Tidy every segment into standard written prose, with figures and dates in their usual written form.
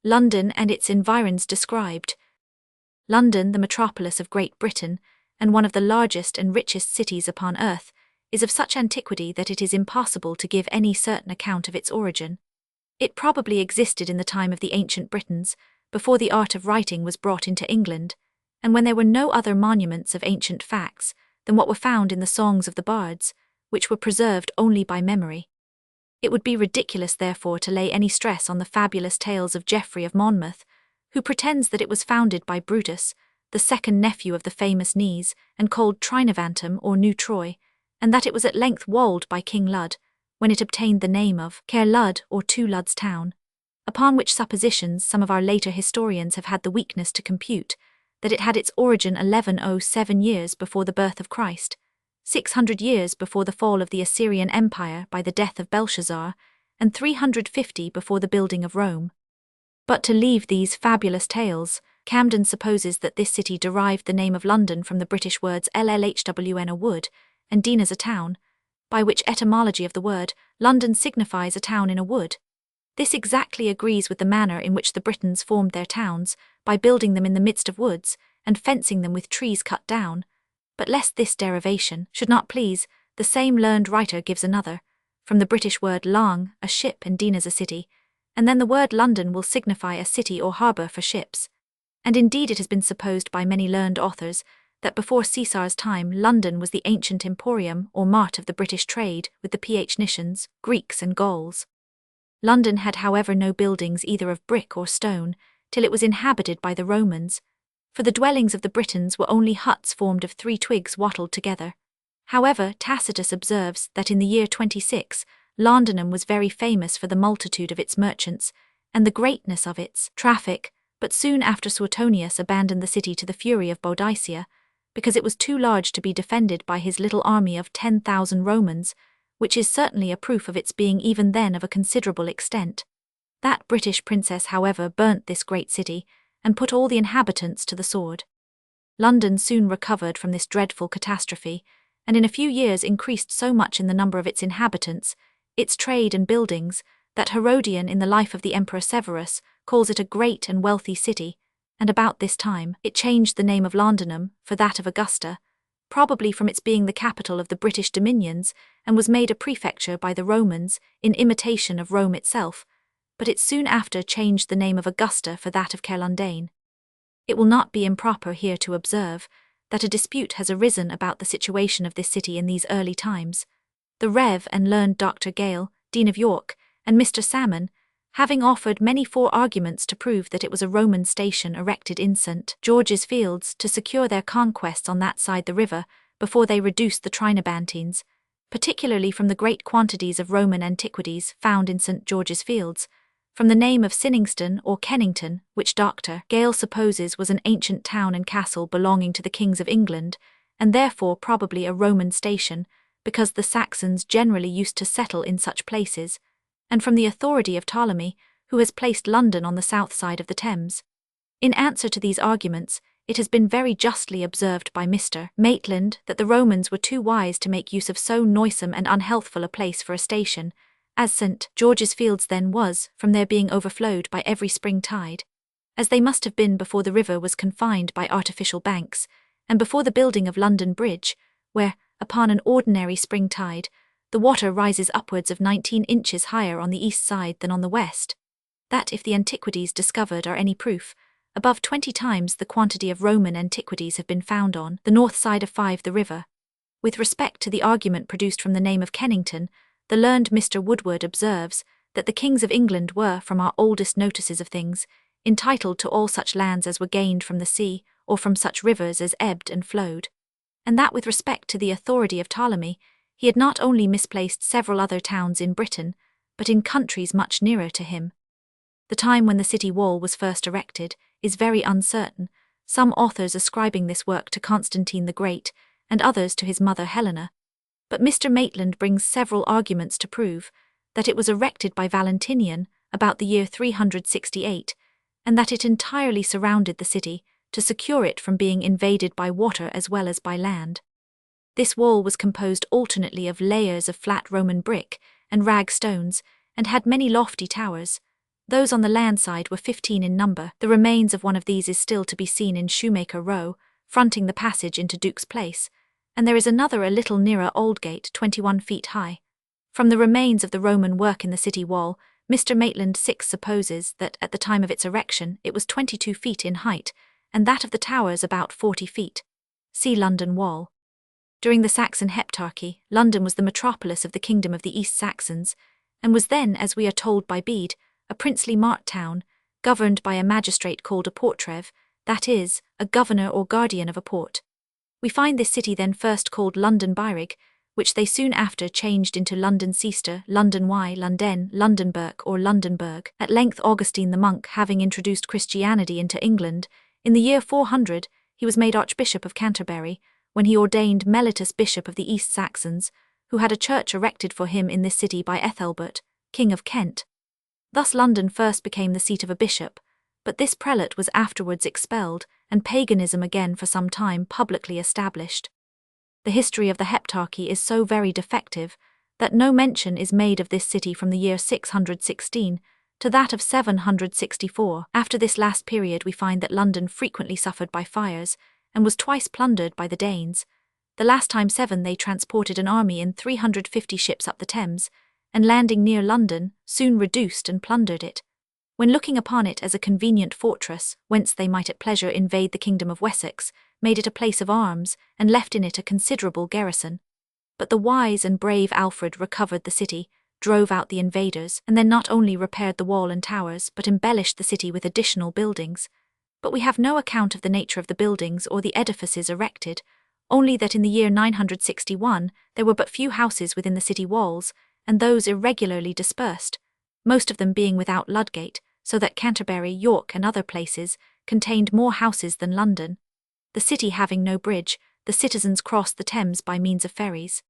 London and its environs described. London, the metropolis of Great Britain, and one of the largest and richest cities upon earth, is of such antiquity that it is impossible to give any certain account of its origin. It probably existed in the time of the ancient Britons, before the art of writing was brought into England, and when there were no other monuments of ancient facts than what were found in the songs of the bards, which were preserved only by memory. It would be ridiculous, therefore, to lay any stress on the fabulous tales of Geoffrey of Monmouth, who pretends that it was founded by Brutus, the second nephew of the famous Nice, and called Trinovantum or New Troy, and that it was at length walled by King Lud, when it obtained the name of Caer Lud or Two Lud's Town, upon which suppositions some of our later historians have had the weakness to compute that it had its origin 1107 years before the birth of Christ, 600 years before the fall of the Assyrian Empire by the death of Belshazzar, and 350 before the building of Rome. But to leave these fabulous tales, Camden supposes that this city derived the name of London from the British words llhwn, a wood, and Dean as a town, by which etymology of the word, London signifies a town in a wood. This exactly agrees with the manner in which the Britons formed their towns, by building them in the midst of woods, and fencing them with trees cut down. But lest this derivation should not please, the same learned writer gives another, from the British word lang, a ship, and Dean as a city, and then the word London will signify a city or harbour for ships. And indeed it has been supposed by many learned authors that before Caesar's time London was the ancient emporium or mart of the British trade with the Phoenicians, Greeks and Gauls. London had however no buildings either of brick or stone, till it was inhabited by the Romans, for the dwellings of the Britons were only huts formed of 3 twigs wattled together. However, Tacitus observes that in the year 26, Londonum was very famous for the multitude of its merchants, and the greatness of its traffic, but soon after Suetonius abandoned the city to the fury of Boadicea, because it was too large to be defended by his little army of 10,000 Romans, which is certainly a proof of its being even then of a considerable extent. That British princess, however, burnt this great city, and put all the inhabitants to the sword. London soon recovered from this dreadful catastrophe, and in a few years increased so much in the number of its inhabitants, its trade and buildings, that Herodian in the life of the Emperor Severus calls it a great and wealthy city, and about this time it changed the name of Londonum for that of Augusta, probably from its being the capital of the British dominions, and was made a prefecture by the Romans in imitation of Rome itself, but it soon after changed the name of Augusta for that of Caerlondane. It will not be improper here to observe that a dispute has arisen about the situation of this city in these early times. The Rev. and learned Dr. Gale, Dean of York, and Mr. Salmon, having offered many arguments to prove that it was a Roman station erected in St. George's Fields to secure their conquests on that side the river before they reduced the Trinobantines, particularly from the great quantities of Roman antiquities found in St. George's Fields, from the name of Sinningston or Kennington, which Dr. Gale supposes was an ancient town and castle belonging to the kings of England, and therefore probably a Roman station, because the Saxons generally used to settle in such places, and from the authority of Ptolemy, who has placed London on the south side of the Thames. In answer to these arguments, it has been very justly observed by Mr. Maitland that the Romans were too wise to make use of so noisome and unhealthful a place for a station, as St. George's Fields then was, from their being overflowed by every spring tide, as they must have been before the river was confined by artificial banks, and before the building of London Bridge, where, upon an ordinary spring tide, the water rises upwards of 19 inches higher on the east side than on the west, that if the antiquities discovered are any proof, above 20 times the quantity of Roman antiquities have been found on the north side of Five the river. With respect to the argument produced from the name of Kennington, the learned Mr. Woodward observes that the kings of England were, from our oldest notices of things, entitled to all such lands as were gained from the sea, or from such rivers as ebbed and flowed, and that with respect to the authority of Ptolemy, he had not only misplaced several other towns in Britain, but in countries much nearer to him. The time when the city wall was first erected is very uncertain, some authors ascribing this work to Constantine the Great, and others to his mother Helena. But Mr. Maitland brings several arguments to prove that it was erected by Valentinian about the year 368, and that it entirely surrounded the city to secure it from being invaded by water as well as by land. This wall was composed alternately of layers of flat Roman brick and rag stones, and had many lofty towers, Those on the land side were 15 in number. The remains of one of these is still to be seen in Shoemaker Row, fronting the passage into Duke's Place, and there is another a little nearer Aldgate, 21 feet high. From the remains of the Roman work in the city wall, Mr. Maitland 6 supposes that at the time of its erection it was 22 feet in height, and that of the towers about 40 feet. See London Wall. During the Saxon Heptarchy, London was the metropolis of the kingdom of the East Saxons, and was then, as we are told by Bede, a princely mart town, governed by a magistrate called a portrev, that is, a governor or guardian of a port. We find this city then first called London Byrrig, which they soon after changed into London Cester, London Y, Lunden, Londonberg or Londonburg. At length Augustine the monk, having introduced Christianity into England, in the year 400, he was made Archbishop of Canterbury, when he ordained Mellitus Bishop of the East Saxons, who had a church erected for him in this city by Ethelbert, King of Kent. Thus London first became the seat of a bishop, but this prelate was afterwards expelled, and paganism again for some time publicly established. The history of the Heptarchy is so very defective that no mention is made of this city from the year 616 to that of 764. After this last period we find that London frequently suffered by fires, and was twice plundered by the Danes. The last time they transported an army in 350 ships up the Thames, and landing near London, soon reduced and plundered it. When looking upon it as a convenient fortress, whence they might at pleasure invade the kingdom of Wessex, made it a place of arms, and left in it a considerable garrison. But the wise and brave Alfred recovered the city, drove out the invaders, and then not only repaired the wall and towers, but embellished the city with additional buildings. But we have no account of the nature of the buildings or the edifices erected, only that in the year 961 there were but few houses within the city walls, and those irregularly dispersed, most of them being without Ludgate, so that Canterbury, York, and other places contained more houses than London. The city having no bridge, the citizens crossed the Thames by means of ferries.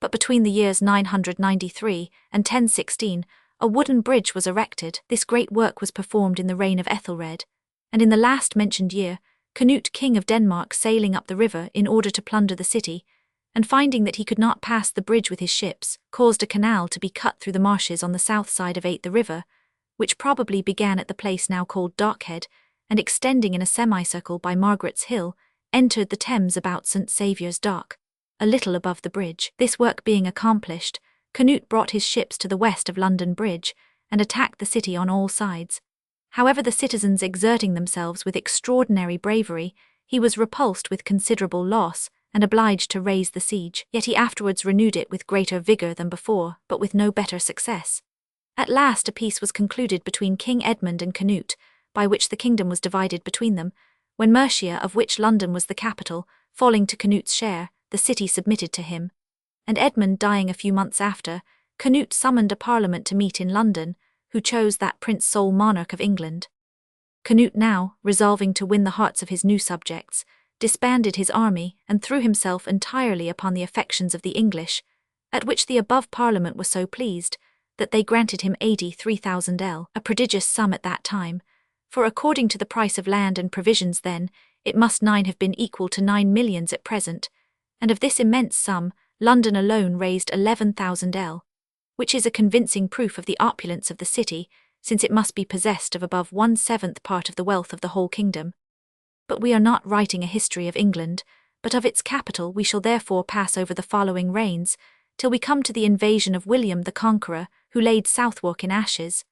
But between the years 993 and 1016, a wooden bridge was erected. This great work was performed in the reign of Ethelred, and in the last mentioned year, Canute, King of Denmark, sailing up the river in order to plunder the city, and finding that he could not pass the bridge with his ships, caused a canal to be cut through the marshes on the south side of the river, which probably began at the place now called Darkhead, and extending in a semicircle by Margaret's Hill, entered the Thames about St. Saviour's Dock, a little above the bridge. This work being accomplished, Canute brought his ships to the west of London Bridge, and attacked the city on all sides. However, the citizens exerting themselves with extraordinary bravery, he was repulsed with considerable loss, and obliged to raise the siege. Yet he afterwards renewed it with greater vigour than before, but with no better success. At last a peace was concluded between King Edmund and Canute, by which the kingdom was divided between them, when Mercia, of which London was the capital, falling to Canute's share, the city submitted to him. And Edmund dying a few months after, Canute summoned a parliament to meet in London, who chose that prince sole monarch of England. Canute now, resolving to win the hearts of his new subjects, disbanded his army and threw himself entirely upon the affections of the English, at which the above parliament was so pleased that they granted him 83,000 ell, a prodigious sum at that time, for according to the price of land and provisions then, it must have been equal to 9 millions at present, and of this immense sum, London alone raised 11,000 ell, which is a convincing proof of the opulence of the city, since it must be possessed of above 1/7 part of the wealth of the whole kingdom. But we are not writing a history of England, but of its capital. We shall therefore pass over the following reigns, till we come to the invasion of William the Conqueror, who laid Southwark in ashes.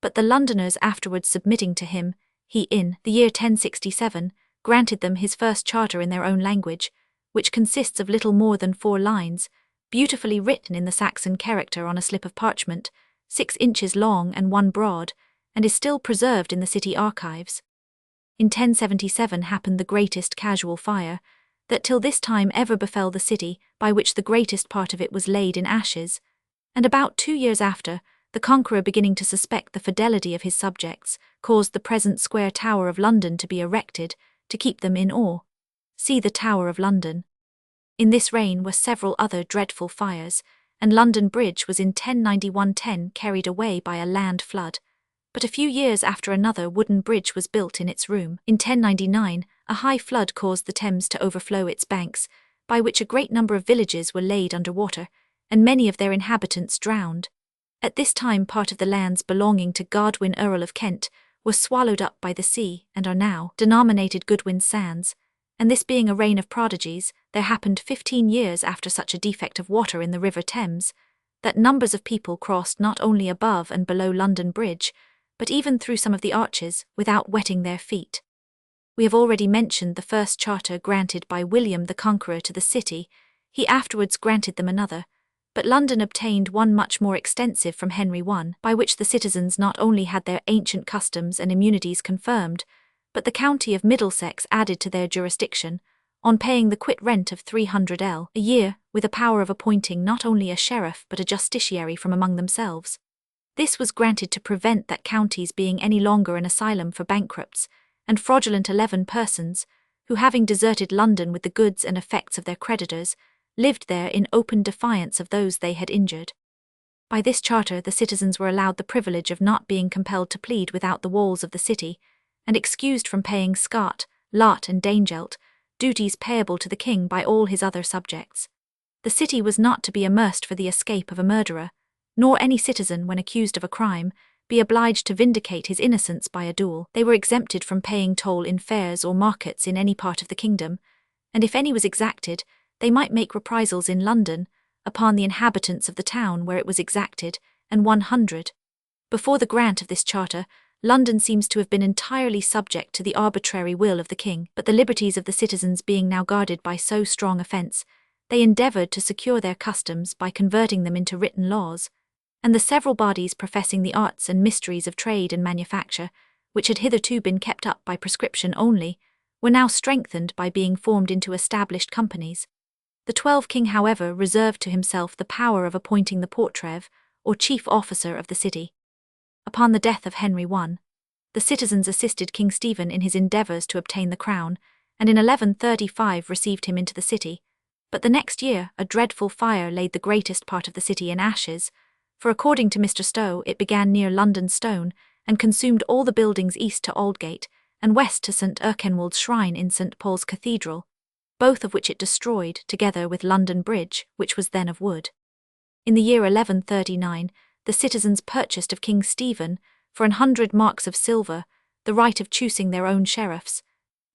But the Londoners afterwards submitting to him, he in the year 1067 granted them his first charter in their own language, which consists of little more than 4 lines, beautifully written in the Saxon character on a slip of parchment, 6 inches long and 1 broad, and is still preserved in the city archives. In 1077 happened the greatest casual fire that till this time ever befell the city, by which the greatest part of it was laid in ashes, and about 2 years after, the Conqueror, beginning to suspect the fidelity of his subjects, caused the present square Tower of London to be erected, to keep them in awe. See the Tower of London. In this reign were several other dreadful fires, and London Bridge was in 1091-10 carried away by a land flood. But a few years after another wooden bridge was built in its room. In 1099, a high flood caused the Thames to overflow its banks, by which a great number of villages were laid under water, and many of their inhabitants drowned. At this time part of the lands belonging to Godwin Earl of Kent were swallowed up by the sea and are now denominated Goodwin's Sands, and this being a reign of prodigies, there happened 15 years after such a defect of water in the River Thames, that numbers of people crossed not only above and below London Bridge, but even through some of the arches, without wetting their feet. We have already mentioned the first charter granted by William the Conqueror to the city. He afterwards granted them another, but London obtained one much more extensive from Henry I, by which the citizens not only had their ancient customs and immunities confirmed, but the county of Middlesex added to their jurisdiction, on paying the quit rent of 300l a year, with a power of appointing not only a sheriff but a justiciary from among themselves. This was granted to prevent that counties being any longer an asylum for bankrupts and fraudulent 11 persons, who having deserted London with the goods and effects of their creditors, lived there in open defiance of those they had injured. By this charter the citizens were allowed the privilege of not being compelled to plead without the walls of the city, and excused from paying scot, lot and dangelt, duties payable to the king by all his other subjects. The city was not to be amerced for the escape of a murderer, nor any citizen, when accused of a crime, be obliged to vindicate his innocence by a duel. They were exempted from paying toll in fairs or markets in any part of the kingdom, and if any was exacted, they might make reprisals in London, upon the inhabitants of the town where it was exacted, and 100. Before the grant of this charter, London seems to have been entirely subject to the arbitrary will of the king, but the liberties of the citizens being now guarded by so strong a fence, they endeavoured to secure their customs by converting them into written laws, and the several bodies professing the arts and mysteries of trade and manufacture, which had hitherto been kept up by prescription only, were now strengthened by being formed into established companies. The 12th king, however, reserved to himself the power of appointing the portrev, or chief officer of the city. Upon the death of Henry I, the citizens assisted King Stephen in his endeavours to obtain the crown, and in 1135 received him into the city, but the next year a dreadful fire laid the greatest part of the city in ashes, for according to Mr. Stowe it began near London Stone, and consumed all the buildings east to Aldgate, and west to St. Erkenwald's shrine in St. Paul's Cathedral, both of which it destroyed, together with London Bridge, which was then of wood. In the year 1139, the citizens purchased of King Stephen, for 100 marks of silver, the right of choosing their own sheriffs,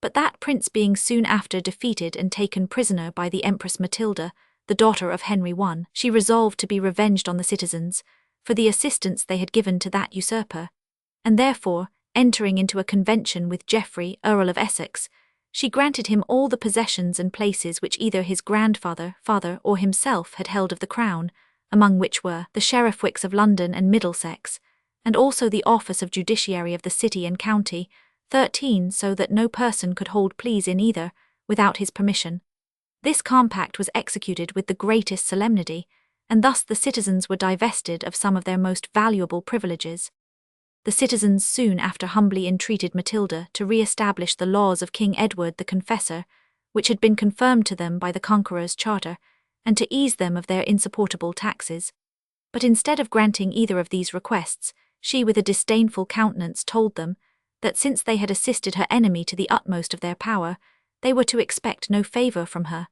but that prince being soon after defeated and taken prisoner by the Empress Matilda, the daughter of Henry I, she resolved to be revenged on the citizens, for the assistance they had given to that usurper, and therefore, entering into a convention with Geoffrey, Earl of Essex, she granted him all the possessions and places which either his grandfather, father, or himself had held of the crown, among which were the sheriffwics of London and Middlesex, and also the office of justiciary of the city and county, 13, so that no person could hold pleas in either, without his permission. This compact was executed with the greatest solemnity, and thus the citizens were divested of some of their most valuable privileges. The citizens soon after humbly entreated Matilda to re-establish the laws of King Edward the Confessor, which had been confirmed to them by the Conqueror's charter, and to ease them of their insupportable taxes. But instead of granting either of these requests, she with a disdainful countenance told them that since they had assisted her enemy to the utmost of their power, they were to expect no favour from her.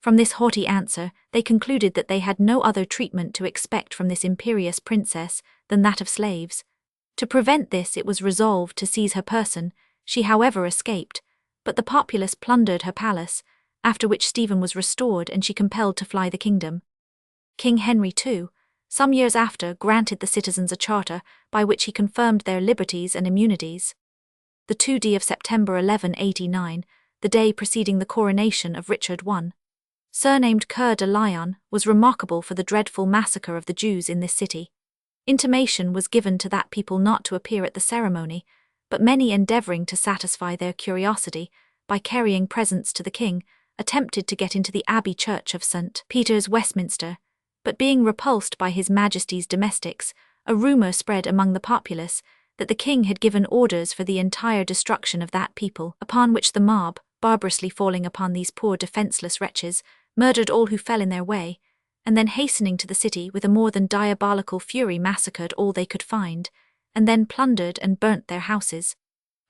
From this haughty answer, they concluded that they had no other treatment to expect from this imperious princess than that of slaves. To prevent this, it was resolved to seize her person. She however escaped, but the populace plundered her palace, after which Stephen was restored and she compelled to fly the kingdom. King Henry II, some years after, granted the citizens a charter by which he confirmed their liberties and immunities. The 2d of September 1189, the day preceding the coronation of Richard I, surnamed Coeur de Lion, was remarkable for the dreadful massacre of the Jews in this city. Intimation was given to that people not to appear at the ceremony, but many endeavouring to satisfy their curiosity by carrying presents to the king, attempted to get into the Abbey Church of St. Peter's, Westminster, but being repulsed by His Majesty's domestics, a rumour spread among the populace that the king had given orders for the entire destruction of that people, upon which the mob, barbarously falling upon these poor defenceless wretches, murdered all who fell in their way, and then hastening to the city with a more than diabolical fury massacred all they could find, and then plundered and burnt their houses.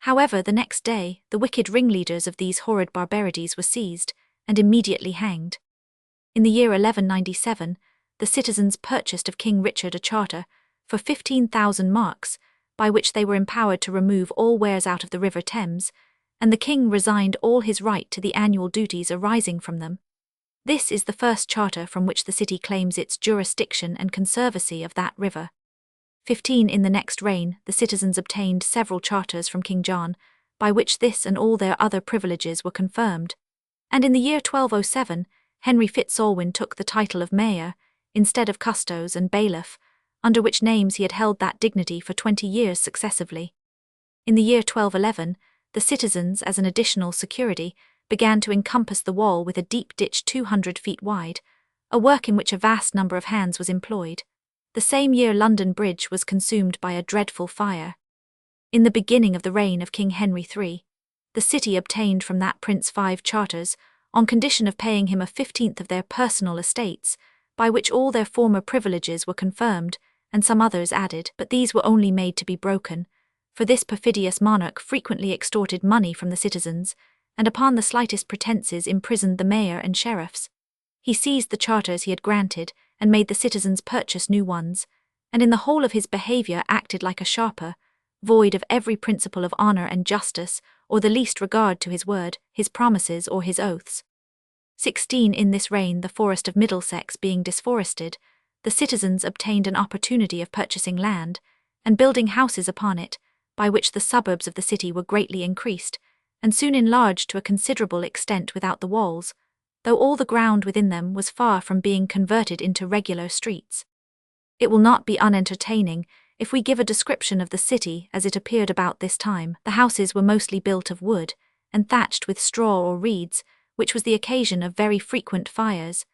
However, the next day, the wicked ringleaders of these horrid barbarities were seized, and immediately hanged. In the year 1197, the citizens purchased of King Richard a charter for 15,000 marks, by which they were empowered to remove all wares out of the River Thames, and the king resigned all his right to the annual duties arising from them. This is the first charter from which the city claims its jurisdiction and conservancy of that river. 15. In the next reign, the citizens obtained several charters from King John, by which this and all their other privileges were confirmed. And in the year 1207, Henry Fitzalwyn took the title of mayor, instead of custos and bailiff, under which names he had held that dignity for 20 years successively. In the year 1211, the citizens, as an additional security, began to encompass the wall with a deep ditch 200 feet wide, a work in which a vast number of hands was employed. The same year London Bridge was consumed by a dreadful fire. In the beginning of the reign of King Henry III, the city obtained from that prince 5 charters, on condition of paying him a 15th of their personal estates, by which all their former privileges were confirmed, and some others added, but these were only made to be broken, for this perfidious monarch frequently extorted money from the citizens, and upon the slightest pretences imprisoned the mayor and sheriffs. He seized the charters he had granted, and made the citizens purchase new ones, and in the whole of his behaviour acted like a sharper, void of every principle of honour and justice, or the least regard to his word, his promises, or his oaths. 16. In this reign, the forest of Middlesex being disforested, the citizens obtained an opportunity of purchasing land, and building houses upon it, by which the suburbs of the city were greatly increased, and soon enlarged to a considerable extent without the walls, though all the ground within them was far from being converted into regular streets. It will not be unentertaining if we give a description of the city as it appeared about this time. The houses were mostly built of wood, and thatched with straw or reeds, which was the occasion of very frequent fires,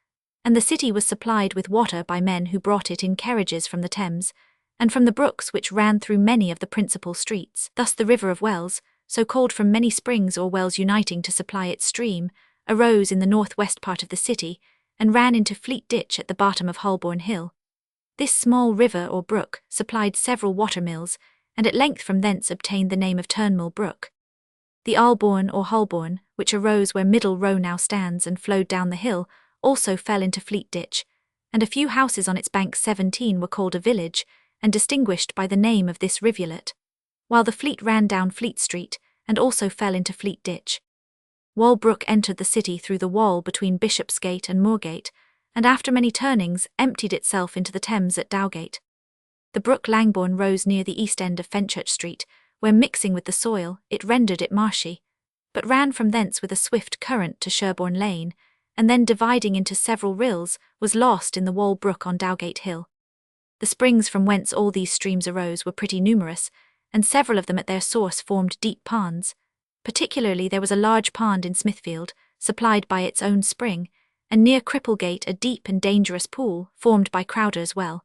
and the city was supplied with water by men who brought it in carriages from the Thames, and from the brooks which ran through many of the principal streets. Thus the River of Wells, so called from many springs or wells uniting to supply its stream, arose in the northwest part of the city, and ran into Fleet Ditch at the bottom of Holborn Hill. This small river or brook supplied several water-mills, and at length from thence obtained the name of Turnmill Brook. The Albourne or Holborn, which arose where Middle Row now stands and flowed down the hill, also fell into Fleet Ditch, and a few houses on its banks 17 were called a village, and distinguished by the name of this rivulet, while the Fleet ran down Fleet Street, and also fell into Fleet Ditch. Walbrook entered the city through the wall between Bishopsgate and Moorgate, and after many turnings emptied itself into the Thames at Dowgate. The brook Langbourne rose near the east end of Fenchurch Street, where mixing with the soil it rendered it marshy, but ran from thence with a swift current to Sherborne Lane, and then dividing into several rills was lost in the Walbrook on Dowgate Hill. The springs from whence all these streams arose were pretty numerous, and several of them at their source formed deep ponds. Particularly there was a large pond in Smithfield, supplied by its own spring, and near Cripplegate a deep and dangerous pool, formed by Crowder's Well.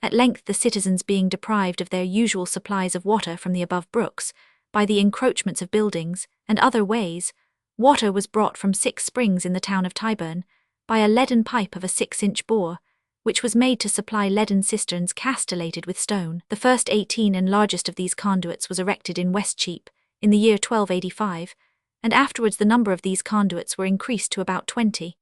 At length the citizens being deprived of their usual supplies of water from the above brooks, by the encroachments of buildings, and other ways, water was brought from 6 springs in the town of Tyburn, by a leaden pipe of a 6-inch bore, which was made to supply leaden cisterns castellated with stone. The first 18 and largest of these conduits was erected in Westcheap, in the year 1285, and afterwards the number of these conduits were increased to about 20.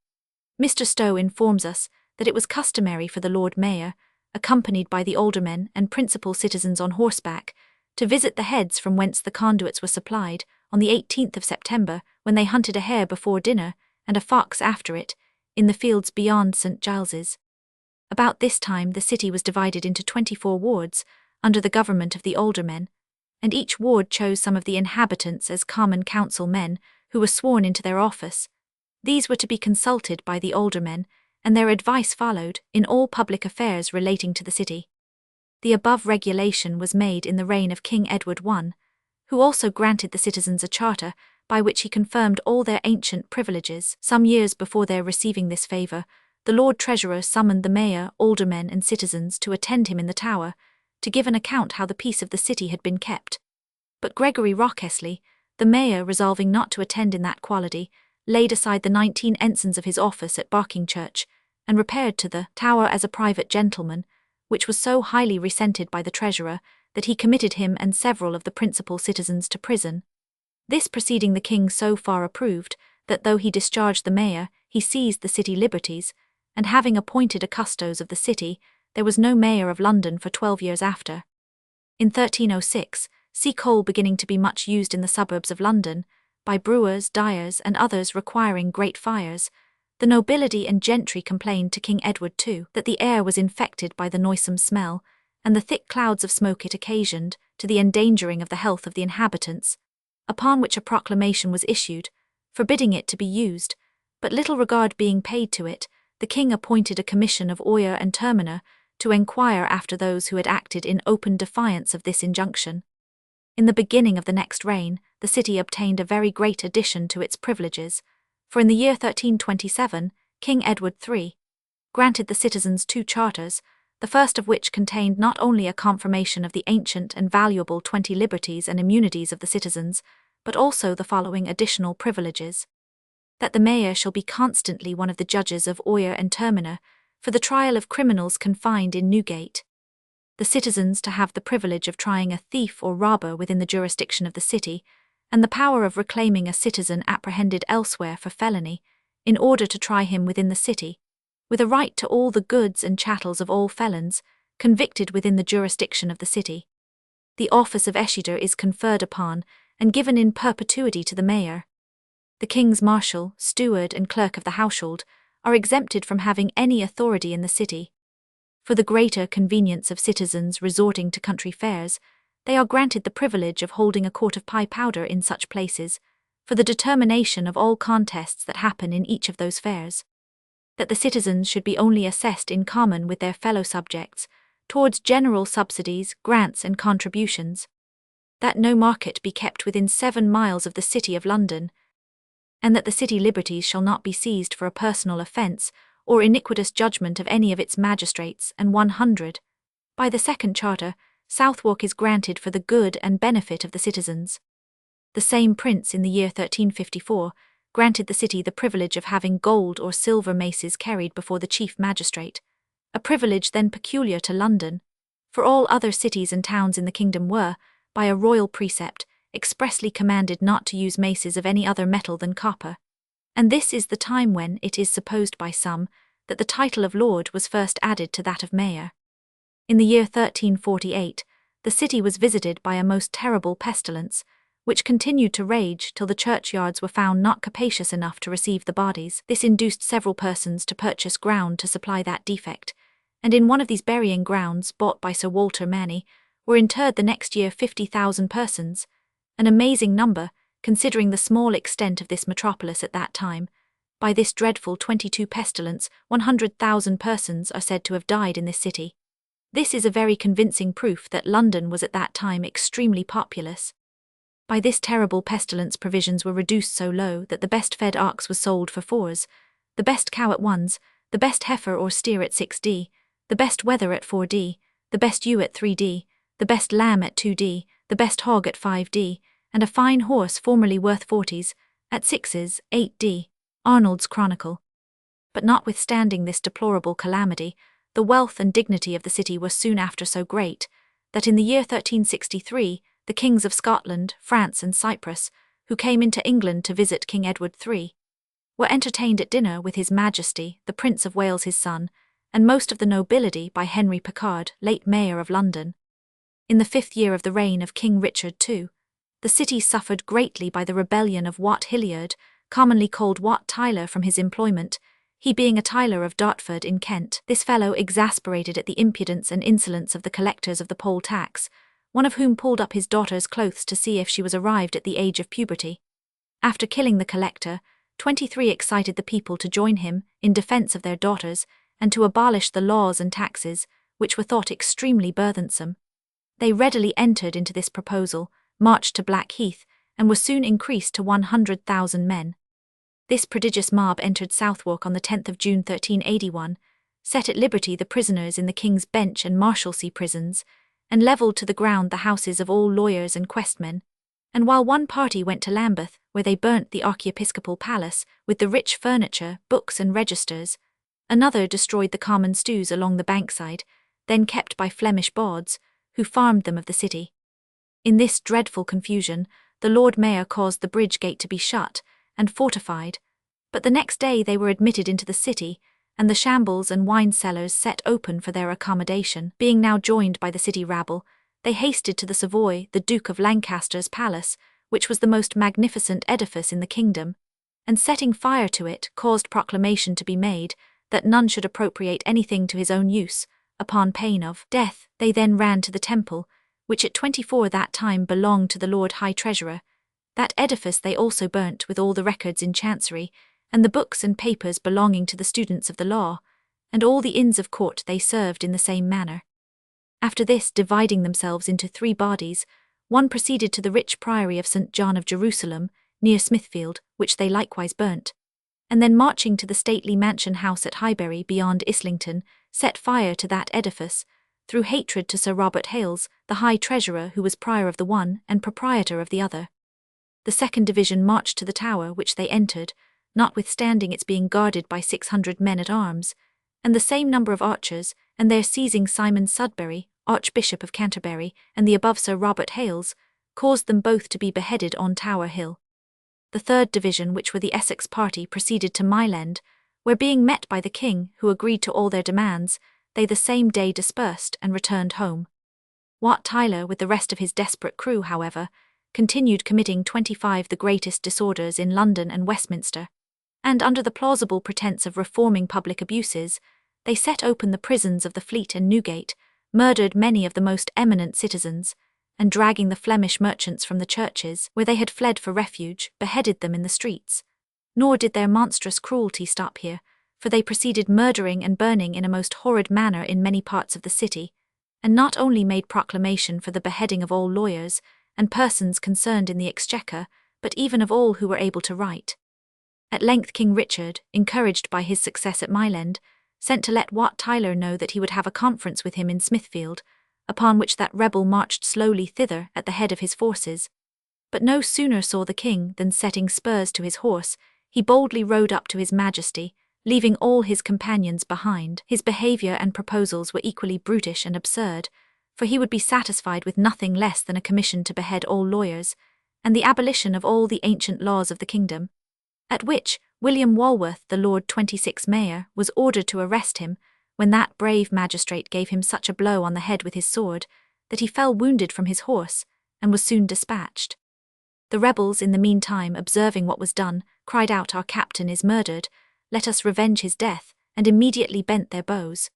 Mr. Stowe informs us that it was customary for the Lord Mayor, accompanied by the aldermen and principal citizens on horseback, to visit the heads from whence the conduits were supplied, on the 18th of September, when they hunted a hare before dinner, and a fox after it, in the fields beyond St. Giles's. About this time the city was divided into 24 wards, under the government of the aldermen, and each ward chose some of the inhabitants as common council men, who were sworn into their office. These were to be consulted by the aldermen, and their advice followed in all public affairs relating to the city. The above regulation was made in the reign of King Edward I, who also granted the citizens a charter, by which he confirmed all their ancient privileges. Some years before their receiving this favour, the Lord Treasurer summoned the mayor, aldermen, and citizens to attend him in the Tower, to give an account how the peace of the city had been kept. But Gregory Rockesley, the mayor, resolving not to attend in that quality, laid aside the 19 ensigns of his office at Berkingchurch, and repaired to the Tower as a private gentleman, which was so highly resented by the Treasurer that he committed him and several of the principal citizens to prison. This proceeding the king so far approved, that though he discharged the mayor, he seized the city liberties, and having appointed a custos of the city, there was no mayor of London for 12 years after. In 1306, see coal beginning to be much used in the suburbs of London, by brewers, dyers, and others requiring great fires, the nobility and gentry complained to King Edward II that the air was infected by the noisome smell, and the thick clouds of smoke it occasioned, to the endangering of the health of the inhabitants, upon which a proclamation was issued, forbidding it to be used, but little regard being paid to it, the king appointed a commission of oyer and terminer to enquire after those who had acted in open defiance of this injunction. In the beginning of the next reign, the city obtained a very great addition to its privileges, for in the year 1327, King Edward III granted the citizens 2 charters, the first of which contained not only a confirmation of the ancient and valuable 20 liberties and immunities of the citizens, but also the following additional privileges: that the mayor shall be constantly one of the judges of oyer and terminer for the trial of criminals confined in Newgate; the citizens to have the privilege of trying a thief or robber within the jurisdiction of the city, and the power of reclaiming a citizen apprehended elsewhere for felony, in order to try him within the city, with a right to all the goods and chattels of all felons, convicted within the jurisdiction of the city. The office of escheator is conferred upon, and given in perpetuity to the mayor. The king's marshal, steward, and clerk of the household are exempted from having any authority in the city. For the greater convenience of citizens resorting to country fairs, they are granted the privilege of holding a court of pie-powder in such places, for the determination of all contests that happen in each of those fairs. That the citizens should be only assessed in common with their fellow subjects, towards general subsidies, grants, and contributions. That no market be kept within 7 miles of the city of London, and that the city liberties shall not be seized for a personal offence, or iniquitous judgment of any of its magistrates. And 100. By the second charter, Southwark is granted for the good and benefit of the citizens. The same prince in the year 1354 granted the city the privilege of having gold or silver maces carried before the chief magistrate, a privilege then peculiar to London, for all other cities and towns in the kingdom were, by a royal precept, expressly commanded not to use maces of any other metal than copper. And this is the time when it is supposed by some that the title of lord was first added to that of mayor. In the year 1348, the city was visited by a most terrible pestilence, which continued to rage till the churchyards were found not capacious enough to receive the bodies. This induced several persons to purchase ground to supply that defect, and in one of these burying grounds, bought by Sir Walter Manny, were interred the next year 50,000 persons, an amazing number, considering the small extent of this metropolis at that time. By this dreadful 22 pestilence, 100,000 persons are said to have died in this city. This is a very convincing proof that London was at that time extremely populous. By this terrible pestilence provisions were reduced so low that the best-fed ox was sold for 4s, the best cow at 1s, the best heifer or steer at 6d, the best wether at 4d, the best ewe at 3d, the best lamb at 2d, the best hog at 5d, and a fine horse formerly worth 40s, at 6s, 8d. Arnold's Chronicle. But notwithstanding this deplorable calamity, the wealth and dignity of the city were soon after so great, that in the year 1363, the kings of Scotland, France, and Cyprus, who came into England to visit King Edward III, were entertained at dinner with His Majesty, the Prince of Wales his son, and most of the nobility by Henry Pickard, late Mayor of London. In the 5th year of the reign of King Richard II, the city suffered greatly by the rebellion of Wat Hilliard, commonly called Wat Tyler from his employment, he being a Tyler of Dartford in Kent. This fellow, exasperated at the impudence and insolence of the collectors of the poll tax, one of whom pulled up his daughter's clothes to see if she was arrived at the age of puberty. After killing the collector, 23 excited the people to join him in defence of their daughters, and to abolish the laws and taxes, which were thought extremely burthensome. They readily entered into this proposal, marched to Blackheath, and were soon increased to 100,000 men. This prodigious mob entered Southwark on the 10th of June 1381, set at liberty the prisoners in the King's Bench and Marshalsea prisons, and levelled to the ground the houses of all lawyers and questmen, and while one party went to Lambeth, where they burnt the archiepiscopal palace with the rich furniture, books, and registers, another destroyed the common stews along the bankside, then kept by Flemish bawds, who farmed them of the city. In this dreadful confusion, the Lord Mayor caused the bridge gate to be shut and fortified, but the next day they were admitted into the city, and the shambles and wine cellars set open for their accommodation. Being now joined by the city rabble, they hasted to the Savoy, the Duke of Lancaster's palace, which was the most magnificent edifice in the kingdom, and setting fire to it, caused proclamation to be made that none should appropriate anything to his own use, upon pain of death. They then ran to the temple, which at 24 that time belonged to the Lord High Treasurer. That edifice they also burnt with all the records in chancery, and the books and papers belonging to the students of the law, and all the inns of court they served in the same manner. After this, dividing themselves into 3 bodies, one proceeded to the rich priory of St. John of Jerusalem, near Smithfield, which they likewise burnt, and then marching to the stately mansion house at Highbury beyond Islington, set fire to that edifice, through hatred to Sir Robert Hales, the High Treasurer, who was prior of the one and proprietor of the other. The second division marched to the Tower, which they entered, notwithstanding its being guarded by 600 men-at-arms, and the same number of archers, and there seizing Simon Sudbury, Archbishop of Canterbury, and the above Sir Robert Hales, caused them both to be beheaded on Tower Hill. The third division, which were the Essex party, proceeded to Mile-End, where being met by the king, who agreed to all their demands, they the same day dispersed and returned home. Wat Tyler, with the rest of his desperate crew, however, continued committing 25 the greatest disorders in London and Westminster, and under the plausible pretence of reforming public abuses, they set open the prisons of the Fleet and Newgate, murdered many of the most eminent citizens, and dragging the Flemish merchants from the churches, where they had fled for refuge, beheaded them in the streets. Nor did their monstrous cruelty stop here, for they proceeded murdering and burning in a most horrid manner in many parts of the city, and not only made proclamation for the beheading of all lawyers and persons concerned in the exchequer, but even of all who were able to write. At length King Richard, encouraged by his success at Mile-End, sent to let Wat Tyler know that he would have a conference with him in Smithfield, upon which that rebel marched slowly thither at the head of his forces. But no sooner saw the king than, setting spurs to his horse, he boldly rode up to his majesty, leaving all his companions behind. His behaviour and proposals were equally brutish and absurd, for he would be satisfied with nothing less than a commission to behead all lawyers, and the abolition of all the ancient laws of the kingdom. At which William Walworth, the Lord 26 Mayor, was ordered to arrest him, when that brave magistrate gave him such a blow on the head with his sword, that he fell wounded from his horse, and was soon dispatched. The rebels, in the meantime, observing what was done, cried out, "Our captain is murdered, let us revenge his death," and immediately bent their bows.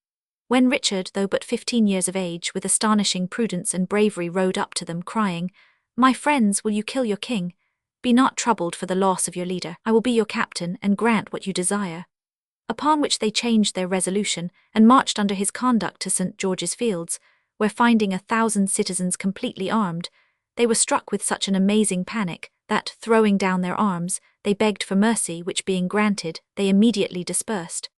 When Richard, though but 15 years of age, with astonishing prudence and bravery rode up to them, crying, "My friends, will you kill your king? Be not troubled for the loss of your leader. I will be your captain, and grant what you desire." Upon which they changed their resolution, and marched under his conduct to St. George's Fields, where, finding 1,000 citizens completely armed, they were struck with such an amazing panic, that, throwing down their arms, they begged for mercy, which being granted, they immediately dispersed.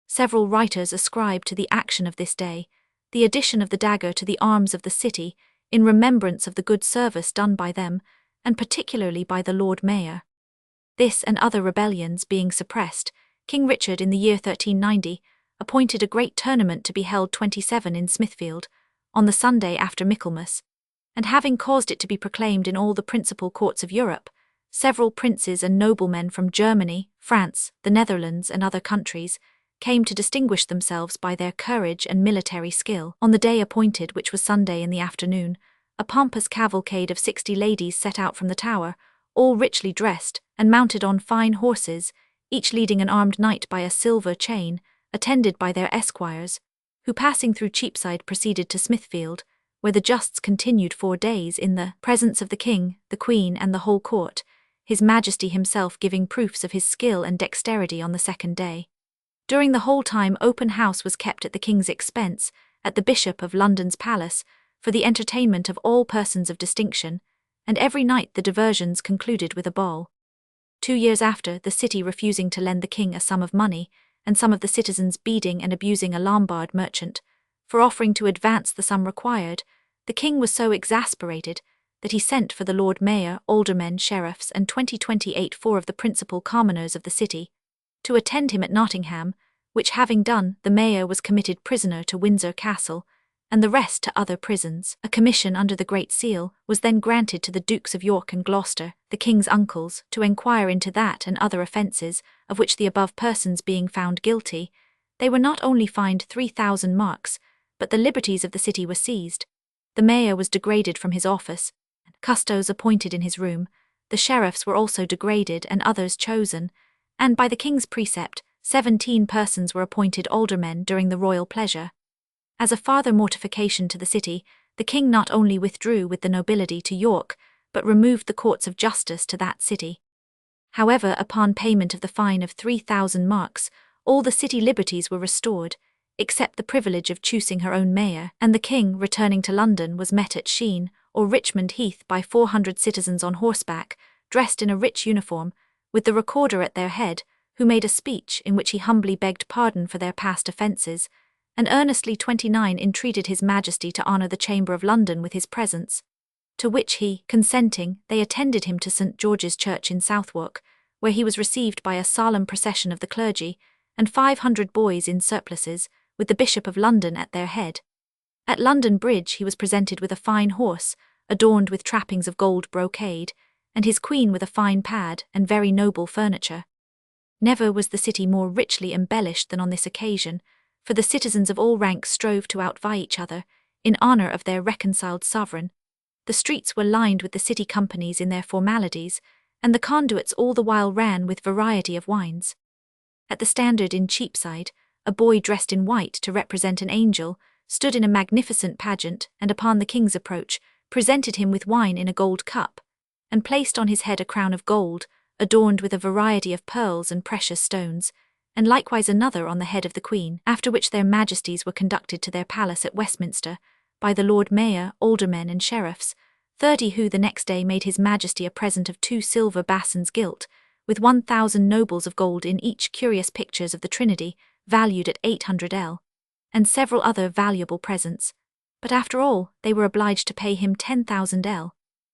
Several writers ascribe to the action of this day the addition of the dagger to the arms of the city, in remembrance of the good service done by them, and particularly by the Lord Mayor. This and other rebellions being suppressed, King Richard, in the year 1390, appointed a great tournament to be held 27 in Smithfield, on the Sunday after Michaelmas, and having caused it to be proclaimed in all the principal courts of Europe, several princes and noblemen from Germany, France, the Netherlands, and other countries came to distinguish themselves by their courage and military skill. On the day appointed, which was Sunday in the afternoon, a pompous cavalcade of 60 ladies set out from the Tower, all richly dressed, and mounted on fine horses, each leading an armed knight by a silver chain, attended by their esquires, who, passing through Cheapside, proceeded to Smithfield, where the justs continued 4 days in the presence of the king, the queen, and the whole court, his majesty himself giving proofs of his skill and dexterity on the second day. During the whole time open house was kept at the king's expense, at the Bishop of London's palace, for the entertainment of all persons of distinction, and every night the diversions concluded with a ball. 2 years after, the city refusing to lend the king a sum of money, and some of the citizens beating and abusing a Lombard merchant, for offering to advance the sum required, the king was so exasperated that he sent for the Lord Mayor, aldermen, sheriffs, and 4 of the principal commoners of the city, to attend him at Nottingham, which having done, the mayor was committed prisoner to Windsor Castle, and the rest to other prisons. A commission under the Great Seal was then granted to the Dukes of York and Gloucester, the king's uncles, to enquire into that and other offences, of which the above persons being found guilty, They were not only fined 3,000 marks, but the liberties of the city were seized. The mayor was degraded from his office, custos appointed in his room, the sheriffs were also degraded and others chosen, and by the king's precept, 17 persons were appointed aldermen during the royal pleasure. As a farther mortification to the city, the king not only withdrew with the nobility to York, but removed the courts of justice to that city. However, upon payment of the fine of 3,000 marks, all the city liberties were restored, except the privilege of choosing her own mayor, and the king, returning to London, was met at Sheen, or Richmond Heath, by 400 citizens on horseback, dressed in a rich uniform, with the recorder at their head, who made a speech in which he humbly begged pardon for their past offences, and earnestly 29 entreated his Majesty to honour the Chamber of London with his presence, to which he, consenting, they attended him to St. George's Church in Southwark, where he was received by a solemn procession of the clergy, and 500 boys in surplices, with the Bishop of London at their head. At London Bridge he was presented with a fine horse, adorned with trappings of gold brocade, and his queen with a fine pad and very noble furniture. Never was the city more richly embellished than on this occasion, for the citizens of all ranks strove to outvie each other, in honour of their reconciled sovereign. The streets were lined with the city companies in their formalities, and the conduits all the while ran with variety of wines. At the Standard in Cheapside, a boy dressed in white to represent an angel stood in a magnificent pageant, and upon the king's approach, presented him with wine in a gold cup, and placed on his head a crown of gold, adorned with a variety of pearls and precious stones, and likewise another on the head of the Queen, after which their Majesties were conducted to their palace at Westminster, by the Lord Mayor, aldermen and sheriffs, 30 who the next day made his Majesty a present of 2 silver basins gilt, with 1,000 nobles of gold in each, curious pictures of the Trinity, valued at 800 and several other valuable presents. But after all, they were obliged to pay him 10,000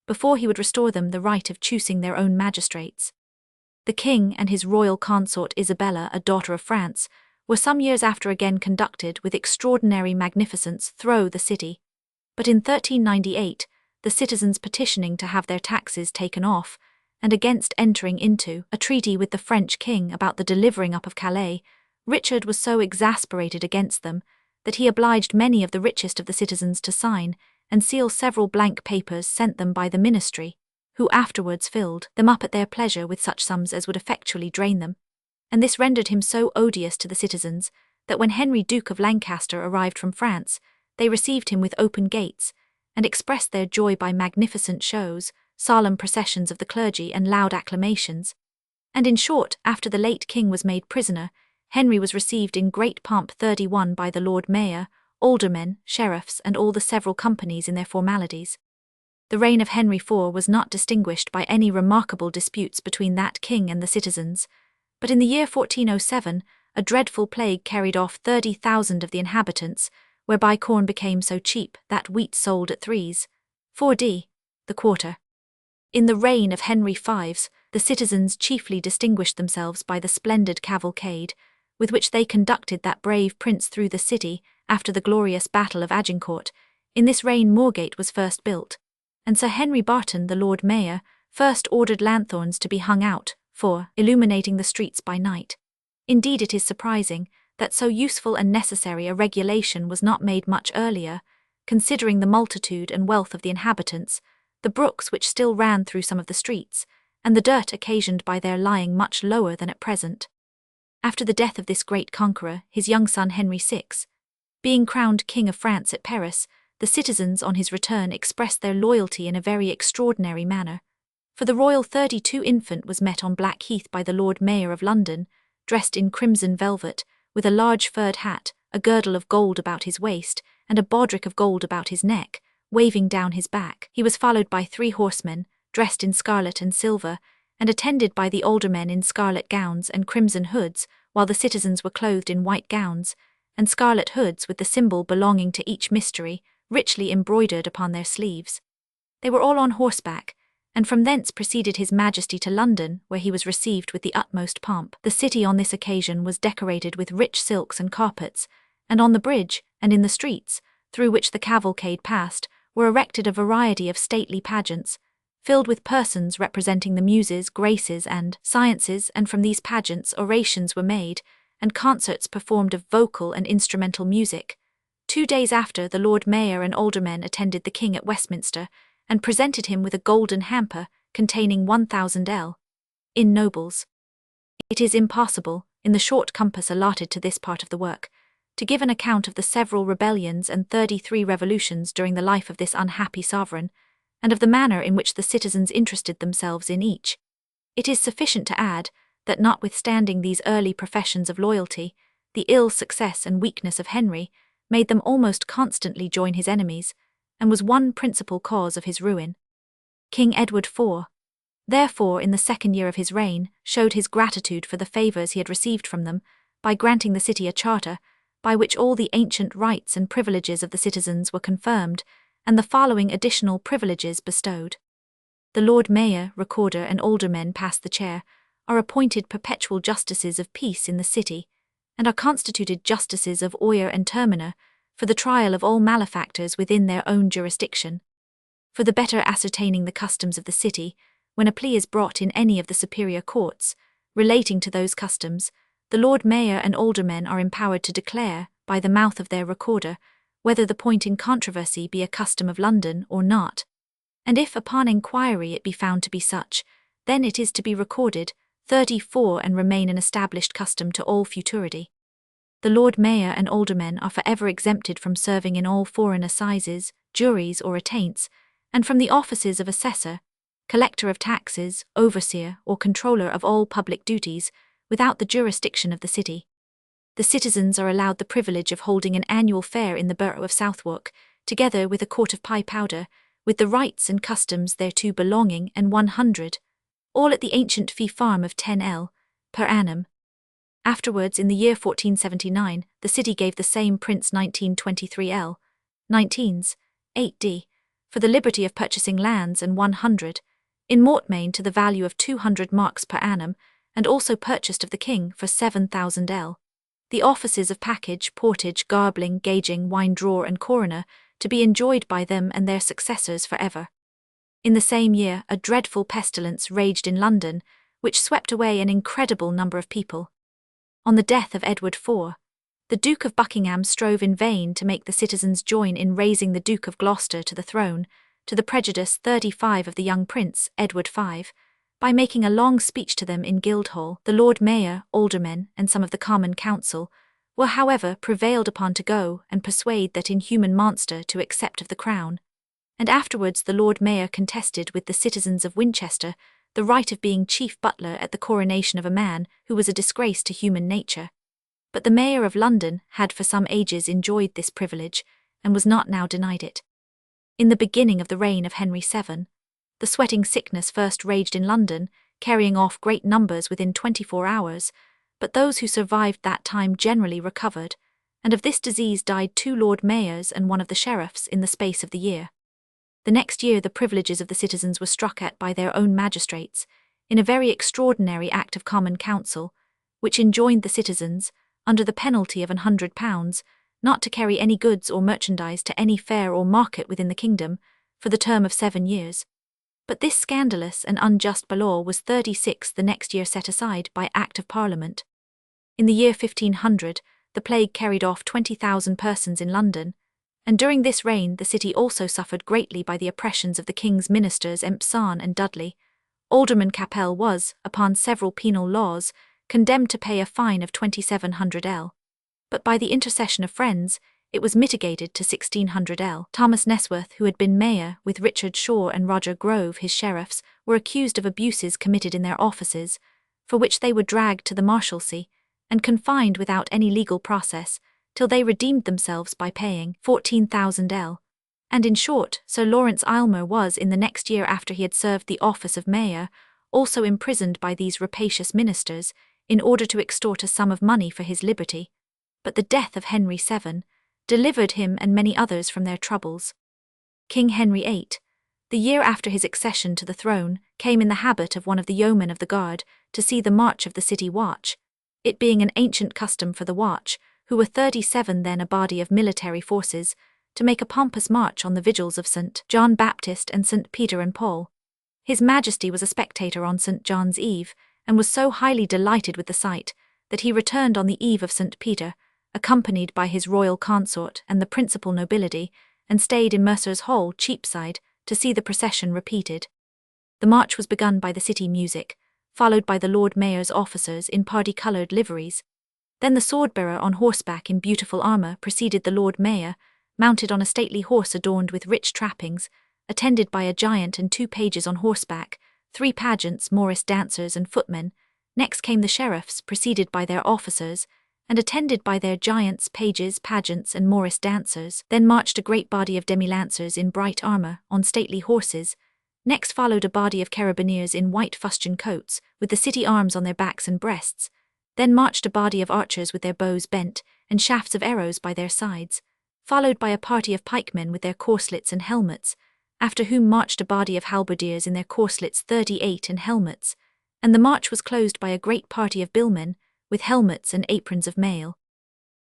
before he would restore them the right of choosing their own magistrates. The king and his royal consort Isabella, a daughter of France, were some years after again conducted with extraordinary magnificence through the city. But in 1398, the citizens petitioning to have their taxes taken off, and against entering into a treaty with the French king about the delivering up of Calais, Richard was so exasperated against them that he obliged many of the richest of the citizens to sign and seal several blank papers sent them by the ministry, who afterwards filled them up at their pleasure with such sums as would effectually drain them. And this rendered him so odious to the citizens that when Henry, Duke of Lancaster, arrived from France, they received him with open gates, and expressed their joy by magnificent shows, solemn processions of the clergy and loud acclamations. And in short, after the late king was made prisoner, Henry was received in great pomp 31 by the Lord Mayor, aldermen, sheriffs, and all the several companies in their formalities. The reign of Henry IV was not distinguished by any remarkable disputes between that king and the citizens, but in the year 1407 a dreadful plague carried off 30,000 of the inhabitants, whereby corn became so cheap that wheat sold at 3s. the quarter. In the reign of Henry V, the citizens chiefly distinguished themselves by the splendid cavalcade, with which they conducted that brave prince through the city after the glorious battle of Agincourt. In this reign Moorgate was first built, and Sir Henry Barton, the Lord Mayor, first ordered lanthorns to be hung out, for illuminating the streets by night. Indeed, it is surprising that so useful and necessary a regulation was not made much earlier, considering the multitude and wealth of the inhabitants, the brooks which still ran through some of the streets, and the dirt occasioned by their lying much lower than at present. After the death of this great conqueror, his young son Henry VI, being crowned King of France at Paris, the citizens on his return expressed their loyalty in a very extraordinary manner. For the royal 32 infant was met on Blackheath by the Lord Mayor of London, dressed in crimson velvet, with a large furred hat, a girdle of gold about his waist, and a baldric of gold about his neck, waving down his back. He was followed by 3 horsemen, dressed in scarlet and silver, and attended by the aldermen in scarlet gowns and crimson hoods, while the citizens were clothed in white gowns, and scarlet hoods with the symbol belonging to each mystery, richly embroidered upon their sleeves. They were all on horseback, and from thence proceeded his Majesty to London, where he was received with the utmost pomp. The city on this occasion was decorated with rich silks and carpets, and on the bridge, and in the streets, through which the cavalcade passed, were erected a variety of stately pageants, filled with persons representing the muses, graces, and sciences, and from these pageants orations were made, and concerts performed of vocal and instrumental music. 2 days after, the Lord Mayor and aldermen attended the king at Westminster and presented him with a golden hamper containing 1,000 in nobles. It is impossible, in the short compass allotted to this part of the work, to give an account of the several rebellions and 33 revolutions during the life of this unhappy sovereign, and of the manner in which the citizens interested themselves in each. It is sufficient to add that notwithstanding these early professions of loyalty, the ill success and weakness of Henry made them almost constantly join his enemies, and was one principal cause of his ruin. King Edward IV, therefore, in the 2nd year of his reign, showed his gratitude for the favours he had received from them, by granting the city a charter, by which all the ancient rights and privileges of the citizens were confirmed, and the following additional privileges bestowed. The Lord Mayor, Recorder, and aldermen pass the chair, are appointed perpetual justices of peace in the city, and are constituted justices of oyer and terminer, for the trial of all malefactors within their own jurisdiction. For the better ascertaining the customs of the city, when a plea is brought in any of the superior courts, relating to those customs, the Lord Mayor and aldermen are empowered to declare, by the mouth of their recorder, whether the point in controversy be a custom of London or not. And if upon inquiry it be found to be such, then it is to be recorded 34 and remain an established custom to all futurity. The Lord Mayor and aldermen are forever exempted from serving in all foreign assizes, juries or attaints, and from the offices of assessor, collector of taxes, overseer, or controller of all public duties, without the jurisdiction of the city. The citizens are allowed the privilege of holding an annual fair in the borough of Southwark, together with a quart of pie powder, with the rights and customs thereto belonging, and 100, all at the ancient fee farm of 10 per annum. Afterwards, in the year 1479, the city gave the same prince 1923 19s, 8d, for the liberty of purchasing lands, and 100, in mortmain to the value of 200 marks per annum, and also purchased of the king for 7,000 the offices of package, portage, garbling, gauging, wine drawer, and coroner, to be enjoyed by them and their successors for ever. In the same year, a dreadful pestilence raged in London, which swept away an incredible number of people. On the death of Edward IV, the Duke of Buckingham strove in vain to make the citizens join in raising the Duke of Gloucester to the throne, to the prejudice 35 of the young prince, Edward V, by making a long speech to them in Guildhall. The Lord Mayor, aldermen, and some of the Common Council were however prevailed upon to go and persuade that inhuman monster to accept of the crown, and afterwards the Lord Mayor contested with the citizens of Winchester the right of being chief butler at the coronation of a man who was a disgrace to human nature. But the Mayor of London had for some ages enjoyed this privilege, and was not now denied it. In the beginning of the reign of Henry VII, the sweating sickness first raged in London, carrying off great numbers within 24 hours, but those who survived that time generally recovered, and of this disease died 2 Lord Mayors and 1 of the sheriffs in the space of the year. The next year the privileges of the citizens were struck at by their own magistrates, in a very extraordinary act of Common Council, which enjoined the citizens, under the penalty of £100, not to carry any goods or merchandise to any fair or market within the kingdom, for the term of 7 years. But this scandalous and unjust law was 36 the next year set aside by Act of Parliament. In the year 1500, the plague carried off 20,000 persons in London, and during this reign the city also suffered greatly by the oppressions of the king's ministers Empson and Dudley. Alderman Capel was, upon several penal laws, condemned to pay a fine of 2,700 but by the intercession of friends, it was mitigated to 1,600 Thomas Nesworth, who had been mayor, with Richard Shaw and Roger Grove, his sheriffs, were accused of abuses committed in their offices, for which they were dragged to the Marshalsea, and confined without any legal process, till they redeemed themselves by paying 14,000 And in short, Sir Lawrence Aylmer was, in the next year after he had served the office of mayor, also imprisoned by these rapacious ministers, in order to extort a sum of money for his liberty. But the death of Henry VII delivered him and many others from their troubles. King Henry VIII, the year after his accession to the throne, came in the habit of one of the yeomen of the guard to see the march of the city watch, it being an ancient custom for the watch, who were 37 then a body of military forces, to make a pompous march on the vigils of St. John Baptist and St. Peter and Paul. His Majesty was a spectator on St. John's Eve, and was so highly delighted with the sight, that he returned on the eve of St. Peter, accompanied by his royal consort and the principal nobility, and stayed in Mercer's Hall, Cheapside, to see the procession repeated. The march was begun by the city music, followed by the Lord Mayor's officers in party-coloured liveries. Then the sword-bearer on horseback in beautiful armour preceded the Lord Mayor, mounted on a stately horse adorned with rich trappings, attended by a giant and 2 pages on horseback, 3 pageants, morris dancers and footmen. Next came the sheriffs, preceded by their officers, and attended by their giants, pages, pageants and morris dancers. Then marched a great body of demi-lancers in bright armour, on stately horses. Next followed a body of carabineers in white fustian coats, with the city arms on their backs and breasts. Then marched a body of archers with their bows bent, and shafts of arrows by their sides, followed by a party of pikemen with their corslets and helmets, after whom marched a body of halberdiers in their corslets 38 and helmets, and the march was closed by a great party of billmen, with helmets and aprons of mail.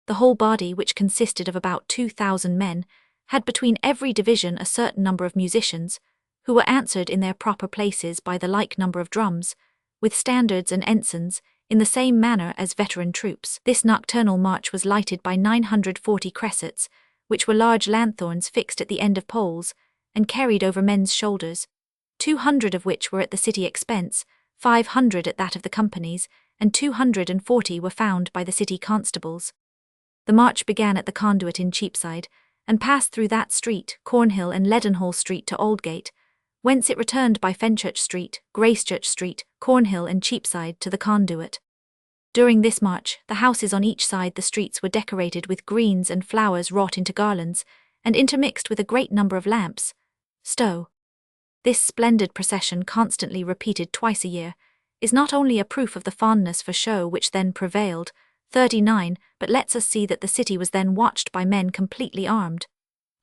The whole body, which consisted of about 2,000 men, had between every division a certain number of musicians, who were answered in their proper places by the like number of drums, with standards and ensigns, in the same manner as veteran troops. This nocturnal march was lighted by 940 cressets, which were large lanthorns fixed at the end of poles, and carried over men's shoulders, 200 of which were at the city expense, 500 at that of the companies, and 240 were found by the city constables. The march began at the Conduit in Cheapside, and passed through that street, Cornhill and Leadenhall Street to Aldgate, whence it returned by Fenchurch Street, Gracechurch Street, Cornhill and Cheapside to the Conduit. During this march, the houses on each side the streets were decorated with greens and flowers wrought into garlands, and intermixed with a great number of lamps. Stow. This splendid procession, constantly repeated twice a year, is not only a proof of the fondness for show which then prevailed, 39, but lets us see that the city was then watched by men completely armed.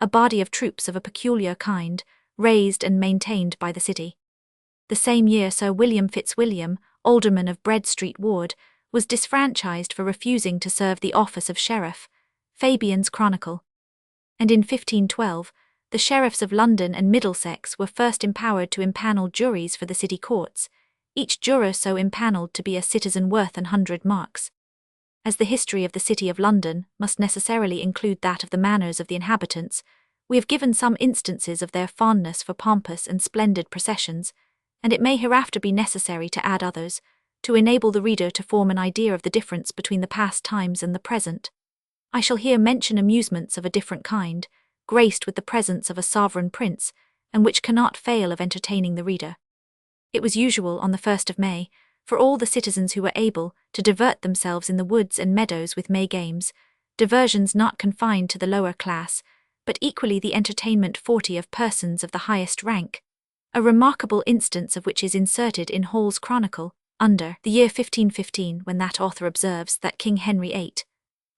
A body of troops of a peculiar kind, raised and maintained by the city. The same year Sir William Fitzwilliam, alderman of Bread Street Ward, was disfranchised for refusing to serve the office of sheriff, Fabian's Chronicle. And in 1512, the sheriffs of London and Middlesex were first empowered to impanel juries for the city courts, each juror so impanelled to be a citizen worth 100 marks. As the history of the city of London must necessarily include that of the manners of the inhabitants, we have given some instances of their fondness for pompous and splendid processions, and it may hereafter be necessary to add others, to enable the reader to form an idea of the difference between the past times and the present. I shall here mention amusements of a different kind, graced with the presence of a sovereign prince, and which cannot fail of entertaining the reader. It was usual on the 1st of May, for all the citizens who were able to divert themselves in the woods and meadows with May games, diversions not confined to the lower class, but equally the entertainment 40 of persons of the highest rank, a remarkable instance of which is inserted in Hall's Chronicle, under the year 1515, when that author observes that King Henry VIII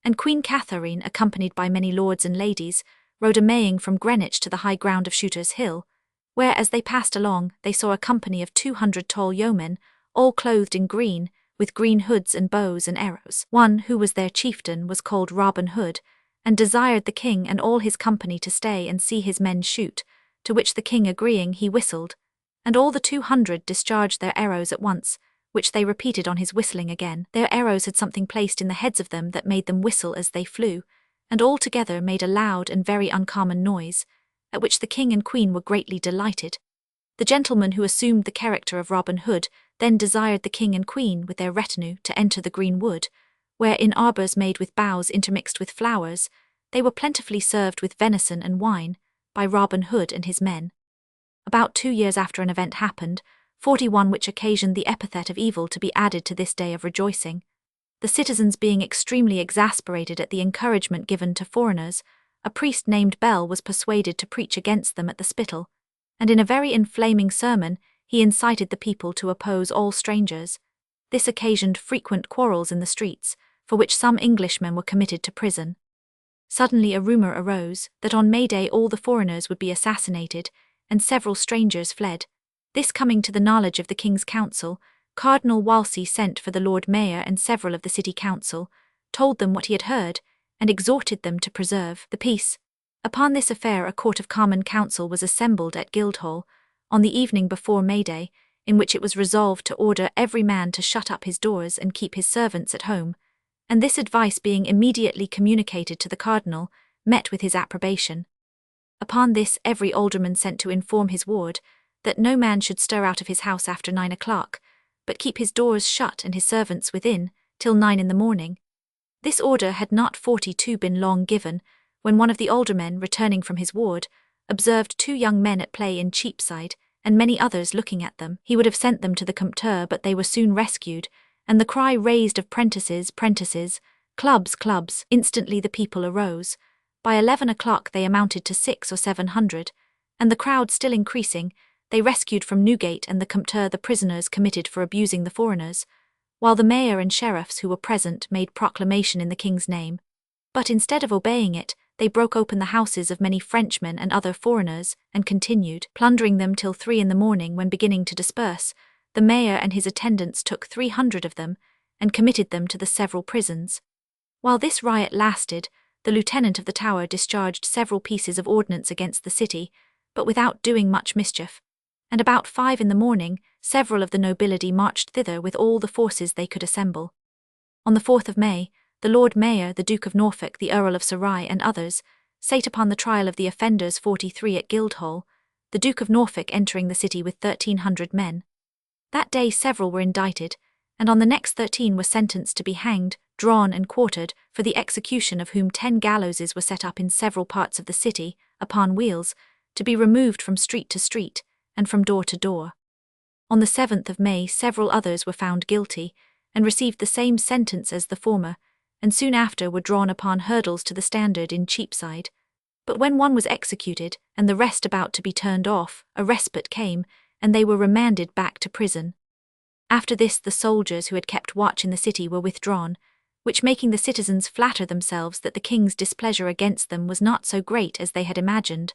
and Queen Catherine, accompanied by many lords and ladies, rode a maying from Greenwich to the high ground of Shooter's Hill, where as they passed along they saw a company of 200 tall yeomen, all clothed in green, with green hoods and bows and arrows. One, who was their chieftain, was called Robin Hood, and desired the king and all his company to stay and see his men shoot, to which the king agreeing, he whistled, and all the 200 discharged their arrows at once, which they repeated on his whistling again. Their arrows had something placed in the heads of them that made them whistle as they flew, and all together made a loud and very uncommon noise, at which the king and queen were greatly delighted. The gentleman who assumed the character of Robin Hood then desired the king and queen with their retinue to enter the green wood, where in arbours made with boughs intermixed with flowers, they were plentifully served with venison and wine, by Robin Hood and his men. About 2 years after an event happened, 41 which occasioned the epithet of evil to be added to this day of rejoicing. The citizens being extremely exasperated at the encouragement given to foreigners, a priest named Bell was persuaded to preach against them at the Spittal, and in a very inflaming sermon he incited the people to oppose all strangers. This occasioned frequent quarrels in the streets, for which some Englishmen were committed to prison. Suddenly a rumour arose that on May Day all the foreigners would be assassinated, and several strangers fled. This coming to the knowledge of the King's Council, Cardinal Wolsey sent for the Lord Mayor and several of the City Council, told them what he had heard, and exhorted them to preserve the peace. Upon this affair a Court of Common Council was assembled at Guildhall, on the evening before May Day, in which it was resolved to order every man to shut up his doors and keep his servants at home, and this advice being immediately communicated to the cardinal, met with his approbation. Upon this every alderman sent to inform his ward that no man should stir out of his house after 9 o'clock, but keep his doors shut and his servants within, till 9 in the morning. This order had not 42 been long given, when one of the aldermen, returning from his ward, observed 2 young men at play in Cheapside, and many others looking at them. He would have sent them to the compter, but they were soon rescued, and the cry raised of prentices, prentices, clubs, clubs. Instantly the people arose. By 11 o'clock they amounted to 600 or 700, and the crowd still increasing, they rescued from Newgate and the compter the prisoners committed for abusing the foreigners, while the mayor and sheriffs who were present made proclamation in the king's name. But instead of obeying it, they broke open the houses of many Frenchmen and other foreigners, and continued plundering them till 3 in the morning, when beginning to disperse, the mayor and his attendants took 300 of them, and committed them to the several prisons. While this riot lasted, the lieutenant of the Tower discharged several pieces of ordnance against the city, but without doing much mischief, and about 5 in the morning, several of the nobility marched thither with all the forces they could assemble. On the 4th of May, the Lord Mayor, the Duke of Norfolk, the Earl of Surrey, and others, sate upon the trial of the offenders 43 at Guildhall, the Duke of Norfolk entering the city with 1,300 men. That day several were indicted, and on the next 13 were sentenced to be hanged, drawn and quartered, for the execution of whom 10 gallowses were set up in several parts of the city, upon wheels, to be removed from street to street, and from door to door. On the 7th of May several others were found guilty, and received the same sentence as the former, and soon after were drawn upon hurdles to the standard in Cheapside. But when one was executed, and the rest about to be turned off, a respite came, and they were remanded back to prison. After this the soldiers who had kept watch in the city were withdrawn, which making the citizens flatter themselves that the king's displeasure against them was not so great as they had imagined,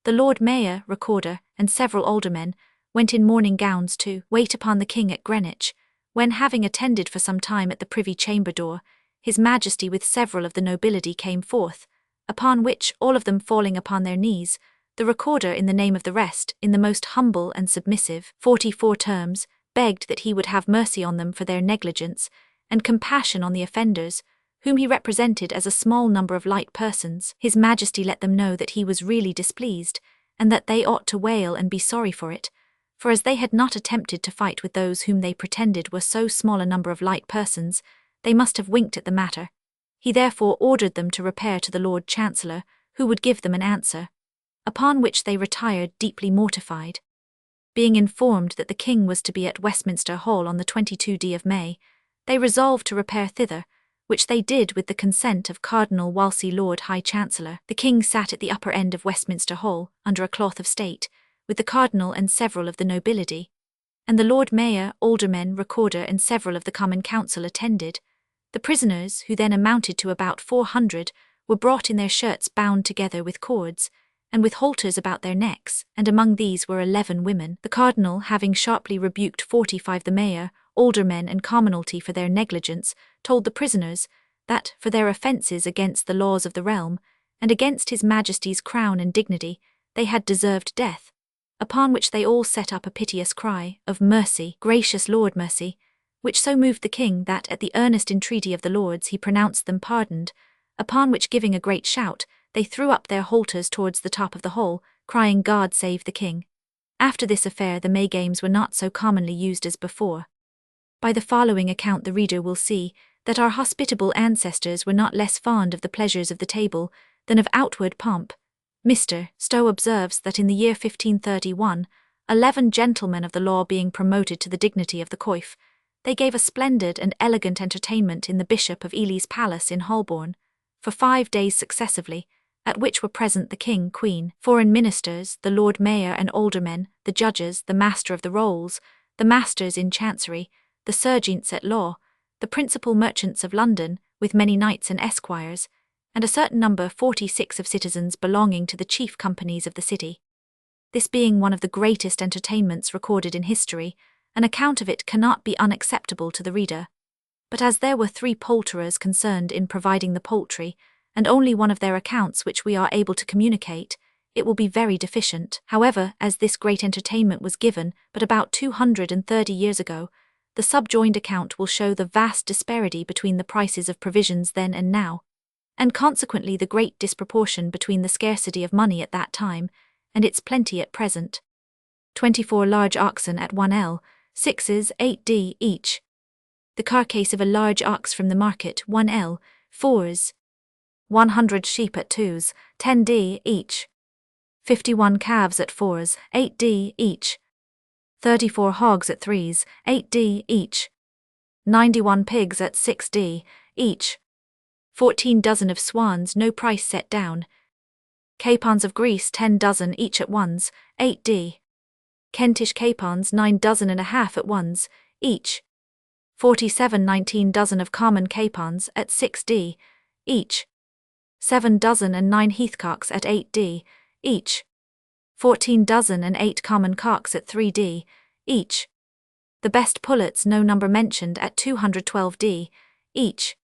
the Lord Mayor, Recorder, and several aldermen went in morning gowns to wait upon the king at Greenwich, when, having attended for some time at the privy chamber door, his Majesty with several of the nobility came forth, upon which, all of them falling upon their knees, the Recorder, in the name of the rest, in the most humble and submissive 44 terms, begged that he would have mercy on them for their negligence, and compassion on the offenders, whom he represented as a small number of light persons. His Majesty let them know that he was really displeased, and that they ought to wail and be sorry for it, for as they had not attempted to fight with those whom they pretended were so small a number of light persons, they must have winked at the matter. He therefore ordered them to repair to the Lord Chancellor, who would give them an answer, upon which they retired deeply mortified. Being informed that the king was to be at Westminster Hall on the 22d of May, they resolved to repair thither, which they did with the consent of Cardinal Wolsey, Lord High Chancellor. The king sat at the upper end of Westminster Hall, under a cloth of state, with the cardinal and several of the nobility, and the Lord Mayor, aldermen, Recorder, and several of the Common Council attended. The prisoners, who then amounted to about 400, were brought in their shirts bound together with cords, and with halters about their necks, and among these were 11 women. The cardinal, having sharply rebuked 45 the mayor, aldermen, and commonalty for their negligence, told the prisoners that, for their offences against the laws of the realm, and against his Majesty's crown and dignity, they had deserved death, upon which they all set up a piteous cry of mercy, gracious Lord, mercy, which so moved the king that at the earnest entreaty of the lords he pronounced them pardoned, upon which, giving a great shout, they threw up their halters towards the top of the hall, crying, God save the king. After this affair the May games were not so commonly used as before. By the following account the reader will see that our hospitable ancestors were not less fond of the pleasures of the table than of outward pomp. Mr. Stowe observes that in the year 1531, 11 gentlemen of the law being promoted to the dignity of the coif, they gave a splendid and elegant entertainment in the Bishop of Ely's palace in Holborn, for 5 days successively, at which were present the king, queen, foreign ministers, the Lord Mayor and aldermen, the judges, the master of the rolls, the masters in chancery, the serjeants at law, the principal merchants of London, with many knights and esquires, and a certain number 46 of citizens belonging to the chief companies of the city. This being one of the greatest entertainments recorded in history, an account of it cannot be unacceptable to the reader. But as there were 3 poulterers concerned in providing the poultry, and only one of their accounts which we are able to communicate, it will be very deficient. However, as this great entertainment was given but about 230 years ago, the subjoined account will show the vast disparity between the prices of provisions then and now, and consequently the great disproportion between the scarcity of money at that time and its plenty at present. 24 large oxen at 1l, 6s 8d each. The carcase of a large ox from the market 1l, 4s. 100 sheep at 2s, 10d each. 51 calves at 4s, 8d each. 34 hogs at 3s, 8d each. 91 pigs at 6d each. 14 dozen of swans, no price set down. Capons of grease 10 dozen each at 1s, 8d. Kentish capons 9 dozen and a half at 1s, each. 47 19 dozen of common capons at 6d each. 7 dozen and 9 heathcocks at 8d each. 14 dozen and 8 common cocks at 3d each. The best pullets, no number mentioned, at 212d each.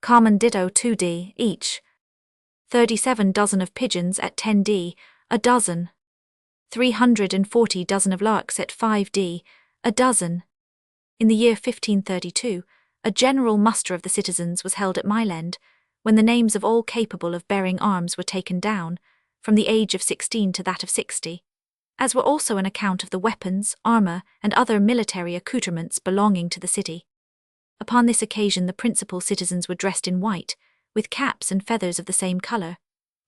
Common ditto 2d each. 37 dozen of pigeons at 10d a dozen. 340 dozen of larks at 5d a dozen. In the year 1532, a general muster of the citizens was held at Mile End, when the names of all capable of bearing arms were taken down, from the age of 16 to that of 60, as were also an account of the weapons, armour, and other military accoutrements belonging to the city. Upon this occasion the principal citizens were dressed in white, with caps and feathers of the same colour.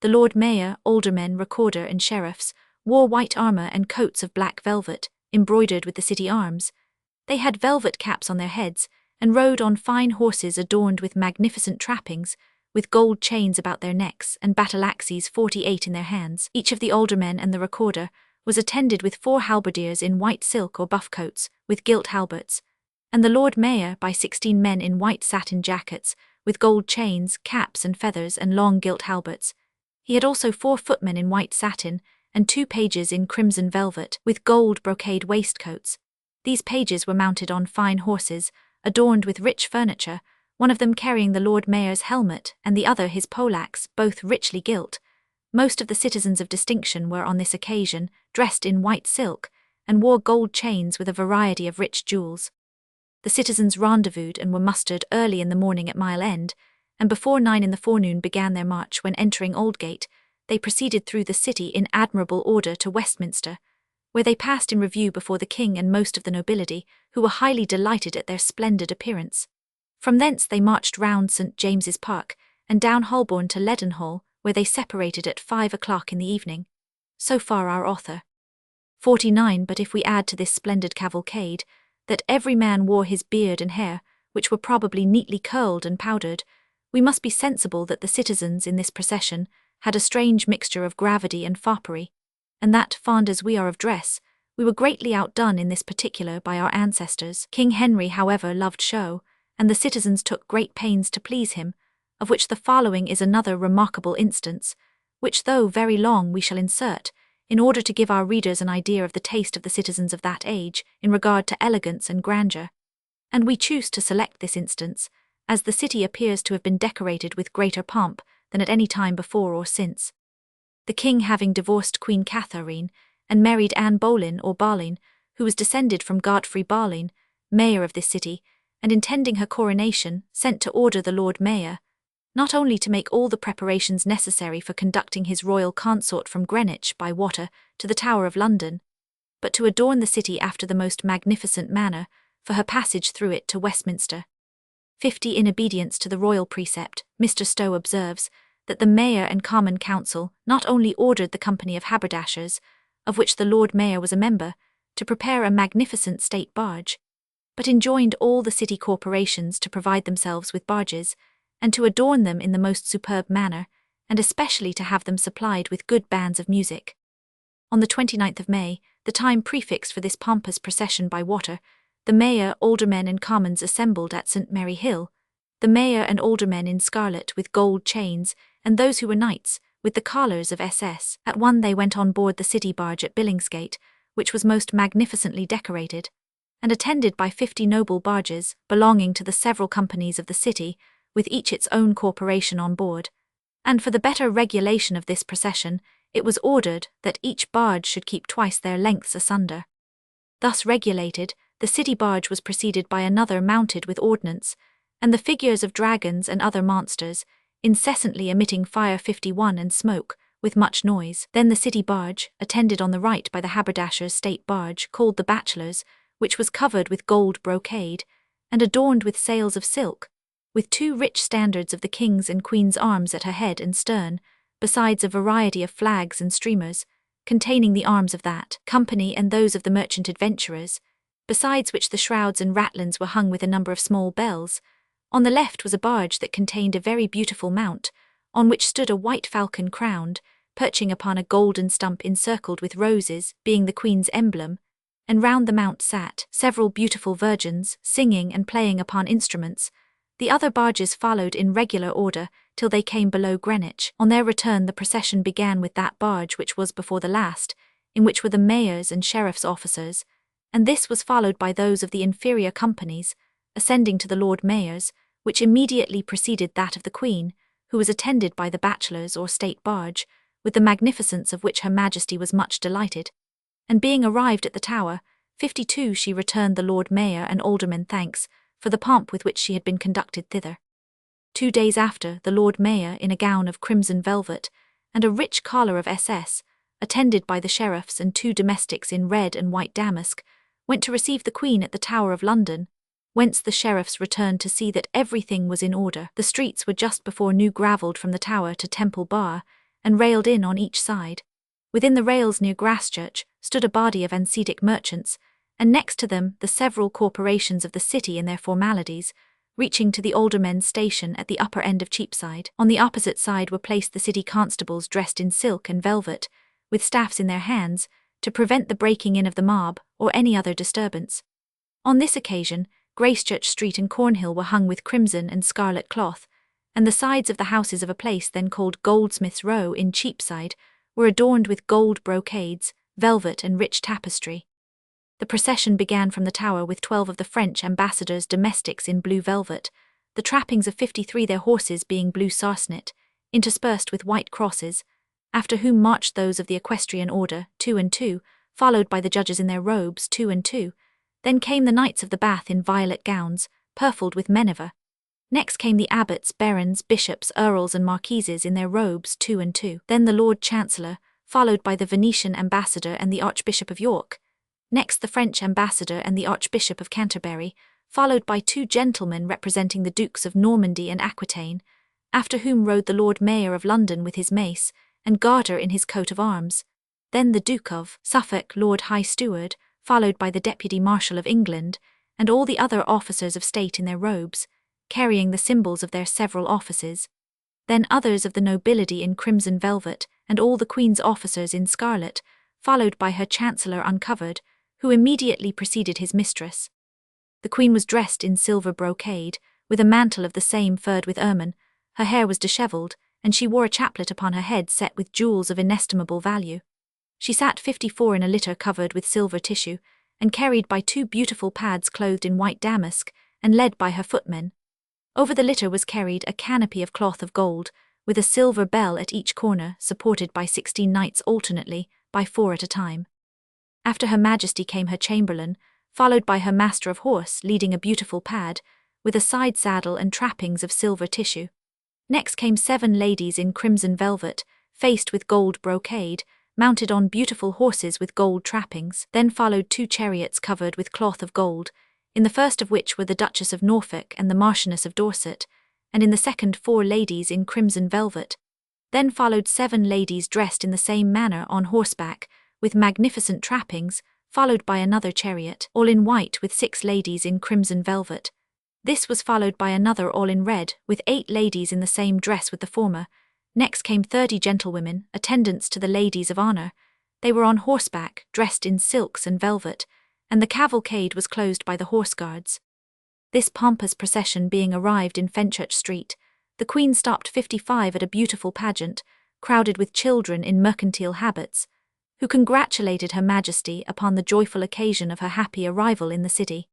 The Lord Mayor, aldermen, recorder, and sheriffs wore white armour and coats of black velvet, embroidered with the city arms. They had velvet caps on their heads, and rode on fine horses adorned with magnificent trappings, with gold chains about their necks and battle-axes 48 in their hands. Each of the aldermen and the recorder was attended with 4 halberdiers in white silk or buff coats, with gilt halberts, and the Lord Mayor by 16 men in white satin jackets, with gold chains, caps and feathers and long gilt halberts. He had also 4 footmen in white satin, and 2 pages in crimson velvet, with gold brocade waistcoats. These pages were mounted on fine horses, adorned with rich furniture, one of them carrying the Lord Mayor's helmet and the other his poleaxe, both richly gilt. Most of the citizens of distinction were on this occasion dressed in white silk, and wore gold chains with a variety of rich jewels. The citizens rendezvoused and were mustered early in the morning at Mile End, and before 9 in the forenoon began their march. When entering Aldgate, they proceeded through the city in admirable order to Westminster, where they passed in review before the king and most of the nobility, who were highly delighted at their splendid appearance. From thence they marched round St. James's Park, and down Holborn to Leadenhall, where they separated at 5 o'clock in the evening. So far our author. 49. But if we add to this splendid cavalcade, that every man wore his beard and hair, which were probably neatly curled and powdered, we must be sensible that the citizens in this procession had a strange mixture of gravity and foppery, and that, fond as we are of dress, we were greatly outdone in this particular by our ancestors. King Henry, however, loved show, and the citizens took great pains to please him, of which the following is another remarkable instance, which though very long we shall insert, in order to give our readers an idea of the taste of the citizens of that age in regard to elegance and grandeur. And we choose to select this instance, as the city appears to have been decorated with greater pomp than at any time before or since. The king having divorced Queen Catherine, and married Anne Boleyn or Boleyn, who was descended from Godfrey Boleyn, mayor of this city, and intending her coronation, sent to order the Lord Mayor, not only to make all the preparations necessary for conducting his royal consort from Greenwich by water to the Tower of London, but to adorn the city after the most magnificent manner for her passage through it to Westminster. 50. In obedience to the royal precept, Mr. Stowe observes that the Mayor and Common Council not only ordered the company of haberdashers, of which the Lord Mayor was a member, to prepare a magnificent state barge, but enjoined all the city corporations to provide themselves with barges, and to adorn them in the most superb manner, and especially to have them supplied with good bands of music. On the 29th of May, the time prefixed for this pompous procession by water, the Mayor, aldermen and commons assembled at St. Mary Hill, the Mayor and aldermen in scarlet with gold chains, and those who were knights, with the collars of SS. At 1 they went on board the city barge at Billingsgate, which was most magnificently decorated, and attended by 50 noble barges belonging to the several companies of the city, with each its own corporation on board. And for the better regulation of this procession, it was ordered that each barge should keep twice their lengths asunder. Thus regulated, the city barge was preceded by another mounted with ordnance, and the figures of dragons and other monsters, incessantly emitting fire 51 and smoke, with much noise. Then the city barge, attended on the right by the haberdasher's state barge, called the Bachelor's, which was covered with gold brocade, and adorned with sails of silk, with 2 rich standards of the king's and queen's arms at her head and stern, besides a variety of flags and streamers, containing the arms of that company and those of the merchant adventurers, besides which the shrouds and ratlins were hung with a number of small bells. On the left was a barge that contained a very beautiful mount, on which stood a white falcon crowned, perching upon a golden stump encircled with roses, being the queen's emblem, and round the mount sat several beautiful virgins, singing and playing upon instruments. The other barges followed in regular order till they came below Greenwich. On their return the procession began with that barge which was before the last, in which were the mayor's and sheriff's officers, and this was followed by those of the inferior companies, ascending to the Lord Mayor's, which immediately preceded that of the Queen, who was attended by the Bachelor's or state barge, with the magnificence of which her Majesty was much delighted. And being arrived at the Tower, 52 she returned the Lord Mayor and aldermen thanks for the pomp with which she had been conducted thither. 2 days after, the Lord Mayor, in a gown of crimson velvet, and a rich collar of SS, attended by the sheriffs and 2 domestics in red and white damask, went to receive the Queen at the Tower of London, whence the sheriffs returned to see that everything was in order. The streets were just before new gravelled from the Tower to Temple Bar, and railed in on each side. Within the rails near Grasschurch stood a body of Anseatic merchants, and next to them the several corporations of the city in their formalities, reaching to the aldermen's station at the upper end of Cheapside. On the opposite side were placed the city constables dressed in silk and velvet, with staffs in their hands, to prevent the breaking in of the mob or any other disturbance. On this occasion, Gracechurch Street and Cornhill were hung with crimson and scarlet cloth, and the sides of the houses of a place then called Goldsmith's Row in Cheapside were adorned with gold brocades, velvet and rich tapestry. The procession began from the Tower with 12 of the French ambassadors' domestics in blue velvet, the trappings of 53 their horses being blue sarcenet, interspersed with white crosses, after whom marched those of the equestrian order, 2 and 2, followed by the judges in their robes, 2 and 2. Then came the knights of the Bath in violet gowns, purfled with meniver. Next came the abbots, barons, bishops, earls and marquises in their robes, 2 and 2. Then the Lord Chancellor, followed by the Venetian ambassador and the Archbishop of York. Next the French ambassador and the Archbishop of Canterbury, followed by 2 gentlemen representing the Dukes of Normandy and Aquitaine, after whom rode the Lord Mayor of London with his mace, and Garter in his coat of arms. Then the Duke of Suffolk, Lord High Steward, followed by the Deputy Marshal of England, and all the other officers of state in their robes, carrying the symbols of their several offices. Then others of the nobility in crimson velvet, and all the Queen's officers in scarlet, followed by her Chancellor uncovered, who immediately preceded his mistress. The Queen was dressed in silver brocade, with a mantle of the same furred with ermine, her hair was dishevelled, and she wore a chaplet upon her head set with jewels of inestimable value. She sat 54 in a litter covered with silver tissue, and carried by 2 beautiful pads clothed in white damask, and led by her footmen. Over the litter was carried a canopy of cloth of gold, with a silver bell at each corner, supported by 16 knights alternately, by 4 at a time. After Her Majesty came her chamberlain, followed by her master of horse leading a beautiful pad, with a side saddle and trappings of silver tissue. Next came 7 ladies in crimson velvet, faced with gold brocade, mounted on beautiful horses with gold trappings. Then followed 2 chariots covered with cloth of gold, in the first of which were the Duchess of Norfolk and the Marchioness of Dorset, and in the second 4 ladies in crimson velvet. Then followed 7 ladies dressed in the same manner on horseback, with magnificent trappings, followed by another chariot, all in white with 6 ladies in crimson velvet. This was followed by another all in red, with 8 ladies in the same dress with the former. Next came 30 gentlewomen, attendants to the ladies of honour. They were on horseback, dressed in silks and velvet, and the cavalcade was closed by the horse guards. This pompous procession being arrived in Fenchurch Street, the Queen stopped 55 at a beautiful pageant, crowded with children in mercantile habits, who congratulated Her Majesty upon the joyful occasion of her happy arrival in the city.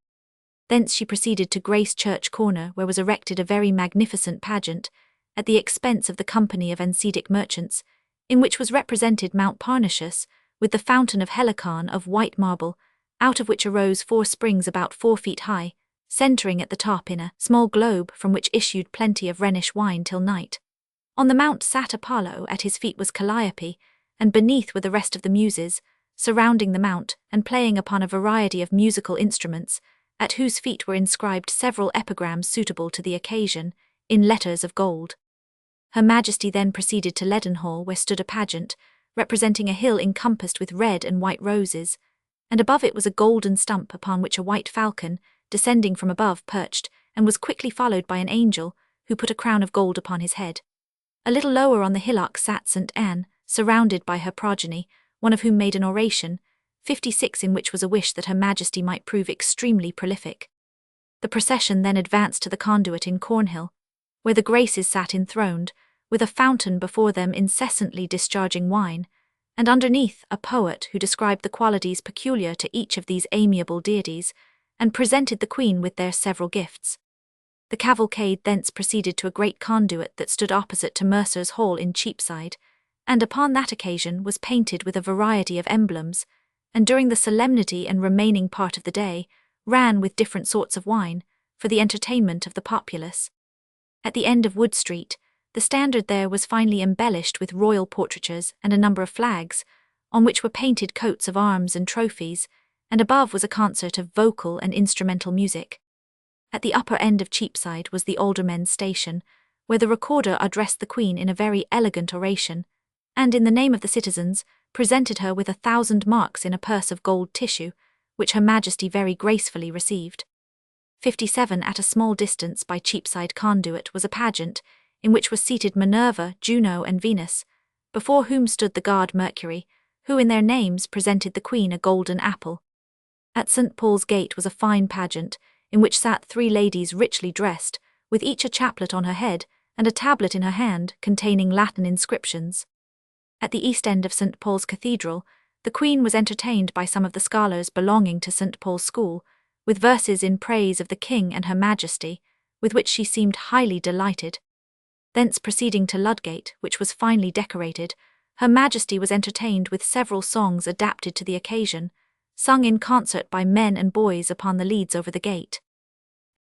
Thence she proceeded to Gracechurch Corner, where was erected a very magnificent pageant, at the expense of the company of Anseatic merchants, in which was represented Mount Parnassus, with the fountain of Helicon of white marble, out of which arose 4 springs about 4 feet high, centering at the top in a small globe from which issued plenty of Rhenish wine till night. On the mount sat Apollo, at his feet was Calliope, and beneath were the rest of the Muses, surrounding the mount and playing upon a variety of musical instruments, at whose feet were inscribed several epigrams suitable to the occasion, in letters of gold. Her Majesty then proceeded to Leadenhall, where stood a pageant, representing a hill encompassed with red and white roses, and above it was a golden stump upon which a white falcon, descending from above, perched, and was quickly followed by an angel, who put a crown of gold upon his head. A little lower on the hillock sat St. Anne, surrounded by her progeny, one of whom made an oration, 56, in which was a wish that Her Majesty might prove extremely prolific. The procession then advanced to the conduit in Cornhill, where the Graces sat enthroned, with a fountain before them incessantly discharging wine, and underneath a poet who described the qualities peculiar to each of these amiable deities, and presented the Queen with their several gifts. The cavalcade thence proceeded to a great conduit that stood opposite to Mercer's Hall in Cheapside, and upon that occasion was painted with a variety of emblems, and during the solemnity and remaining part of the day ran with different sorts of wine, for the entertainment of the populace. At the end of Wood Street, the standard there was finely embellished with royal portraitures and a number of flags, on which were painted coats of arms and trophies, and above was a concert of vocal and instrumental music. At the upper end of Cheapside was the Aldermen's Station, where the recorder addressed the Queen in a very elegant oration, and in the name of the citizens presented her with 1,000 marks in a purse of gold tissue, which Her Majesty very gracefully received. 57, at a small distance by Cheapside Conduit, was a pageant, in which was seated Minerva, Juno, and Venus, before whom stood the god Mercury, who in their names presented the Queen a golden apple. At St. Paul's Gate was a fine pageant, in which sat 3 ladies richly dressed, with each a chaplet on her head, and a tablet in her hand containing Latin inscriptions. At the east end of St. Paul's Cathedral, the Queen was entertained by some of the scholars belonging to St. Paul's School, with verses in praise of the King and Her Majesty, with which she seemed highly delighted. Thence proceeding to Ludgate, which was finely decorated, Her Majesty was entertained with several songs adapted to the occasion, sung in concert by men and boys upon the leads over the gate.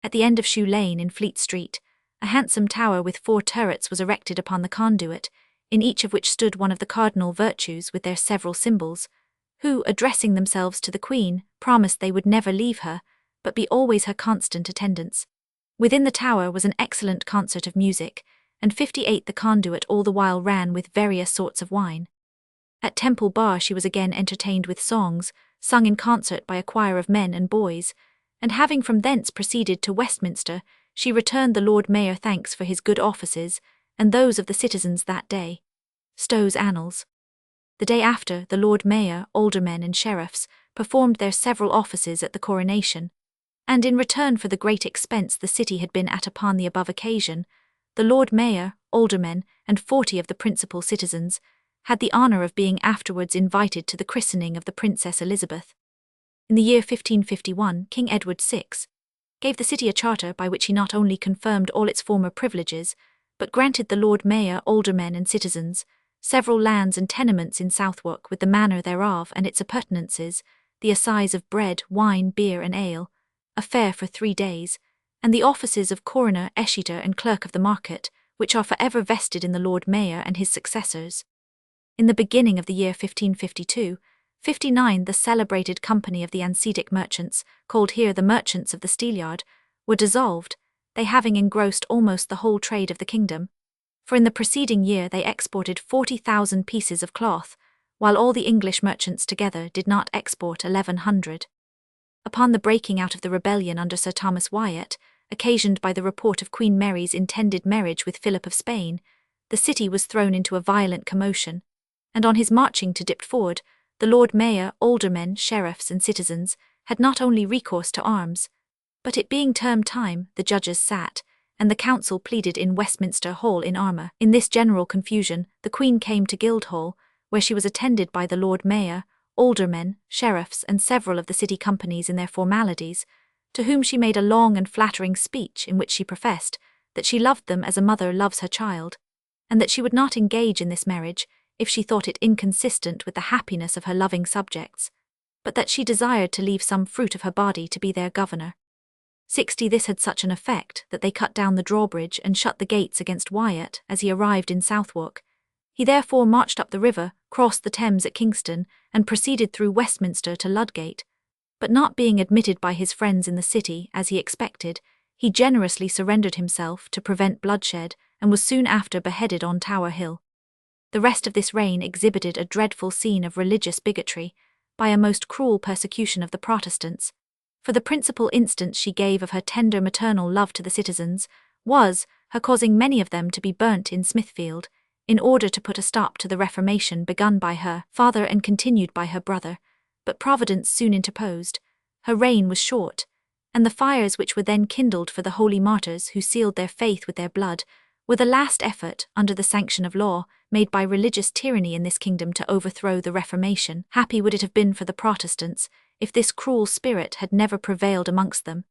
At the end of Shoe Lane in Fleet Street, a handsome tower with 4 turrets was erected upon the conduit, in each of which stood one of the cardinal virtues with their several symbols, who, addressing themselves to the Queen, promised they would never leave her, but be always her constant attendants. Within the tower was an excellent concert of music, and 58 the conduit all the while ran with various sorts of wine. At Temple Bar she was again entertained with songs, sung in concert by a choir of men and boys, and having from thence proceeded to Westminster, she returned the Lord Mayor thanks for his good offices, and those of the citizens that day. Stow's Annals. The day after, the Lord Mayor, aldermen, and sheriffs performed their several offices at the coronation, and in return for the great expense the city had been at upon the above occasion, the Lord Mayor, aldermen, and 40 of the principal citizens had the honour of being afterwards invited to the christening of the Princess Elizabeth. In the year 1551, King Edward VI gave the city a charter by which he not only confirmed all its former privileges, but granted the Lord Mayor, aldermen, and citizens several lands and tenements in Southwark with the manor thereof and its appurtenances, the assize of bread, wine, beer, and ale, a fair for 3 days, and the offices of coroner, escheator, and clerk of the market, which are for ever vested in the Lord Mayor and his successors. In the beginning of the year 1552, 59 the celebrated company of the Anseatic merchants, called here the Merchants of the Steelyard, were dissolved, they having engrossed almost the whole trade of the kingdom, for in the preceding year they exported 40,000 pieces of cloth, while all the English merchants together did not export 1,100. Upon the breaking out of the rebellion under Sir Thomas Wyatt, occasioned by the report of Queen Mary's intended marriage with Philip of Spain, the city was thrown into a violent commotion, and on his marching to Diptford, the Lord Mayor, aldermen, sheriffs, and citizens had not only recourse to arms, but it being term time, the judges sat, and the council pleaded in Westminster Hall in armour. In this general confusion, the Queen came to Guildhall, where she was attended by the Lord Mayor, aldermen, sheriffs, and several of the city companies in their formalities, to whom she made a long and flattering speech in which she professed that she loved them as a mother loves her child, and that she would not engage in this marriage if she thought it inconsistent with the happiness of her loving subjects, but that she desired to leave some fruit of her body to be their governor. 60 This had such an effect that they cut down the drawbridge and shut the gates against Wyatt as he arrived in Southwark. He therefore marched up the river, crossed the Thames at Kingston, and proceeded through Westminster to Ludgate. But not being admitted by his friends in the city as he expected, he generously surrendered himself to prevent bloodshed and was soon after beheaded on Tower Hill. The rest of this reign exhibited a dreadful scene of religious bigotry, by a most cruel persecution of the Protestants. For the principal instance she gave of her tender maternal love to the citizens was her causing many of them to be burnt in Smithfield, in order to put a stop to the Reformation begun by her father and continued by her brother. But Providence soon interposed. Her reign was short, and the fires which were then kindled for the holy martyrs who sealed their faith with their blood were the last effort, under the sanction of law, made by religious tyranny in this kingdom to overthrow the Reformation. Happy would it have been for the Protestants if this cruel spirit had never prevailed amongst them.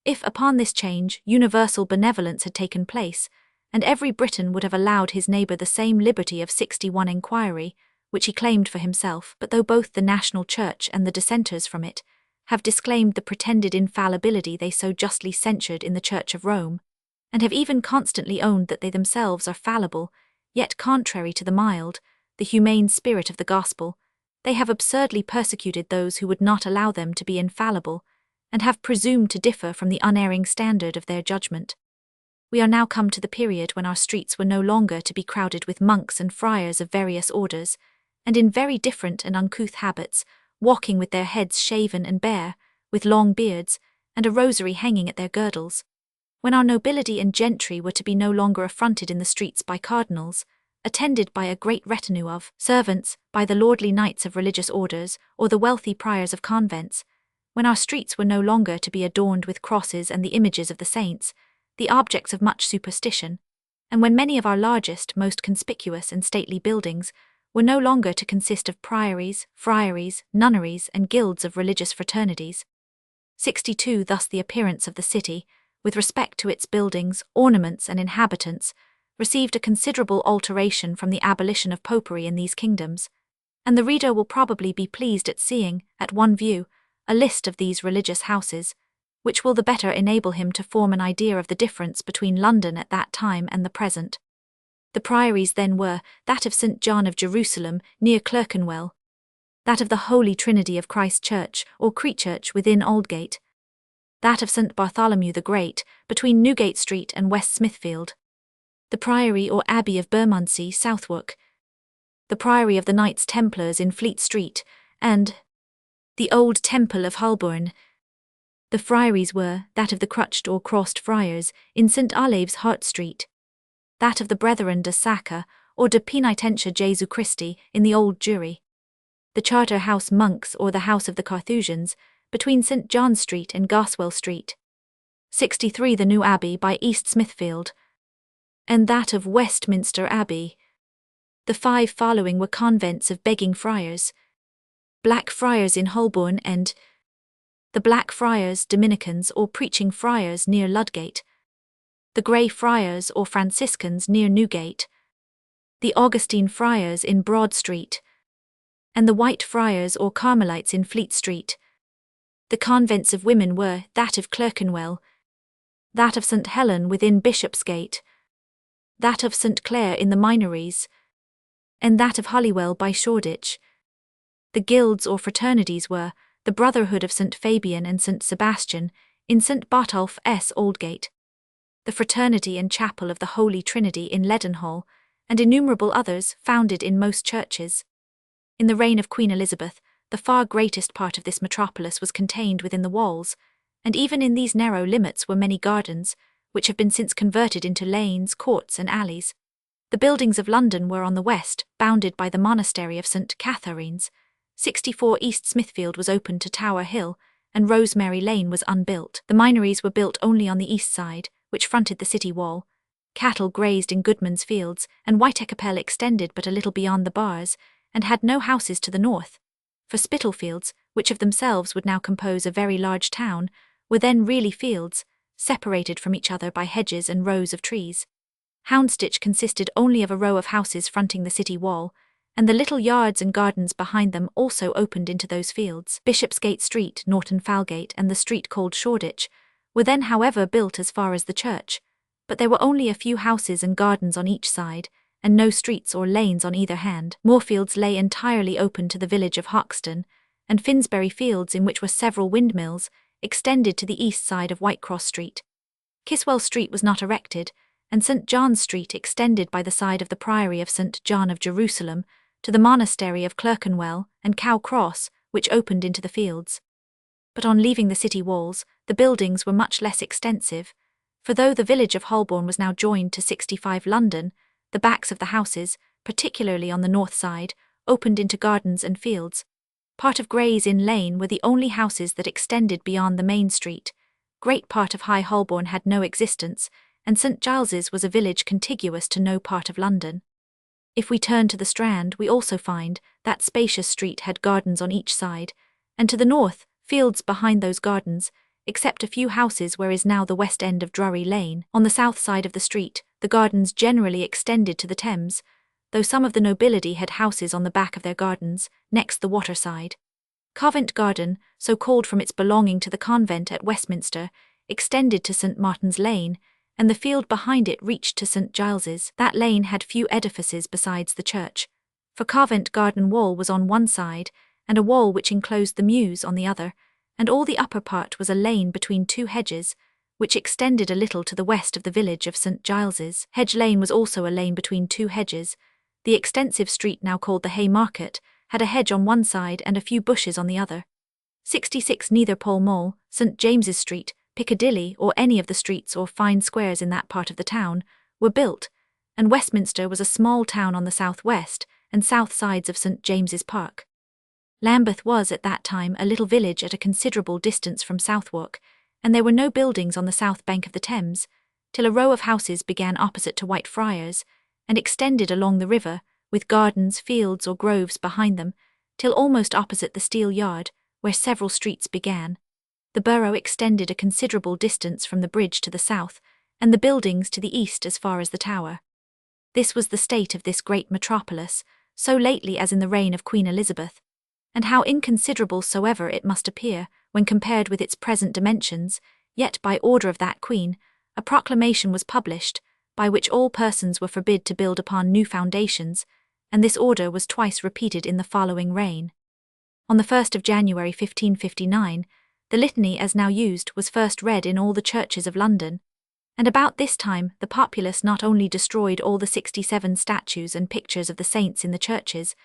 If upon this change universal benevolence had taken place, and every Briton would have allowed his neighbour the same liberty of 61 inquiry, which he claimed for himself, but though both the national church and the dissenters from it have disclaimed the pretended infallibility they so justly censured in the Church of Rome, and have even constantly owned that they themselves are fallible, yet contrary to the mild, the humane spirit of the gospel, they have absurdly persecuted those who would not allow them to be infallible, and have presumed to differ from the unerring standard of their judgment. We are now come to the period when our streets were no longer to be crowded with monks and friars of various orders, and in very different and uncouth habits, walking with their heads shaven and bare, with long beards, and a rosary hanging at their girdles. When our nobility and gentry were to be no longer affronted in the streets by cardinals, attended by a great retinue of servants, by the lordly knights of religious orders, or the wealthy priors of convents, when our streets were no longer to be adorned with crosses and the images of the saints, the objects of much superstition, and when many of our largest, most conspicuous and stately buildings were no longer to consist of priories, friaries, nunneries, and guilds of religious fraternities. 62 Thus the appearance of the city, with respect to its buildings, ornaments, and inhabitants, received a considerable alteration from the abolition of popery in these kingdoms, and the reader will probably be pleased at seeing, at one view, a list of these religious houses, which will the better enable him to form an idea of the difference between London at that time and the present. The priories then were that of St. John of Jerusalem, near Clerkenwell; that of the Holy Trinity of Christ Church, or Creechurch, within Aldgate; that of St. Bartholomew the Great, between Newgate Street and West Smithfield; the Priory or Abbey of Bermondsey, Southwark; the Priory of the Knights Templars in Fleet Street, and the Old Temple of Holborn. The friaries were that of the Crutched or Crossed Friars in St. Olave's, Hart Street; that of the Brethren de Sacca or de Penitentia Jesu Christi in the Old Jewry; the Charter House Monks or the House of the Carthusians between St. John Street and Goswell Street; 63 The New Abbey by East Smithfield; and that of Westminster Abbey. The 5 following were convents of begging friars: Black Friars in Holborn, and the Black Friars, Dominicans or Preaching Friars near Ludgate; the Grey Friars or Franciscans near Newgate; the Augustine Friars in Broad Street; and the White Friars or Carmelites in Fleet Street. The convents of women were that of Clerkenwell, that of St. Helen within Bishopsgate, that of St. Clare in the Minories, and that of Holywell by Shoreditch. The guilds or fraternities were the Brotherhood of St. Fabian and St. Sebastian in St. Botolph S. Aldgate, the Fraternity and Chapel of the Holy Trinity in Leadenhall, and innumerable others founded in most churches. In the reign of Queen Elizabeth, the far greatest part of this metropolis was contained within the walls, and even in these narrow limits were many gardens, which have been since converted into lanes, courts, and alleys. The buildings of London were on the west, bounded by the monastery of St. Catharines. 64 East Smithfield was open to Tower Hill, and Rosemary Lane was unbuilt. The Minories were built only on the east side, which fronted the city wall. Cattle grazed in Goodman's Fields, and Whiteacapel extended but a little beyond the bars, and had no houses to the north. For Spitalfields, which of themselves would now compose a very large town, were then really fields, separated from each other by hedges and rows of trees. Houndsditch consisted only of a row of houses fronting the city wall, and the little yards and gardens behind them also opened into those fields. Bishopsgate Street, Norton Falgate, and the street called Shoreditch were then, however, built as far as the church, but there were only a few houses and gardens on each side, and no streets or lanes on either hand. Moorfields lay entirely open to the village of Hoxton, and Finsbury Fields, in which were several windmills, extended to the east side of Whitecross Street. Kiswell Street was not erected, and St. John's Street extended by the side of the Priory of St. John of Jerusalem to the Monastery of Clerkenwell and Cow Cross, which opened into the fields. But on leaving the city walls, the buildings were much less extensive, for though the village of Holborn was now joined to 65 London, the backs of the houses, particularly on the north side, opened into gardens and fields. Part of Gray's Inn Lane were the only houses that extended beyond the main street. Great part of High Holborn had no existence, and St. Giles's was a village contiguous to no part of London. If we turn to the Strand, we also find that spacious street had gardens on each side, and to the north, fields behind those gardens, except a few houses where is now the west end of Drury Lane. On the south side of the street, the gardens generally extended to the Thames, though some of the nobility had houses on the back of their gardens, next the waterside. Covent Garden, so called from its belonging to the convent at Westminster, extended to St. Martin's Lane, and the field behind it reached to St. Giles's. That lane had few edifices besides the church, for Covent Garden Wall was on one side, and a wall which enclosed the mews on the other, and all the upper part was a lane between two hedges, which extended a little to the west of the village of St. Giles's. Hedge Lane was also a lane between two hedges. The extensive street now called the Haymarket had a hedge on one side and a few bushes on the other. 66 Neither Pall Mall, St. James's Street, Piccadilly, or any of the streets or fine squares in that part of the town, were built, and Westminster was a small town on the southwest and south sides of St. James's Park. Lambeth was at that time a little village at a considerable distance from Southwark, and there were no buildings on the south bank of the Thames, till a row of houses began opposite to Whitefriars, and extended along the river, with gardens, fields, or groves behind them, till almost opposite the Steel Yard, where several streets began. The borough extended a considerable distance from the bridge to the south, and the buildings to the east as far as the Tower. This was the state of this great metropolis, so lately as in the reign of Queen Elizabeth, and how inconsiderable soever it must appear, when compared with its present dimensions, yet by order of that Queen, a proclamation was published, by which all persons were forbid to build upon new foundations, and this order was twice repeated in the following reign. On the 1st of January 1559, the litany as now used was first read in all the churches of London, and about this time the populace not only destroyed all the 67 statues and pictures of the saints in the churches,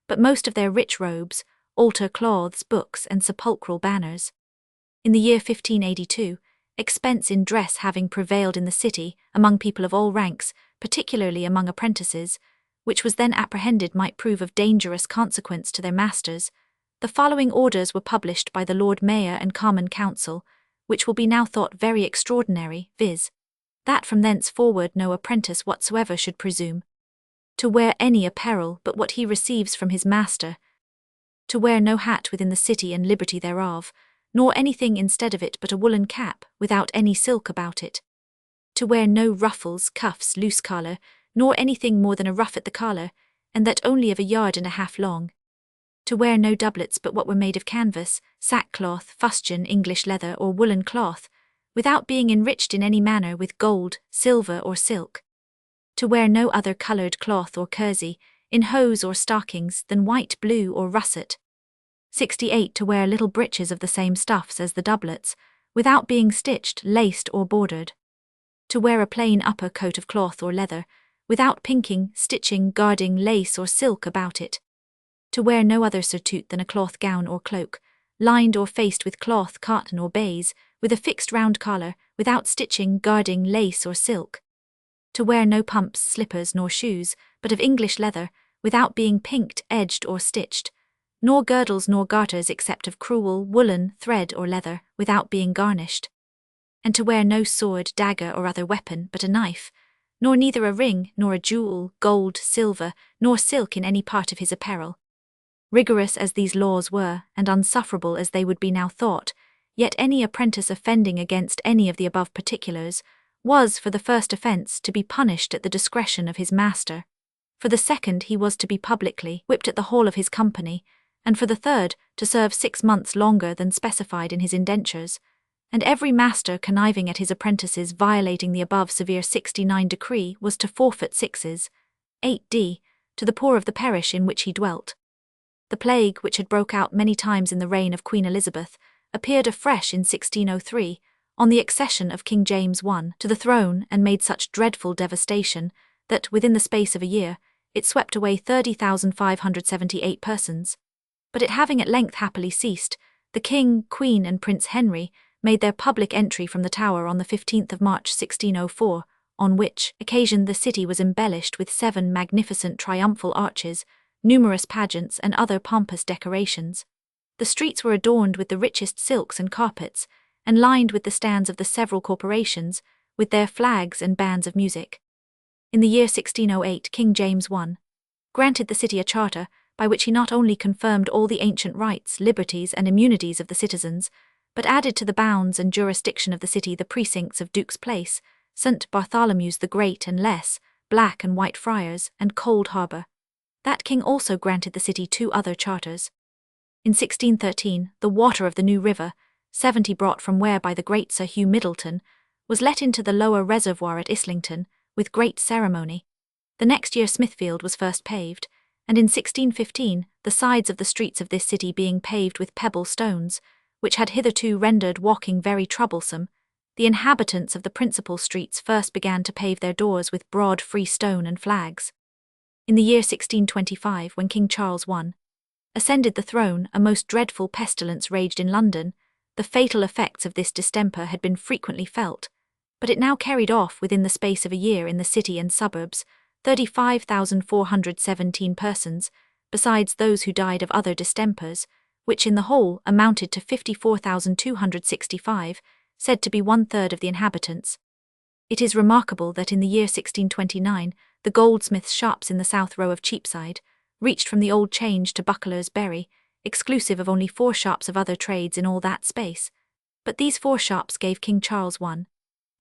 but most of their rich robes, altar cloths, books, and sepulchral banners. In the year 1582, expense in dress having prevailed in the city among people of all ranks, particularly among apprentices, which was then apprehended might prove of dangerous consequence to their masters, the following orders were published by the Lord Mayor and Common Council, which will be now thought very extraordinary, viz., that from thenceforward no apprentice whatsoever should presume to wear any apparel but what he receives from his master, to wear no hat within the city and liberty thereof, nor anything instead of it but a woolen cap, without any silk about it, to wear no ruffles, cuffs, loose collar, nor anything more than a ruff at the collar, and that only of a yard and a half long, to wear no doublets but what were made of canvas, sackcloth, fustian, English leather, or woolen cloth, without being enriched in any manner with gold, silver, or silk, to wear no other coloured cloth or kersey, in hose or stockings, than white, blue, or russet. 68 To wear little breeches of the same stuffs as the doublets, without being stitched, laced, or bordered. To wear a plain upper coat of cloth or leather, without pinking, stitching, garding, lace, or silk about it. To wear no other surtout than a cloth gown or cloak, lined or faced with cloth, cotton, or baize, with a fixed round collar, without stitching, garding, lace, or silk. To wear no pumps, slippers, nor shoes, but of English leather, without being pinked, edged, or stitched, nor girdles nor garters except of crewel, woolen, thread, or leather, without being garnished. And to wear no sword, dagger, or other weapon, but a knife, nor neither a ring, nor a jewel, gold, silver, nor silk in any part of his apparel. Rigorous as these laws were, and unsufferable as they would be now thought, yet any apprentice offending against any of the above particulars was, for the first offence, to be punished at the discretion of his master. For the second he was to be publicly whipped at the hall of his company, and for the third to serve 6 months longer than specified in his indentures, and every master conniving at his apprentices violating the above severe 69 decree was to forfeit 6s. 8d. to the poor of the parish in which he dwelt. The plague, which had broke out many times in the reign of Queen Elizabeth, appeared afresh in 1603, on the accession of King James I to the throne, and made such dreadful devastation that, within the space of a year, it swept away 30,578 persons. But it having at length happily ceased, the King, Queen, and Prince Henry made their public entry from the Tower on the 15th of March 1604, on which occasion the city was embellished with 7 magnificent triumphal arches, numerous pageants, and other pompous decorations. The streets were adorned with the richest silks and carpets, and lined with the stands of the several corporations, with their flags and bands of music. In the year 1608 King James I granted the city a charter, by which he not only confirmed all the ancient rights, liberties, and immunities of the citizens, but added to the bounds and jurisdiction of the city the precincts of Duke's Place, St. Bartholomew's the Great and Less, Black and White Friars, and Cold Harbour. That king also granted the city 2 other charters. In 1613, the water of the New River, 70 brought from where by the great Sir Hugh Middleton, was let into the lower reservoir at Islington, with great ceremony. The next year Smithfield was first paved, and in 1615 the sides of the streets of this city being paved with pebble stones, which had hitherto rendered walking very troublesome, the inhabitants of the principal streets first began to pave their doors with broad free stone and flags. In the year 1625, when King Charles I ascended the throne, a most dreadful pestilence raged in London. The fatal effects of this distemper had been frequently felt, but it now carried off within the space of a year in the city and suburbs 35,417 persons, besides those who died of other distempers, which in the whole amounted to 54,265, said to be 1/3 of the inhabitants. It is remarkable that in the year 1629, the goldsmiths' shops in the South Row of Cheapside reached from the Old Change to Buckler's Berry, exclusive of only 4 shops of other trades in all that space. But these 4 shops gave King Charles I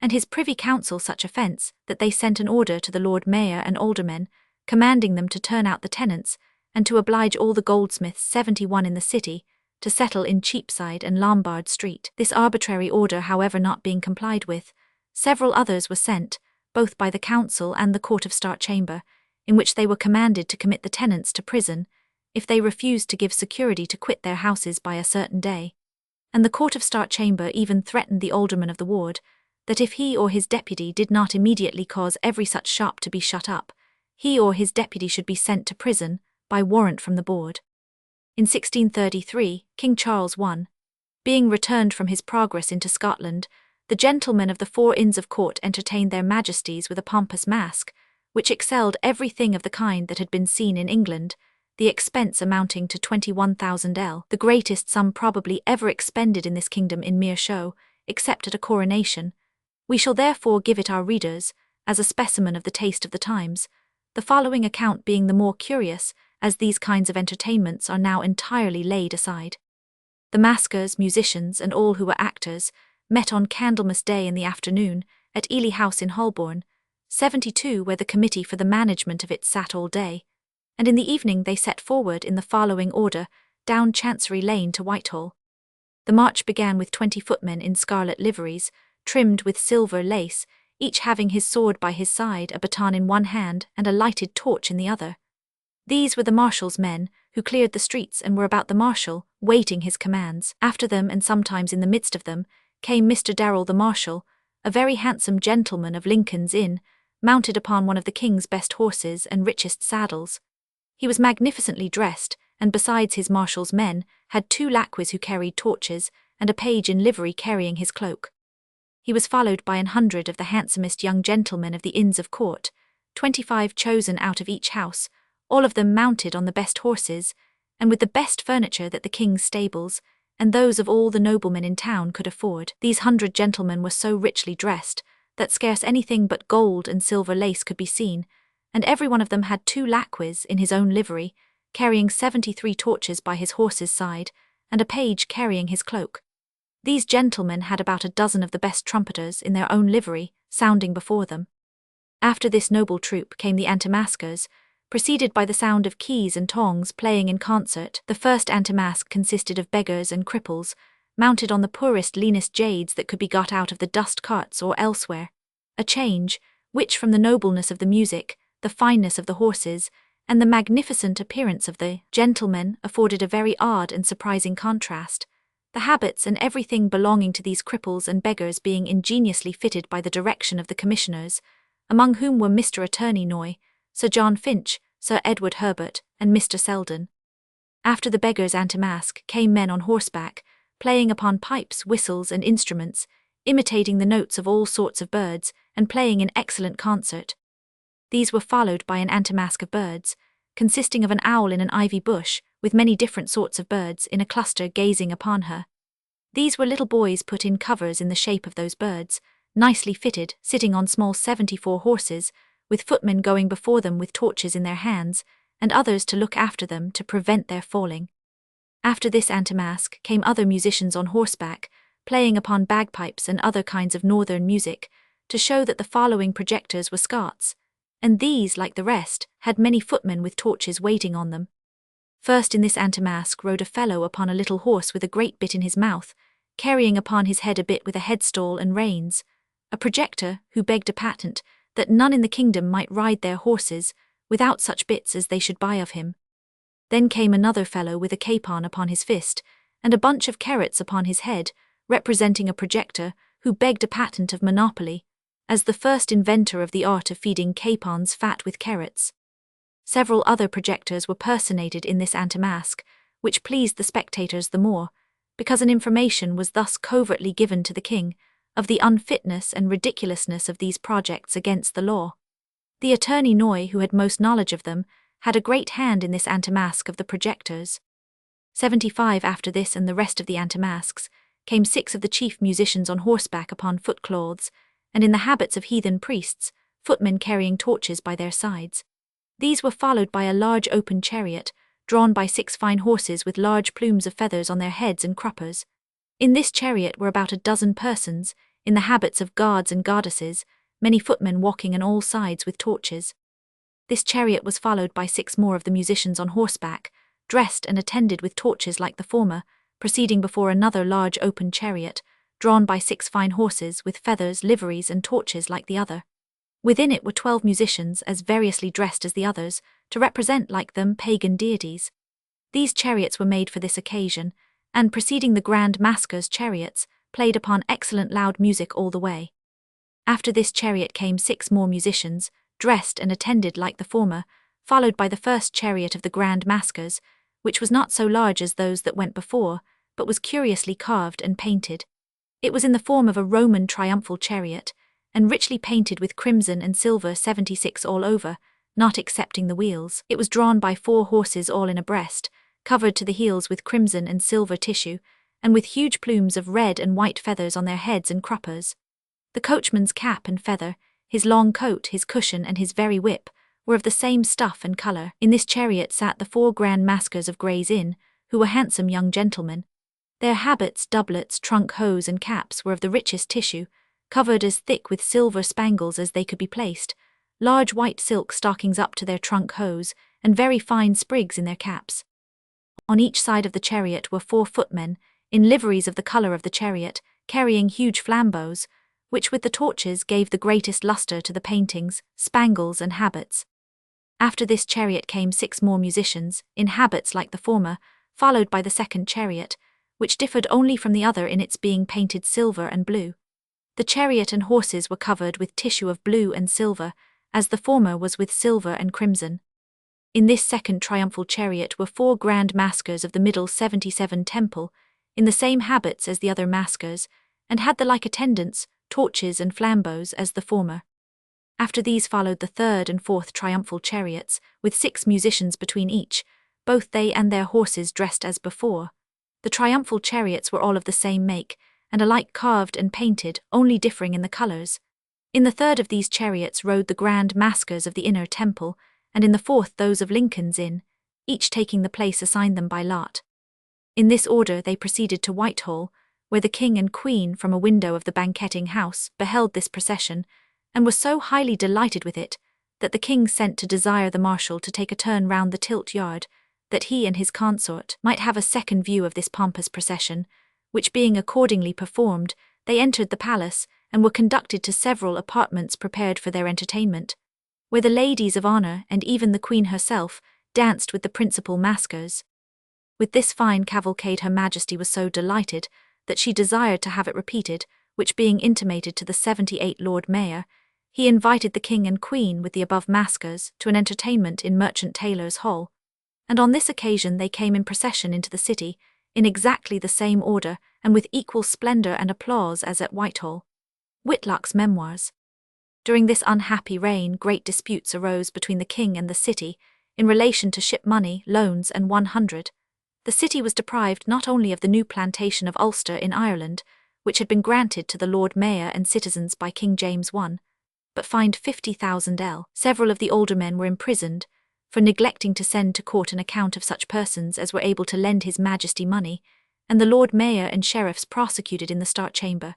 and his Privy Council such offence that they sent an order to the Lord Mayor and aldermen, commanding them to turn out the tenants, and to oblige all the goldsmiths 71 in the city to settle in Cheapside and Lombard Street. This arbitrary order, however, not being complied with, several others were sent, both by the Council and the Court of Star Chamber, in which they were commanded to commit the tenants to prison, if they refused to give security to quit their houses by a certain day. And the Court of Star Chamber even threatened the alderman of the ward, that if he or his deputy did not immediately cause every such shop to be shut up, he or his deputy should be sent to prison, by warrant from the board. In 1633, King Charles I, being returned from his progress into Scotland, the gentlemen of the 4 Inns of Court entertained their majesties with a pompous masque, which excelled everything of the kind that had been seen in England, the expense amounting to 21,000 L, the greatest sum probably ever expended in this kingdom in mere show, except at a coronation. We shall therefore give it our readers, as a specimen of the taste of the times, the following account being the more curious, as these kinds of entertainments are now entirely laid aside. The maskers, musicians, and all who were actors, met on Candlemas Day in the afternoon, at Ely House in Holborn, 72, where the committee for the management of it sat all day, and in the evening they set forward in the following order, down Chancery Lane to Whitehall. The march began with 20 footmen in scarlet liveries, trimmed with silver lace, each having his sword by his side, a baton in one hand, and a lighted torch in the other. These were the marshal's men, who cleared the streets and were about the marshal, waiting his commands. After them, and sometimes in the midst of them, came Mr. Darrell the marshal, a very handsome gentleman of Lincoln's Inn, mounted upon one of the king's best horses and richest saddles. He was magnificently dressed, and besides his marshal's men, had 2 laqueys who carried torches, and a page in livery carrying his cloak. He was followed by 100 of the handsomest young gentlemen of the Inns of Court, 25 chosen out of each house, all of them mounted on the best horses, and with the best furniture that the king's stables, and those of all the noblemen in town could afford. These 100 gentlemen were so richly dressed, that scarce anything but gold and silver lace could be seen, and every one of them had 2 laqueys in his own livery, carrying 73 torches by his horse's side, and a page carrying his cloak. These gentlemen had about a dozen of the best trumpeters in their own livery, sounding before them. After this noble troop came the antimaskers, preceded by the sound of keys and tongs playing in concert. The first anti-masque consisted of beggars and cripples, mounted on the poorest, leanest jades that could be got out of the dust carts or elsewhere. A change, which from the nobleness of the music, the fineness of the horses, and the magnificent appearance of the gentlemen afforded a very odd and surprising contrast, the habits and everything belonging to these cripples and beggars being ingeniously fitted by the direction of the commissioners, among whom were Mr. Attorney Noy, Sir John Finch, Sir Edward Herbert, and Mr. Selden. After the beggars' anti-masque came men on horseback, playing upon pipes, whistles, and instruments, imitating the notes of all sorts of birds, and playing in excellent concert. These were followed by an anti-masque of birds, consisting of an owl in an ivy bush, with many different sorts of birds in a cluster gazing upon her. These were little boys put in covers in the shape of those birds, nicely fitted, sitting on small 74 horses, with footmen going before them with torches in their hands, and others to look after them to prevent their falling. After this anti-masque came other musicians on horseback, playing upon bagpipes and other kinds of northern music, to show that the following projectors were Scots, and these, like the rest, had many footmen with torches waiting on them. First in this anti-masque rode a fellow upon a little horse with a great bit in his mouth, carrying upon his head a bit with a headstall and reins, a projector who begged a patent that none in the kingdom might ride their horses without such bits as they should buy of him. Then came another fellow with a capon upon his fist, and a bunch of carrots upon his head, representing a projector who begged a patent of monopoly, as the first inventor of the art of feeding capons fat with carrots. Several other projectors were personated in this anti-masque, which pleased the spectators the more, because an information was thus covertly given to the king of the unfitness and ridiculousness of these projects against the law. The Attorney Noy, who had most knowledge of them, had a great hand in this anti-masque of the projectors. 75 after this and the rest of the anti-masques came 6 of the chief musicians on horseback upon footcloths, and in the habits of heathen priests, footmen carrying torches by their sides. These were followed by a large open chariot, drawn by 6 fine horses with large plumes of feathers on their heads and cruppers. In this chariot were about a dozen persons, in the habits of guards and goddesses, many footmen walking on all sides with torches. This chariot was followed by 6 more of the musicians on horseback, dressed and attended with torches like the former, proceeding before another large open chariot, drawn by 6 fine horses with feathers, liveries, and torches like the other. Within it were 12 musicians as variously dressed as the others, to represent like them pagan deities. These chariots were made for this occasion, and preceding the grand maskers' chariots, played upon excellent loud music all the way. After this chariot came 6 more musicians, dressed and attended like the former, followed by the first chariot of the grand maskers, which was not so large as those that went before, but was curiously carved and painted. It was in the form of a Roman triumphal chariot, and richly painted with crimson and silver 76 all over, not excepting the wheels. It was drawn by 4 horses all in abreast, covered to the heels with crimson and silver tissue, and with huge plumes of red and white feathers on their heads and cruppers. The coachman's cap and feather, his long coat, his cushion, and his very whip, were of the same stuff and colour. In this chariot sat the 4 grand maskers of Gray's Inn, who were handsome young gentlemen. Their habits, doublets, trunk hose, and caps were of the richest tissue, covered as thick with silver spangles as they could be placed, large white silk stockings up to their trunk hose, and very fine sprigs in their caps. On each side of the chariot were 4 footmen, in liveries of the colour of the chariot, carrying huge flambeaux, which with the torches gave the greatest lustre to the paintings, spangles, and habits. After this chariot came 6 more musicians, in habits like the former, followed by the second chariot, which differed only from the other in its being painted silver and blue. The chariot and horses were covered with tissue of blue and silver, as the former was with silver and crimson. In this second triumphal chariot were 4 grand maskers of the middle 77 temple, in the same habits as the other maskers, and had the like attendants, torches and flambeaux as the former. After these followed the 3rd and 4th triumphal chariots, with 6 musicians between each, both they and their horses dressed as before. The triumphal chariots were all of the same make, and alike carved and painted, only differing in the colours. In the 3rd of these chariots rode the grand maskers of the inner temple, and in the 4th those of Lincoln's Inn, each taking the place assigned them by lot. In this order they proceeded to Whitehall, where the king and queen from a window of the banqueting house beheld this procession, and were so highly delighted with it, that the king sent to desire the marshal to take a turn round the tilt yard, that he and his consort might have a second view of this pompous procession, which being accordingly performed, they entered the palace, and were conducted to several apartments prepared for their entertainment, where the ladies of honour, and even the queen herself, danced with the principal maskers. With this fine cavalcade her majesty was so delighted, that she desired to have it repeated, which being intimated to the 78 Lord Mayor, he invited the king and queen with the above maskers to an entertainment in Merchant Taylor's Hall, and on this occasion they came in procession into the city, in exactly the same order and with equal splendour and applause as at Whitehall. Whitlock's Memoirs. During this unhappy reign great disputes arose between the king and the city, in relation to ship money, loans, and 100. The city was deprived not only of the new plantation of Ulster in Ireland, which had been granted to the Lord Mayor and citizens by King James I, but fined 50,000 L. Several of the aldermen were imprisoned, for neglecting to send to court an account of such persons as were able to lend his majesty money, and the Lord Mayor and sheriffs prosecuted in the Start Chamber.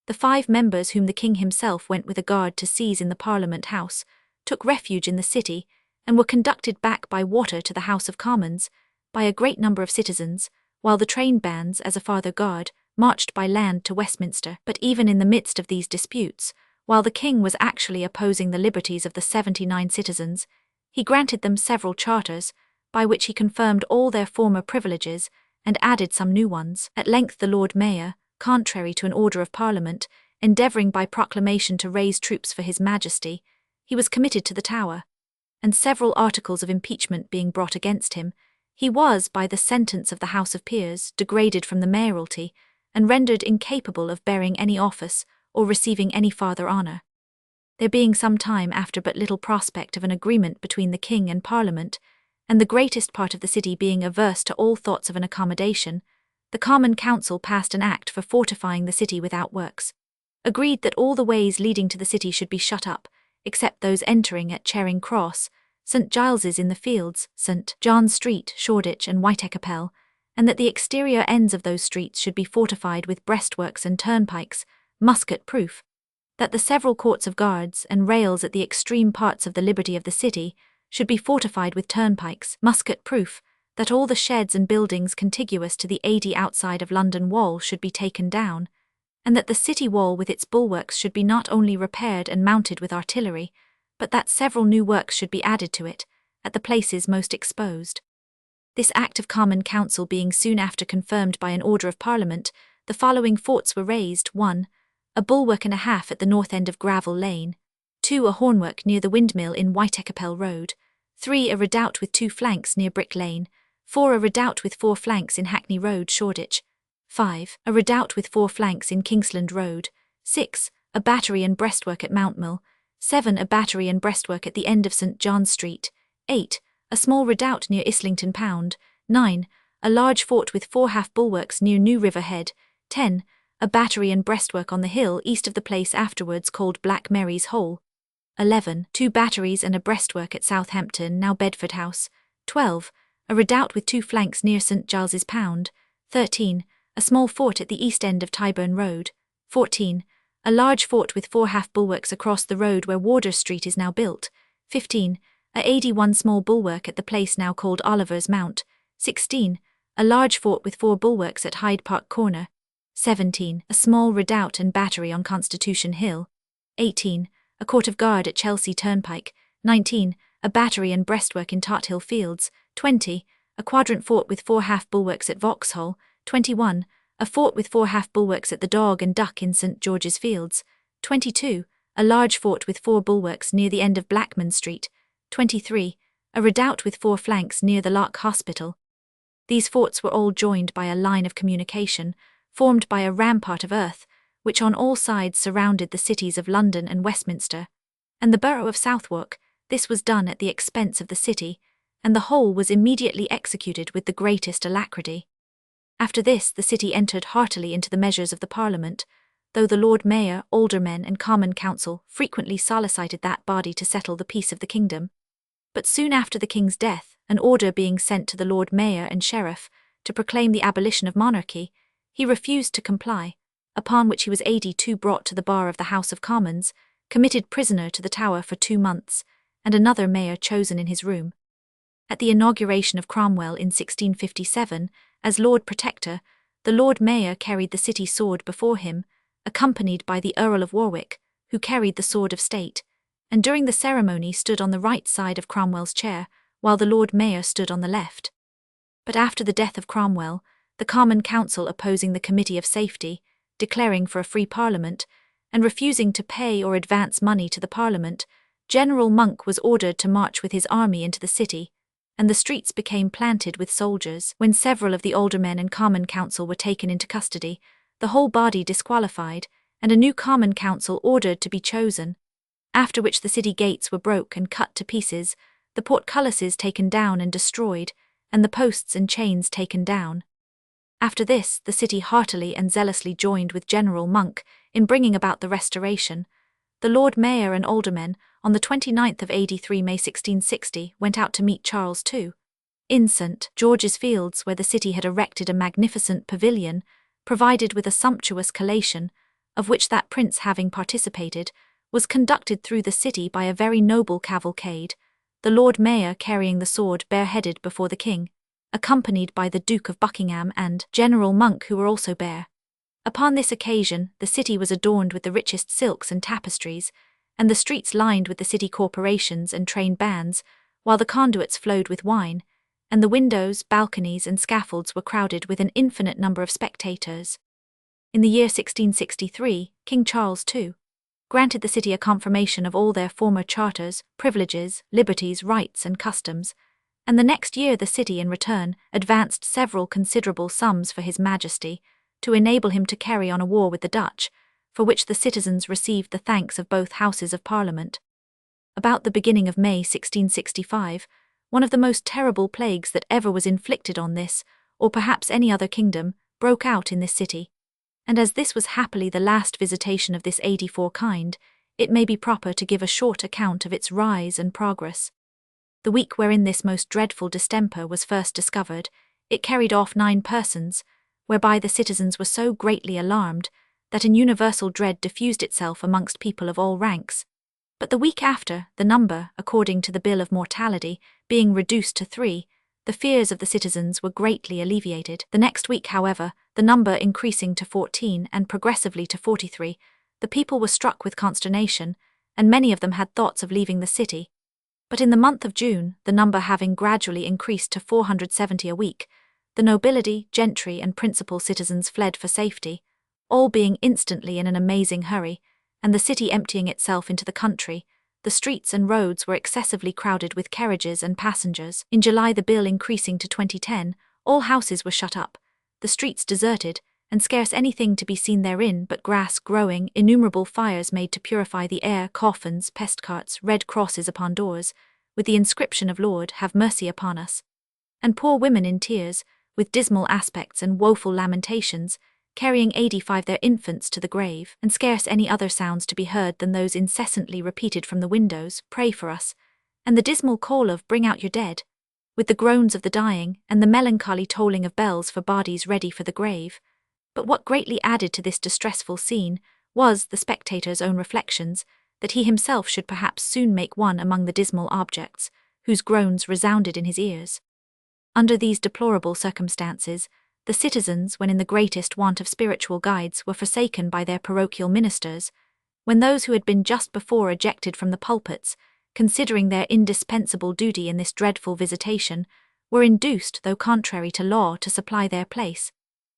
The 5 members whom the king himself went with a guard to seize in the Parliament House, took refuge in the city, and were conducted back by water to the House of Commons, by a great number of citizens, while the trained bands, as a farther guard, marched by land to Westminster. But even in the midst of these disputes, while the king was actually opposing the liberties of the 79 citizens, he granted them several charters, by which he confirmed all their former privileges, and added some new ones. At length the Lord Mayor, contrary to an order of Parliament, endeavouring by proclamation to raise troops for his majesty, he was committed to the Tower, and several articles of impeachment being brought against him, he was, by the sentence of the House of Peers, degraded from the mayoralty, and rendered incapable of bearing any office, or receiving any farther honour. There being some time after but little prospect of an agreement between the king and Parliament, and the greatest part of the city being averse to all thoughts of an accommodation, the Common Council passed an act for fortifying the city with outworks, agreed that all the ways leading to the city should be shut up, except those entering at Charing Cross, St. Giles's in the Fields, St. John's Street, Shoreditch and Whitechapel, and that the exterior ends of those streets should be fortified with breastworks and turnpikes, musket-proof, that the several courts of guards and rails at the extreme parts of the liberty of the city should be fortified with turnpikes, musket-proof, that all the sheds and buildings contiguous to the 80 outside of London wall should be taken down, and that the city wall with its bulwarks should be not only repaired and mounted with artillery, but that several new works should be added to it, at the places most exposed. This Act of Common Council being soon after confirmed by an order of Parliament, the following forts were raised: 1. A bulwark and a half at the north end of Gravel Lane, 2. A hornwork near the windmill in Whitechapel Road, 3. A redoubt with 2 flanks near Brick Lane, 4. A redoubt with 4 flanks in Hackney Road, Shoreditch, 5. A redoubt with 4 flanks in Kingsland Road, 6. A battery and breastwork at Mountmill, 7. A battery and breastwork at the end of St. John's Street, 8. A small redoubt near Islington Pound, 9. A large fort with 4 half-bulwarks near New River Head, 10. A battery and breastwork on the hill east of the place afterwards called Black Mary's Hole, 11. 2 batteries and a breastwork at Southampton, now Bedford House, 12. A redoubt with 2 flanks near St. Giles's Pound, 13. A small fort at the east end of Tyburn Road, 14. A large fort with 4 half-bulwarks across the road where Wardour Street is now built, 15. A 81 small bulwark at the place now called Oliver's Mount, 16. A large fort with 4 bulwarks at Hyde Park Corner, 17. A small redoubt and battery on Constitution Hill, 18. A court of guard at Chelsea Turnpike, 19. A battery and breastwork in Tothill Fields, 20. A quadrant fort with 4 half-bulwarks at Vauxhall, 21. A fort with 4 half-bulwarks at the Dog and Duck in St. George's Fields, 22. A large fort with 4 bulwarks near the end of Blackman Street, 23. A redoubt with 4 flanks near the Lark Hospital. These forts were all joined by a line of communication, formed by a rampart of earth, which on all sides surrounded the cities of London and Westminster, and the borough of Southwark. This was done at the expense of the city, and the whole was immediately executed with the greatest alacrity. After this the city entered heartily into the measures of the Parliament, though the Lord Mayor, Aldermen and Common Council frequently solicited that body to settle the peace of the kingdom. But soon after the king's death, an order being sent to the Lord Mayor and Sheriff to proclaim the abolition of monarchy, he refused to comply, upon which he was AD 2 brought to the bar of the House of Commons, committed prisoner to the Tower for 2 months, and another mayor chosen in his room. At the inauguration of Cromwell in 1657, as Lord Protector, the Lord Mayor carried the city sword before him, accompanied by the Earl of Warwick, who carried the sword of state, and during the ceremony stood on the right side of Cromwell's chair, while the Lord Mayor stood on the left. But after the death of Cromwell, the Common Council opposing the Committee of Safety, declaring for a free Parliament, and refusing to pay or advance money to the Parliament, General Monk was ordered to march with his army into the city, and the streets became planted with soldiers. When several of the aldermen and Common Council were taken into custody, the whole body disqualified, and a new Common Council ordered to be chosen, after which the city gates were broke and cut to pieces, the portcullises taken down and destroyed, and the posts and chains taken down. After this, the city heartily and zealously joined with General Monk in bringing about the restoration. The Lord Mayor and aldermen, on the 29th of May 1660, went out to meet Charles II. In St. George's Fields, where the city had erected a magnificent pavilion, provided with a sumptuous collation, of which that prince having participated, was conducted through the city by a very noble cavalcade, the Lord Mayor carrying the sword bareheaded before the king, accompanied by the Duke of Buckingham and General Monk, who were also bare. Upon this occasion, the city was adorned with the richest silks and tapestries, and the streets lined with the city corporations and train bands, while the conduits flowed with wine, and the windows, balconies, and scaffolds were crowded with an infinite number of spectators. In the year 1663, King Charles II granted the city a confirmation of all their former charters, privileges, liberties, rights, and customs, and the next year the city in return advanced several considerable sums for His Majesty, to enable him to carry on a war with the Dutch, for which the citizens received the thanks of both Houses of Parliament. About the beginning of May 1665, one of the most terrible plagues that ever was inflicted on this, or perhaps any other kingdom, broke out in this city, and as this was happily the last visitation of this 84 kind, it may be proper to give a short account of its rise and progress. The week wherein this most dreadful distemper was first discovered, it carried off 9 persons, whereby the citizens were so greatly alarmed that an universal dread diffused itself amongst people of all ranks. But the week after, the number, according to the bill of mortality, being reduced to 3, the fears of the citizens were greatly alleviated. The next week, however, the number increasing to 14 and progressively to 43, the people were struck with consternation, and many of them had thoughts of leaving the city. But in the month of June, the number having gradually increased to 470 a week, the nobility, gentry, and principal citizens fled for safety, all being instantly in an amazing hurry, and the city emptying itself into the country. The streets and roads were excessively crowded with carriages and passengers. In July, the bill increasing to 2010, all houses were shut up, the streets deserted, and scarce anything to be seen therein but grass growing, innumerable fires made to purify the air, coffins, pest carts, red crosses upon doors, with the inscription of Lord, have mercy upon us, and poor women in tears, with dismal aspects and woeful lamentations, carrying 85 their infants to the grave, and scarce any other sounds to be heard than those incessantly repeated from the windows, pray for us, and the dismal call of bring out your dead, with the groans of the dying, and the melancholy tolling of bells for bodies ready for the grave. But what greatly added to this distressful scene was the spectator's own reflections, that he himself should perhaps soon make one among the dismal objects, whose groans resounded in his ears. Under these deplorable circumstances, the citizens, when in the greatest want of spiritual guides, were forsaken by their parochial ministers, when those who had been just before ejected from the pulpits, considering their indispensable duty in this dreadful visitation, were induced, though contrary to law, to supply their place,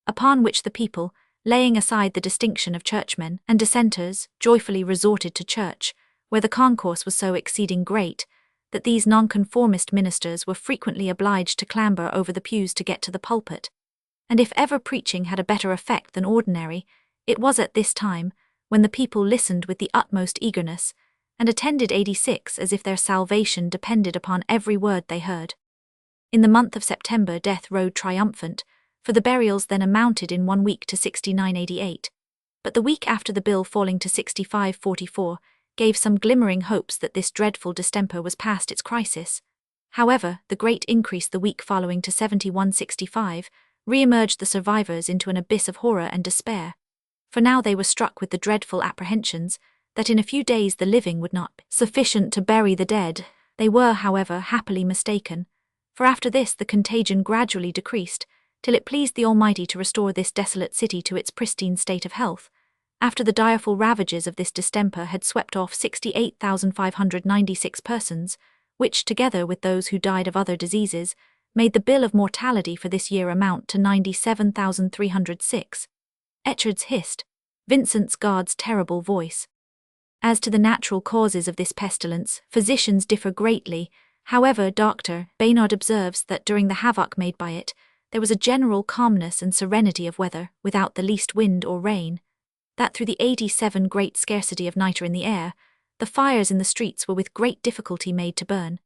upon which the people, laying aside the distinction of churchmen and dissenters, joyfully resorted to church, where the concourse was so exceeding great, that these nonconformist ministers were frequently obliged to clamber over the pews to get to the pulpit. And if ever preaching had a better effect than ordinary, it was at this time, when the people listened with the utmost eagerness, and attended 86 as if their salvation depended upon every word they heard. In the month of September death rode triumphant, for the burials then amounted in 1 week to 6988, but the week after the bill falling to 6544, gave some glimmering hopes that this dreadful distemper was past its crisis. However, the great increase the week following to 7165 re-emerged the survivors into an abyss of horror and despair, for now they were struck with the dreadful apprehensions that in a few days the living would not be sufficient to bury the dead. They were, however, happily mistaken, for after this the contagion gradually decreased, till it pleased the Almighty to restore this desolate city to its pristine state of health, after the direful ravages of this distemper had swept off 68,596 persons, which, together with those who died of other diseases, made the bill of mortality for this year amount to 97,306. Etchard's hissed, Vincent's Guard's terrible voice. As to the natural causes of this pestilence, physicians differ greatly. However, Dr. Baynard observes that during the havoc made by it, there was a general calmness and serenity of weather, without the least wind or rain. That through the 87 great scarcity of nitre in the air, the fires in the streets were with great difficulty made to burn,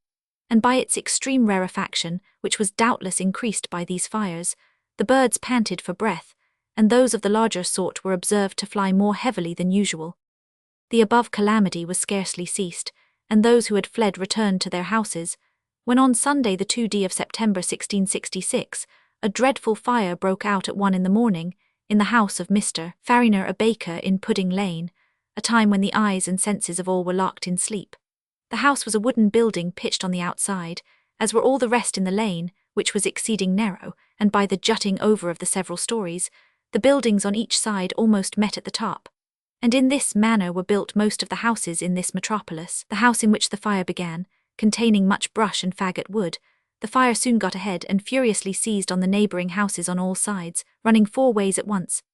and by its extreme rarefaction, which was doubtless increased by these fires, the birds panted for breath, and those of the larger sort were observed to fly more heavily than usual. The above calamity was scarcely ceased, and those who had fled returned to their houses, when on Sunday the 2d of September 1666, a dreadful fire broke out at 1 in the morning, in the house of Mr. Fariner, a baker in Pudding Lane, a time when the eyes and senses of all were locked in sleep. The house was a wooden building pitched on the outside, as were all the rest in the lane, which was exceeding narrow, and by the jutting over of the several stories, the buildings on each side almost met at the top. And in this manner were built most of the houses in this metropolis. The house in which the fire began, containing much brush and faggot wood, the fire soon got ahead and furiously seized on the neighbouring houses on all sides, running 4 ways at once.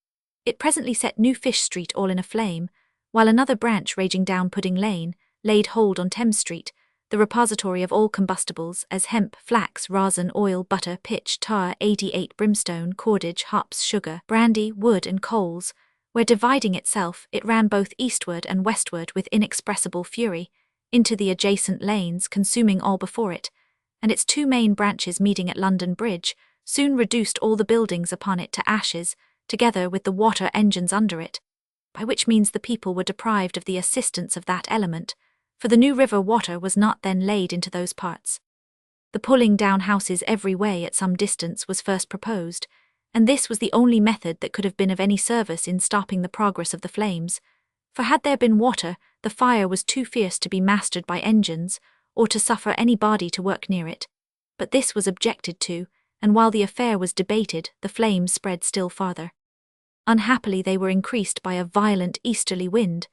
It presently set New Fish Street all in a flame, while another branch raging down Pudding Lane laid hold on Thames Street, the repository of all combustibles, as hemp, flax, rosin, oil, butter, pitch, tar, 88 brimstone, cordage, hops, sugar, brandy, wood and coals, where dividing itself, it ran both eastward and westward with inexpressible fury, into the adjacent lanes, consuming all before it, and its 2 main branches meeting at London Bridge, soon reduced all the buildings upon it to ashes, together with the water engines under it, by which means the people were deprived of the assistance of that element, for the new river water was not then laid into those parts. The pulling down houses every way at some distance was first proposed, and this was the only method that could have been of any service in stopping the progress of the flames, for had there been water, the fire was too fierce to be mastered by engines, or to suffer any body to work near it. But this was objected to, and while the affair was debated, the flames spread still farther. Unhappily they were increased by a violent easterly wind,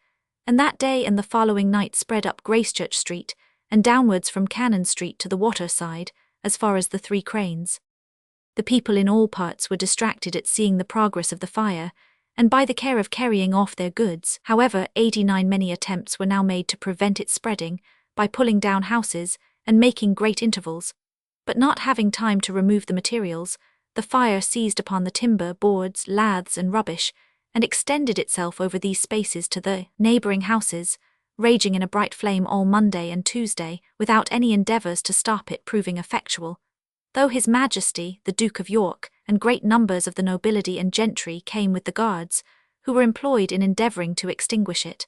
and that day and the following night spread up Gracechurch Street, and downwards from Cannon Street to the water side, as far as the 3 Cranes. The people in all parts were distracted at seeing the progress of the fire, and by the care of carrying off their goods. However, 89 many attempts were now made to prevent it spreading, by pulling down houses, and making great intervals, but not having time to remove the materials, the fire seized upon the timber, boards, laths and rubbish, and extended itself over these spaces to the neighbouring houses, raging in a bright flame all Monday and Tuesday, without any endeavours to stop it proving effectual, though His Majesty, the Duke of York, and great numbers of the nobility and gentry came with the guards, who were employed in endeavouring to extinguish it.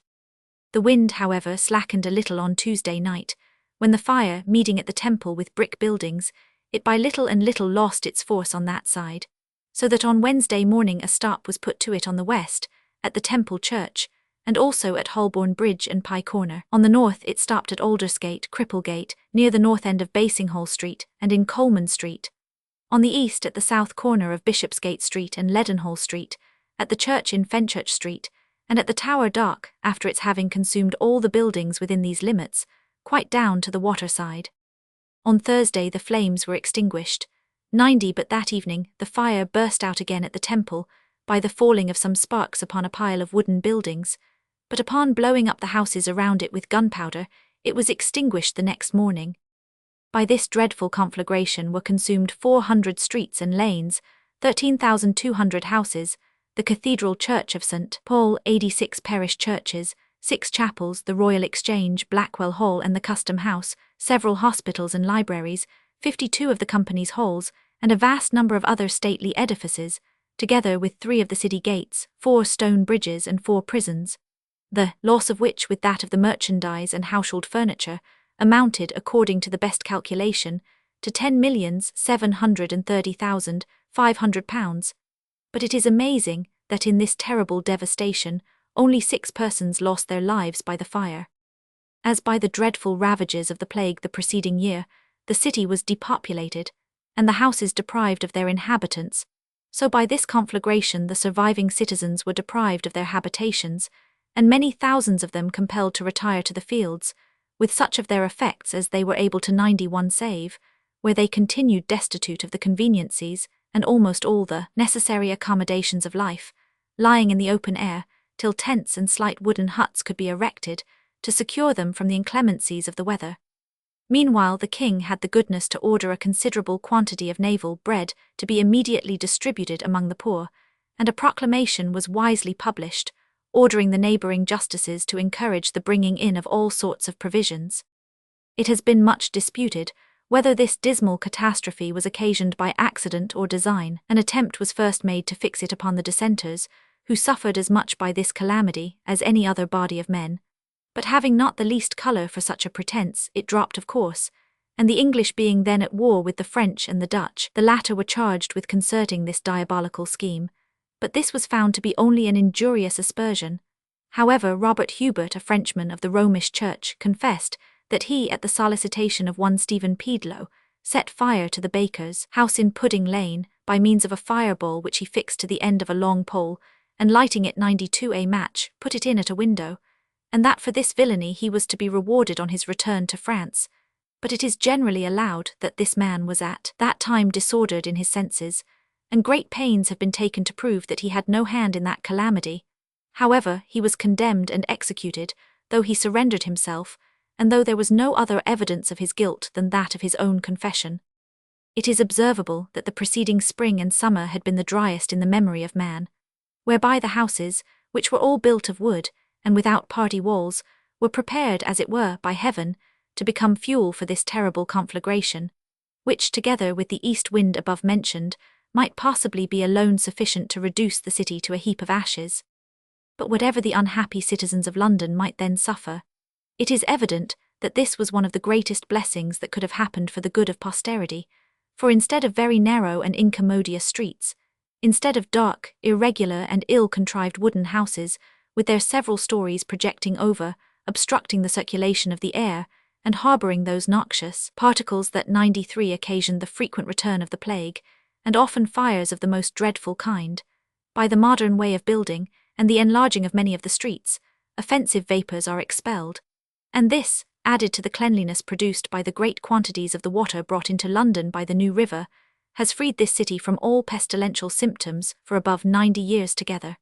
The wind, however, slackened a little on Tuesday night, when the fire, meeting at the Temple with brick buildings, it by little and little lost its force on that side, so that on Wednesday morning a stop was put to it on the west, at the Temple Church, and also at Holborn Bridge and Pye Corner. On the north it stopped at Aldersgate, Cripplegate, near the north end of Basinghall Street, and in Coleman Street. On the east at the south corner of Bishopsgate Street and Leadenhall Street, at the church in Fenchurch Street, and at the Tower Dock, after its having consumed all the buildings within these limits, quite down to the water side. On Thursday the flames were extinguished. 90, but that evening the fire burst out again at the Temple, by the falling of some sparks upon a pile of wooden buildings, but upon blowing up the houses around it with gunpowder, it was extinguished the next morning. By this dreadful conflagration were consumed 400 streets and lanes, 13,200 houses, the Cathedral Church of St. Paul, 86 parish churches, 6 chapels, the Royal Exchange, Blackwell Hall and the Custom House, several hospitals and libraries, 52 of the Company's halls, and a vast number of other stately edifices, together with 3 of the city gates, 4 stone bridges and 4 prisons, the loss of which, with that of the merchandise and household furniture, amounted, according to the best calculation, to £10,730,500. But it is amazing that in this terrible devastation, only 6 persons lost their lives by the fire. As by the dreadful ravages of the plague the preceding year, the city was depopulated, and the houses deprived of their inhabitants, so by this conflagration the surviving citizens were deprived of their habitations, and many thousands of them compelled to retire to the fields, with such of their effects as they were able to 91 save, where they continued destitute of the conveniencies and almost all the necessary accommodations of life, lying in the open air, till tents and slight wooden huts could be erected to secure them from the inclemencies of the weather. Meanwhile the king had the goodness to order a considerable quantity of naval bread to be immediately distributed among the poor, and a proclamation was wisely published, ordering the neighbouring justices to encourage the bringing in of all sorts of provisions. It has been much disputed whether this dismal catastrophe was occasioned by accident or design. An attempt was first made to fix it upon the dissenters, who suffered as much by this calamity as any other body of men, but having not the least colour for such a pretence, it dropped of course, and the English being then at war with the French and the Dutch, the latter were charged with concerting this diabolical scheme, but this was found to be only an injurious aspersion. However, Robert Hubert, a Frenchman of the Romish Church, confessed that he, at the solicitation of one Stephen Pedlo, set fire to the baker's house in Pudding Lane by means of a fireball which he fixed to the end of a long pole, and lighting it 92 match, put it in at a window, and that for this villainy he was to be rewarded on his return to France. But it is generally allowed that this man was at that time disordered in his senses, and great pains have been taken to prove that he had no hand in that calamity. However, he was condemned and executed, though he surrendered himself, and though there was no other evidence of his guilt than that of his own confession. It is observable that the preceding spring and summer had been the driest in the memory of man, whereby the houses, which were all built of wood, and without party walls, were prepared, as it were, by heaven, to become fuel for this terrible conflagration, which, together with the east wind above mentioned, might possibly be alone sufficient to reduce the city to a heap of ashes. But whatever the unhappy citizens of London might then suffer, it is evident that this was one of the greatest blessings that could have happened for the good of posterity, for instead of very narrow and incommodious streets, instead of dark, irregular and ill-contrived wooden houses, with their several stories projecting over, obstructing the circulation of the air, and harbouring those noxious particles that 93 occasioned the frequent return of the plague, and often fires of the most dreadful kind, by the modern way of building, and the enlarging of many of the streets, offensive vapours are expelled, and this, added to the cleanliness produced by the great quantities of the water brought into London by the new river, has freed this city from all pestilential symptoms for above 90 years together.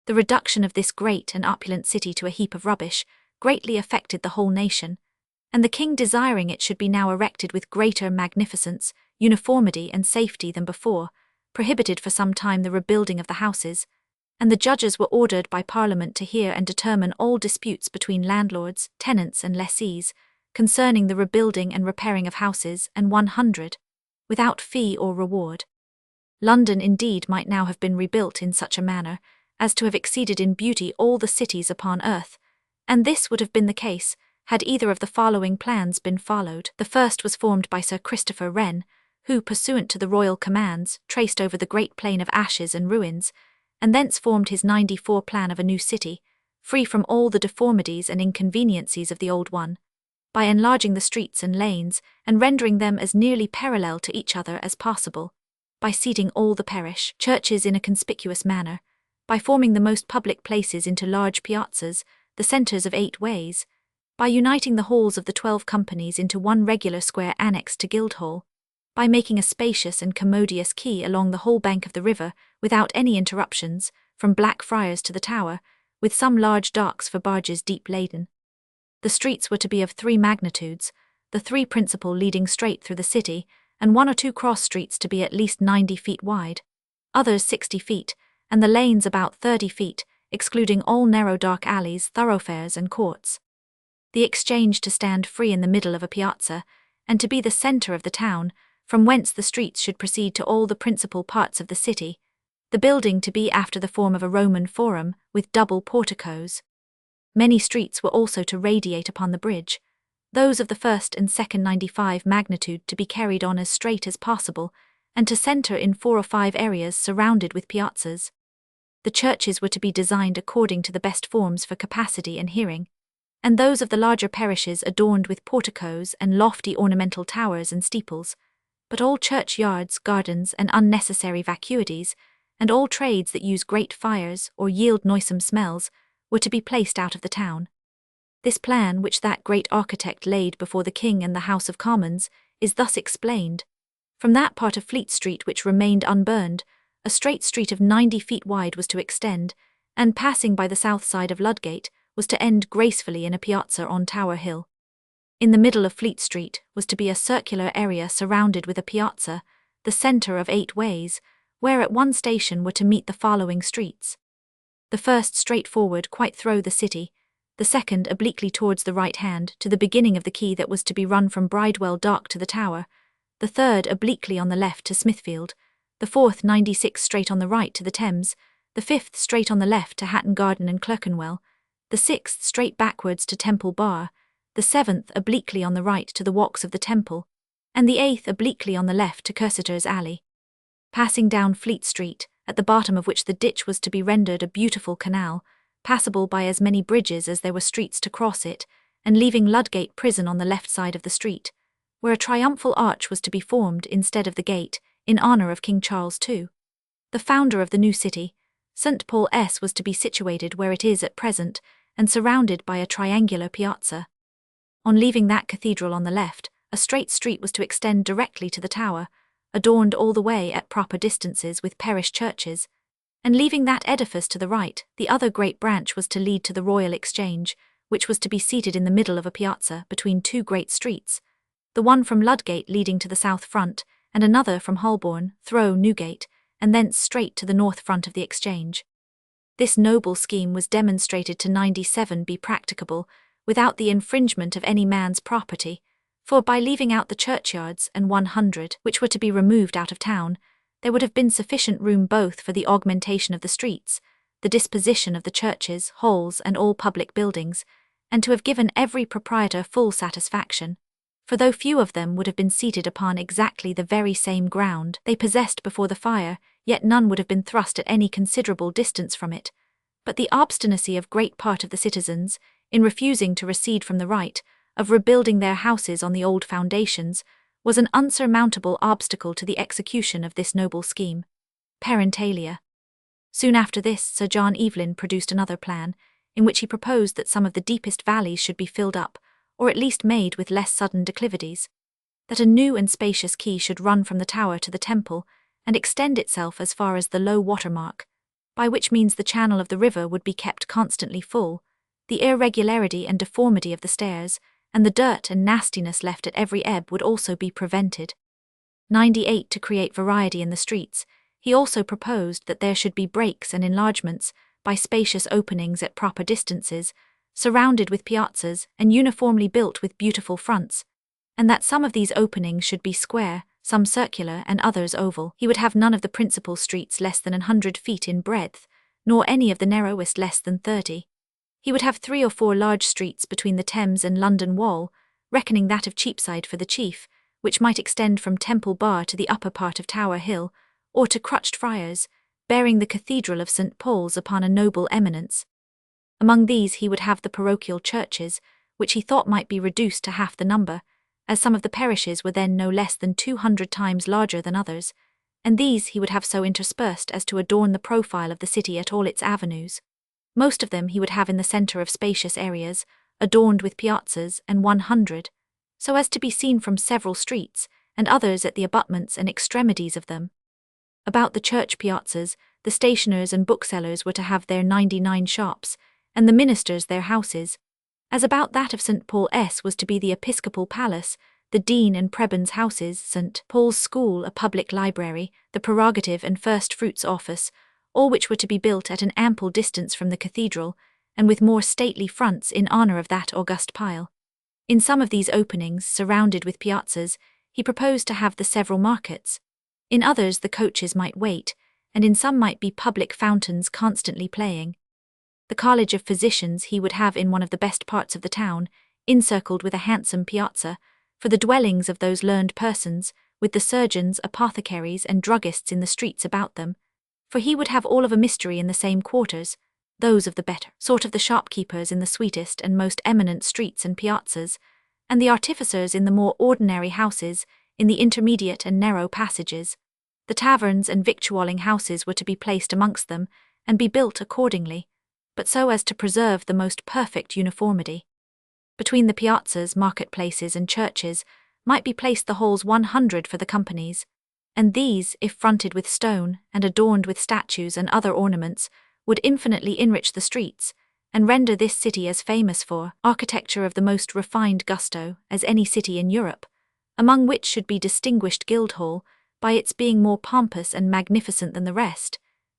The reduction of this great and opulent city to a heap of rubbish greatly affected the whole nation, and the king desiring it should be now erected with greater magnificence, uniformity and safety than before, prohibited for some time the rebuilding of the houses, and the judges were ordered by Parliament to hear and determine all disputes between landlords, tenants and lessees, concerning the rebuilding and repairing of houses, and 100, without fee or reward. London indeed might now have been rebuilt in such a manner as to have exceeded in beauty all the cities upon earth, and this would have been the case had either of the following plans been followed. The first was formed by Sir Christopher Wren, who, pursuant to the royal commands, traced over the great plain of ashes and ruins, and thence formed his 94 plan of a new city, free from all the deformities and inconveniencies of the old one, by enlarging the streets and lanes, and rendering them as nearly parallel to each other as possible, by seating all the parish churches in a conspicuous manner, by forming the most public places into large piazzas, the centres of 8 ways, by uniting the halls of the 12 companies into one regular square annexed to Guildhall, by making a spacious and commodious quay along the whole bank of the river without any interruptions, from Blackfriars to the Tower, with some large docks for barges deep laden. The streets were to be of 3 magnitudes, the 3 principal leading straight through the city, and 1 or 2 cross streets to be at least 90 feet wide, others 60 feet, and the lanes about 30 feet, excluding all narrow dark alleys, thoroughfares and courts. The Exchange to stand free in the middle of a piazza, and to be the centre of the town, from whence the streets should proceed to all the principal parts of the city, the building to be after the form of a Roman forum, with double porticos. Many streets were also to radiate upon the bridge, those of the first and second 95 magnitude to be carried on as straight as possible, and to centre in 4 or 5 areas surrounded with piazzas. The churches were to be designed according to the best forms for capacity and hearing, and those of the larger parishes adorned with porticos and lofty ornamental towers and steeples. But all churchyards, gardens, and unnecessary vacuities, and all trades that use great fires or yield noisome smells, were to be placed out of the town. This plan, which that great architect laid before the King and the House of Commons, is thus explained. From that part of Fleet Street which remained unburned, a straight street of 90 feet wide was to extend, and passing by the south side of Ludgate, was to end gracefully in a piazza on Tower Hill. In the middle of Fleet Street was to be a circular area surrounded with a piazza, the centre of 8 ways, where at one station were to meet the following streets. The first straightforward quite through the city, the second obliquely towards the right hand to the beginning of the quay that was to be run from Bridewell Dock to the Tower, the third obliquely on the left to Smithfield, the fourth 96 straight on the right to the Thames, the fifth straight on the left to Hatton Garden and Clerkenwell, the sixth straight backwards to Temple Bar, the seventh obliquely on the right to the walks of the Temple, and the eighth obliquely on the left to Cursitor's Alley. Passing down Fleet Street, at the bottom of which the ditch was to be rendered a beautiful canal, passable by as many bridges as there were streets to cross it, and leaving Ludgate Prison on the left side of the street, where a triumphal arch was to be formed instead of the gate, in honour of King Charles II. The founder of the new city, St. Paul S, was to be situated where it is at present, and surrounded by a triangular piazza. On leaving that cathedral on the left, a straight street was to extend directly to the Tower, adorned all the way at proper distances with parish churches, and leaving that edifice to the right, the other great branch was to lead to the Royal Exchange, which was to be seated in the middle of a piazza between 2 great streets, the one from Ludgate leading to the south front, and another from Holborn, through Newgate, and thence straight to the north front of the Exchange. This noble scheme was demonstrated to 97 be practicable, without the infringement of any man's property, for by leaving out the churchyards and 100 which were to be removed out of town, there would have been sufficient room both for the augmentation of the streets, the disposition of the churches, halls, and all public buildings, and to have given every proprietor full satisfaction. For though few of them would have been seated upon exactly the very same ground they possessed before the fire, yet none would have been thrust at any considerable distance from it. But the obstinacy of great part of the citizens, in refusing to recede from the right, of rebuilding their houses on the old foundations, was an unsurmountable obstacle to the execution of this noble scheme. Parentalia. Soon after this, Sir John Evelyn produced another plan, in which he proposed that some of the deepest valleys should be filled up, or at least made with less sudden declivities, that a new and spacious quay should run from the Tower to the Temple, and extend itself as far as the low water mark, by which means the channel of the river would be kept constantly full, the irregularity and deformity of the stairs, and the dirt and nastiness left at every ebb would also be prevented. 98. To create variety in the streets, he also proposed that there should be breaks and enlargements, by spacious openings at proper distances, surrounded with piazzas and uniformly built with beautiful fronts, and that some of these openings should be square, some circular, and others oval. He would have none of the principal streets less than 100 feet in breadth, nor any of the narrowest less than 30. He would have 3 or 4 large streets between the Thames and London Wall, reckoning that of Cheapside for the chief, which might extend from Temple Bar to the upper part of Tower Hill, or to Crutched Friars, bearing the Cathedral of St. Paul's upon a noble eminence. Among these he would have the parochial churches, which he thought might be reduced to half the number, as some of the parishes were then no less than 200 times larger than others, and these he would have so interspersed as to adorn the profile of the city at all its avenues. Most of them he would have in the centre of spacious areas, adorned with piazzas, and 100, so as to be seen from several streets, and others at the abutments and extremities of them. About the church piazzas, the stationers and booksellers were to have their 99 shops, and the ministers their houses, as about that of St. Paul S was to be the episcopal palace, the dean and prebend's houses, St. Paul's school, a public library, the prerogative and first fruits office, all which were to be built at an ample distance from the cathedral, and with more stately fronts in honour of that august pile. In some of these openings, surrounded with piazzas, he proposed to have the several markets. In others the coaches might wait, and in some might be public fountains constantly playing. The College of Physicians he would have in one of the best parts of the town, encircled with a handsome piazza, for the dwellings of those learned persons, with the surgeons, apothecaries, and druggists in the streets about them, For he would have all of a mystery in the same quarters, those of the better sort of the shopkeepers in the sweetest and most eminent streets and piazzas, and the artificers in the more ordinary houses, in the intermediate and narrow passages. The taverns and victualling houses were to be placed amongst them, and be built accordingly, but so as to preserve the most perfect uniformity. Between the piazzas, marketplaces, and churches might be placed the halls 100 for the companies, and these, if fronted with stone, and adorned with statues and other ornaments, would infinitely enrich the streets, and render this city as famous for architecture of the most refined gusto as any city in Europe, among which should be distinguished Guildhall, by its being more pompous and magnificent than the rest.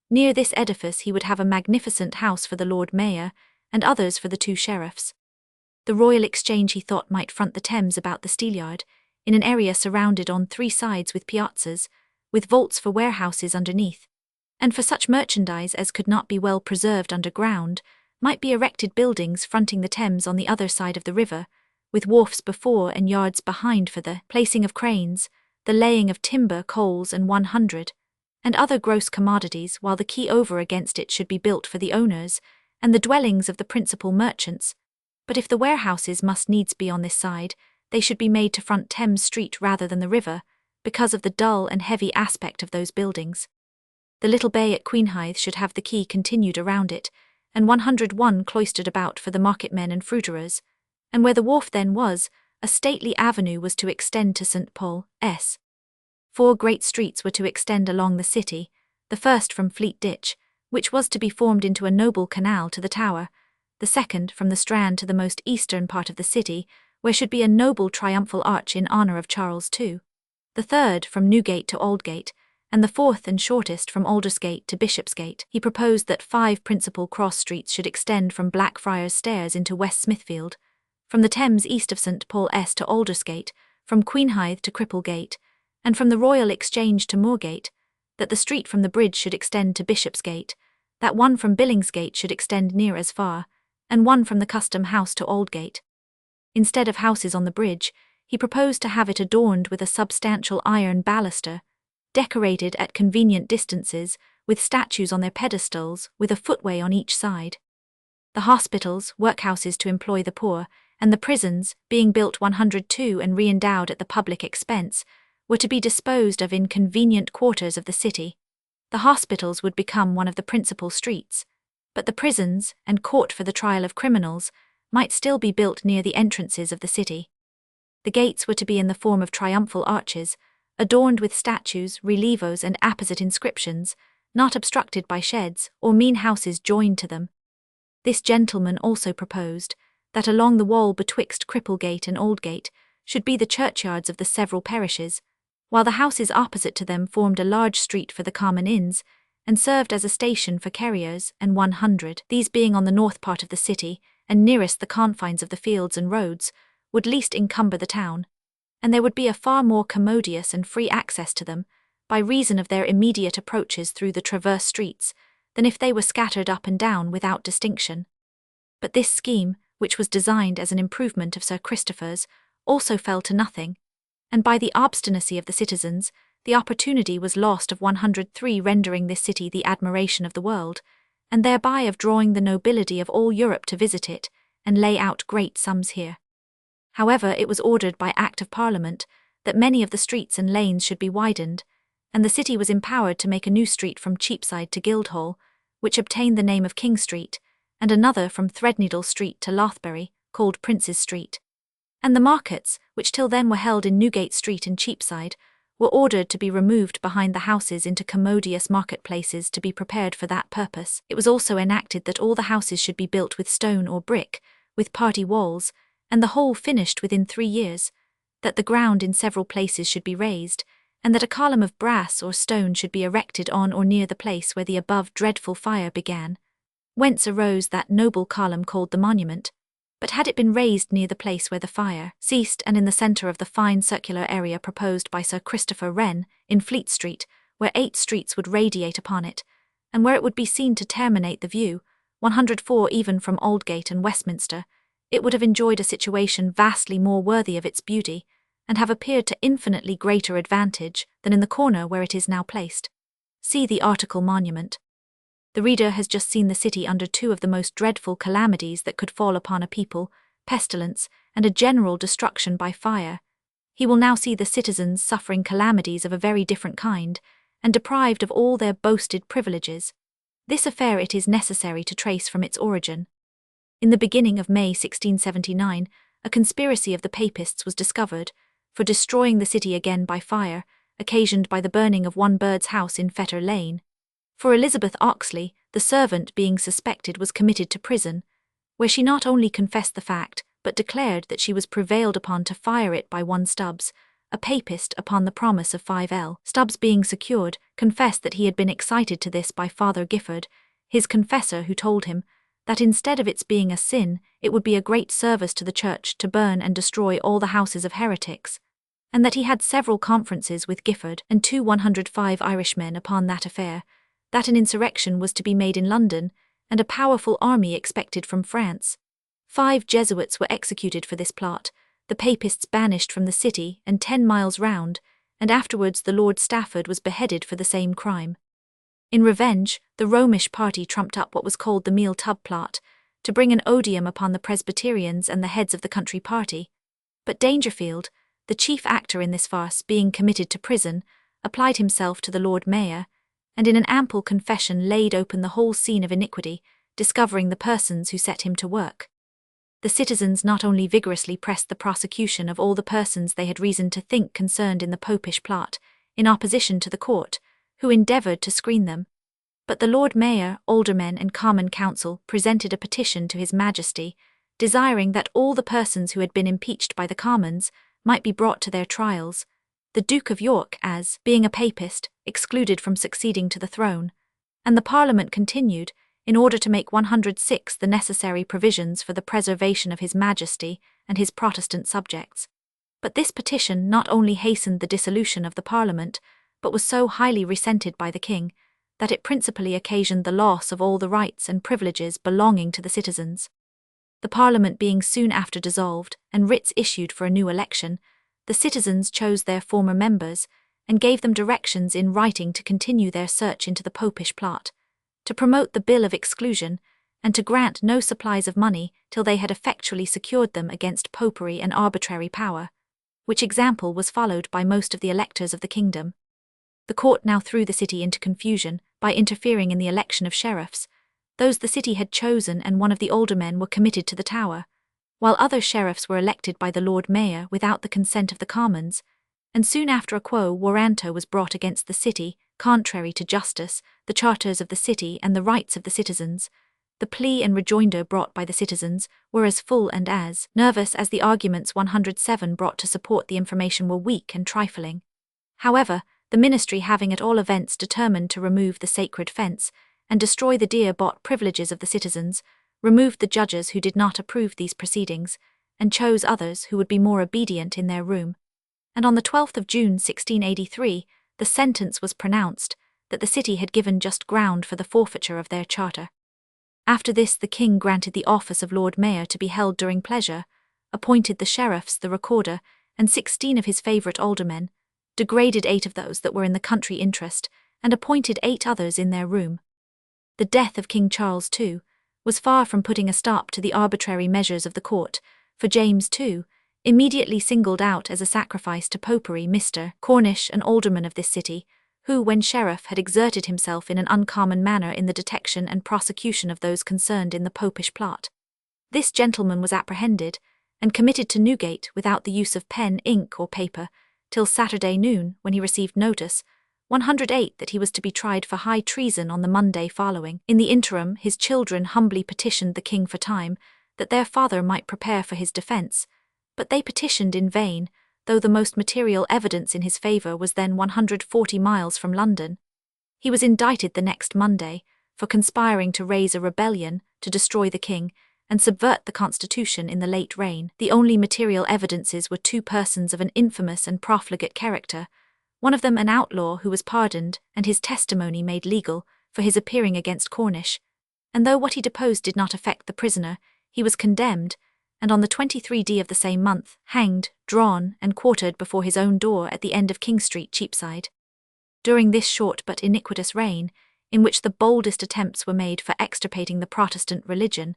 Near this edifice he would have a magnificent house for the Lord Mayor, and others for the 2 sheriffs. The Royal Exchange he thought might front the Thames about the Steelyard, in an area surrounded on 3 sides with piazzas, with vaults for warehouses underneath, and for such merchandise as could not be well preserved underground, might be erected buildings fronting the Thames on the other side of the river, with wharfs before and yards behind for the placing of cranes, the laying of timber, coals, and 100, and other gross commodities, while the quay over against it should be built for the owners, and the dwellings of the principal merchants. But if the warehouses must needs be on this side, they should be made to front Thames Street rather than the river, because of the dull and heavy aspect of those buildings. The little bay at Queenhithe should have the quay continued around it, and 101 cloistered about for the marketmen and fruiterers, and where the wharf then was, a stately avenue was to extend to St. Paul's. 4 great streets were to extend along the city, the first from Fleet Ditch, which was to be formed into a noble canal to the Tower, the second from the Strand to the most eastern part of the city, where should be a noble triumphal arch in honour of Charles II, the third from Newgate to Aldgate, and the fourth and shortest from Aldersgate to Bishopsgate. He proposed that 5 principal cross streets should extend from Blackfriars Stairs into West Smithfield, from the Thames east of St. Paul's to Aldersgate, from Queenhithe to Cripplegate, and from the Royal Exchange to Moorgate, that the street from the bridge should extend to Bishopsgate, that one from Billingsgate should extend near as far, and one from the Custom House to Aldgate. Instead of houses on the bridge, he proposed to have it adorned with a substantial iron baluster, decorated at convenient distances, with statues on their pedestals, with a footway on each side. The hospitals, workhouses to employ the poor, and the prisons, being built 102 and re-endowed at the public expense, were to be disposed of in convenient quarters of the city. The hospitals would become one of the principal streets, but the prisons, and court for the trial of criminals, might still be built near the entrances of the city. The gates were to be in the form of triumphal arches, adorned with statues, relievos, and apposite inscriptions, not obstructed by sheds or mean houses joined to them. This gentleman also proposed that along the wall betwixt Cripplegate and Aldgate should be the churchyards of the several parishes, while the houses opposite to them formed a large street for the common inns, and served as a station for carriers, and 100, these being on the north part of the city, and nearest the confines of the fields and roads, would least encumber the town, and there would be a far more commodious and free access to them, by reason of their immediate approaches through the traverse streets, than if they were scattered up and down without distinction. But this scheme, which was designed as an improvement of Sir Christopher's, also fell to nothing, and by the obstinacy of the citizens, the opportunity was lost of 103 rendering this city the admiration of the world, and thereby of drawing the nobility of all Europe to visit it, and lay out great sums here. However, it was ordered by Act of Parliament that many of the streets and lanes should be widened, and the city was empowered to make a new street from Cheapside to Guildhall, which obtained the name of King Street, and another from Threadneedle Street to Lothbury, called Prince's Street. And the markets, which till then were held in Newgate Street and Cheapside, were ordered to be removed behind the houses into commodious marketplaces to be prepared for that purpose. It was also enacted that all the houses should be built with stone or brick, with party walls, and the whole finished within 3 years, that the ground in several places should be raised, and that a column of brass or stone should be erected on or near the place where the above dreadful fire began, whence arose that noble column called the monument. But had it been raised near the place where the fire ceased and in the centre of the fine circular area proposed by Sir Christopher Wren, in Fleet Street, where 8 streets would radiate upon it, and where it would be seen to terminate the view, 104 even from Aldgate and Westminster, it would have enjoyed a situation vastly more worthy of its beauty, and have appeared to infinitely greater advantage than in the corner where it is now placed. See the article Monument. The reader has just seen the city under two of the most dreadful calamities that could fall upon a people, pestilence, and a general destruction by fire. He will now see the citizens suffering calamities of a very different kind, and deprived of all their boasted privileges. This affair it is necessary to trace from its origin. In the beginning of May 1679, a conspiracy of the Papists was discovered, for destroying the city again by fire, occasioned by the burning of one Bird's house in Fetter Lane. For Elizabeth Oxley, the servant being suspected was committed to prison, where she not only confessed the fact, but declared that she was prevailed upon to fire it by one Stubbs, a Papist, upon the promise of 5l. Stubbs, being secured, confessed that he had been excited to this by Father Gifford, his confessor, who told him that instead of its being a sin, it would be a great service to the Church to burn and destroy all the houses of heretics, and that he had several conferences with Gifford and 105 Irishmen upon that affair, that an insurrection was to be made in London, and a powerful army expected from France. 5 Jesuits were executed for this plot, the Papists banished from the city and 10 miles round, and afterwards the Lord Stafford was beheaded for the same crime. In revenge, the Romish party trumped up what was called the Meal Tub plot, to bring an odium upon the Presbyterians and the heads of the country party. But Dangerfield, the chief actor in this farce, being committed to prison, applied himself to the Lord Mayor, and in an ample confession laid open the whole scene of iniquity, discovering the persons who set him to work. The citizens not only vigorously pressed the prosecution of all the persons they had reason to think concerned in the Popish plot, in opposition to the court, who endeavoured to screen them, but the Lord Mayor, Aldermen, and Common Council presented a petition to His Majesty, desiring that all the persons who had been impeached by the Commons might be brought to their trials, the Duke of York, as, being a Papist, excluded from succeeding to the throne, and the Parliament continued, in order to make 106 the necessary provisions for the preservation of His Majesty and his Protestant subjects. But this petition not only hastened the dissolution of the Parliament, but was so highly resented by the King, that it principally occasioned the loss of all the rights and privileges belonging to the citizens. The Parliament being soon after dissolved, and writs issued for a new election, the citizens chose their former members, and gave them directions in writing to continue their search into the Popish plot, to promote the Bill of Exclusion, and to grant no supplies of money till they had effectually secured them against popery and arbitrary power, which example was followed by most of the electors of the kingdom. The court now threw the city into confusion by interfering in the election of sheriffs. Those the city had chosen and one of the aldermen were committed to the Tower, while other sheriffs were elected by the Lord Mayor without the consent of the Commons, and soon after a quo warranto was brought against the city, contrary to justice, the charters of the city and the rights of the citizens. The plea and rejoinder brought by the citizens were as full and as nervous as the arguments 107 brought to support the information were weak and trifling. However, the ministry having at all events determined to remove the sacred fence, and destroy the dear-bought privileges of the citizens, removed the judges who did not approve these proceedings, and chose others who would be more obedient in their room. And on the 12th of June 1683, the sentence was pronounced that the city had given just ground for the forfeiture of their charter. After this the King granted the office of Lord Mayor to be held during pleasure, appointed the sheriffs, the recorder, and 16 of his favourite aldermen, degraded 8 of those that were in the country interest, and appointed 8 others in their room. The death of King Charles II was far from putting a stop to the arbitrary measures of the court, for James II immediately singled out as a sacrifice to popery Mr. Cornish, an alderman of this city, who, when sheriff, had exerted himself in an uncommon manner in the detection and prosecution of those concerned in the Popish plot. This gentleman was apprehended, and committed to Newgate without the use of pen, ink, or paper, till Saturday noon, when he received notice, 108, that he was to be tried for high treason on the Monday following. In the interim, his children humbly petitioned the King for time, that their father might prepare for his defence, but they petitioned in vain, though the most material evidence in his favour was then 140 miles from London. He was indicted the next Monday, for conspiring to raise a rebellion, to destroy the King, and subvert the constitution in the late reign. The only material evidences were 2 persons of an infamous and profligate character, one of them an outlaw who was pardoned and his testimony made legal for his appearing against Cornish, and though what he deposed did not affect the prisoner, he was condemned, and on the 23d of the same month, hanged, drawn, and quartered before his own door at the end of King Street, Cheapside. During this short but iniquitous reign, in which the boldest attempts were made for extirpating the Protestant religion,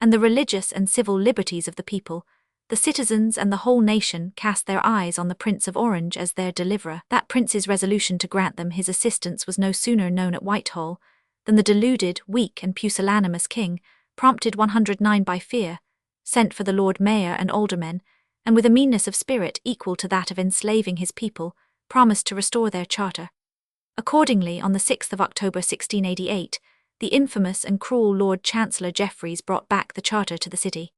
and the religious and civil liberties of the people, the citizens and the whole nation cast their eyes on the Prince of Orange as their deliverer. That prince's resolution to grant them his assistance was no sooner known at Whitehall than the deluded, weak, and pusillanimous king, prompted 109 by fear, sent for the Lord Mayor and aldermen, and with a meanness of spirit equal to that of enslaving his people, promised to restore their charter. Accordingly, on the 6th of October 1688, the infamous and cruel Lord Chancellor Jeffreys brought back the charter to the city.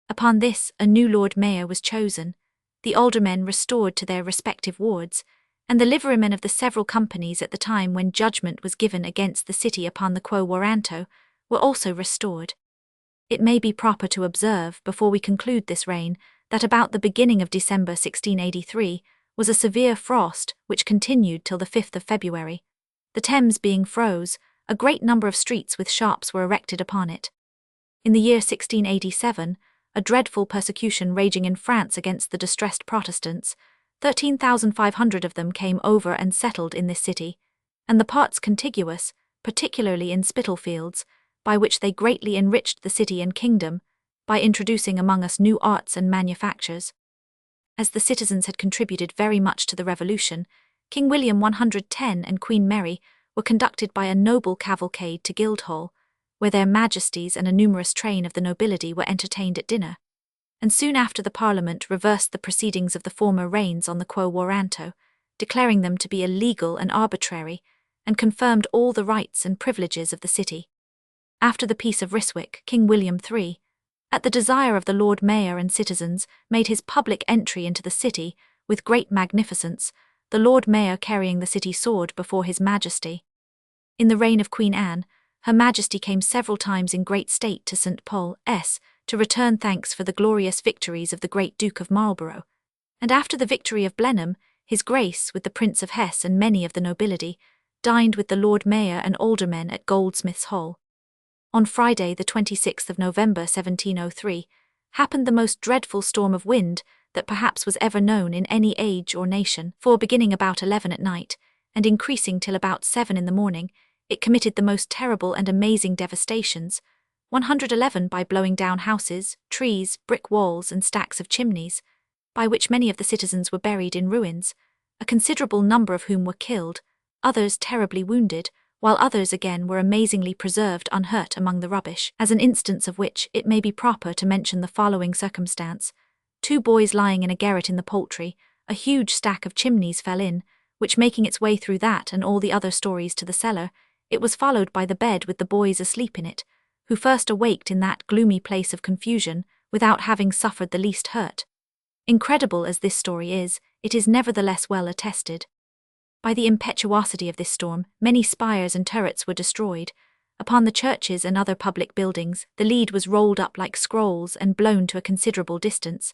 Upon this, a new Lord Mayor was chosen, the aldermen restored to their respective wards, and the liverymen of the several companies at the time when judgment was given against the city upon the quo warranto were also restored. It may be proper to observe, before we conclude this reign, that about the beginning of December 1683 was a severe frost which continued till the 5th of February. The Thames being froze, a great number of streets with shops were erected upon it. In the year 1687, a dreadful persecution raging in France against the distressed Protestants, 13,500 of them came over and settled in this city, and the parts contiguous, particularly in Spitalfields, by which they greatly enriched the city and kingdom, by introducing among us new arts and manufactures. As the citizens had contributed very much to the Revolution, King William 110 and Queen Mary were conducted by a noble cavalcade to Guildhall, where their majesties and a numerous train of the nobility were entertained at dinner, and soon after the Parliament reversed the proceedings of the former reigns on the quo warranto, declaring them to be illegal and arbitrary, and confirmed all the rights and privileges of the city. After the Peace of Ryswick, King William III, at the desire of the Lord Mayor and citizens, made his public entry into the city with great magnificence, the Lord Mayor carrying the city sword before his Majesty. In the reign of Queen Anne, Her Majesty came several times in great state to St. Paul's to return thanks for the glorious victories of the great Duke of Marlborough, and after the victory of Blenheim, His Grace, with the Prince of Hesse and many of the nobility, dined with the Lord Mayor and aldermen at Goldsmiths' Hall. On Friday, the 26th of November 1703, happened the most dreadful storm of wind that perhaps was ever known in any age or nation, for beginning about 11 at night, and increasing till about 7 in the morning, it committed the most terrible and amazing devastations, 111 by blowing down houses, trees, brick walls, and stacks of chimneys, by which many of the citizens were buried in ruins, a considerable number of whom were killed, others terribly wounded, while others again were amazingly preserved unhurt among the rubbish, as an instance of which it may be proper to mention the following circumstance. 2 boys lying in a garret in the poultry, a huge stack of chimneys fell in, which making its way through that and all the other stories to the cellar, it was followed by the bed with the boys asleep in it, who first awaked in that gloomy place of confusion, without having suffered the least hurt. Incredible as this story is, it is nevertheless well attested. By the impetuosity of this storm, many spires and turrets were destroyed. Upon the churches and other public buildings, the lead was rolled up like scrolls and blown to a considerable distance.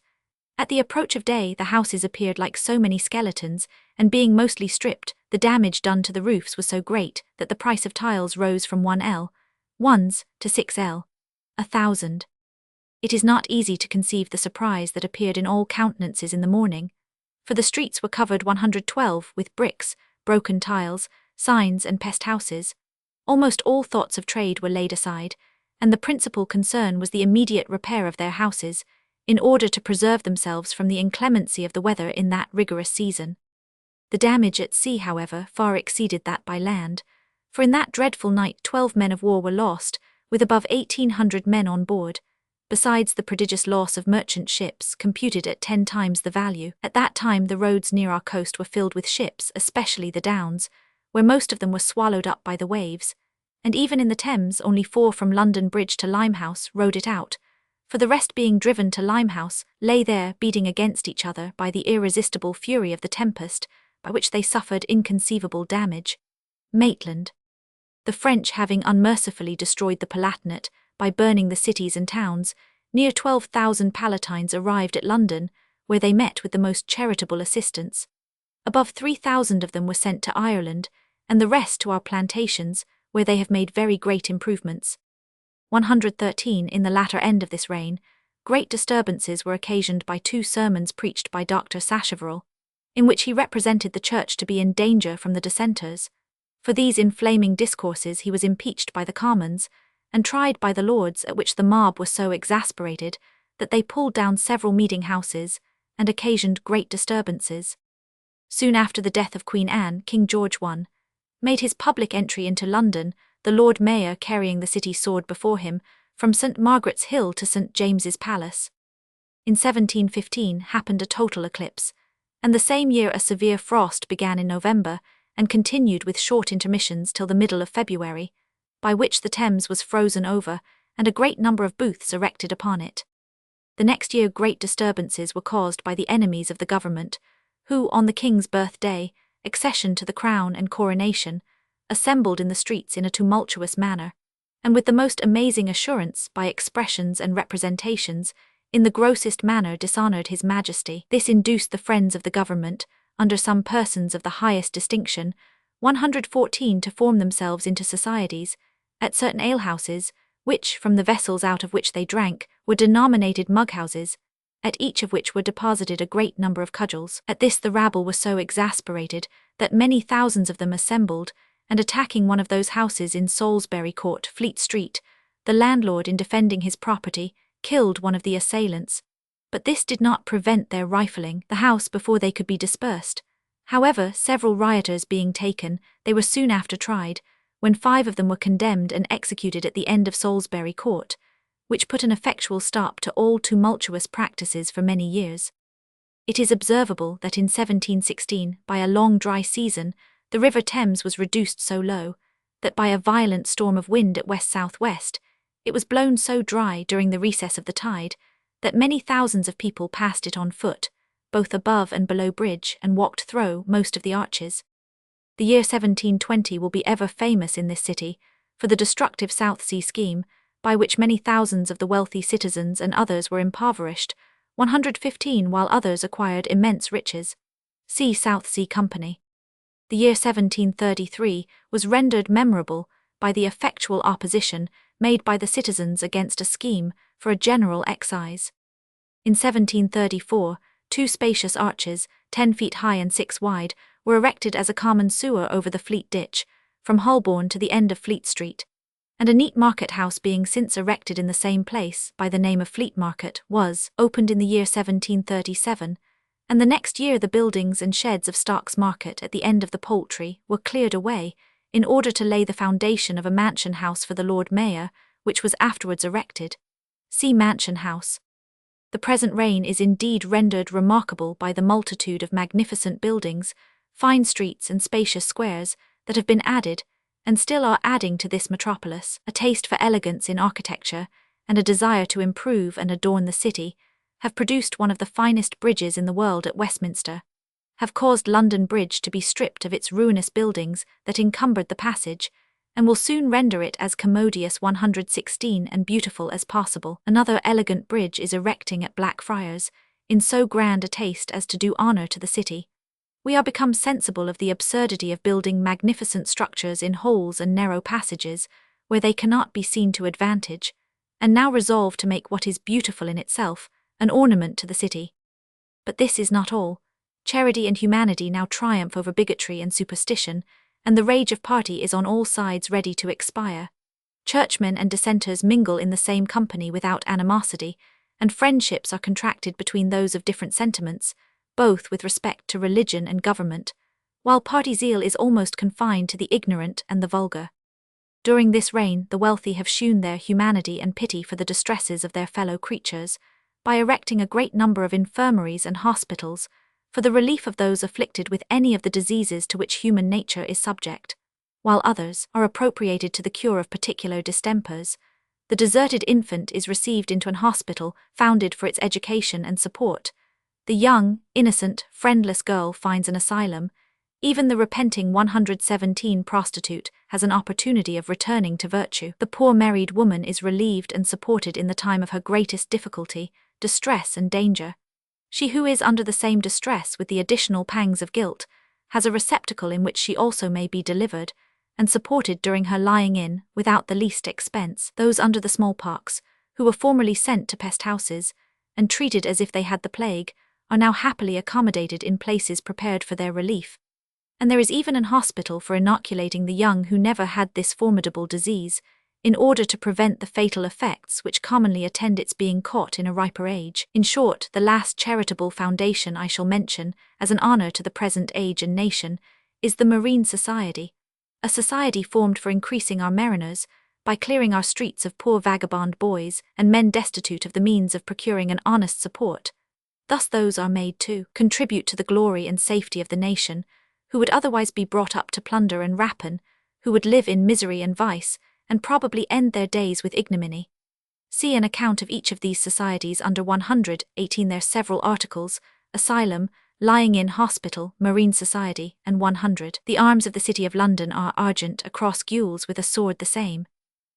At the approach of day, the houses appeared like so many skeletons, and being mostly stripped, the damage done to the roofs was so great that the price of tiles rose from 1l. to 6l. 1,000. It is not easy to conceive the surprise that appeared in all countenances in the morning, for the streets were covered 112 with bricks, broken tiles, signs, and pest houses. Almost all thoughts of trade were laid aside, and the principal concern was the immediate repair of their houses, in order to preserve themselves from the inclemency of the weather in that rigorous season. The damage at sea, however, far exceeded that by land, for in that dreadful night 12 men of war were lost, with above 1,800 men on board, besides the prodigious loss of merchant ships, computed at 10 times the value. At that time the roads near our coast were filled with ships, especially the Downs, where most of them were swallowed up by the waves, and even in the Thames only 4 from London Bridge to Limehouse rode it out, for the rest being driven to Limehouse, lay there beating against each other by the irresistible fury of the tempest, by which they suffered inconceivable damage. Maitland. The French having unmercifully destroyed the Palatinate by burning the cities and towns, near 12,000 Palatines arrived at London, where they met with the most charitable assistance. Above 3,000 of them were sent to Ireland, and the rest to our plantations, where they have made very great improvements. 113 in the latter end of this reign, great disturbances were occasioned by 2 sermons preached by Dr. Sacheverell. in which he represented the church to be in danger from the dissenters. For these inflaming discourses he was impeached by the commons, and tried by the lords, at which the mob were so exasperated that they pulled down several meeting houses, and occasioned great disturbances. Soon after the death of Queen Anne, King George I made his public entry into London, the Lord Mayor carrying the city sword before him, from St. Margaret's Hill to St. James's Palace. In 1715 happened a total eclipse, and the same year a severe frost began in November and continued with short intermissions till the middle of February, by which the Thames was frozen over and a great number of booths erected upon it. The next year great disturbances were caused by the enemies of the government, who, on the king's birthday, accession to the crown and coronation, assembled in the streets in a tumultuous manner, and with the most amazing assurance, by expressions and representations, in the grossest manner dishonoured his majesty. This induced the friends of the government, under some persons of the highest distinction, 114 to form themselves into societies, at certain alehouses, which, from the vessels out of which they drank, were denominated mughouses, at each of which were deposited a great number of cudgels. At this the rabble were so exasperated that many thousands of them assembled, and attacking one of those houses in Salisbury Court, Fleet Street, the landlord, in defending his property, killed one of the assailants, but this did not prevent their rifling the house before they could be dispersed. However, several rioters being taken, they were soon after tried, when 5 of them were condemned and executed at the end of Salisbury Court, which put an effectual stop to all tumultuous practices for many years. It is observable that in 1716, by a long dry season, the River Thames was reduced so low, that by a violent storm of wind at west-southwest, it was blown so dry during the recess of the tide, that many thousands of people passed it on foot, both above and below bridge, and walked through most of the arches. The year 1720 will be ever famous in this city, for the destructive South Sea scheme, by which many thousands of the wealthy citizens and others were impoverished, 115 while others acquired immense riches. See South Sea Company. The year 1733 was rendered memorable by the effectual opposition made by the citizens against a scheme for a general excise. In 1734, 2 spacious arches, 10 feet high and 6 wide, were erected as a common sewer over the Fleet Ditch, from Holborn to the end of Fleet Street, and a neat market house being since erected in the same place, by the name of Fleet Market, was opened in the year 1737, and the next year the buildings and sheds of Stocks Market at the end of the Poultry were cleared away, in order to lay the foundation of a mansion house for the Lord Mayor, which was afterwards erected. See Mansion House. The present reign is indeed rendered remarkable by the multitude of magnificent buildings, fine streets and spacious squares that have been added, and still are adding to this metropolis. A taste for elegance in architecture, and a desire to improve and adorn the city, have produced one of the finest bridges in the world at Westminster, have caused London Bridge to be stripped of its ruinous buildings that encumbered the passage, and will soon render it as commodious 116 and beautiful as possible. Another elegant bridge is erecting at Blackfriars, in so grand a taste as to do honour to the city. We are become sensible of the absurdity of building magnificent structures in holes and narrow passages, where they cannot be seen to advantage, and now resolve to make what is beautiful in itself an ornament to the city. But this is not all. Charity and humanity now triumph over bigotry and superstition, and the rage of party is on all sides ready to expire. Churchmen and dissenters mingle in the same company without animosity, and friendships are contracted between those of different sentiments, both with respect to religion and government, while party zeal is almost confined to the ignorant and the vulgar. During this reign the wealthy have shewn their humanity and pity for the distresses of their fellow creatures, by erecting a great number of infirmaries and hospitals, for the relief of those afflicted with any of the diseases to which human nature is subject, while others are appropriated to the cure of particular distempers. The deserted infant is received into an hospital founded for its education and support. The young, innocent, friendless girl finds an asylum. Even the repenting 117 prostitute has an opportunity of returning to virtue. The poor married woman is relieved and supported in the time of her greatest difficulty, distress and danger. She who is under the same distress with the additional pangs of guilt has a receptacle in which she also may be delivered, and supported during her lying in, without the least expense. Those under the smallpox, who were formerly sent to pest houses, and treated as if they had the plague, are now happily accommodated in places prepared for their relief. And there is even an hospital for inoculating the young who never had this formidable disease, in order to prevent the fatal effects which commonly attend its being caught in a riper age. In short, the last charitable foundation I shall mention, as an honor to the present age and nation, is the Marine Society, a society formed for increasing our mariners, by clearing our streets of poor vagabond boys and men destitute of the means of procuring an honest support. Thus those are made to contribute to the glory and safety of the nation, who would otherwise be brought up to plunder and rapine, who would live in misery and vice, and probably end their days with ignominy. See an account of each of these societies under 118, their several articles: asylum, lying in hospital, marine society, and 100. The arms of the city of London are argent, a cross gules with a sword the same.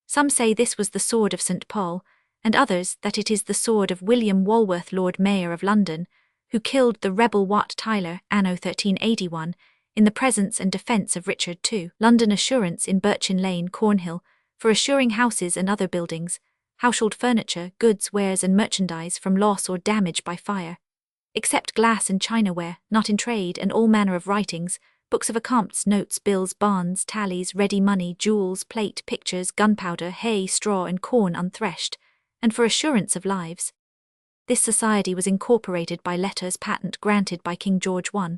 Some say this was the sword of St. Paul, and others that it is the sword of William Walworth, Lord Mayor of London, who killed the rebel Wat Tyler, anno 1381, in the presence and defence of Richard II. London Assurance in Birchin Lane, Cornhill, for assuring houses and other buildings, household furniture, goods, wares and merchandise from loss or damage by fire, except glass and chinaware, not in trade, and all manner of writings, books of accompts, notes, bills, bonds, tallies, ready money, jewels, plate, pictures, gunpowder, hay, straw and corn unthreshed, and for assurance of lives. This society was incorporated by letters patent granted by King George I,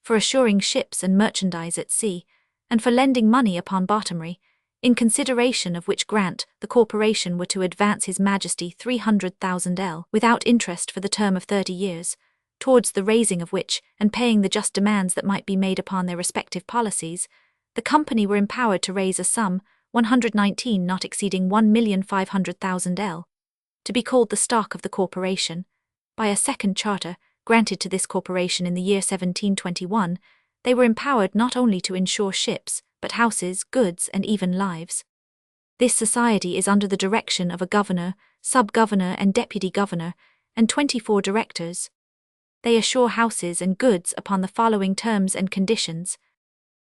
for assuring ships and merchandise at sea, and for lending money upon bottomry, in consideration of which grant the corporation were to advance His Majesty 300,000 L without interest for the term of 30 years, towards the raising of which, and paying the just demands that might be made upon their respective policies, the company were empowered to raise a sum, 119 not exceeding 1,500,000 L, to be called the stock of the corporation. By a second charter, granted to this corporation in the year 1721, they were empowered not only to insure ships, but houses, goods, and even lives. This society is under the direction of a governor, sub-governor and deputy governor, and 24 directors. They assure houses and goods upon the following terms and conditions.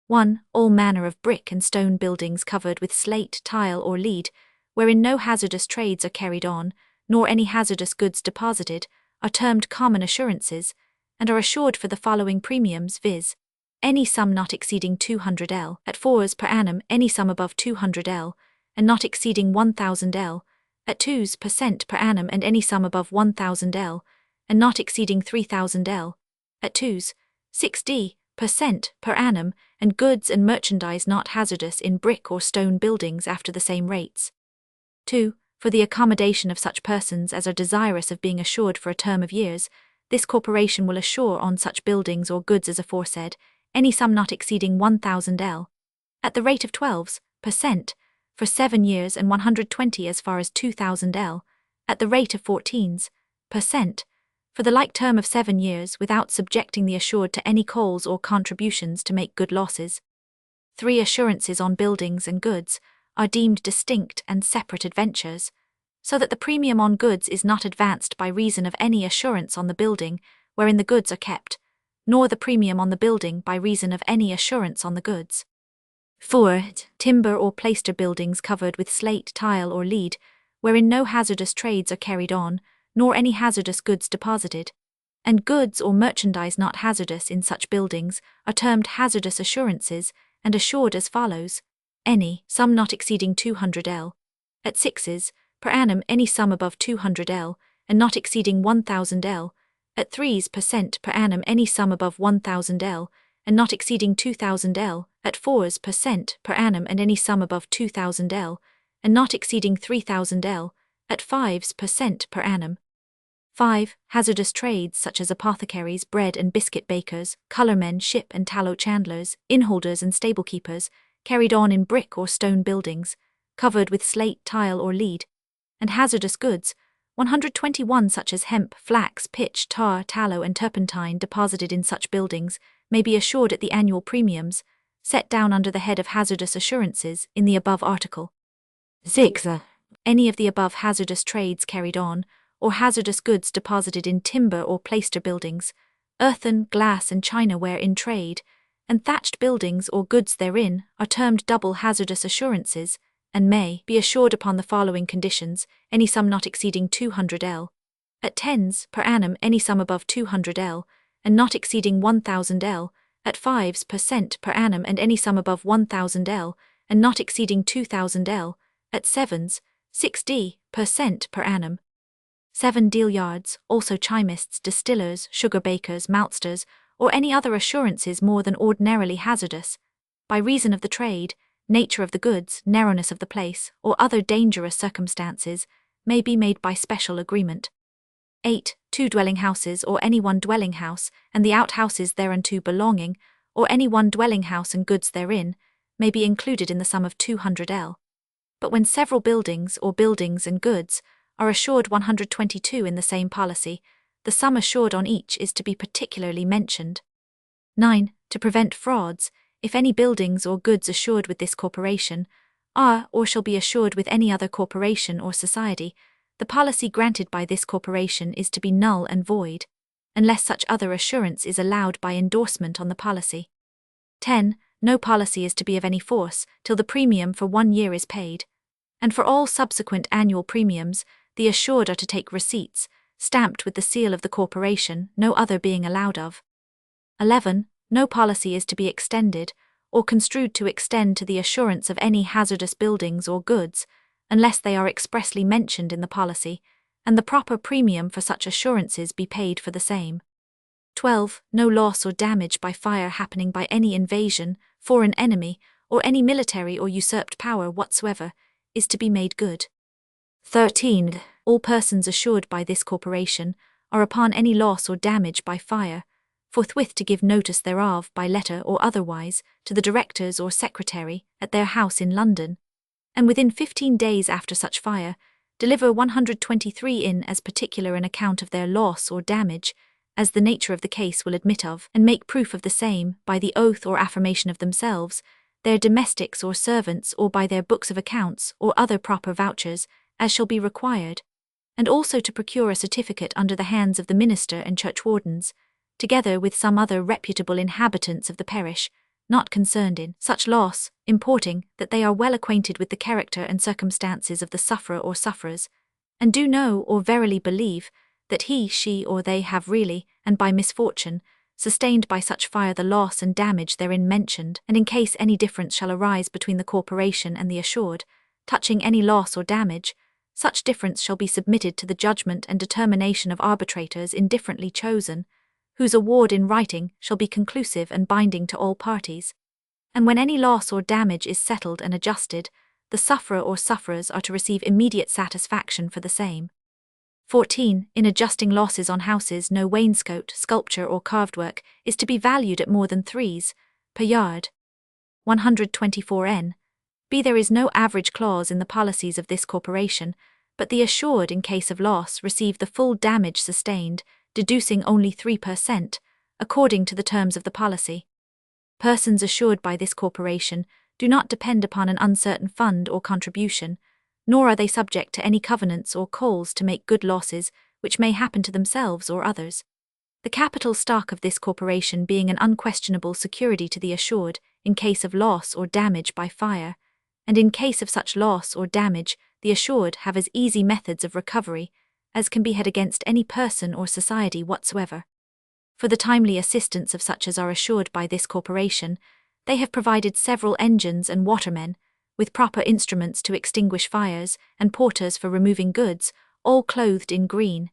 1. All manner of brick and stone buildings covered with slate, tile, or lead, wherein no hazardous trades are carried on, nor any hazardous goods deposited, are termed common assurances, and are assured for the following premiums, viz. Any sum not exceeding 200 L, at 4s per annum, any sum above 200 L, and not exceeding 1,000 L, at 2% per annum, and any sum above 1,000 L, and not exceeding 3,000 L, at 60% per annum, and goods and merchandise not hazardous in brick or stone buildings after the same rates. 2. For the accommodation of such persons as are desirous of being assured for a term of years, this corporation will assure on such buildings or goods as aforesaid, any sum not exceeding 1,000 L, at the rate of 12%, for 7 years, and 120 as far as 2,000 L, at the rate of 14%, for the like term of 7 years, without subjecting the assured to any calls or contributions to make good losses. 3. Assurances on buildings and goods are deemed distinct and separate adventures, so that the premium on goods is not advanced by reason of any assurance on the building wherein the goods are kept, nor the premium on the building by reason of any assurance on the goods. 4. Timber or plaister buildings covered with slate, tile, or lead, wherein no hazardous trades are carried on, nor any hazardous goods deposited, and goods or merchandise not hazardous in such buildings are termed hazardous assurances, and assured as follows: any sum not exceeding 200 L, at 6s per annum, any sum above 200 L, and not exceeding 1,000 L, at 3% per annum, any sum above 1,000 L, and not exceeding 2,000 L, at 4% per annum, and any sum above 2,000 L, and not exceeding 3,000 L, at 5% per annum. 5. Hazardous trades such as apothecaries, bread and biscuit bakers, colourmen, ship and tallow chandlers, innholders and stable-keepers, carried on in brick or stone buildings, covered with slate, tile or lead, and hazardous goods, 121 such as hemp, flax, pitch, tar, tallow and turpentine deposited in such buildings, may be assured at the annual premiums, set down under the head of hazardous assurances in the above article. 6. Any of the above hazardous trades carried on, or hazardous goods deposited in timber or plaister buildings, earthen, glass and chinaware in trade, and thatched buildings or goods therein, are termed double hazardous assurances, and may be assured upon the following conditions: any sum not exceeding 200 L, At tens, per annum any sum above 200 L, and not exceeding 1000 L, at fives per annum and any sum above 1000 L, and not exceeding 2000 L, at sevens, 60% per annum. 7 deal yards, also chimists, distillers, sugar bakers, maltsters, or any other assurances more than ordinarily hazardous, by reason of the trade, nature of the goods, narrowness of the place, or other dangerous circumstances, may be made by special agreement. 8. 2 dwelling houses or any one dwelling house, and the outhouses thereunto belonging, or any one dwelling house and goods therein, may be included in the sum of 200 L. But when several buildings or buildings and goods are assured 122 in the same policy, the sum assured on each is to be particularly mentioned. 9. To prevent frauds, if any buildings or goods assured with this corporation are or shall be assured with any other corporation or society, the policy granted by this corporation is to be null and void, unless such other assurance is allowed by endorsement on the policy. 10. No policy is to be of any force till the premium for 1 year is paid, and for all subsequent annual premiums, the assured are to take receipts, stamped with the seal of the corporation, no other being allowed of. 11. No policy is to be extended, or construed to extend to the assurance of any hazardous buildings or goods, unless they are expressly mentioned in the policy, and the proper premium for such assurances be paid for the same. 12. No loss or damage by fire happening by any invasion, foreign enemy, or any military or usurped power whatsoever, is to be made good. 13. All persons assured by this corporation are upon any loss or damage by fire, forthwith to give notice thereof by letter or otherwise to the directors or secretary at their house in London, and within 15 days after such fire, deliver 123 in as particular an account of their loss or damage as the nature of the case will admit of, and make proof of the same by the oath or affirmation of themselves, their domestics or servants, or by their books of accounts or other proper vouchers, as shall be required, and also to procure a certificate under the hands of the minister and churchwardens, together with some other reputable inhabitants of the parish, not concerned in such loss, importing that they are well acquainted with the character and circumstances of the sufferer or sufferers, and do know or verily believe that he, she, or they have really, and by misfortune, sustained by such fire the loss and damage therein mentioned, and in case any difference shall arise between the corporation and the assured, touching any loss or damage, such difference shall be submitted to the judgment and determination of arbitrators indifferently chosen, whose award in writing shall be conclusive and binding to all parties. And when any loss or damage is settled and adjusted, the sufferer or sufferers are to receive immediate satisfaction for the same. 14. In adjusting losses on houses, no wainscot, sculpture, or carved work is to be valued at more than 3s per yard. 124 N. B. There is no average clause in the policies of this corporation, but the assured in case of loss receive the full damage sustained, deducing only 3%, according to the terms of the policy. Persons assured by this corporation do not depend upon an uncertain fund or contribution, nor are they subject to any covenants or calls to make good losses which may happen to themselves or others. The capital stock of this corporation being an unquestionable security to the assured in case of loss or damage by fire, and in case of such loss or damage the assured have as easy methods of recovery as can be had against any person or society whatsoever. For the timely assistance of such as are assured by this corporation, they have provided several engines and watermen, with proper instruments to extinguish fires, and porters for removing goods, all clothed in green,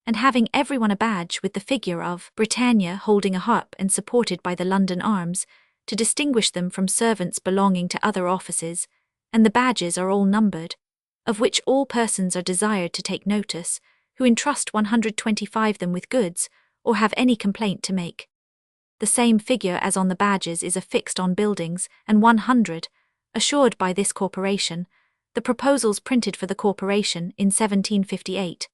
and having everyone a badge with the figure of Britannia holding a harp and supported by the London arms, to distinguish them from servants belonging to other offices, and the badges are all numbered, of which all persons are desired to take notice, who entrust 125 them with goods, or have any complaint to make. The same figure as on the badges is affixed on buildings, and 100, assured by this corporation, the proposals printed for the corporation in 1758.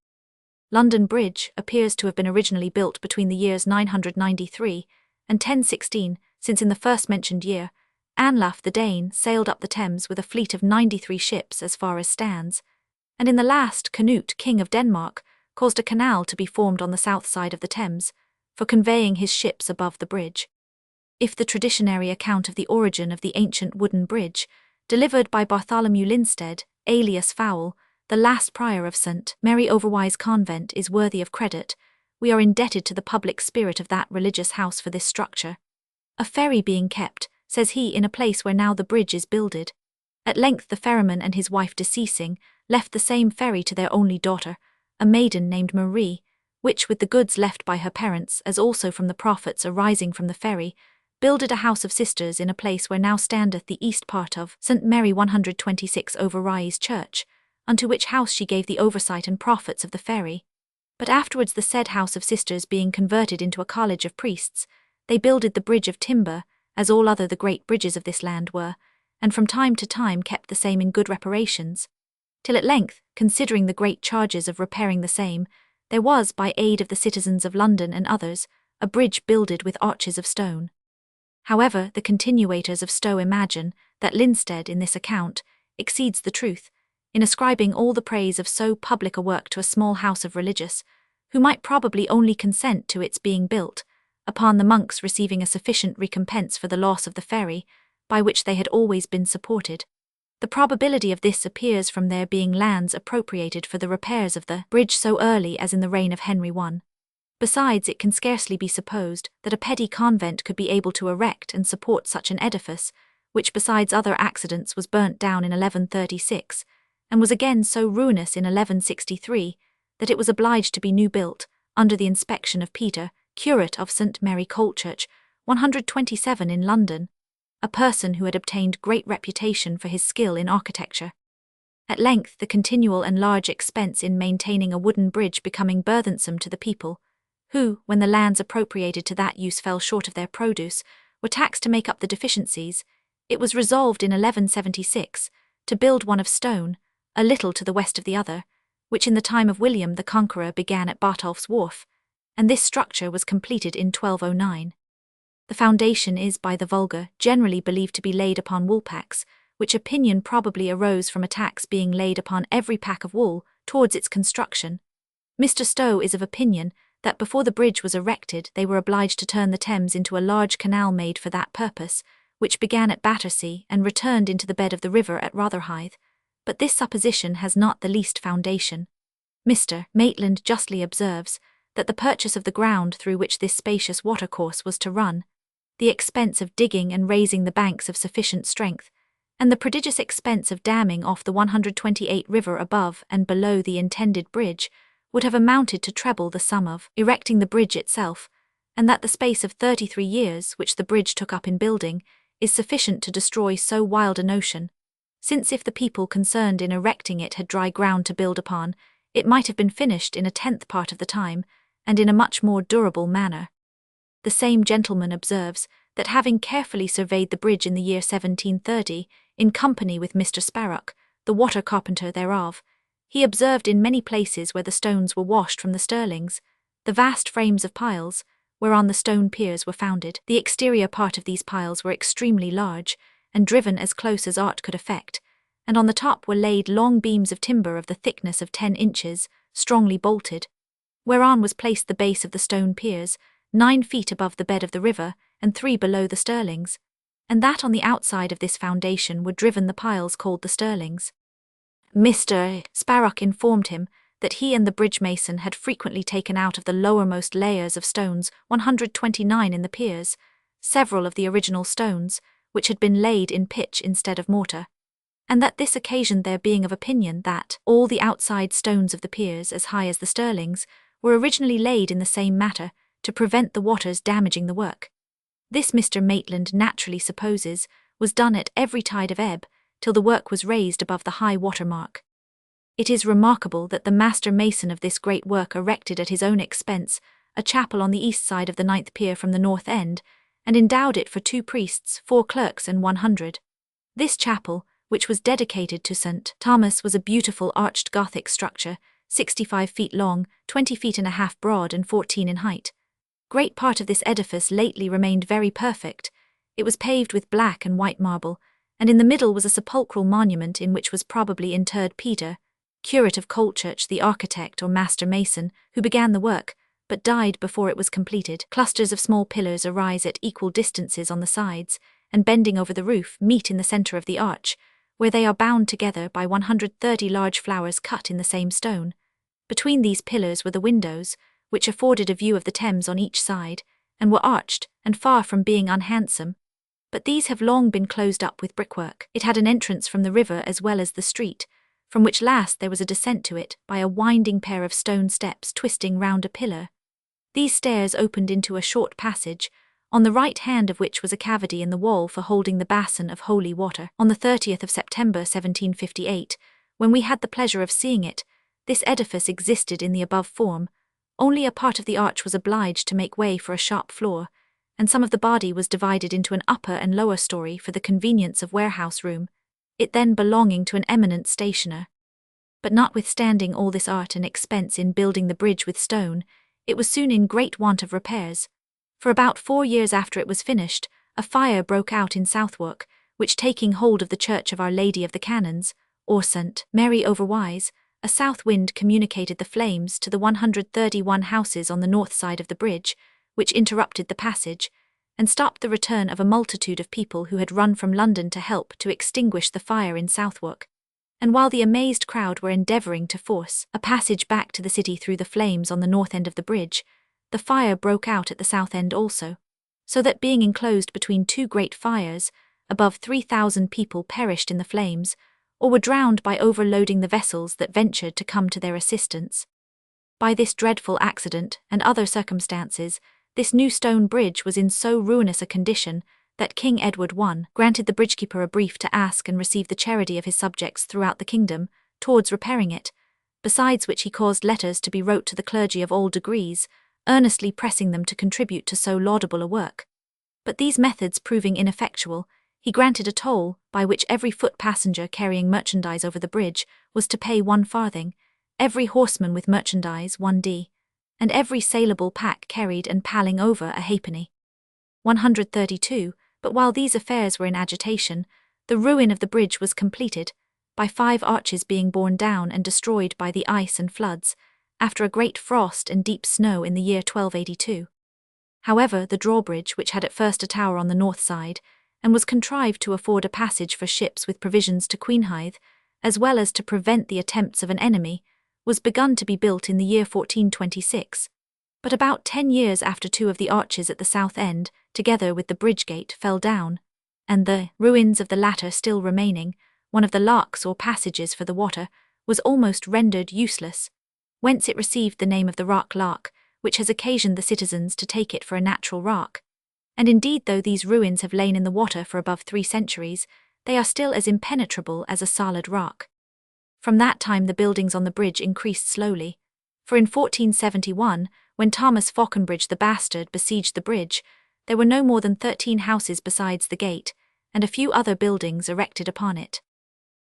London Bridge appears to have been originally built between the years 993 and 1016, since in the first mentioned year, Anlaf the Dane sailed up the Thames with a fleet of 93 ships as far as Stands, and in the last Canute, King of Denmark, caused a canal to be formed on the south side of the Thames, for conveying his ships above the bridge. If the traditionary account of the origin of the ancient wooden bridge, delivered by Bartholomew Linstead, alias Fowle, the last prior of St. Mary Overwise Convent, is worthy of credit. We are indebted to the public spirit of that religious house for this structure. A ferry being kept, says he, in a place where now the bridge is builded. At length the ferryman and his wife deceasing, left the same ferry to their only daughter, a maiden named Marie, which with the goods left by her parents, as also from the profits arising from the ferry, builded a house of sisters in a place where now standeth the east part of St. Mary 126 Overwise Church, unto which house she gave the oversight and profits of the ferry. But afterwards the said house of sisters being converted into a college of priests, they builded the bridge of timber, as all other the great bridges of this land were, and from time to time kept the same in good reparations, till at length, considering the great charges of repairing the same, there was, by aid of the citizens of London and others, a bridge builded with arches of stone. However, the continuators of Stowe imagine that Linstead in this account exceeds the truth, in ascribing all the praise of so public a work to a small house of religious, who might probably only consent to its being built, upon the monks receiving a sufficient recompense for the loss of the ferry, by which they had always been supported. The probability of this appears from there being lands appropriated for the repairs of the bridge so early as in the reign of Henry I. Besides, it can scarcely be supposed that a petty convent could be able to erect and support such an edifice, which besides other accidents was burnt down in 1136, and was again so ruinous in 1163, that it was obliged to be new built, under the inspection of Peter, curate of St. Mary Colechurch, 127 in London, a person who had obtained great reputation for his skill in architecture. At length the continual and large expense in maintaining a wooden bridge becoming burthensome to the people, who, when the lands appropriated to that use fell short of their produce, were taxed to make up the deficiencies, it was resolved in 1176 to build one of stone, a little to the west of the other, which in the time of William the Conqueror began at Bartolph's Wharf, and this structure was completed in 1209. The foundation is by the vulgar generally believed to be laid upon woolpacks, which opinion probably arose from a tax being laid upon every pack of wool towards its construction. Mr. Stowe is of opinion that before the bridge was erected they were obliged to turn the Thames into a large canal made for that purpose, which began at Battersea and returned into the bed of the river at Rotherhithe, but this supposition has not the least foundation. Mr. Maitland justly observes that the purchase of the ground through which this spacious watercourse was to run, the expense of digging and raising the banks of sufficient strength, and the prodigious expense of damming off the 128 river above and below the intended bridge, would have amounted to treble the sum of erecting the bridge itself, and that the space of 33 years which the bridge took up in building is sufficient to destroy so wild a notion, since if the people concerned in erecting it had dry ground to build upon, it might have been finished in a 10th part of the time, and in a much more durable manner. The same gentleman observes that having carefully surveyed the bridge in the year 1730, in company with Mr. Sparrock, the water carpenter thereof, he observed in many places where the stones were washed from the Stirlings, the vast frames of piles, whereon the stone piers were founded. The exterior part of these piles were extremely large, and driven as close as art could effect, and on the top were laid long beams of timber of the thickness of 10 inches, strongly bolted, whereon was placed the base of the stone piers, 9 feet above the bed of the river, and 3 below the Stirlings, and that on the outside of this foundation were driven the piles called the Stirlings. Mr. Sparrock informed him that he and the bridge mason had frequently taken out of the lowermost layers of stones 129 in the piers, several of the original stones, which had been laid in pitch instead of mortar, and that this occasioned their being of opinion that all the outside stones of the piers as high as the Stirlings were originally laid in the same matter, to prevent the waters damaging the work. This Mr. Maitland naturally supposes was done at every tide of ebb, till the work was raised above the high water mark. It is remarkable that the master mason of this great work erected at his own expense a chapel on the east side of the 9th pier from the north end, and endowed it for 2 priests, 4 clerks, and 100. This chapel, which was dedicated to St. Thomas, was a beautiful arched Gothic structure, 65 feet long, 20 feet and a half broad, and 14 in height. Great part of this edifice lately remained very perfect. It was paved with black and white marble, and in the middle was a sepulchral monument in which was probably interred Peter, curate of Colechurch, the architect or master mason, who began the work, but died before it was completed. Clusters of small pillars arise at equal distances on the sides, and bending over the roof, meet in the centre of the arch, where they are bound together by 130 large flowers cut in the same stone. Between these pillars were the windows, which afforded a view of the Thames on each side, and were arched, and far from being unhandsome. But these have long been closed up with brickwork. It had an entrance from the river as well as the street, from which last there was a descent to it by a winding pair of stone steps twisting round a pillar. These stairs opened into a short passage, on the right hand of which was a cavity in the wall for holding the basin of holy water. On the 30th of September 1758, when we had the pleasure of seeing it, this edifice existed in the above form. Only a part of the arch was obliged to make way for a sharp floor, and some of the body was divided into an upper and lower story for the convenience of warehouse room, it then belonging to an eminent stationer. But notwithstanding all this art and expense in building the bridge with stone, it was soon in great want of repairs. For about 4 years after it was finished, a fire broke out in Southwark, which taking hold of the church of Our Lady of the Canons, or St. Mary Overwise, a south wind communicated the flames to the 131 houses on the north side of the bridge, which interrupted the passage, and stopped the return of a multitude of people who had run from London to help to extinguish the fire in Southwark. And while the amazed crowd were endeavouring to force a passage back to the city through the flames on the north end of the bridge, the fire broke out at the south end also, so that being enclosed between two great fires, above 3,000 people perished in the flames, or were drowned by overloading the vessels that ventured to come to their assistance. By this dreadful accident and other circumstances, this new stone bridge was in so ruinous a condition that King Edward I granted the bridgekeeper a brief to ask and receive the charity of his subjects throughout the kingdom towards repairing it, besides which he caused letters to be wrote to the clergy of all degrees, earnestly pressing them to contribute to so laudable a work. But these methods proving ineffectual, he granted a toll by which every foot passenger carrying merchandise over the bridge was to pay 1 farthing, every horseman with merchandise 1d, and every saleable pack carried and palling over a halfpenny. 132. But while these affairs were in agitation, the ruin of the bridge was completed, by 5 arches being borne down and destroyed by the ice and floods, after a great frost and deep snow in the year 1282. However, the drawbridge, which had at first a tower on the north side, and was contrived to afford a passage for ships with provisions to Queenhithe, as well as to prevent the attempts of an enemy, was begun to be built in the year 1426. But about 10 years after 2 of the arches at the south end, together with the bridge gate, fell down, and the ruins of the latter still remaining, one of the locks or passages for the water, was almost rendered useless, whence it received the name of the Rock Lock, which has occasioned the citizens to take it for a natural rock. And indeed, though these ruins have lain in the water for above 3 centuries, they are still as impenetrable as a solid rock. From that time the buildings on the bridge increased slowly, for in 1471, when Thomas Faulconbridge the Bastard besieged the bridge, there were no more than 13 houses besides the gate, and a few other buildings erected upon it.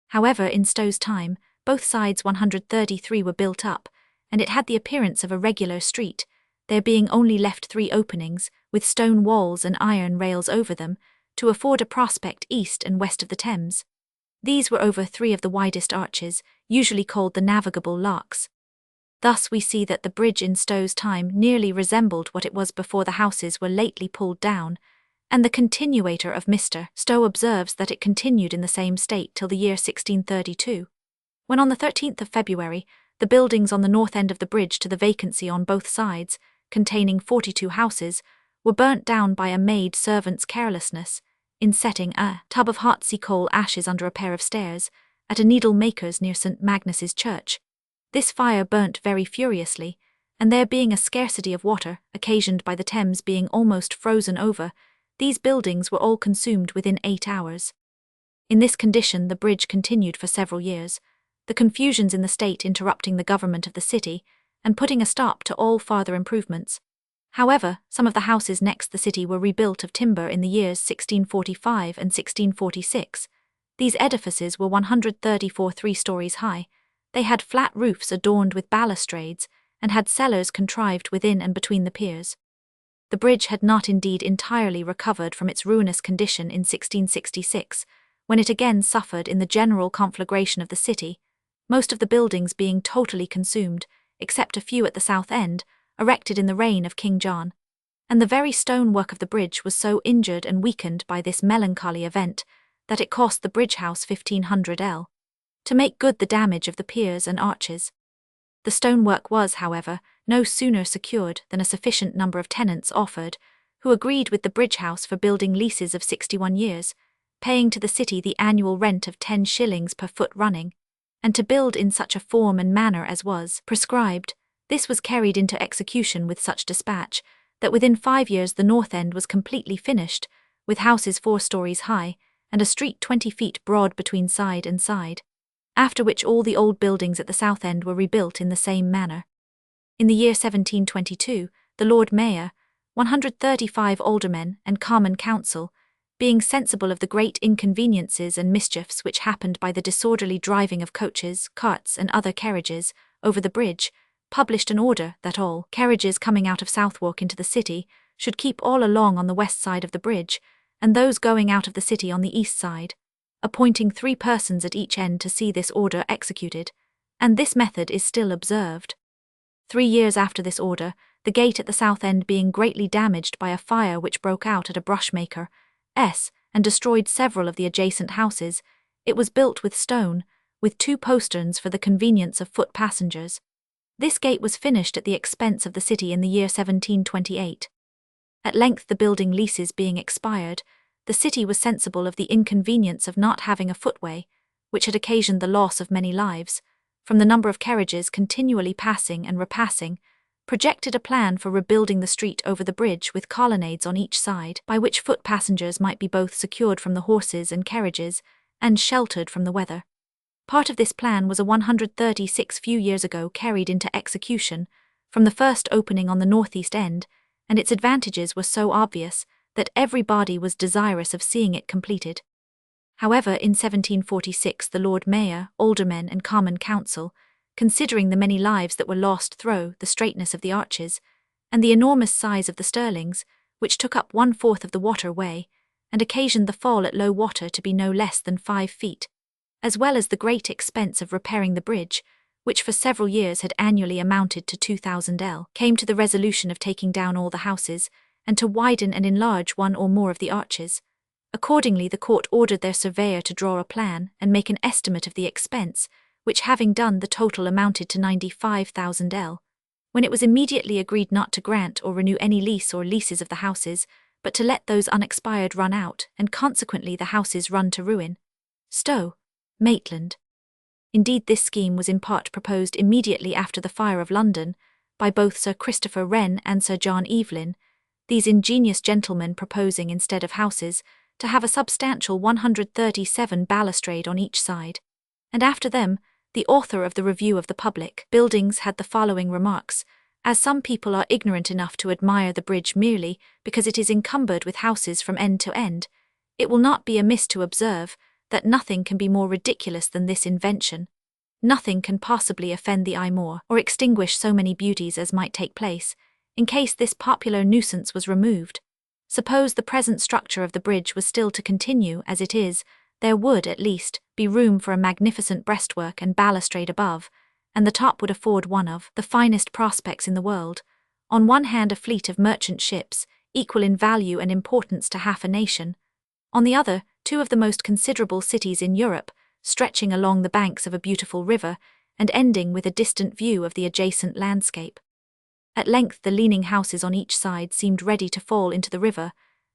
However, in Stowe's time, both sides 133 were built up, and it had the appearance of a regular street, there being only left 3 openings, with stone walls and iron rails over them, to afford a prospect east and west of the Thames. These were over 3 of the widest arches, usually called the navigable locks. Thus we see that the bridge in Stowe's time nearly resembled what it was before the houses were lately pulled down, and the continuator of Mr. Stowe observes that it continued in the same state till the year 1632, when on the 13th of February, the buildings on the north end of the bridge to the vacancy on both sides, containing 42 houses, were burnt down by a maid servant's carelessness, in setting a tub of hot sea-coal ashes under a pair of stairs, at a needle-maker's near St. Magnus's Church. This fire burnt very furiously, and there being a scarcity of water, occasioned by the Thames being almost frozen over, these buildings were all consumed within 8 hours. In this condition the bridge continued for several years, the confusions in the state interrupting the government of the city, and putting a stop to all farther improvements. However, some of the houses next the city were rebuilt of timber in the years 1645 and 1646. These edifices were 134 3 stories high. They had flat roofs adorned with balustrades, and had cellars contrived within and between the piers. The bridge had not indeed entirely recovered from its ruinous condition in 1666, when it again suffered in the general conflagration of the city, most of the buildings being totally consumed, except a few at the south end, erected in the reign of King John. And the very stonework of the bridge was so injured and weakened by this melancholy event, that it cost the bridge house 1,500 to make good the damage of the piers and arches. The stonework was, however, no sooner secured than a sufficient number of tenants offered, who agreed with the bridge house for building leases of 61 years, paying to the city the annual rent of 10 shillings per foot running, and to build in such a form and manner as was prescribed. This was carried into execution with such dispatch that within 5 years the north end was completely finished, with houses 4 stories high and a street 20 feet broad between side and side, after which all the old buildings at the south end were rebuilt in the same manner. In the year 1722, the Lord Mayor, 135 aldermen and Common Council, being sensible of the great inconveniences and mischiefs which happened by the disorderly driving of coaches, carts, and other carriages over the bridge, published an order that all carriages coming out of Southwark into the city should keep all along on the west side of the bridge, and those going out of the city on the east side, appointing 3 persons at each end to see this order executed, and this method is still observed. 3 years after this order, the gate at the south end being greatly damaged by a fire which broke out at a brushmaker's, and destroyed several of the adjacent houses, it was built with stone, with 2 posterns for the convenience of foot passengers. This gate was finished at the expense of the city in the year 1728. At length, the building leases being expired, the city was sensible of the inconvenience of not having a footway, which had occasioned the loss of many lives, from the number of carriages continually passing and repassing, projected a plan for rebuilding the street over the bridge with colonnades on each side, by which foot passengers might be both secured from the horses and carriages, and sheltered from the weather. Part of this plan was a 136 few years ago carried into execution, from the first opening on the northeast end, and its advantages were so obvious that everybody was desirous of seeing it completed. However, in 1746 the Lord Mayor, aldermen, and Common Council, considering the many lives that were lost through the straightness of the arches, and the enormous size of the Stirlings, which took up 1/4 of the waterway, and occasioned the fall at low water to be no less than 5 feet, as well as the great expense of repairing the bridge, which for several years had annually amounted to 2,000 came to the resolution of taking down all the houses, and to widen and enlarge one or more of the arches. Accordingly, the court ordered their surveyor to draw a plan and make an estimate of the expense, which having done, the total amounted to 95,000 when it was immediately agreed not to grant or renew any lease or leases of the houses, but to let those unexpired run out, and consequently the houses run to ruin. Stowe, Maitland. Indeed, this scheme was in part proposed immediately after the fire of London, by both Sir Christopher Wren and Sir John Evelyn, these ingenious gentlemen proposing, instead of houses, to have a substantial 137 balustrade on each side. And after them, the author of the Review of the Public Buildings had the following remarks: as some people are ignorant enough to admire the bridge merely because it is encumbered with houses from end to end, it will not be amiss to observe that nothing can be more ridiculous than this invention. Nothing can possibly offend the eye more, or extinguish so many beauties as might take place, in case this popular nuisance was removed. Suppose the present structure of the bridge was still to continue as it is, there would, at least, be room for a magnificent breastwork and balustrade above, and the top would afford one of the finest prospects in the world. On one hand, a fleet of merchant ships, equal in value and importance to half a nation; on the other, 2 of the most considerable cities in Europe, stretching along the banks of a beautiful river, and ending with a distant view of the adjacent landscape. At length the leaning houses on each side seemed ready to fall into the river,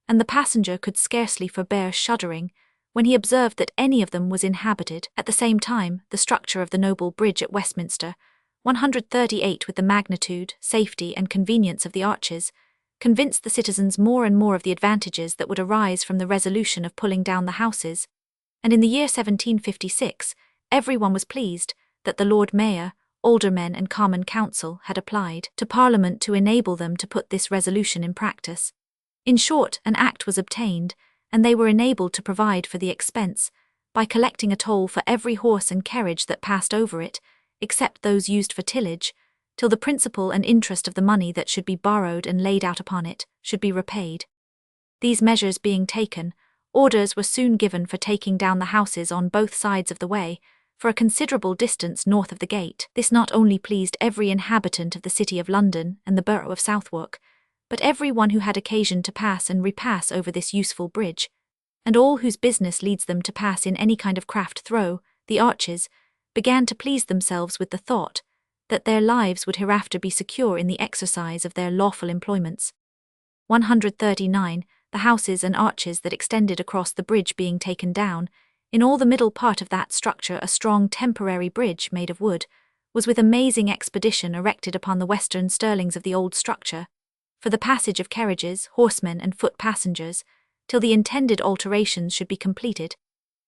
and the passenger could scarcely forbear shuddering when he observed that any of them was inhabited. At the same time, the structure of the noble bridge at Westminster, 138 with the magnitude, safety, and convenience of the arches, convinced the citizens more and more of the advantages that would arise from the resolution of pulling down the houses, and in the year 1756 everyone was pleased that the Lord Mayor, aldermen, and Common Council had applied to Parliament to enable them to put this resolution in practice. In short, an act was obtained, and they were enabled to provide for the expense by collecting a toll for every horse and carriage that passed over it, except those used for tillage, till the principal and interest of the money that should be borrowed and laid out upon it should be repaid. These measures being taken, orders were soon given for taking down the houses on both sides of the way, for a considerable distance north of the gate. This not only pleased every inhabitant of the city of London and the borough of Southwark, but every one who had occasion to pass and repass over this useful bridge, and all whose business leads them to pass in any kind of craft through the arches, began to please themselves with the thought that their lives would hereafter be secure in the exercise of their lawful employments. 139. The houses and arches that extended across the bridge being taken down, in all the middle part of that structure a strong temporary bridge made of wood was with amazing expedition erected upon the western sterlings of the old structure, for the passage of carriages, horsemen, and foot passengers, till the intended alterations should be completed,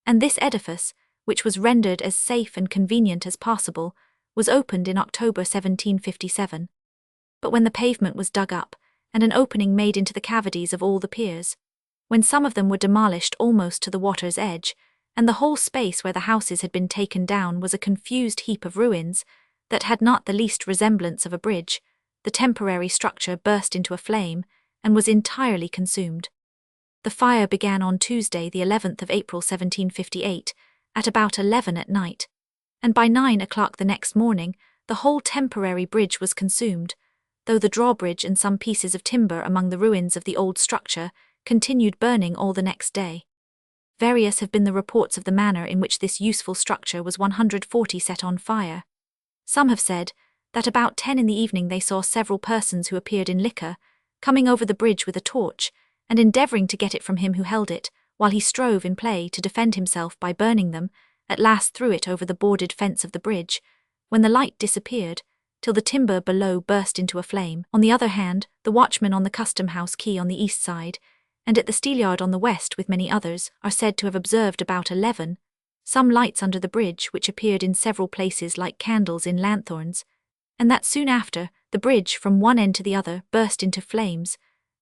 and this edifice, which was rendered as safe and convenient as possible, was opened in October 1757. But when the pavement was dug up, and an opening made into the cavities of all the piers, when some of them were demolished almost to the water's edge, and the whole space where the houses had been taken down was a confused heap of ruins that had not the least resemblance of a bridge, the temporary structure burst into a flame and was entirely consumed. The fire began on Tuesday, the 11th of April 1758, at about 11 at night, and by 9 o'clock the next morning the whole temporary bridge was consumed, though the drawbridge and some pieces of timber among the ruins of the old structure continued burning all the next day. Various have been the reports of the manner in which this useful structure was 140 set on fire. Some have said that about 10 in the evening they saw several persons who appeared in liquor, coming over the bridge with a torch, and endeavouring to get it from him who held it, while he strove in play to defend himself by burning them, at last threw it over the boarded fence of the bridge, when the light disappeared, till the timber below burst into a flame. On the other hand, the watchmen on the custom-house quay on the east side, and at the steelyard on the west with many others, are said to have observed about 11 some lights under the bridge which appeared in several places like candles in lanthorns, and that soon after, the bridge from one end to the other burst into flames,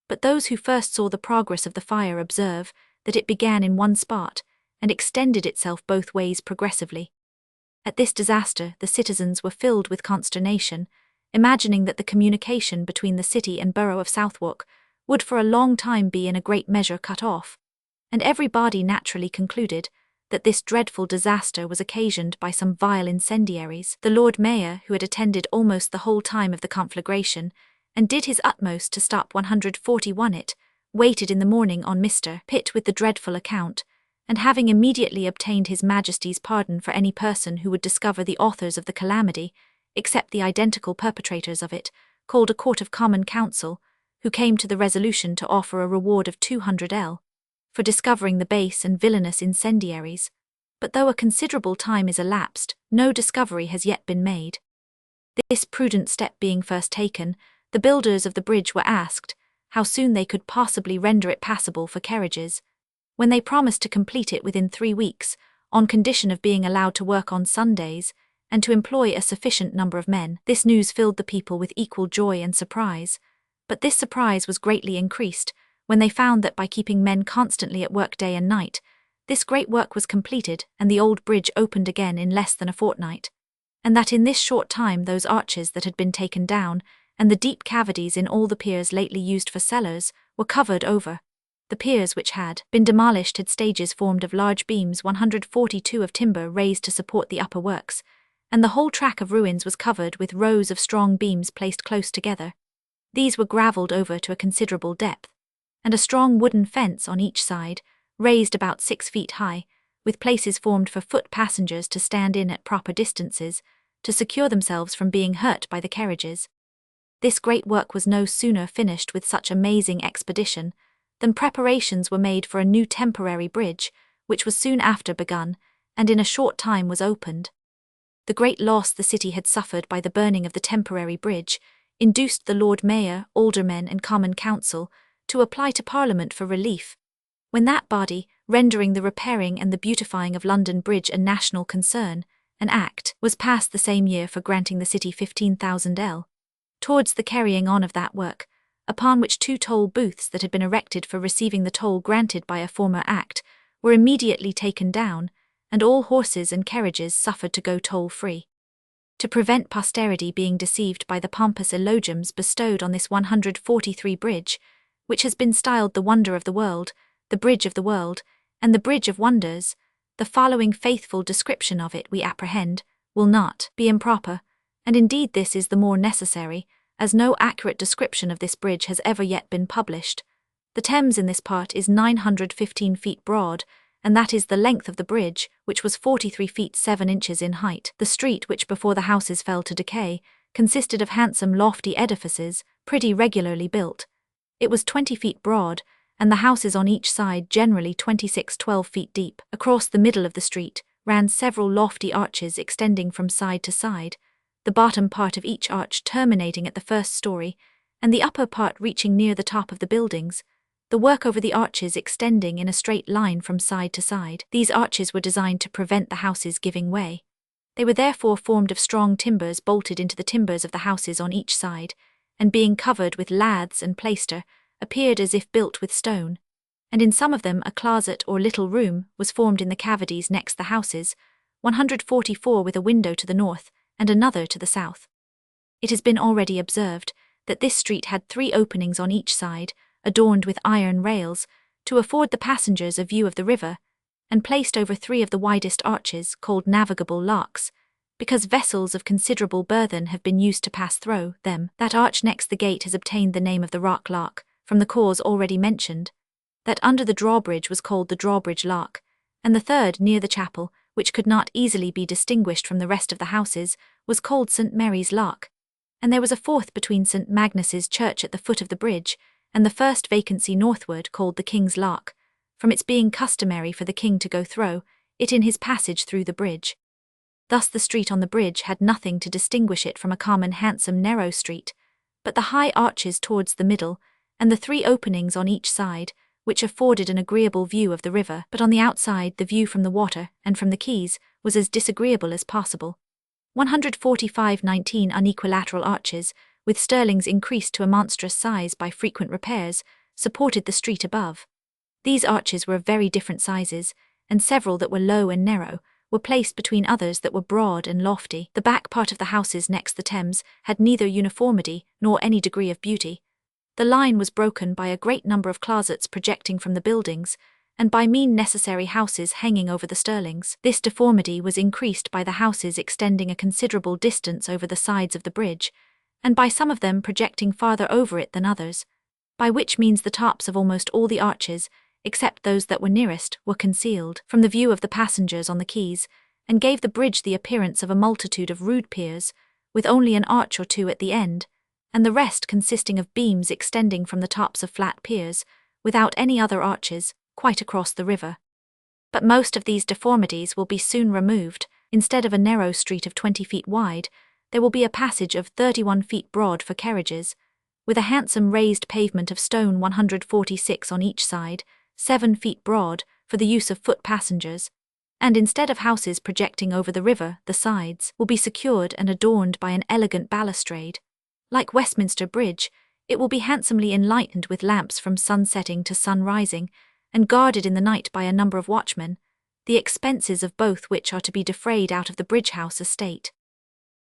but those who first saw the progress of the fire observe that it began in one spot, and extended itself both ways progressively. At this disaster the citizens were filled with consternation, imagining that the communication between the city and borough of Southwark would for a long time be in a great measure cut off, and everybody naturally concluded that this dreadful disaster was occasioned by some vile incendiaries. The Lord Mayor, who had attended almost the whole time of the conflagration, and did his utmost to stop 141 it, waited in the morning on Mr. Pitt with the dreadful account, and having immediately obtained his Majesty's pardon for any person who would discover the authors of the calamity, except the identical perpetrators of it, called a Court of Common Council, who came to the resolution to offer a reward of 200 for discovering the base and villainous incendiaries. But though a considerable time is elapsed, no discovery has yet been made. This prudent step being first taken, the builders of the bridge were asked how soon they could possibly render it passable for carriages, when they promised to complete it within 3 weeks, on condition of being allowed to work on Sundays, and to employ a sufficient number of men. This news filled the people with equal joy and surprise, but this surprise was greatly increased when they found that by keeping men constantly at work day and night, this great work was completed and the old bridge opened again in less than a fortnight, and that in this short time those arches that had been taken down, and the deep cavities in all the piers lately used for cellars, were covered over. The piers which had been demolished had stages formed of large beams 142 of timber raised to support the upper works, and the whole track of ruins was covered with rows of strong beams placed close together. These were gravelled over to a considerable depth, and a strong wooden fence on each side, raised about 6 feet high, with places formed for foot passengers to stand in at proper distances, to secure themselves from being hurt by the carriages. This great work was no sooner finished with such amazing expedition than preparations were made for a new temporary bridge, which was soon after begun, and in a short time was opened. The great loss the city had suffered by the burning of the temporary bridge induced the Lord Mayor, aldermen, and Common Council to apply to Parliament for relief, when that body, rendering the repairing and the beautifying of London Bridge a national concern, an Act was passed the same year for granting the city 15,000 towards the carrying on of that work, upon which 2 toll booths that had been erected for receiving the toll granted by a former Act were immediately taken down, and all horses and carriages suffered to go toll-free. To prevent posterity being deceived by the pompous eulogiums bestowed on this 143 bridge, which has been styled the wonder of the world, the bridge of the world, and the bridge of wonders, the following faithful description of it, we apprehend, will not be improper, and indeed this is the more necessary, as no accurate description of this bridge has ever yet been published, The Thames in this part is 915 feet broad, and that is the length of the bridge, which was 43 feet 7 inches in height. The street, which before the houses fell to decay, consisted of handsome lofty edifices, pretty regularly built. It was 20 feet broad, and the houses on each side generally 12 feet deep. Across the middle of the street ran several lofty arches extending from side to side, the bottom part of each arch terminating at the first story, and the upper part reaching near the top of the buildings, the work over the arches extending in a straight line from side to side. These arches were designed to prevent the houses giving way. They were therefore formed of strong timbers bolted into the timbers of the houses on each side, and being covered with laths and plaister, appeared as if built with stone, and in some of them a closet or little room was formed in the cavities next the houses, 144 with a window to the north and another to the south. It has been already observed that this street had 3 openings on each side, adorned with iron rails, to afford the passengers a view of the river, and placed over 3 of the widest arches, called navigable locks, because vessels of considerable burthen have been used to pass through them. That arch next the gate has obtained the name of the Rock Lock, from the cause already mentioned. That under the drawbridge was called the Drawbridge Lock, and the third near the chapel, which could not easily be distinguished from the rest of the houses, was called St. Mary's Lock, and there was a fourth between St. Magnus's Church at the foot of the bridge, and the first vacancy northward called the King's Lock, from its being customary for the king to go through it in his passage through the bridge. Thus the street on the bridge had nothing to distinguish it from a common handsome narrow street, but the high arches towards the middle, and the 3 openings on each side, which afforded an agreeable view of the river, but on the outside the view from the water and from the quays was as disagreeable as possible. 145-19 unequilateral arches, with sterlings increased to a monstrous size by frequent repairs, supported the street above. These arches were of very different sizes, and several that were low and narrow were placed between others that were broad and lofty. The back part of the houses next the Thames had neither uniformity nor any degree of beauty. The line was broken by a great number of closets projecting from the buildings, and by mean necessary houses hanging over the sterlings. This deformity was increased by the houses extending a considerable distance over the sides of the bridge, and by some of them projecting farther over it than others, by which means the tops of almost all the arches, except those that were nearest, were concealed from the view of the passengers on the quays, and gave the bridge the appearance of a multitude of rude piers, with only an arch or 2 at the end, and the rest consisting of beams extending from the tops of flat piers, without any other arches, quite across the river. But most of these deformities will be soon removed. Instead of a narrow street of 20 feet wide, there will be a passage of 31 feet broad for carriages, with a handsome raised pavement of stone 146 on each side, 7 feet broad, for the use of foot passengers, and instead of houses projecting over the river, the sides will be secured and adorned by an elegant balustrade. Like Westminster Bridge, it will be handsomely enlightened with lamps from sun-setting to sun-rising, and guarded in the night by a number of watchmen, the expenses of both which are to be defrayed out of the Bridge House estate.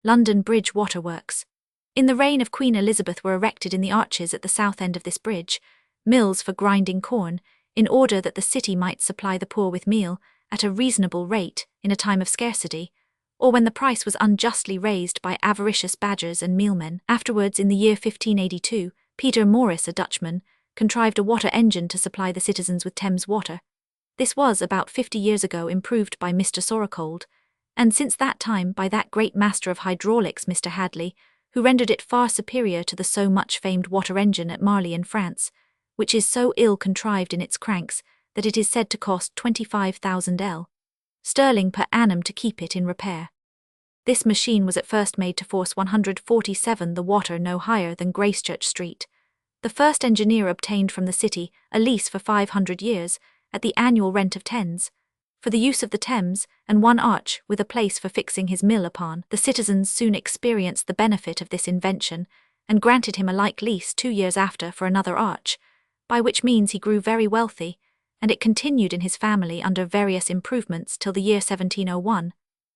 London Bridge Waterworks. In the reign of Queen Elizabeth were erected in the arches at the south end of this bridge mills for grinding corn, in order that the city might supply the poor with meal at a reasonable rate in a time of scarcity, or when the price was unjustly raised by avaricious badgers and mealmen. Afterwards, in the year 1582, Peter Morris, a Dutchman, contrived a water engine to supply the citizens with Thames water. This was about 50 years ago improved by Mr. Soracold, and since that time by that great master of hydraulics, Mr. Hadley, who rendered it far superior to the so much famed water engine at Marly in France, which is so ill contrived in its cranks that it is said to cost 25,000 sterling per annum to keep it in repair. This machine was at first made to force 147 the water no higher than Gracechurch Street. The first engineer obtained from the city a lease for 500 years, at the annual rent of tens, for the use of the Thames, and 1 arch with a place for fixing his mill upon. The citizens soon experienced the benefit of this invention, and granted him a like lease 2 years after for another arch, by which means he grew very wealthy, and it continued in his family under various improvements till the year 1701,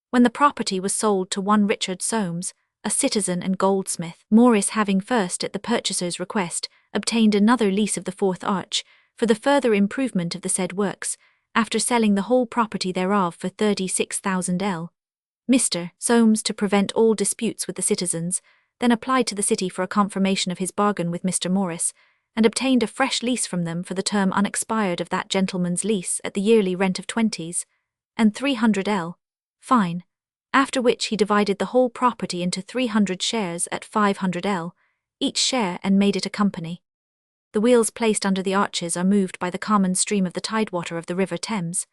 when the property was sold to one Richard Soames, a citizen and goldsmith. Morris, having first at the purchaser's request obtained another lease of the 4th arch, for the further improvement of the said works, after selling the whole property thereof for 36,000 Mr. Soames, to prevent all disputes with the citizens, then applied to the city for a confirmation of his bargain with Mr. Morris, and obtained a fresh lease from them for the term unexpired of that gentleman's lease at the yearly rent of 20s, and 300l. fine, after which he divided the whole property into 300 shares at 500l. each share, and made it a company. The wheels placed under the arches are moved by the common stream of the tidewater of the River Thames.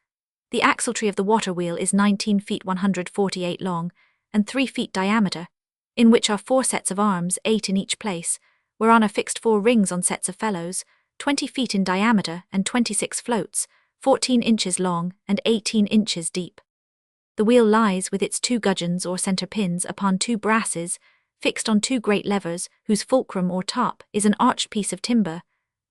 The axletree of the water wheel is 19 feet 148 long, and 3 feet diameter, in which are 4 sets of arms, 8 in each place, whereon are fixed 4 rings on sets of felloes, 20 feet in diameter, and 26 floats, 14 inches long, and 18 inches deep. The wheel lies with its 2 gudgeons or centre pins upon 2 brasses, fixed on 2 great levers, whose fulcrum or top is an arched piece of timber,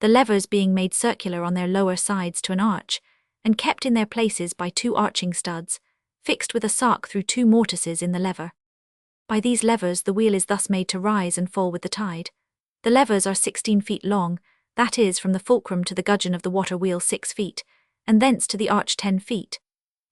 the levers being made circular on their lower sides to an arch, and kept in their places by 2 arching studs, fixed with a sock through 2 mortices in the lever. By these levers the wheel is thus made to rise and fall with the tide. The levers are 16 feet long, that is, from the fulcrum to the gudgeon of the water wheel 6 feet, and thence to the arch 10 feet.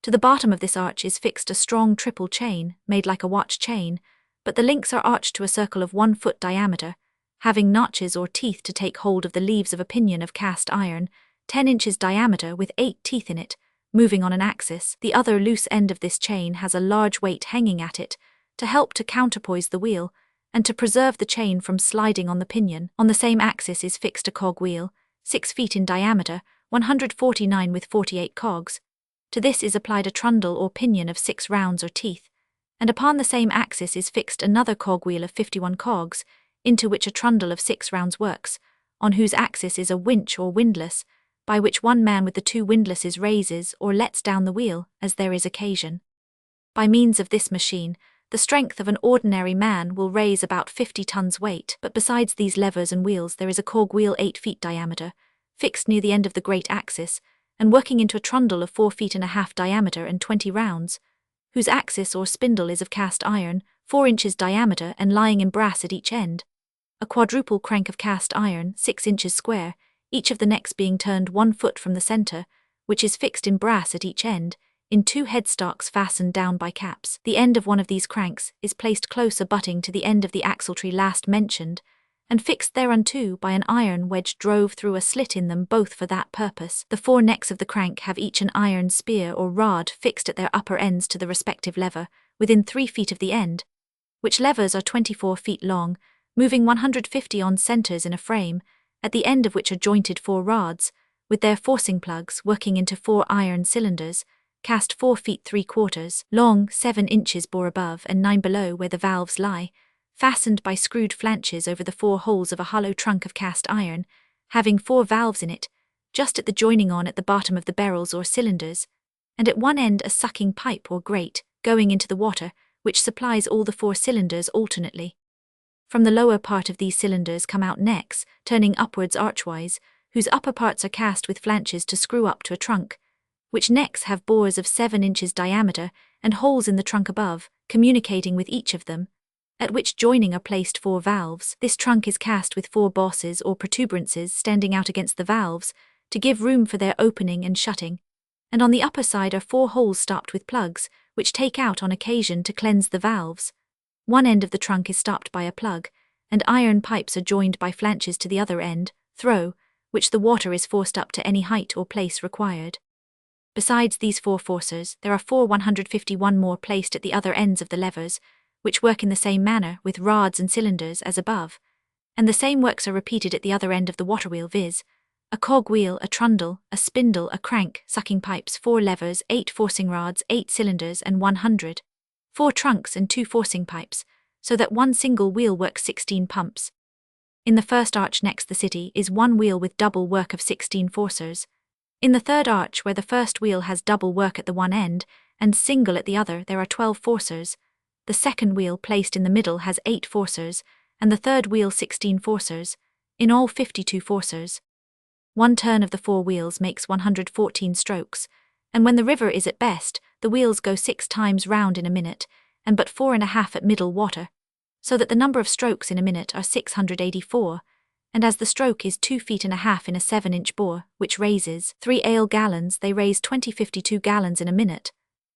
To the bottom of this arch is fixed a strong triple chain, made like a watch chain, but the links are arched to a circle of 1 foot diameter, having notches or teeth to take hold of the leaves of a pinion of cast iron, 10 inches diameter with 8 teeth in it, moving on an axis. The other loose end of this chain has a large weight hanging at it, to help to counterpoise the wheel, and to preserve the chain from sliding on the pinion. On the same axis is fixed a cog wheel, 6 feet in diameter, 149 with 48 cogs. To this is applied a trundle or pinion of 6 rounds or teeth, and upon the same axis is fixed another cogwheel of 51 cogs, into which a trundle of 6 rounds works, on whose axis is a winch or windlass, by which one man with the 2 windlasses raises or lets down the wheel, as there is occasion. By means of this machine, the strength of an ordinary man will raise about 50 tons weight, but besides these levers and wheels there is a cogwheel 8 feet diameter, fixed near the end of the great axis, and working into a trundle of 4 feet and a half diameter and 20 rounds, whose axis or spindle is of cast iron, 4 inches diameter and lying in brass at each end. A quadruple crank of cast iron, 6 inches square, each of the necks being turned 1 foot from the centre, which is fixed in brass at each end, in 2 headstocks fastened down by caps. The end of one of these cranks is placed close abutting to the end of the axletree last mentioned, and fixed thereunto by an iron wedge drove through a slit in them both for that purpose. The 4 necks of the crank have each an iron spear or rod fixed at their upper ends to the respective lever, within 3 feet of the end, which levers are 24 feet long, moving 150 on centres in a frame, at the end of which are jointed 4 rods, with their forcing plugs working into 4 iron cylinders, cast 4 feet 3/4 long, 7 inches bore above and 9 below where the valves lie, fastened by screwed flanches over the 4 holes of a hollow trunk of cast iron, having 4 valves in it, just at the joining on at the bottom of the barrels or cylinders, and at one end a sucking pipe or grate, going into the water, which supplies all the 4 cylinders alternately. From the lower part of these cylinders come out necks, turning upwards archwise, whose upper parts are cast with flanches to screw up to a trunk, which necks have bores of 7 inches diameter and holes in the trunk above, communicating with each of them, at which joining are placed 4 valves. This trunk is cast with 4 bosses or protuberances standing out against the valves, to give room for their opening and shutting, and on the upper side are 4 holes stopped with plugs, which take out on occasion to cleanse the valves. One end of the trunk is stopped by a plug, and iron pipes are joined by flanches to the other end, through which the water is forced up to any height or place required. Besides these 4 forcers, there are 151 more placed at the other ends of the levers, which work in the same manner with rods and cylinders as above, and the same works are repeated at the other end of the water wheel, viz. a cog wheel, a trundle, a spindle, a crank, sucking pipes, 4 levers, 8 forcing rods, 8 cylinders and 100, 4 trunks and 2 forcing pipes, so that one single wheel works 16 pumps. In the first arch next the city is one wheel with double work of 16 forcers. In the third arch, where the first wheel has double work at the one end and single at the other, there are 12 forcers. The second wheel placed in the middle has 8 forcers, and the third wheel 16 forcers, in all 52 forcers. One turn of the 4 wheels makes 114 strokes, and when the river is at best, the wheels go 6 times round in a minute, and but 4.5 at middle water, so that the number of strokes in a minute are 684, and as the stroke is 2.5 feet in a 7-inch bore, which raises 3 ale gallons, they raise 52 gallons in a minute,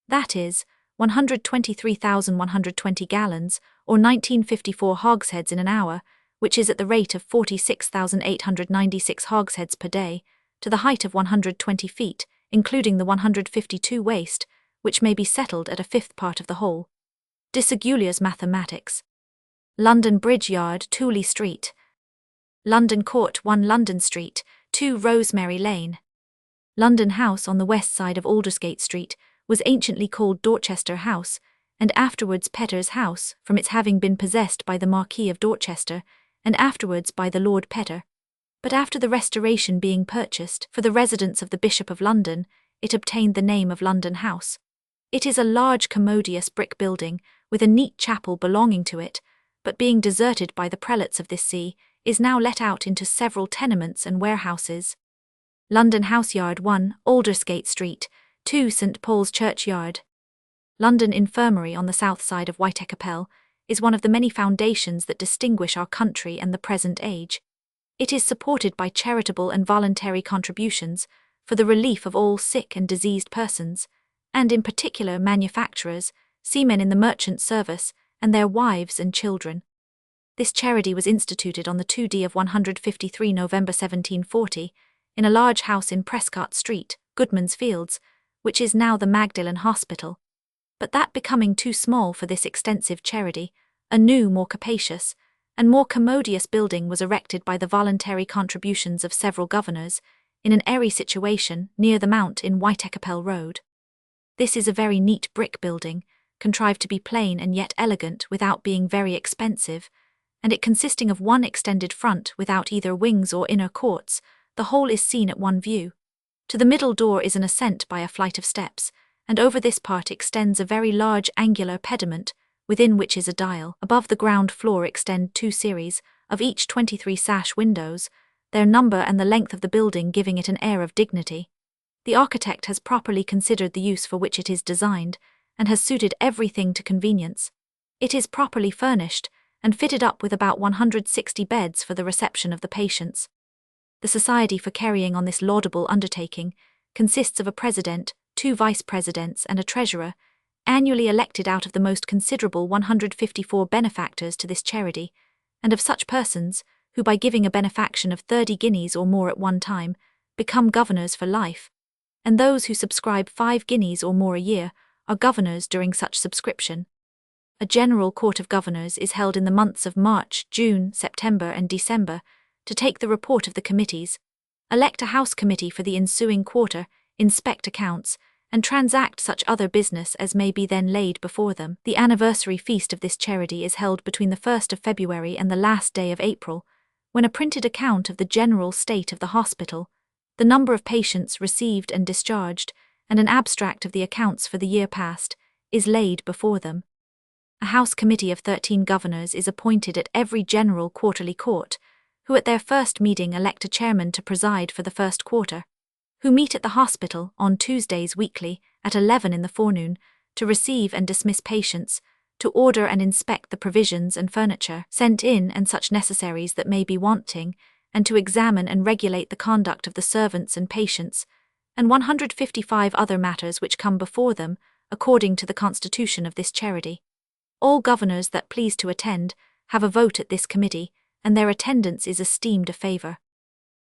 that is, 123,120 gallons, or 1954 hogsheads in an hour, which is at the rate of 46,896 hogsheads per day, to the height of 120 feet, including the 152 waste, which may be settled at a fifth part of the whole. Disagulier's mathematics. London Bridge Yard, Tooley Street. London Court, 1 London Street, 2 Rosemary Lane. London House on the west side of Aldersgate Street was anciently called Dorchester House, and afterwards Petter's House, from its having been possessed by the Marquis of Dorchester, and afterwards by the Lord Petter. But after the Restoration being purchased for the residence of the Bishop of London, it obtained the name of London House. It is a large commodious brick building, with a neat chapel belonging to it, but being deserted by the prelates of this see, is now let out into several tenements and warehouses. London House Yard, 1 Aldersgate Street, 2 St Paul's Churchyard. London Infirmary on the south side of Whitechapel is one of the many foundations that distinguish our country and the present age. It is supported by charitable and voluntary contributions for the relief of all sick and diseased persons, and in particular manufacturers, seamen in the merchant service, and their wives and children. This charity was instituted on the 2d of 153 November 1740, in a large house in Prescott Street, Goodman's Fields, which is now the Magdalen Hospital. But that becoming too small for this extensive charity, a new, more capacious, and more commodious building was erected by the voluntary contributions of several governors, in an airy situation near the Mount in Whitechapel Road. This is a very neat brick building, contrived to be plain and yet elegant without being very expensive, and it consisting of one extended front without either wings or inner courts, the whole is seen at one view. To the middle door is an ascent by a flight of steps, and over this part extends a very large angular pediment, within which is a dial. Above the ground floor extend 2 series, of each 23 sash windows, their number and the length of the building giving it an air of dignity. The architect has properly considered the use for which it is designed, and has suited everything to convenience. It is properly furnished, and fitted up with about 160 beds for the reception of the patients. The society for carrying on this laudable undertaking consists of a president, 2 vice-presidents and a treasurer, annually elected out of the most considerable 154 benefactors to this charity, and of such persons, who by giving a benefaction of 30 guineas or more at one time, become governors for life, and those who subscribe 5 guineas or more a year are governors during such subscription. A general court of governors is held in the months of March, June, September and December, to take the report of the committees, elect a house committee for the ensuing quarter, inspect accounts, and transact such other business as may be then laid before them. The anniversary feast of this charity is held between the 1st of February and the last day of April, when a printed account of the general state of the hospital, the number of patients received and discharged, and an abstract of the accounts for the year past, is laid before them. A house committee of 13 governors is appointed at every general quarterly court, who at their first meeting elect a chairman to preside for the first quarter, who meet at the hospital on Tuesdays weekly at 11 in the forenoon to receive and dismiss patients, to order and inspect the provisions and furniture sent in and such necessaries that may be wanting, and to examine and regulate the conduct of the servants and patients, and 155 other matters which come before them according to the constitution of this charity. All governors that please to attend have a vote at this committee, and their attendance is esteemed a favour.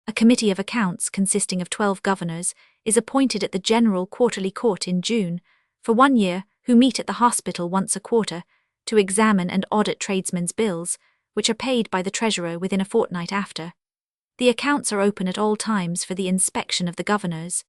A committee of accounts consisting of 12 governors is appointed at the General Quarterly Court in June, for 1 year, who meet at the hospital once a quarter, to examine and audit tradesmen's bills, which are paid by the treasurer within a fortnight after. The accounts are open at all times for the inspection of the governors.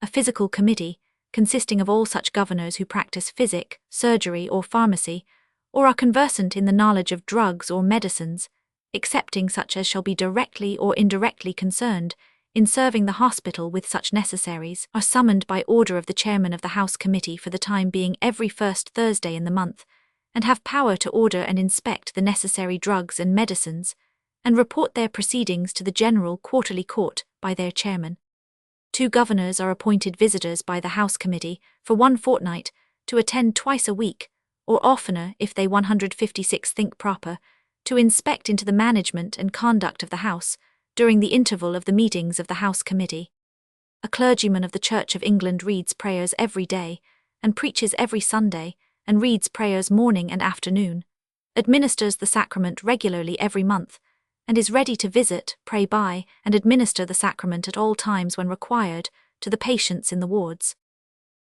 A physical committee, consisting of all such governors who practice physic, surgery or pharmacy, or are conversant in the knowledge of drugs or medicines, excepting such as shall be directly or indirectly concerned in serving the hospital with such necessaries, are summoned by order of the chairman of the House Committee for the time being every first Thursday in the month, and have power to order and inspect the necessary drugs and medicines, and report their proceedings to the General Quarterly Court by their chairman. 2 governors are appointed visitors by the House Committee for 1 fortnight to attend twice a week, or oftener if they 156 think proper, to inspect into the management and conduct of the House during the interval of the meetings of the House Committee. A clergyman of the Church of England reads prayers every day, and preaches every Sunday, and reads prayers morning and afternoon, administers the sacrament regularly every month, and is ready to visit, pray by, and administer the sacrament at all times when required, to the patients in the wards.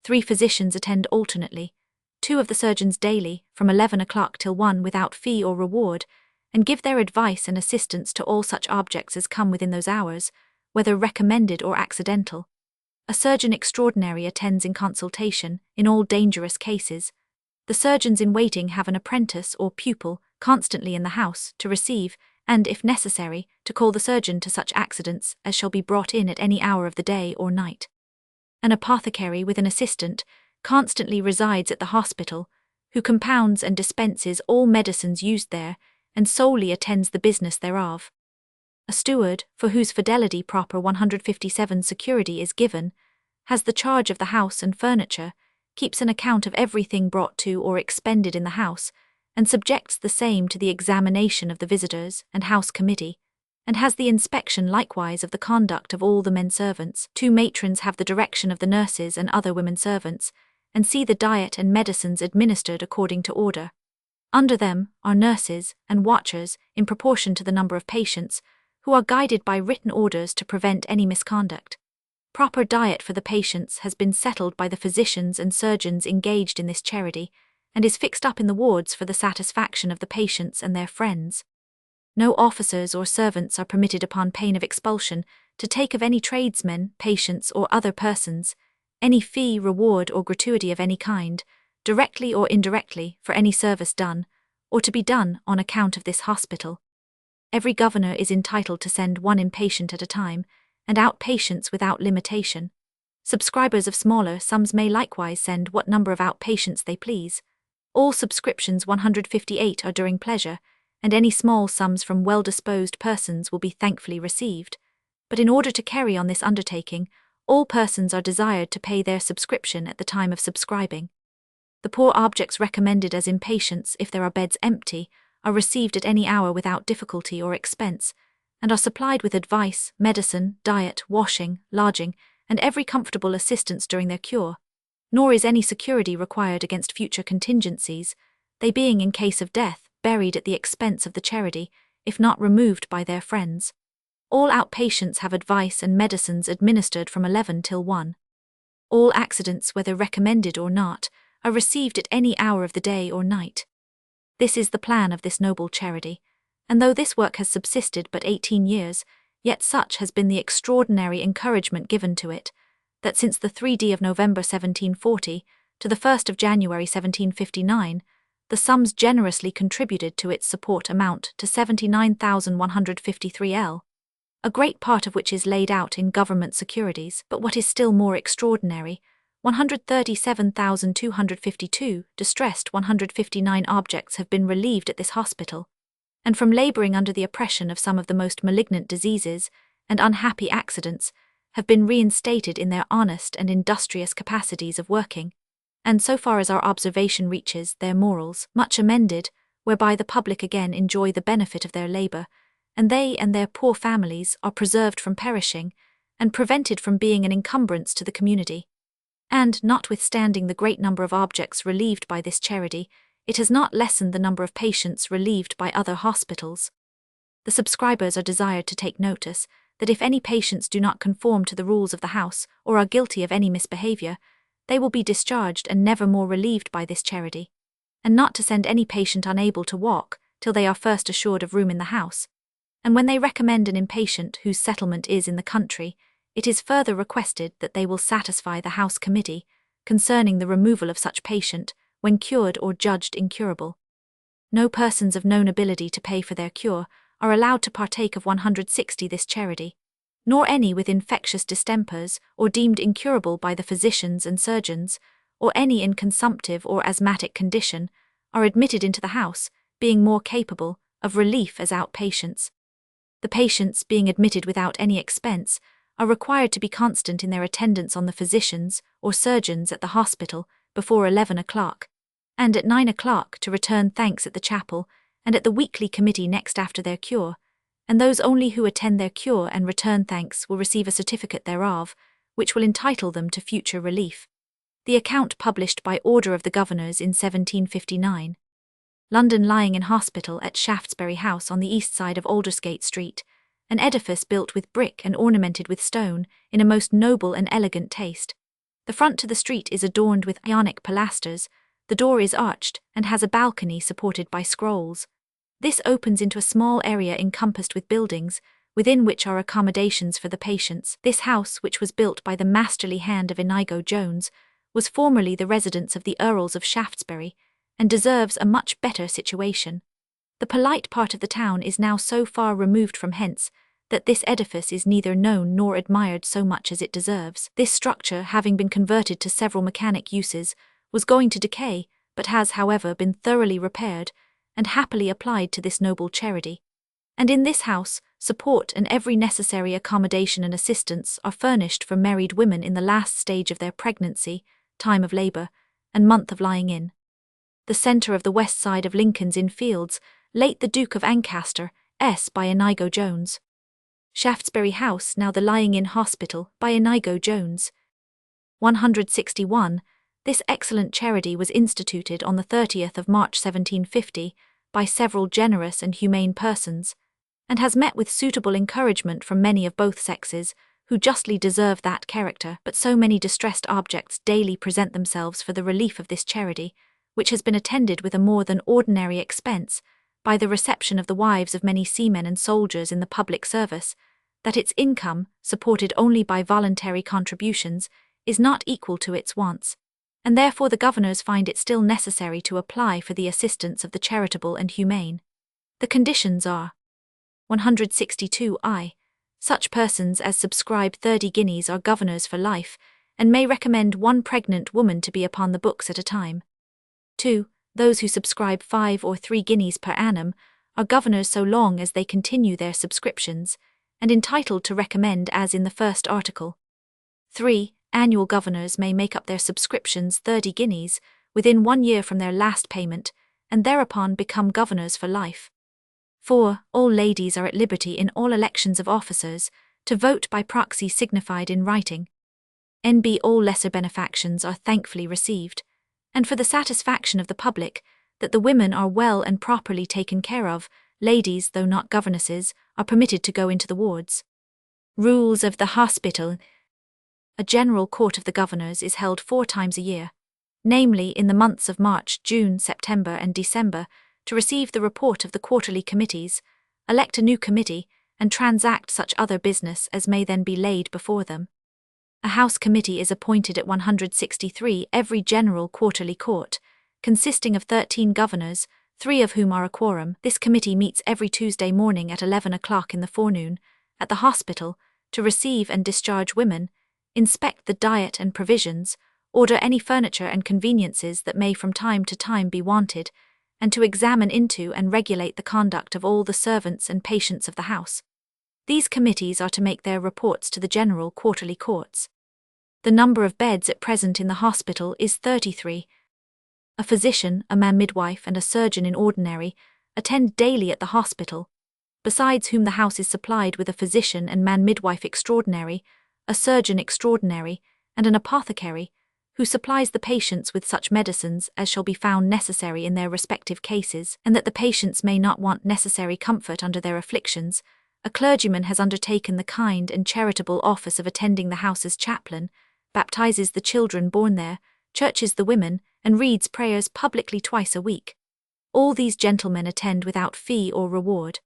3 physicians attend alternately, 2 of the surgeons daily, from 11 o'clock till 1 without fee or reward, and give their advice and assistance to all such objects as come within those hours, whether recommended or accidental. A surgeon extraordinary attends in consultation, in all dangerous cases. The surgeons in waiting have an apprentice or pupil constantly in the house to receive, and, if necessary, to call the surgeon to such accidents as shall be brought in at any hour of the day or night. An apothecary with an assistant constantly resides at the hospital, who compounds and dispenses all medicines used there, and solely attends the business thereof. A steward, for whose fidelity proper 157 security is given, has the charge of the house and furniture, keeps an account of everything brought to or expended in the house, and subjects the same to the examination of the visitors and house committee, and has the inspection likewise of the conduct of all the men servants. 2 matrons have the direction of the nurses and other women servants, and see the diet and medicines administered according to order. Under them are nurses and watchers in proportion to the number of patients, who are guided by written orders to prevent any misconduct. Proper diet for the patients has been settled by the physicians and surgeons engaged in this charity, and is fixed up in the wards for the satisfaction of the patients and their friends. No officers or servants are permitted upon pain of expulsion to take of any tradesmen, patients, or other persons any fee, reward, or gratuity of any kind, directly or indirectly, for any service done, or to be done on account of this hospital. Every governor is entitled to send 1 inpatient at a time, and outpatients without limitation. Subscribers of smaller sums may likewise send what number of outpatients they please. All subscriptions 158 are during pleasure, and any small sums from well-disposed persons will be thankfully received. But in order to carry on this undertaking, all persons are desired to pay their subscription at the time of subscribing. The poor objects recommended as inpatients, if there are beds empty, are received at any hour without difficulty or expense, and are supplied with advice, medicine, diet, washing, lodging, and every comfortable assistance during their cure. Nor is any security required against future contingencies, they being, in case of death, buried at the expense of the charity, if not removed by their friends. All outpatients have advice and medicines administered from 11 till 1. All accidents, whether recommended or not, are received at any hour of the day or night. This is the plan of this noble charity, and though this work has subsisted but 18 years, yet such has been the extraordinary encouragement given to it, that since the 3d of November 1740 to the 1st of January 1759, the sums generously contributed to its support amount to 79,153 L, a great part of which is laid out in government securities. But what is still more extraordinary, 137,252 distressed 159 objects have been relieved at this hospital, and from labouring under the oppression of some of the most malignant diseases and unhappy accidents, have been reinstated in their honest and industrious capacities of working, and so far as our observation reaches, their morals much amended, whereby the public again enjoy the benefit of their labour, and they and their poor families are preserved from perishing, and prevented from being an encumbrance to the community. And, notwithstanding the great number of objects relieved by this charity, it has not lessened the number of patients relieved by other hospitals. The subscribers are desired to take notice that if any patients do not conform to the rules of the house or are guilty of any misbehaviour, they will be discharged and never more relieved by this charity, and not to send any patient unable to walk till they are first assured of room in the house. And when they recommend an inpatient whose settlement is in the country, it is further requested that they will satisfy the house committee concerning the removal of such patient when cured or judged incurable. No persons of known ability to pay for their cure are allowed to partake of 160 this charity, nor any with infectious distempers or deemed incurable by the physicians and surgeons, or any in consumptive or asthmatic condition, are admitted into the house, being more capable of relief as outpatients. The patients, being admitted without any expense, are required to be constant in their attendance on the physicians or surgeons at the hospital before 11 o'clock, and at 9 o'clock to return thanks at the chapel and at the weekly committee next after their cure, and those only who attend their cure and return thanks will receive a certificate thereof, which will entitle them to future relief. The account published by order of the governors in 1759. London lying in hospital at Shaftesbury House on the east side of Aldersgate Street, an edifice built with brick and ornamented with stone, in a most noble and elegant taste. The front to the street is adorned with Ionic pilasters, the door is arched, and has a balcony supported by scrolls. This opens into a small area encompassed with buildings, within which are accommodations for the patients. This house, which was built by the masterly hand of Inigo Jones, was formerly the residence of the Earls of Shaftesbury, and deserves a much better situation. The polite part of the town is now so far removed from hence, that this edifice is neither known nor admired so much as it deserves. This structure, having been converted to several mechanic uses, was going to decay, but has, however, been thoroughly repaired, and happily applied to this noble charity. And in this house, support and every necessary accommodation and assistance are furnished for married women in the last stage of their pregnancy, time of labour, and month of lying in. The centre of the west side of Lincoln's Inn Fields, late the Duke of Ancaster, S. by Inigo Jones. Shaftesbury House, now the Lying In Hospital, by Inigo Jones. 161. This excellent charity was instituted on the 30th of March 1750, by several generous and humane persons, and has met with suitable encouragement from many of both sexes, who justly deserve that character. But so many distressed objects daily present themselves for the relief of this charity, which has been attended with a more than ordinary expense, by the reception of the wives of many seamen and soldiers in the public service, that its income, supported only by voluntary contributions, is not equal to its wants, and therefore the governors find it still necessary to apply for the assistance of the charitable and humane. The conditions are 162I. Such persons as subscribe 30 guineas are governors for life, and may recommend one pregnant woman to be upon the books at a time. 2. Those who subscribe 5 or 3 guineas per annum are governors so long as they continue their subscriptions, and entitled to recommend as in the first article. 3. Annual governors may make up their subscriptions 30 guineas within 1 year from their last payment, and thereupon become governors for life. 4. All ladies are at liberty in all elections of officers to vote by proxy signified in writing. N.B. All lesser benefactions are thankfully received, and for the satisfaction of the public, that the women are well and properly taken care of, ladies, though not governesses, are permitted to go into the wards. Rules of the hospital. A general court of the governors is held 4 times a year, namely in the months of March, June, September, and December, to receive the report of the quarterly committees, elect a new committee, and transact such other business as may then be laid before them. A House Committee is appointed at 163 every general quarterly court, consisting of 13 governors, 3 of whom are a quorum. This committee meets every Tuesday morning at 11 o'clock in the forenoon, at the hospital, to receive and discharge women, inspect the diet and provisions, order any furniture and conveniences that may from time to time be wanted, and to examine into and regulate the conduct of all the servants and patients of the house. These committees are to make their reports to the general quarterly courts. The number of beds at present in the hospital is 33. A physician, a man midwife, and a surgeon in ordinary attend daily at the hospital, besides whom the house is supplied with a physician and man midwife extraordinary, a surgeon extraordinary, and an apothecary, who supplies the patients with such medicines as shall be found necessary in their respective cases, and that the patients may not want necessary comfort under their afflictions. A clergyman has undertaken the kind and charitable office of attending the house as chaplain, baptizes the children born there, churches the women, and reads prayers publicly twice a week. All these gentlemen attend without fee or reward.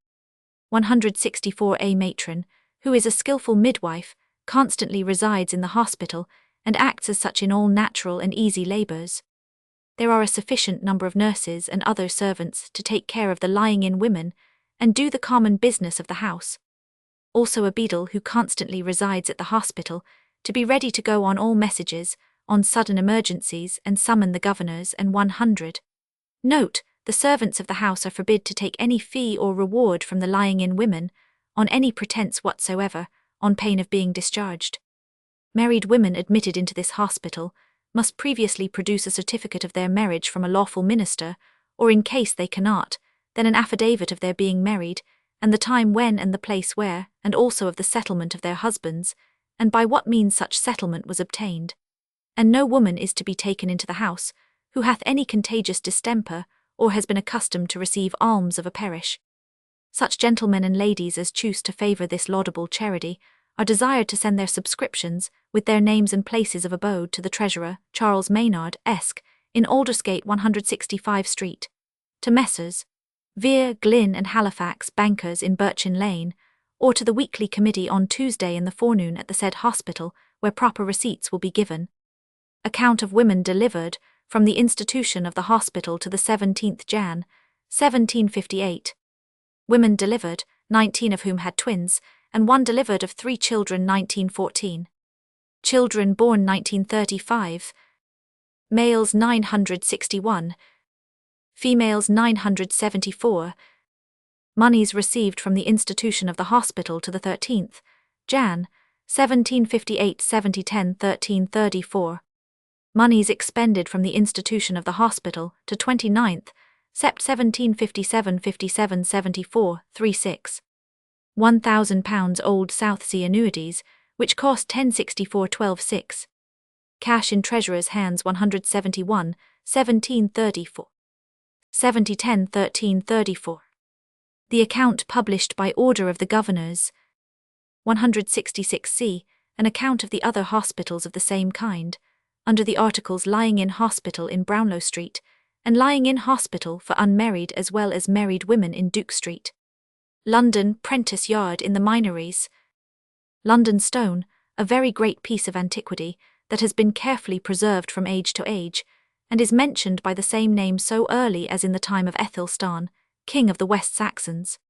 164 A matron, who is a skilful midwife, constantly resides in the hospital, and acts as such in all natural and easy labours. There are a sufficient number of nurses and other servants to take care of the lying-in women, and do the common business of the house. Also a beadle who constantly resides at the hospital, to be ready to go on all messages, on sudden emergencies, and summon the governors. And 100. Note, the servants of the house are forbid to take any fee or reward from the lying-in women, on any pretence whatsoever, on pain of being discharged. Married women admitted into this hospital must previously produce a certificate of their marriage from a lawful minister, or in case they cannot, then an affidavit of their being married, and the time when and the place where, and also of the settlement of their husbands, and by what means such settlement was obtained. And no woman is to be taken into the house, who hath any contagious distemper, or has been accustomed to receive alms of a parish. Such gentlemen and ladies as choose to favour this laudable charity are desired to send their subscriptions, with their names and places of abode, to the Treasurer, Charles Maynard, Esq., in Aldersgate 165 Street, to Messrs. Vere, Glynn and Halifax, bankers, in Birchin Lane, or to the weekly committee on Tuesday in the forenoon at the said hospital, where proper receipts will be given. Account of women delivered from the institution of the hospital to the 17th Jan. 1758. Women delivered, 19 of whom had twins, and 1 delivered of 3 children 1914. Children born 1935. Males 961. Females 974. Monies received from the institution of the hospital to the 13th Jan. 1758 7010 1334. Monies expended from the institution of the hospital to 29th Sept 1757 57 74 36. £1,000 Old South Sea annuities, which cost 1064 12 6. Cash in treasurer's hands 171 1734. 7010 1334. The account published by order of the governors. 166c. An account of the other hospitals of the same kind, under the articles lying in hospital in Brownlow Street, and lying in hospital for unmarried as well as married women in Duke Street. London Prentice Yard in the Minories. London Stone, a very great piece of antiquity that has been carefully preserved from age to age, and is mentioned by the same name so early as in the time of Ethelstan, king of the West Saxons.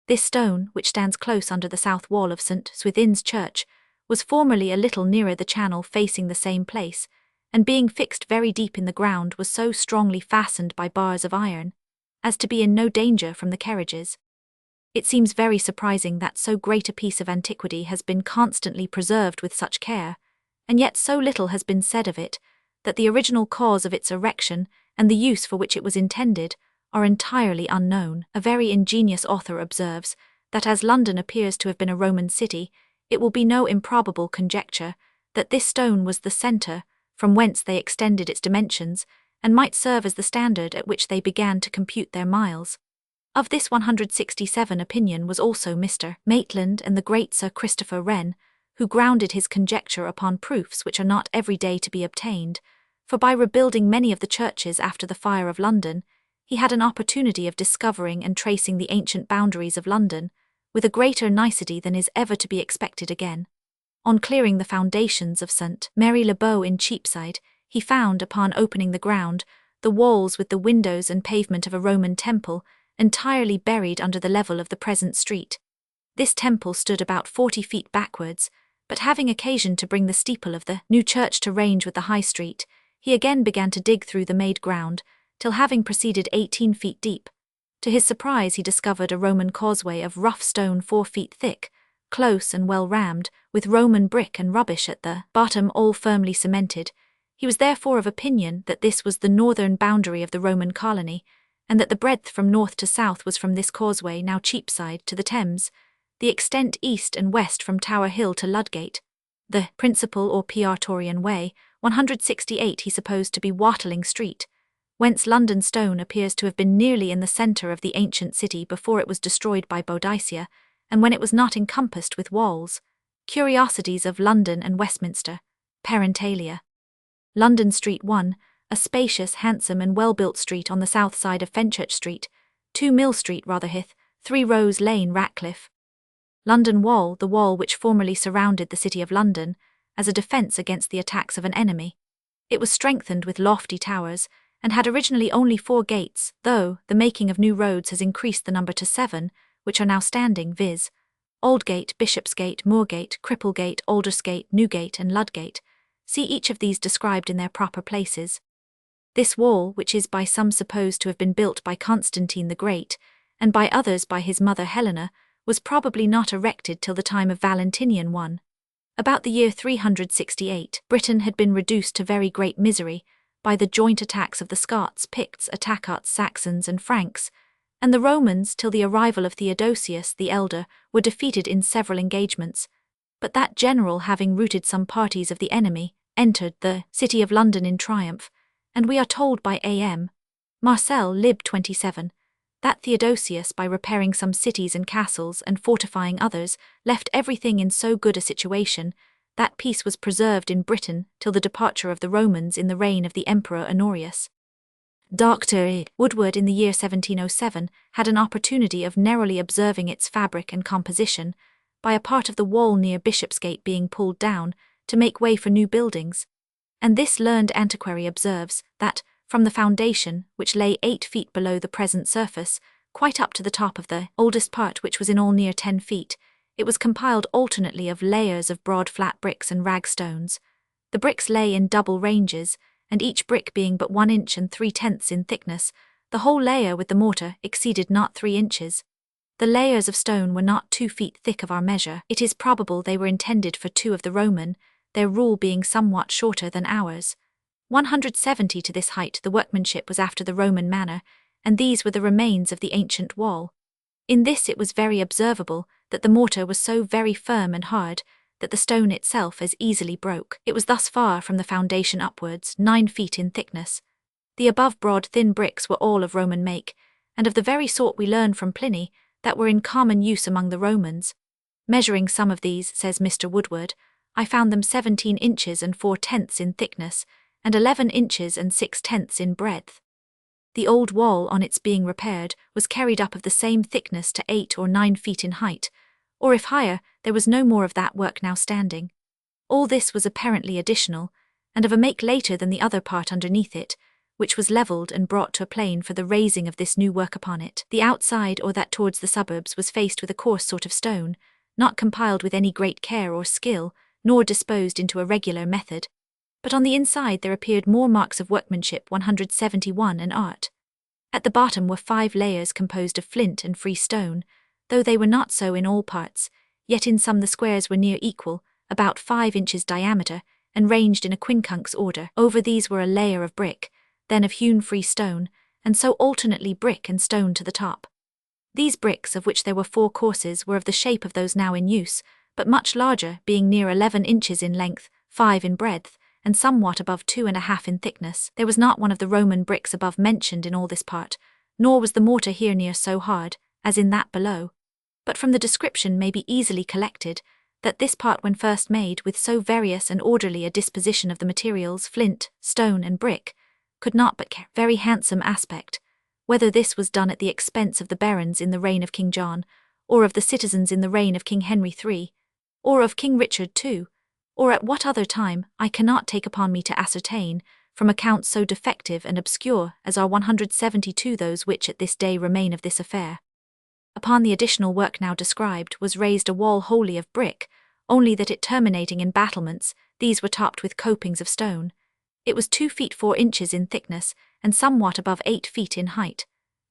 This stone, which stands close under the south wall of St. Swithin's Church, was formerly a little nearer the channel facing the same place, and being fixed very deep in the ground was so strongly fastened by bars of iron as to be in no danger from the carriages. It seems very surprising that so great a piece of antiquity has been constantly preserved with such care, and yet so little has been said of it, that the original cause of its erection and the use for which it was intended are entirely unknown. A very ingenious author observes that as London appears to have been a Roman city, it will be no improbable conjecture that this stone was the centre from whence they extended its dimensions, and might serve as the standard at which they began to compute their miles. Of this 167 opinion was also Mr. Maitland and the great Sir Christopher Wren, who grounded his conjecture upon proofs which are not every day to be obtained, for by rebuilding many of the churches after the fire of London, he had an opportunity of discovering and tracing the ancient boundaries of London, with a greater nicety than is ever to be expected again. On clearing the foundations of St. Mary le Bow in Cheapside, he found, upon opening the ground, the walls with the windows and pavement of a Roman temple entirely buried under the level of the present street. This temple stood about 40 feet backwards, but having occasion to bring the steeple of the new church to range with the High Street, he again began to dig through the made ground, till having proceeded 18 feet deep, to his surprise he discovered a Roman causeway of rough stone 4 feet thick, close and well rammed, with Roman brick and rubbish at the bottom all firmly cemented. He was therefore of opinion that this was the northern boundary of the Roman colony, and that the breadth from north to south was from this causeway, now Cheapside, to the Thames, the extent east and west from Tower Hill to Ludgate. The principal or Praetorian Way, 168, he supposed to be Watling Street, whence London Stone appears to have been nearly in the centre of the ancient city before it was destroyed by Boadicea, and when it was not encompassed with walls. Curiosities of London and Westminster, Parentalia. London Street 1, a spacious, handsome and well-built street on the south side of Fenchurch Street, 2 Mill Street, Rotherhithe, 3 Rose Lane, Ratcliffe. London Wall, the wall which formerly surrounded the city of London, as a defence against the attacks of an enemy. It was strengthened with lofty towers, and had originally only 4 gates, though the making of new roads has increased the number to 7, which are now standing, viz. Aldgate, Bishopsgate, Moorgate, Cripplegate, Aldersgate, Newgate and Ludgate. See each of these described in their proper places. This wall, which is by some supposed to have been built by Constantine the Great, and by others by his mother Helena, was probably not erected till the time of Valentinian I. About the year 368, Britain had been reduced to very great misery by the joint attacks of the Scots, Picts, Attackots, Saxons and Franks, and the Romans, till the arrival of Theodosius the Elder, were defeated in several engagements, but that general, having routed some parties of the enemy, entered the city of London in triumph, and we are told by A.M. Marcel lib 27, that Theodosius, by repairing some cities and castles and fortifying others, left everything in so good a situation that peace was preserved in Britain till the departure of the Romans in the reign of the Emperor Honorius. Dr. Woodward in the year 1707 had an opportunity of narrowly observing its fabric and composition, by a part of the wall near Bishopsgate being pulled down to make way for new buildings, and this learned antiquary observes that, from the foundation, which lay 8 feet below the present surface, quite up to the top of the oldest part, which was in all near 10 feet, it was compiled alternately of layers of broad flat bricks and rag stones. The bricks lay in double ranges, and each brick being but 1 inch and 3/10 in thickness, the whole layer with the mortar exceeded not 3 inches. The layers of stone were not 2 feet thick of our measure. It is probable they were intended for 2 of the Roman, their rule being somewhat shorter than ours. 170 to this height the workmanship was after the Roman manner, and these were the remains of the ancient wall. In this it was very observable that the mortar was so very firm and hard that the stone itself as easily broke. It was thus far from the foundation upwards, 9 feet in thickness. The above broad thin bricks were all of Roman make, and of the very sort we learn from Pliny that were in common use among the Romans. Measuring some of these, says Mr. Woodward, I found them 17 inches and 4/10 in thickness, and 11 inches and 6/10 in breadth. The old wall, on its being repaired, was carried up of the same thickness to 8 or 9 feet in height, or if higher, there was no more of that work now standing. All this was apparently additional, and of a make later than the other part underneath it, which was levelled and brought to a plane for the raising of this new work upon it. The outside, or that towards the suburbs, was faced with a coarse sort of stone, not compiled with any great care or skill, nor disposed into a regular method. But on the inside there appeared more marks of workmanship 171 and art. At the bottom were 5 layers composed of flint and free stone, though they were not so in all parts, yet in some the squares were near equal, about 5 inches diameter, and ranged in a quincunx order. Over these were a layer of brick, then of hewn free stone, and so alternately brick and stone to the top. These bricks, of which there were 4 courses, were of the shape of those now in use, but much larger, being near 11 inches in length, 5 in breadth, and somewhat above 2½ in thickness. There was not one of the Roman bricks above mentioned in all this part, nor was the mortar here near so hard, as in that below. But from the description may be easily collected, that this part when first made with so various and orderly a disposition of the materials, flint, stone, and brick, could not but care very handsome aspect, whether this was done at the expense of the barons in the reign of King John, or of the citizens in the reign of King Henry III, or of King Richard II, or at what other time, I cannot take upon me to ascertain, from accounts so defective and obscure as are 172 those which at this day remain of this affair. Upon the additional work now described was raised a wall wholly of brick, only that it terminating in battlements, these were topped with copings of stone. It was 2 feet 4 inches in thickness, and somewhat above 8 feet in height.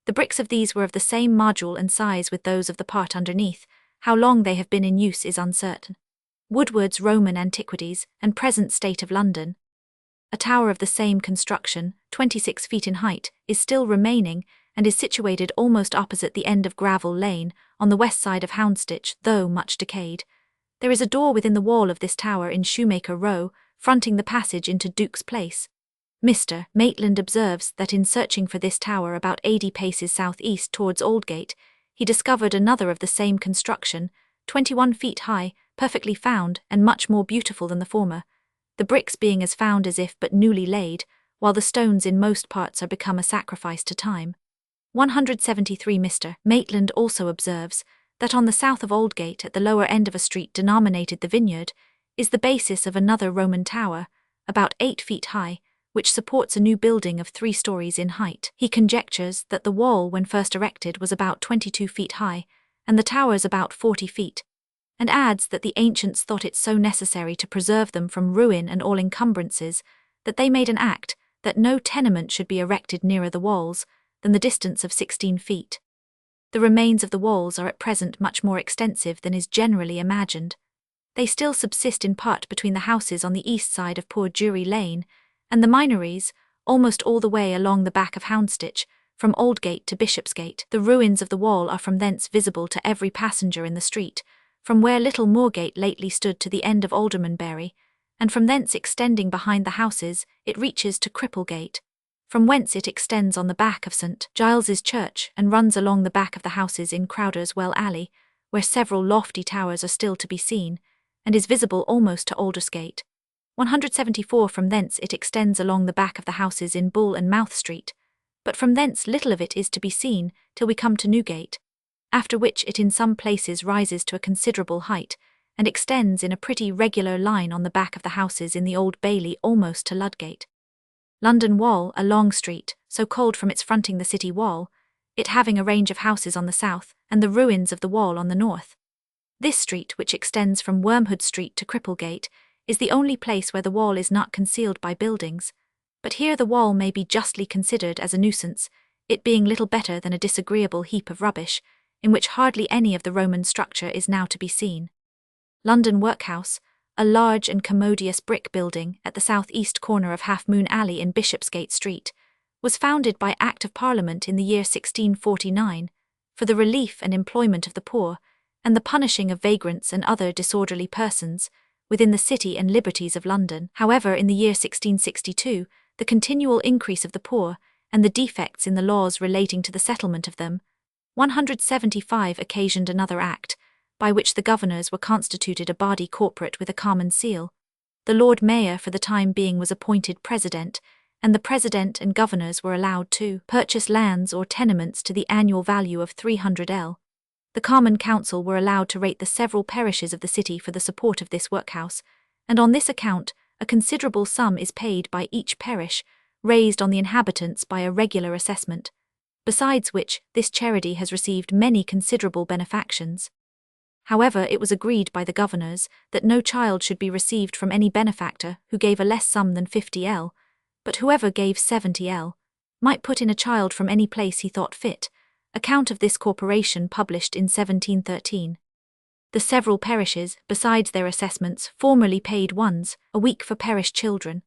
The bricks of these were of the same module and size with those of the part underneath. How long they have been in use is uncertain. Woodward's Roman Antiquities and Present State of London. A tower of the same construction, 26 feet in height, is still remaining, and is situated almost opposite the end of Gravel Lane, on the west side of Houndsditch, though much decayed. There is a door within the wall of this tower in Shoemaker Row, fronting the passage into Duke's Place. Mr. Maitland observes that in searching for this tower about 80 paces south-east towards Aldgate, he discovered another of the same construction, 21 feet high, perfectly found, and much more beautiful than the former, the bricks being as found as if but newly laid, while the stones in most parts are become a sacrifice to time. 173 Mr. Maitland also observes that on the south of Aldgate, at the lower end of a street denominated the Vineyard, is the basis of another Roman tower, about 8 feet high, which supports a new building of 3 stories in height. He conjectures that the wall when first erected was about 22 feet high, and the towers about 40 feet, and adds that the ancients thought it so necessary to preserve them from ruin and all encumbrances, that they made an act that no tenement should be erected nearer the walls than the distance of 16 feet. The remains of the walls are at present much more extensive than is generally imagined. They still subsist in part between the houses on the east side of Poor Jury Lane, and the Minories, almost all the way along the back of Houndsditch, from Aldgate to Bishopsgate. The ruins of the wall are from thence visible to every passenger in the street, from where Little Moorgate lately stood to the end of Aldermanbury, and from thence extending behind the houses, it reaches to Cripplegate. from whence it extends on the back of St. Giles's Church and runs along the back of the houses in Crowder's Well Alley, where several lofty towers are still to be seen, and is visible almost to Aldersgate. 174 From thence it extends along the back of the houses in Bull and Mouth Street, but from thence little of it is to be seen till we come to Newgate, after which it in some places rises to a considerable height, and extends in a pretty regular line on the back of the houses in the Old Bailey almost to Ludgate. London Wall, a long street, so called from its fronting the city wall, it having a range of houses on the south, and the ruins of the wall on the north. This street, which extends from Wormhood Street to Cripplegate, is the only place where the wall is not concealed by buildings, but here the wall may be justly considered as a nuisance, it being little better than a disagreeable heap of rubbish, in which hardly any of the Roman structure is now to be seen. London Workhouse, a large and commodious brick building at the south-east corner of Half Moon Alley in Bishopsgate Street, was founded by Act of Parliament in the year 1649, for the relief and employment of the poor, and the punishing of vagrants and other disorderly persons, within the city and liberties of London. However, in the year 1662, the continual increase of the poor, and the defects in the laws relating to the settlement of them, 175 occasioned another act, by which the governors were constituted a body corporate with a common seal. The Lord Mayor for the time being was appointed president, and the president and governors were allowed to purchase lands or tenements to the annual value of 300 L. The Common Council were allowed to rate the several parishes of the city for the support of this workhouse, and on this account a considerable sum is paid by each parish, raised on the inhabitants by a regular assessment, besides which this charity has received many considerable benefactions. However, it was agreed by the governors that no child should be received from any benefactor who gave a less sum than 50 L, but whoever gave 70 L might put in a child from any place he thought fit. Account of this corporation published in 1713. The several parishes, besides their assessments, formerly paid ones a week for parish children,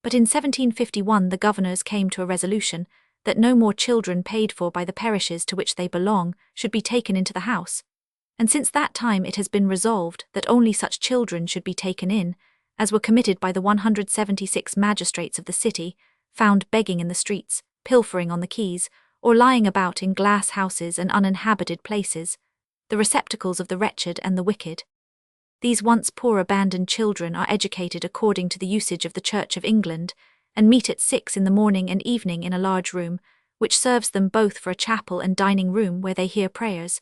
but in 1751 the governors came to a resolution that no more children paid for by the parishes to which they belong should be taken into the house, and since that time it has been resolved that only such children should be taken in as were committed by the 176 magistrates of the city, found begging in the streets, pilfering on the quays, or lying about in glass houses and uninhabited places, the receptacles of the wretched and the wicked. These once poor abandoned children are educated according to the usage of the Church of England, and meet at 6 in the morning and evening in a large room, which serves them both for a chapel and dining room where they hear prayers.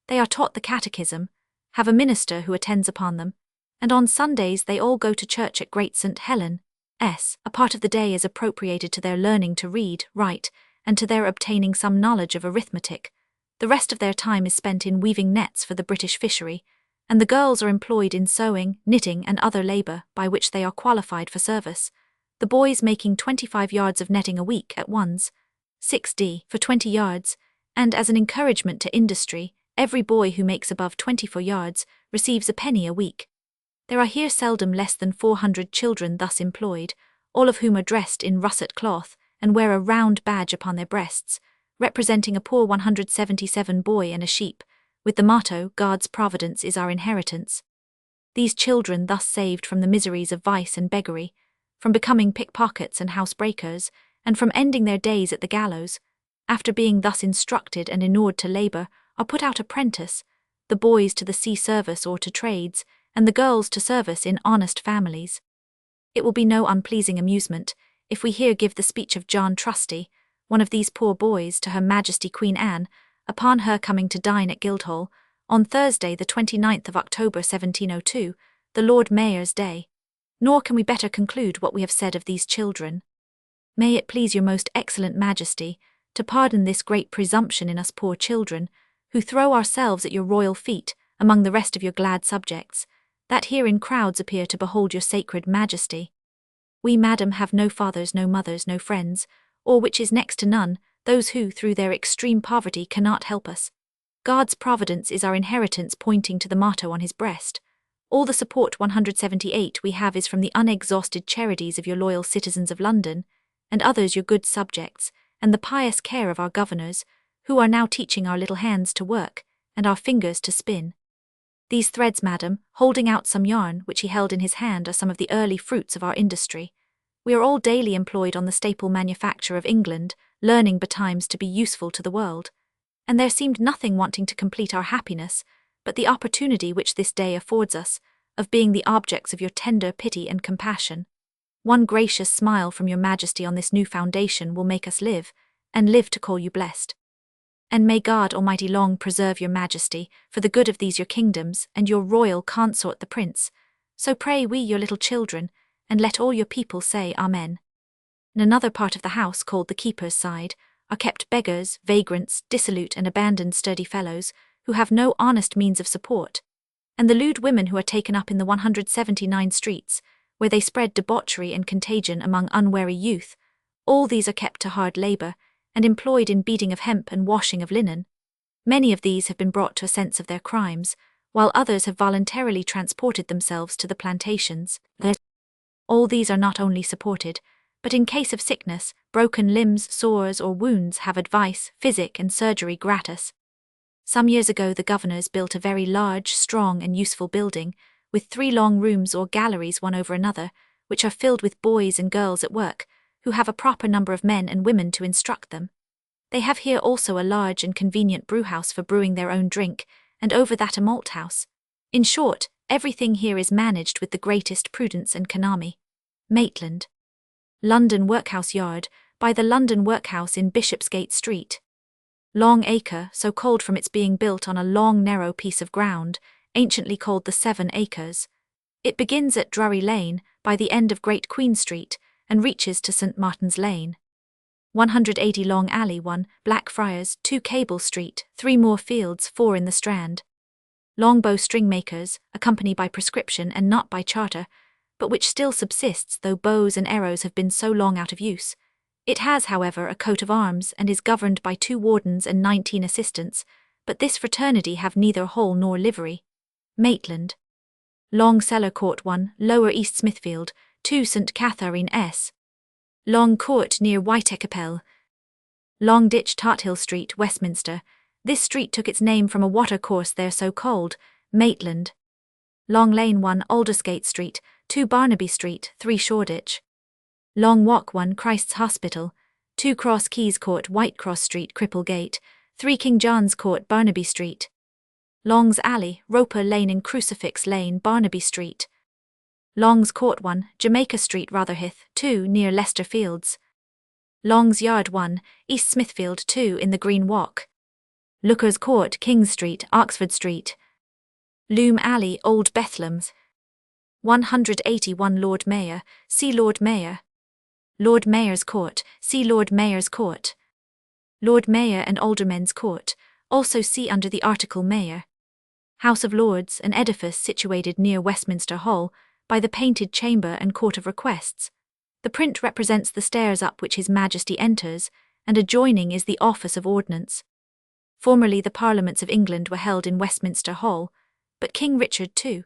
They are taught the catechism, have a minister who attends upon them, and on Sundays they all go to church at Great St. Helen's. A part of the day is appropriated to their learning to read, write, and to their obtaining some knowledge of arithmetic. The rest of their time is spent in weaving nets for the British fishery, and the girls are employed in sewing, knitting, and other labour by which they are qualified for service, the boys making 25 yards of netting a week at ones, 6d for 20 yards, and as an encouragement to industry, every boy who makes above 24 yards receives a penny a week. There are here seldom less than 400 children thus employed, all of whom are dressed in russet cloth and wear a round badge upon their breasts, representing a poor 177 boy and a sheep, with the motto, God's providence is our inheritance. These children thus saved from the miseries of vice and beggary, from becoming pickpockets and housebreakers, and from ending their days at the gallows, after being thus instructed and inured to labour, are put out apprentice, the boys to the sea service or to trades, and the girls to service in honest families. It will be no unpleasing amusement if we here give the speech of John Trusty, one of these poor boys, to Her Majesty Queen Anne, upon her coming to dine at Guildhall, on Thursday the 29th of October 1702, the Lord Mayor's Day. Nor can we better conclude what we have said of these children. May it please your most excellent Majesty to pardon this great presumption in us poor children, who throw ourselves at your royal feet, among the rest of your glad subjects, that here in crowds appear to behold your sacred majesty. We, madam, have no fathers, no mothers, no friends, or, which is next to none, those who, through their extreme poverty, cannot help us. God's providence is our inheritance, pointing to the motto on his breast. All the support 178 we have is from the unexhausted charities of your loyal citizens of London, and others your good subjects, and the pious care of our governors, who are now teaching our little hands to work, and our fingers to spin. These threads, madam, holding out some yarn which he held in his hand, are some of the early fruits of our industry. We are all daily employed on the staple manufacture of England, learning betimes to be useful to the world. And there seemed nothing wanting to complete our happiness, but the opportunity which this day affords us, of being the objects of your tender pity and compassion. One gracious smile from your majesty on this new foundation will make us live, and live to call you blessed. And may God Almighty long preserve your majesty, for the good of these your kingdoms, and your royal consort the prince. So pray we your little children, and let all your people say Amen. In another part of the house, called the keeper's side, are kept beggars, vagrants, dissolute and abandoned sturdy fellows, who have no honest means of support, and the lewd women who are taken up in the 179 streets, where they spread debauchery and contagion among unwary youth. All these are kept to hard labour, and employed in beating of hemp and washing of linen. Many of these have been brought to a sense of their crimes, while others have voluntarily transported themselves to the plantations. All these are not only supported, but in case of sickness, broken limbs, sores or wounds have advice, physic and surgery gratis. Some years ago the governors built a very large, strong and useful building, with 3 long rooms or galleries one over another, which are filled with boys and girls at work, who have a proper number of men and women to instruct them. They have here also a large and convenient brewhouse for brewing their own drink, and over that a malt house. In short, everything here is managed with the greatest prudence and economy. Maitland. London Workhouse Yard, by the London Workhouse in Bishopsgate Street. Long Acre, so called from its being built on a long narrow piece of ground, anciently called the 7 Acres. It begins at Drury Lane, by the end of Great Queen Street, and reaches to St. Martin's Lane. 180 Long Alley 1, Blackfriars, 2 Cable Street, 3 Moor Fields, 4 in the Strand. Longbow String Makers, a company by prescription and not by charter, but which still subsists though bows and arrows have been so long out of use. It has, however, a coat of arms and is governed by 2 wardens and 19 assistants, but this fraternity have neither hall nor livery. Maitland. Long Cellar Court 1, Lower East Smithfield, 2 St. Catherine S. Long Court near Whitechapel. Long Ditch Tothill Street, Westminster. This street took its name from a watercourse there so called, Maitland. Long Lane 1, Aldersgate Street, 2 Barnaby Street, 3 Shoreditch. Long Walk 1, Christ's Hospital, 2 Cross Keys Court, Whitecross Street, Cripplegate, 3 King John's Court, Barnaby Street. Long's Alley, Roper Lane and Crucifix Lane, Barnaby Street. Long's Court 1, Jamaica Street, Rotherhithe, 2 near Leicester Fields. Long's Yard 1, East Smithfield 2 in the Green Walk. Looker's Court, King Street, Oxford Street. Loom Alley, Old Bethlem's. 181 Lord Mayor, see Lord Mayor. Lord Mayor's Court, see Lord Mayor's Court. Lord Mayor and Aldermen's Court, also see under the article Mayor. House of Lords, an edifice situated near Westminster Hall, by the Painted Chamber and Court of Requests. The print represents the stairs up which His Majesty enters, and adjoining is the Office of Ordnance. Formerly the Parliaments of England were held in Westminster Hall, but King Richard II,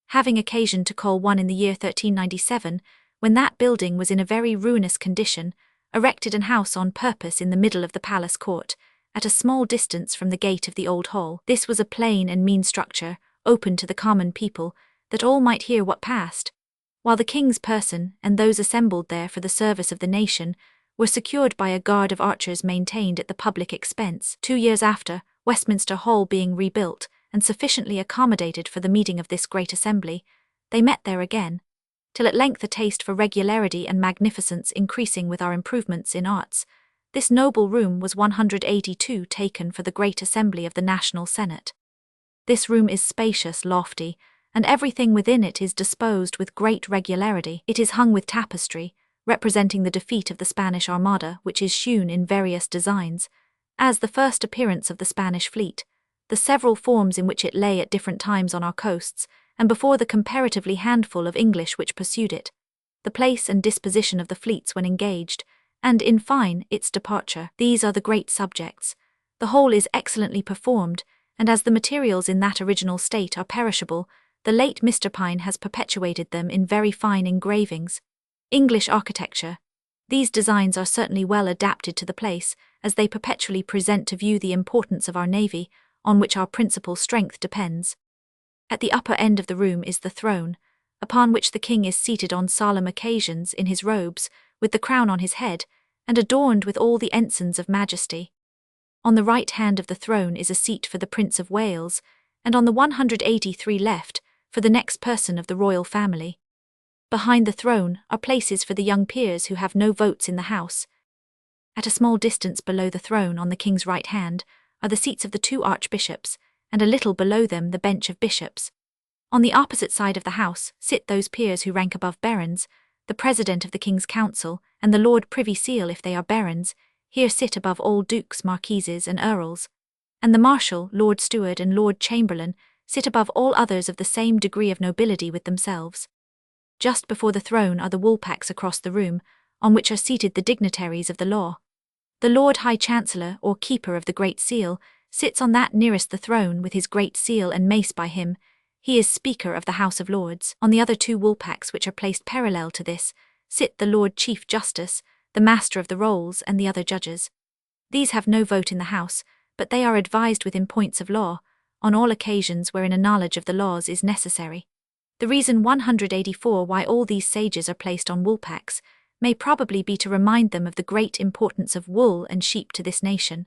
having occasion to call one in the year 1397, when that building was in a very ruinous condition, erected an house on purpose in the middle of the palace court, at a small distance from the gate of the old hall. This was a plain and mean structure, open to the common people, that all might hear what passed, while the king's person, and those assembled there for the service of the nation, were secured by a guard of archers maintained at the public expense. 2 years after, Westminster Hall being rebuilt, and sufficiently accommodated for the meeting of this great assembly, they met there again, till at length a taste for regularity and magnificence increasing with our improvements in arts, this noble room was 182 taken for the great assembly of the National Senate. This room is spacious, lofty, and everything within it is disposed with great regularity. It is hung with tapestry, representing the defeat of the Spanish Armada, which is shewn in various designs, as the first appearance of the Spanish fleet, the several forms in which it lay at different times on our coasts, and before the comparatively handful of English which pursued it, the place and disposition of the fleets when engaged, and, in fine, its departure. These are the great subjects. The whole is excellently performed, and as the materials in that original state are perishable, the late Mr. Pine has perpetuated them in very fine engravings. English architecture. These designs are certainly well adapted to the place, as they perpetually present to view the importance of our navy, on which our principal strength depends. At the upper end of the room is the throne, upon which the king is seated on solemn occasions in his robes, with the crown on his head, and adorned with all the ensigns of majesty. On the right hand of the throne is a seat for the Prince of Wales, and on the 183 left, for the next person of the royal family. Behind the throne are places for the young peers who have no votes in the House. At a small distance below the throne on the king's right hand are the seats of the 2 archbishops, and a little below them the bench of bishops. On the opposite side of the House sit those peers who rank above barons, the president of the King's Council, and the Lord Privy Seal if they are barons, here sit above all dukes, marquises, and earls. And the Marshal, Lord Steward, and Lord Chamberlain sit above all others of the same degree of nobility with themselves. Just before the throne are the woolpacks across the room, on which are seated the dignitaries of the law. The Lord High Chancellor, or Keeper of the Great Seal, sits on that nearest the throne with his great seal and mace by him. He is Speaker of the House of Lords. On the other 2 woolpacks which are placed parallel to this, sit the Lord Chief Justice, the Master of the Rolls, and the other judges. These have no vote in the House, but they are advised with in points of law, on all occasions wherein a knowledge of the laws is necessary. The reason 184 why all these sages are placed on woolpacks may probably be to remind them of the great importance of wool and sheep to this nation.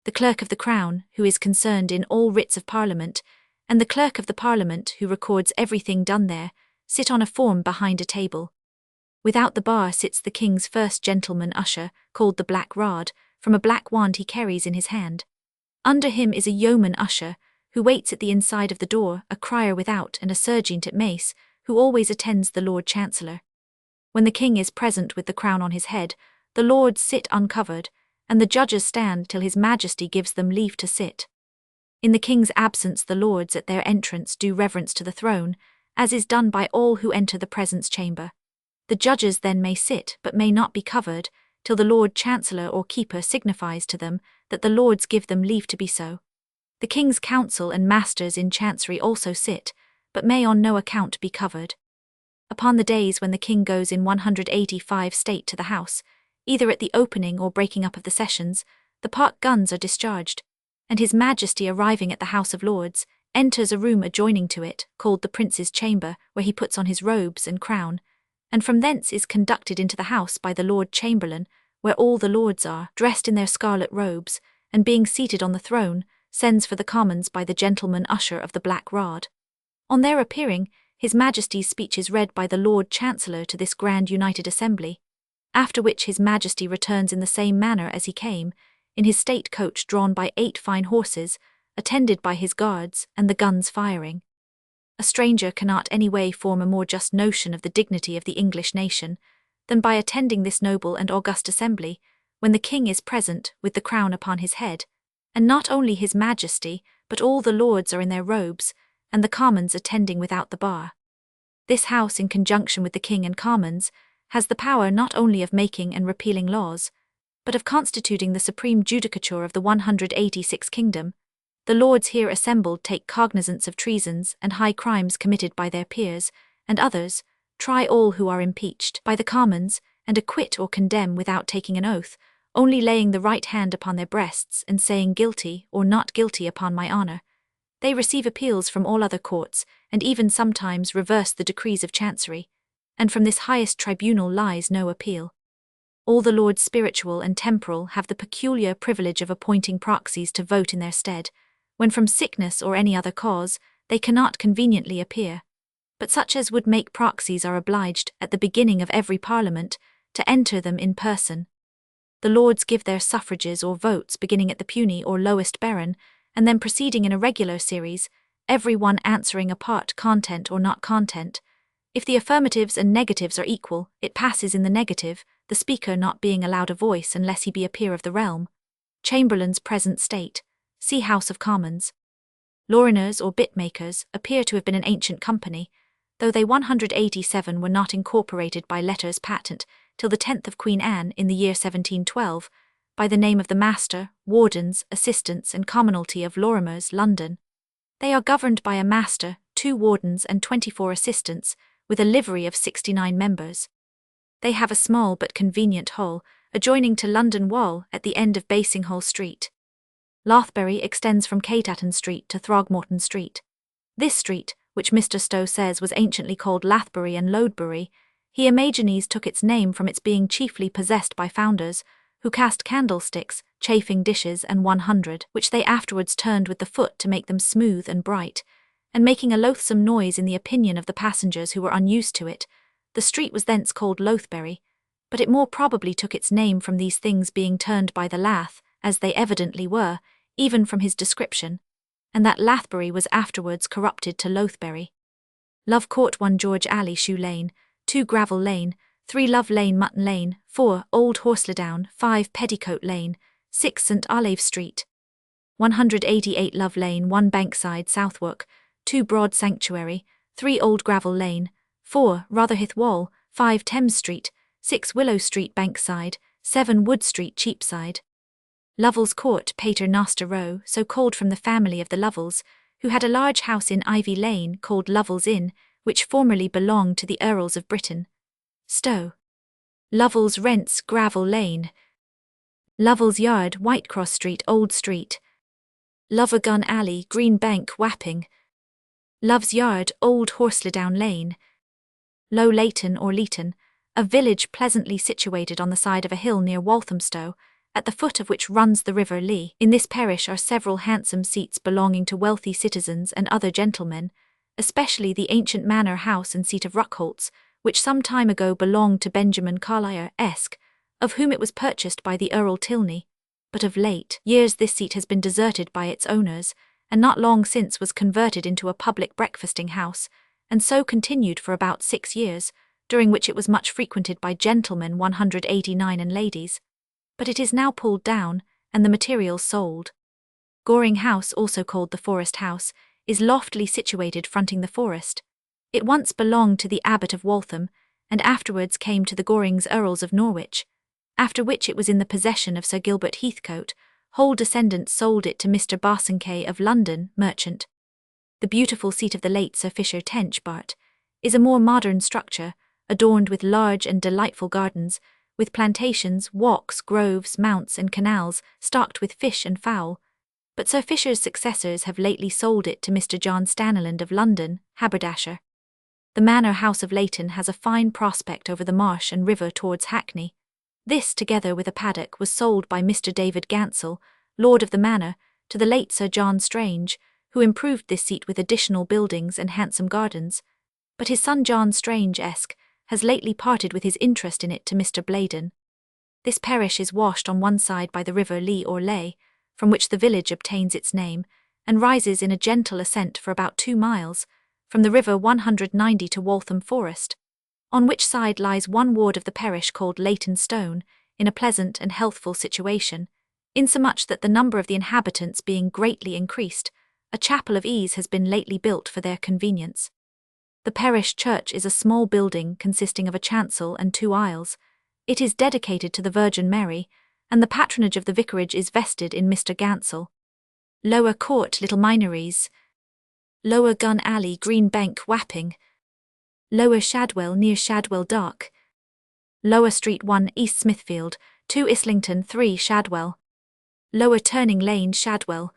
The Clerk of the Crown, who is concerned in all writs of Parliament, and the Clerk of the Parliament, who records everything done there, sit on a form behind a table. Without the bar sits the king's first gentleman usher, called the Black Rod, from a black wand he carries in his hand. Under him is a yeoman usher, who waits at the inside of the door, a crier without, and a serjeant at mace, who always attends the Lord Chancellor. When the king is present with the crown on his head, the lords sit uncovered, and the judges stand till his majesty gives them leave to sit. In the king's absence the lords at their entrance do reverence to the throne, as is done by all who enter the presence chamber. The judges then may sit, but may not be covered, till the Lord Chancellor or Keeper signifies to them that the lords give them leave to be so. The king's council and masters in chancery also sit, but may on no account be covered. Upon the days when the king goes in 185 state to the House, either at the opening or breaking up of the sessions, the park guns are discharged, and his majesty arriving at the House of Lords, enters a room adjoining to it, called the Prince's Chamber, where he puts on his robes and crown, and from thence is conducted into the House by the Lord Chamberlain, where all the lords are, dressed in their scarlet robes, and being seated on the throne, sends for the Commons by the gentleman usher of the Black Rod. On their appearing, his Majesty's speech is read by the Lord Chancellor to this grand united assembly, after which his Majesty returns in the same manner as he came, in his state coach drawn by 8 fine horses, attended by his guards, and the guns firing. A stranger cannot any way form a more just notion of the dignity of the English nation, than by attending this noble and august assembly, when the king is present with the crown upon his head, and not only his Majesty, but all the lords are in their robes, and the Commons attending without the bar. This House, in conjunction with the King and Commons, has the power not only of making and repealing laws, but of constituting the supreme judicature of the 186 kingdom. The lords here assembled take cognizance of treasons and high crimes committed by their peers, and others, try all who are impeached by the Commons, and acquit or condemn without taking an oath, only laying the right hand upon their breasts and saying guilty or not guilty upon my honour. They receive appeals from all other courts, and even sometimes reverse the decrees of chancery, and from this highest tribunal lies no appeal. All the lords spiritual and temporal have the peculiar privilege of appointing proxies to vote in their stead, when from sickness or any other cause they cannot conveniently appear, but such as would make proxies are obliged, at the beginning of every Parliament, to enter them in person. The lords give their suffrages or votes beginning at the puisne or lowest baron, and then proceeding in a regular series, every one answering a part content or not content. If the affirmatives and negatives are equal, it passes in the negative, the speaker not being allowed a voice unless he be a peer of the realm. Chamberlain's present state. See House of Commons. Lawreners or bitmakers appear to have been an ancient company, though they 187 were not incorporated by letters patent till the 10th of Queen Anne in the year 1712, by the name of the Master, Wardens, Assistants and Commonalty of Lorrimers, London. They are governed by a Master, 2 Wardens and 24 Assistants, with a livery of 69 members. They have a small but convenient hall, adjoining to London Wall at the end of Basinghall Street. Lothbury extends from Cateaton Street to Throgmorton Street. This street, which Mr. Stowe says was anciently called Lathbury and Lodebury, he imagines took its name from its being chiefly possessed by founders, who cast candlesticks, chafing dishes, and 100, which they afterwards turned with the foot to make them smooth and bright, and making a loathsome noise in the opinion of the passengers who were unused to it. The street was thence called Lothbury, but it more probably took its name from these things being turned by the lath, as they evidently were, even from his description, and that Lathbury was afterwards corrupted to Lothbury. Love Court, 1 George Alley, Shoe Lane, 2 Gravel Lane, 3 Love Lane, Mutton Lane, 4 Old Horseledown, 5 Petticoat Lane, 6 St. Olave Street, 188 Love Lane, 1 Bankside, Southwark, 2 Broad Sanctuary, 3 Old Gravel Lane, 4 Rotherhithe Wall, 5 Thames Street, 6 Willow Street, Bankside, 7 Wood Street, Cheapside. Lovell's Court, Paternoster Row, so called from the family of the Lovells, who had a large house in Ivy Lane called Lovell's Inn, which formerly belonged to the Earls of Britain. Stowe. Lovell's Rents, Gravel Lane. Lovell's Yard, Whitecross Street, Old Street. Lovergun Alley, Green Bank, Wapping. Love's Yard, Old Horseledown Lane. Low Leighton or Leighton, a village pleasantly situated on the side of a hill near Walthamstow, at the foot of which runs the River Lee. In this parish are several handsome seats belonging to wealthy citizens and other gentlemen, especially the ancient manor house and seat of Ruckholtz, which some time ago belonged to Benjamin Carlyle Esq, of whom it was purchased by the Earl Tilney, but of late years this seat has been deserted by its owners, and not long since was converted into a public breakfasting house, and so continued for about 6 years, during which it was much frequented by gentlemen 189 and ladies. But it is now pulled down, and the materials sold. Goring House, also called the Forest House, is loftily situated fronting the forest. It once belonged to the Abbot of Waltham, and afterwards came to the Gorings Earls of Norwich, after which it was in the possession of Sir Gilbert Heathcote. Whole descendants sold it to Mr. Bosanquet of London, merchant. The beautiful seat of the late Sir Fisher Tench, Bart., is a more modern structure, adorned with large and delightful gardens, with plantations, walks, groves, mounts, and canals, stocked with fish and fowl. But Sir Fisher's successors have lately sold it to Mr. John Staniland of London, haberdasher. The manor house of Leighton has a fine prospect over the marsh and river towards Hackney. This, together with a paddock, was sold by Mr. David Gansel, lord of the manor, to the late Sir John Strange, who improved this seat with additional buildings and handsome gardens. But his son John Strange Esq has lately parted with his interest in it to Mr. Bladen. This parish is washed on one side by the River Lee or Lay, from which the village obtains its name, and rises in a gentle ascent for about 2 miles, from the river 190 to Waltham Forest, on which side lies one ward of the parish called Leighton Stone, in a pleasant and healthful situation, insomuch that the number of the inhabitants being greatly increased, a chapel of ease has been lately built for their convenience. The parish church is a small building consisting of a chancel and 2 aisles. It is dedicated to the Virgin Mary, and the patronage of the vicarage is vested in Mr. Gansel. Lower Court, Little Minories. Lower Gun Alley, Green Bank, Wapping. Lower Shadwell, near Shadwell Dock. Lower Street, 1 East Smithfield, 2 Islington, 3 Shadwell. Lower Turning Lane, Shadwell.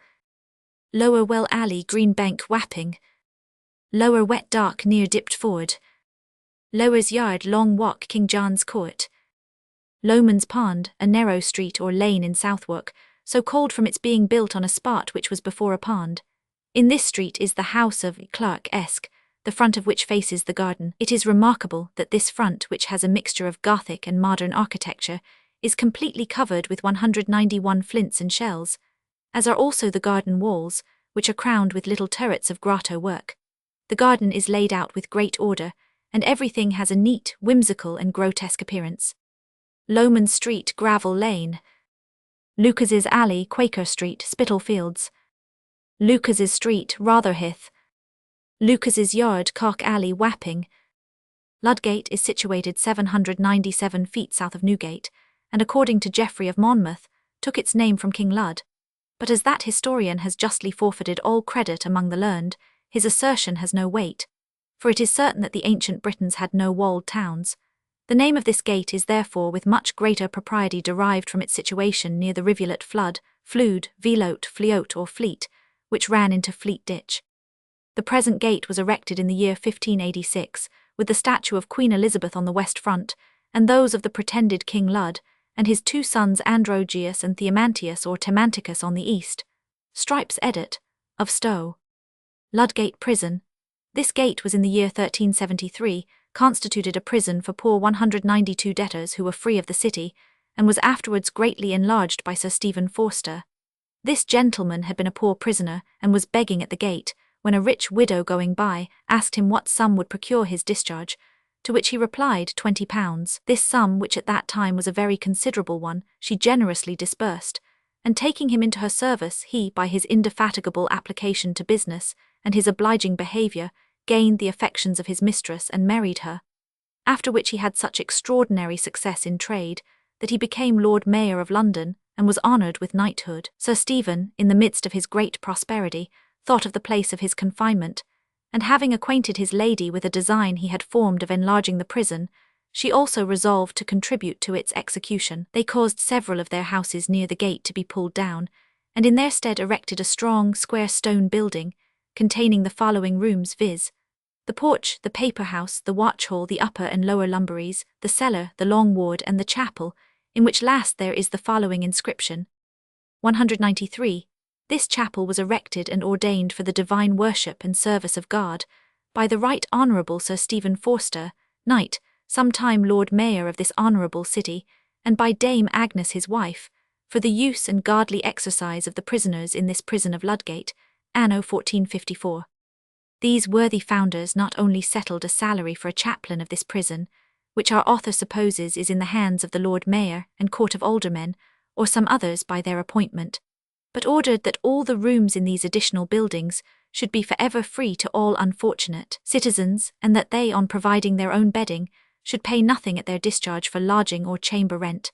Lower Well Alley, Green Bank, Wapping. Lower Wet Dock, near Dipped Ford. Lower's Yard, Long Walk, King John's Court. Lowman's Pond, a narrow street or lane in Southwark, so called from its being built on a spot which was before a pond. In this street is the house of Clark Esq, the front of which faces the garden. It is remarkable that this front, which has a mixture of Gothic and modern architecture, is completely covered with 191 flints and shells, as are also the garden walls, which are crowned with little turrets of grotto work. The garden is laid out with great order, and everything has a neat, whimsical, and grotesque appearance. Lowman Street, Gravel Lane. Lucas's Alley, Quaker Street, Spitalfields. Lucas's Street, Rotherhithe. Lucas's Yard, Cock Alley, Wapping. Ludgate is situated 797 feet south of Newgate, and according to Geoffrey of Monmouth, took its name from King Lud. But as that historian has justly forfeited all credit among the learned, his assertion has no weight, for it is certain that the ancient Britons had no walled towns. The name of this gate is therefore with much greater propriety derived from its situation near the rivulet Flood, Flood, Velote, Fleote or Fleet, which ran into Fleet Ditch. The present gate was erected in the year 1586, with the statue of Queen Elizabeth on the west front, and those of the pretended King Lud, and his two sons Androgeus and Theomantius or Temanticus on the east. Stripes edit, of Stowe. Ludgate Prison. This gate was in the year 1373, constituted a prison for poor 192 debtors who were free of the city, and was afterwards greatly enlarged by Sir Stephen Forster. This gentleman had been a poor prisoner, and was begging at the gate, when a rich widow going by asked him what sum would procure his discharge, to which he replied £20. This sum, which at that time was a very considerable one, she generously disbursed, and taking him into her service, he, by his indefatigable application to business, and his obliging behaviour, gained the affections of his mistress and married her, after which he had such extraordinary success in trade, that he became Lord Mayor of London, and was honoured with knighthood. Sir Stephen, in the midst of his great prosperity, thought of the place of his confinement, and having acquainted his lady with a design he had formed of enlarging the prison, she also resolved to contribute to its execution. They caused several of their houses near the gate to be pulled down, and in their stead erected a strong, square stone building, containing the following rooms, viz. the porch, the paper house, the watch hall, the upper and lower lumberies, the cellar, the long ward, and the chapel, in which last there is the following inscription. 193. This chapel was erected and ordained for the divine worship and service of God, by the Right Honourable Sir Stephen Forster, Knight, sometime Lord Mayor of this honourable city, and by Dame Agnes his wife, for the use and godly exercise of the prisoners in this prison of Ludgate, anno 1454. These worthy founders not only settled a salary for a chaplain of this prison, which our author supposes is in the hands of the Lord Mayor and Court of Aldermen, or some others by their appointment, but ordered that all the rooms in these additional buildings should be forever free to all unfortunate citizens, and that they, on providing their own bedding, should pay nothing at their discharge for lodging or chamber rent.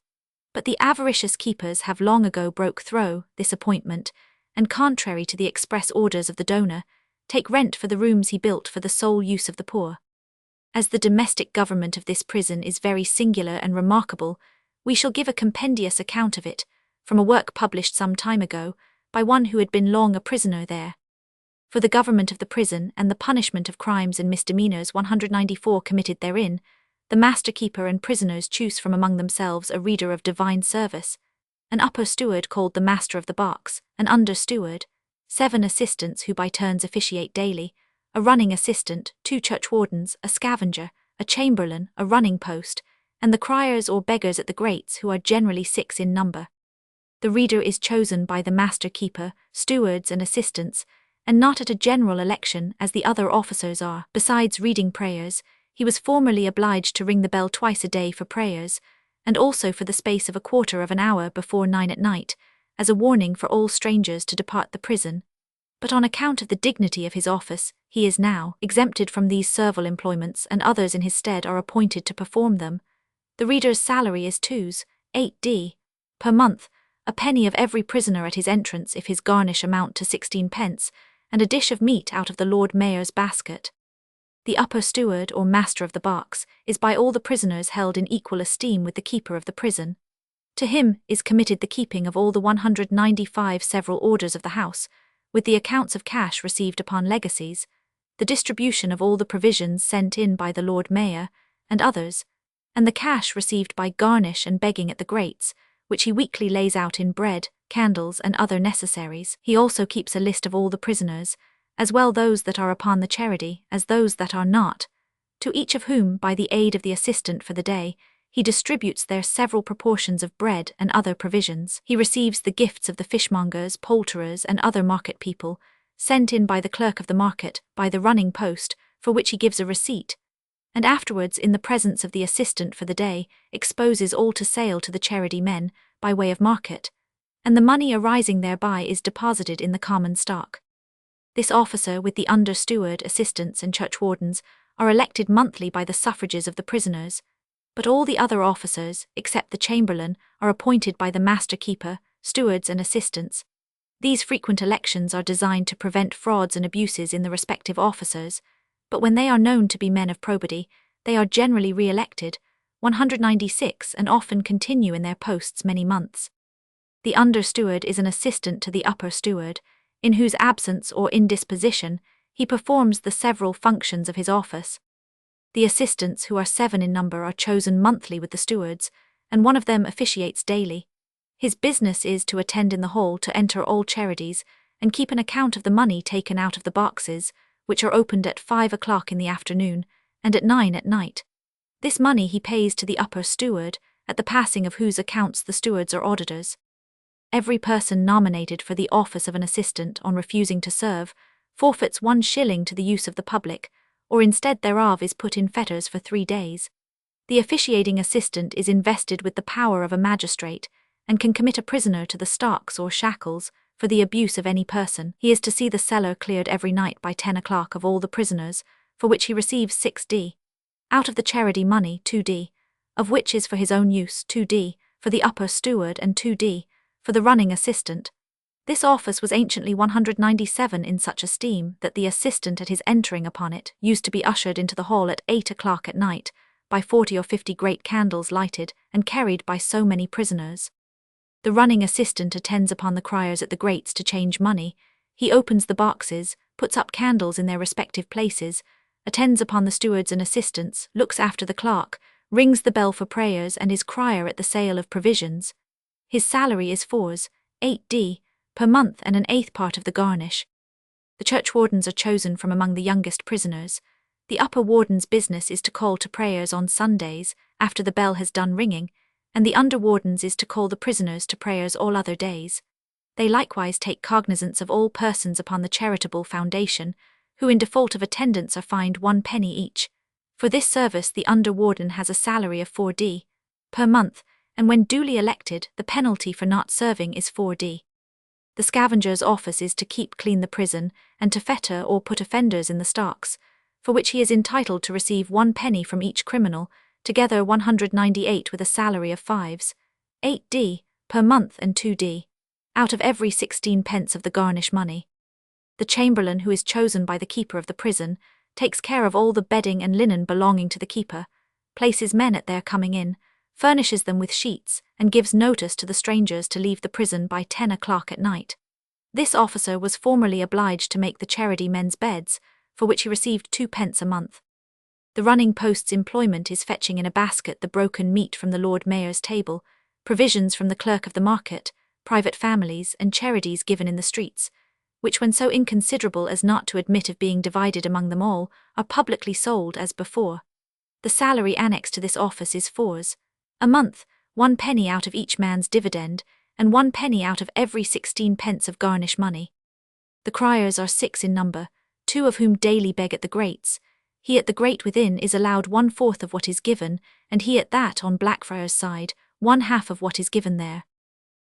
But the avaricious keepers have long ago broke through this appointment, and contrary to the express orders of the donor, take rent for the rooms he built for the sole use of the poor. As the domestic government of this prison is very singular and remarkable, we shall give a compendious account of it, from a work published some time ago, by one who had been long a prisoner there. For the government of the prison and the punishment of crimes and misdemeanours 194 committed therein, the master-keeper and prisoners choose from among themselves a reader of divine service, an upper steward called the master of the box, an under-steward, 7 assistants who by turns officiate daily, a running assistant, 2 churchwardens, a scavenger, a chamberlain, a running post, and the criers or beggars at the grates, who are generally 6 in number. The reader is chosen by the master-keeper, stewards and assistants, and not at a general election as the other officers are. Besides reading prayers, he was formerly obliged to ring the bell twice a day for prayers, and also for the space of a quarter of an hour before 9 at night, as a warning for all strangers to depart the prison. But on account of the dignity of his office, he is now exempted from these servile employments, and others in his stead are appointed to perform them. The reader's salary is 2s. per month, a penny of every prisoner at his entrance if his garnish amount to 16 pence, and a dish of meat out of the Lord Mayor's basket. The upper steward or master of the box is by all the prisoners held in equal esteem with the keeper of the prison. To him is committed the keeping of all the 195 several orders of the house, with the accounts of cash received upon legacies, the distribution of all the provisions sent in by the Lord Mayor, and others, and the cash received by garnish and begging at the grates, which he weekly lays out in bread, candles, and other necessaries. He also keeps a list of all the prisoners, as well those that are upon the charity as those that are not, to each of whom, by the aid of the assistant for the day, he distributes their several proportions of bread and other provisions. He receives the gifts of the fishmongers, poulterers, and other market people, sent in by the clerk of the market, by the running post, for which he gives a receipt, and afterwards, in the presence of the assistant for the day, exposes all to sale to the charity men, by way of market, and the money arising thereby is deposited in the common stock. This officer, with the under-steward, assistants, and churchwardens, are elected monthly by the suffrages of the prisoners, but all the other officers, except the chamberlain, are appointed by the master-keeper, stewards, and assistants. These frequent elections are designed to prevent frauds and abuses in the respective officers, but when they are known to be men of probity, they are generally re-elected, 196, and often continue in their posts many months. The under-steward is an assistant to the upper steward, in whose absence or indisposition He performs the several functions of his office. The assistants, who are 7 in number, are chosen monthly with the stewards, and one of them officiates daily. His business is to attend in the hall, to enter all charities, and keep an account of the money taken out of the boxes, which are opened at 5 o'clock in the afternoon, and at 9 at night. This money he pays to the upper steward, at the passing of whose accounts the stewards are auditors. Every person nominated for the office of an assistant, on refusing to serve, forfeits 1 shilling to the use of the public, or instead thereof is put in fetters for 3 days. The officiating assistant is invested with the power of a magistrate, and can commit a prisoner to the stocks or shackles for the abuse of any person. He is to see the cellar cleared every night by 10 o'clock of all the prisoners, for which he receives 6d. Out of the charity money 2d, of which is for his own use 2d, for the upper steward, and 2d, for the running assistant. This office was anciently 197 in such esteem that the assistant at his entering upon it used to be ushered into the hall at 8 o'clock at night, by 40 or 50 great candles lighted and carried by so many prisoners. The running assistant attends upon the criers at the grates to change money. He opens the boxes, puts up candles in their respective places, attends upon the stewards and assistants, looks after the clerk, rings the bell for prayers, and is crier at the sale of provisions. His salary is 4s, 8d, per month, and an 1/8 part of the garnish. The churchwardens are chosen from among the youngest prisoners. The upper warden's business is to call to prayers on Sundays, after the bell has done ringing, and the under warden's is to call the prisoners to prayers all other days. They likewise take cognizance of all persons upon the charitable foundation, who in default of attendance are fined 1 penny each. For this service the under warden has a salary of 4d per month, and when duly elected, the penalty for not serving is 4d. The scavenger's office is to keep clean the prison, and to fetter or put offenders in the stocks, for which he is entitled to receive 1 penny from each criminal, together 198 with a salary of 5s, 8d, per month, and 2d, out of every 16 pence of the garnish money. The chamberlain, who is chosen by the keeper of the prison, takes care of all the bedding and linen belonging to the keeper, places men at their coming in, furnishes them with sheets, and gives notice to the strangers to leave the prison by 10 o'clock at night. This officer was formerly obliged to make the charity men's beds, for which he received 2 pence a month. The running post's employment is fetching in a basket the broken meat from the Lord Mayor's table, provisions from the clerk of the market, private families, and charities given in the streets, which, when so inconsiderable as not to admit of being divided among them all, are publicly sold as before. The salary annexed to this office is 4s a month, 1 penny out of each man's dividend, and 1 penny out of every 16 pence of garnish money. The criers are 6 in number, 2 of whom daily beg at the grates. He at the grate within is allowed 1/4 of what is given, and he at that on Blackfriars side 1/2 of what is given there.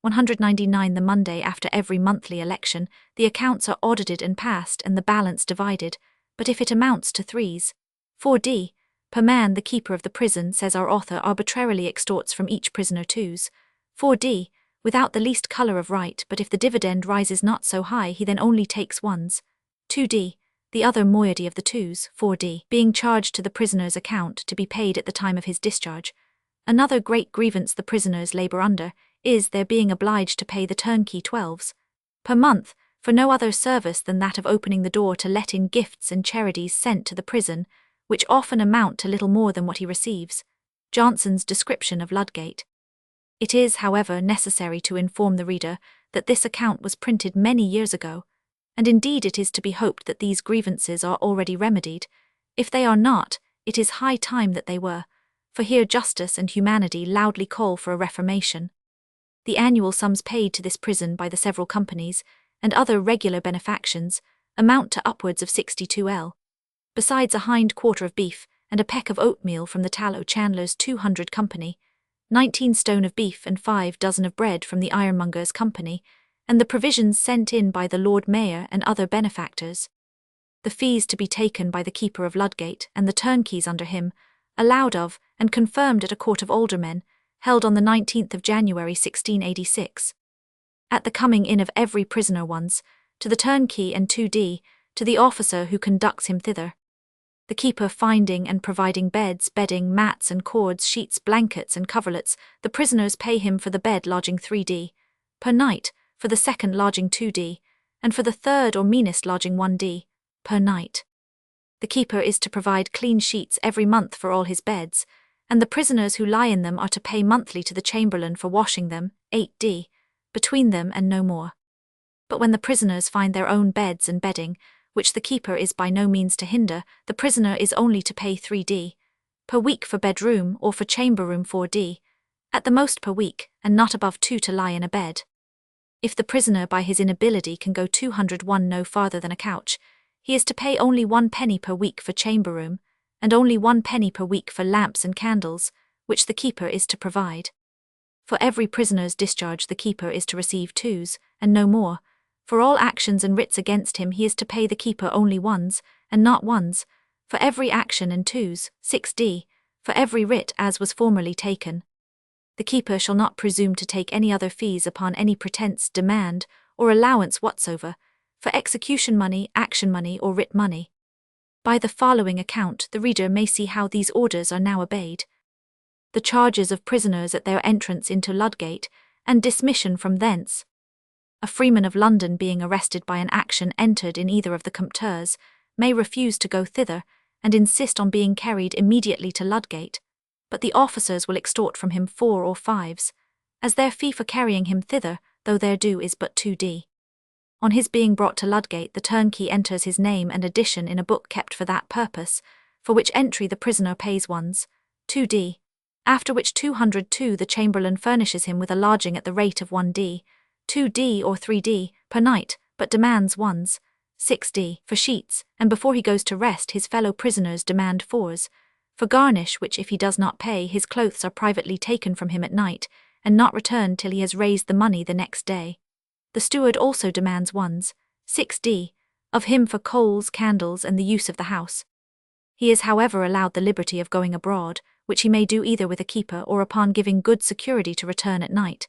199 The Monday after every monthly election, the accounts are audited and passed, and the balance divided, but if it amounts to 3s, 4d, per man, the keeper of the prison, says our author, arbitrarily extorts from each prisoner 2s, 4d, without the least colour of right, but if the dividend rises not so high, he then only takes 1s, 2d, the other moiety of the 2s, 4d, being charged to the prisoner's account to be paid at the time of his discharge. Another great grievance the prisoners labour under is their being obliged to pay the turnkey 12s per month for no other service than that of opening the door to let in gifts and charities sent to the prison, which often amount to little more than what he receives. Johnson's description of Ludgate. It is, however, necessary to inform the reader that this account was printed many years ago, and indeed it is to be hoped that these grievances are already remedied. If they are not, it is high time that they were, for here justice and humanity loudly call for a reformation. The annual sums paid to this prison by the several companies, and other regular benefactions, amount to upwards of 62l, besides a hind quarter of beef, and a peck of oatmeal from the tallow chandler's 200 company, 19 stone of beef and 5 dozen of bread from the ironmonger's company, and the provisions sent in by the Lord Mayor and other benefactors. The fees to be taken by the keeper of Ludgate and the turnkeys under him, allowed of and confirmed at a court of aldermen, held on the 19th of January 1686. At the coming in of every prisoner 1s, to the turnkey, and 2d, to the officer who conducts him thither. The keeper finding and providing beds, bedding, mats and cords, sheets, blankets and coverlets, the prisoners pay him for the bed lodging 3d per night, for the second lodging 2d, and for the third or meanest lodging 1d per night. The keeper is to provide clean sheets every month for all his beds, and the prisoners who lie in them are to pay monthly to the chamberlain for washing them, 8d, between them and no more. But when the prisoners find their own beds and bedding, which the keeper is by no means to hinder, the prisoner is only to pay 3d per week for bedroom or for chamber room 4d, at the most per week, and not above 2 to lie in a bed. If the prisoner by his inability can go 201 no farther than a couch, he is to pay only 1 penny per week for chamber room, and only 1 penny per week for lamps and candles, which the keeper is to provide. For every prisoner's discharge the keeper is to receive 2s, and no more. For all actions and writs against him he is to pay the keeper only 1s, and not 1s, for every action and 2s, 6d, for every writ as was formerly taken. The keeper shall not presume to take any other fees upon any pretence, demand, or allowance whatsoever, for execution money, action money, or writ money. By the following account the reader may see how these orders are now obeyed. The charges of prisoners at their entrance into Ludgate, and dismission from thence. A freeman of London being arrested by an action entered in either of the compters, may refuse to go thither, and insist on being carried immediately to Ludgate, but the officers will extort from him 4 or 5s, as their fee for carrying him thither, though their due is but 2d. On his being brought to Ludgate the turnkey enters his name and addition in a book kept for that purpose, for which entry the prisoner pays 1s, 2d, after which 202 the chamberlain furnishes him with a lodging at the rate of 1d, 2d or 3d, per night, but demands 1s, 6d, for sheets, and before he goes to rest his fellow prisoners demand 4s, for garnish, which if he does not pay his clothes are privately taken from him at night, and not returned till he has raised the money the next day. The steward also demands 1s, 6d, of him for coals, candles, and the use of the house. He is however allowed the liberty of going abroad, which he may do either with a keeper or upon giving good security to return at night.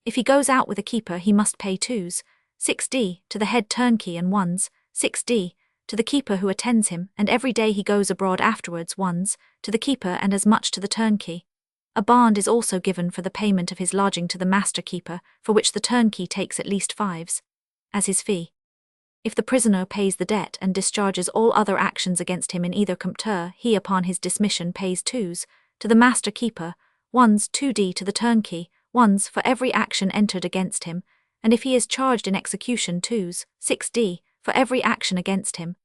If he goes out with a keeper he must pay 2s, 6d, to the head turnkey and 1s, 6d, to the keeper who attends him, and every day he goes abroad afterwards 1s, to the keeper and as much to the turnkey. A bond is also given for the payment of his lodging to the master keeper, for which the turnkey takes at least 5s, as his fee. If the prisoner pays the debt and discharges all other actions against him in either compter, he upon his dismission pays 2s, to the master keeper, 1s, 2d to the turnkey, 1s for every action entered against him, and if he is charged in execution 2s, 6d, for every action against him.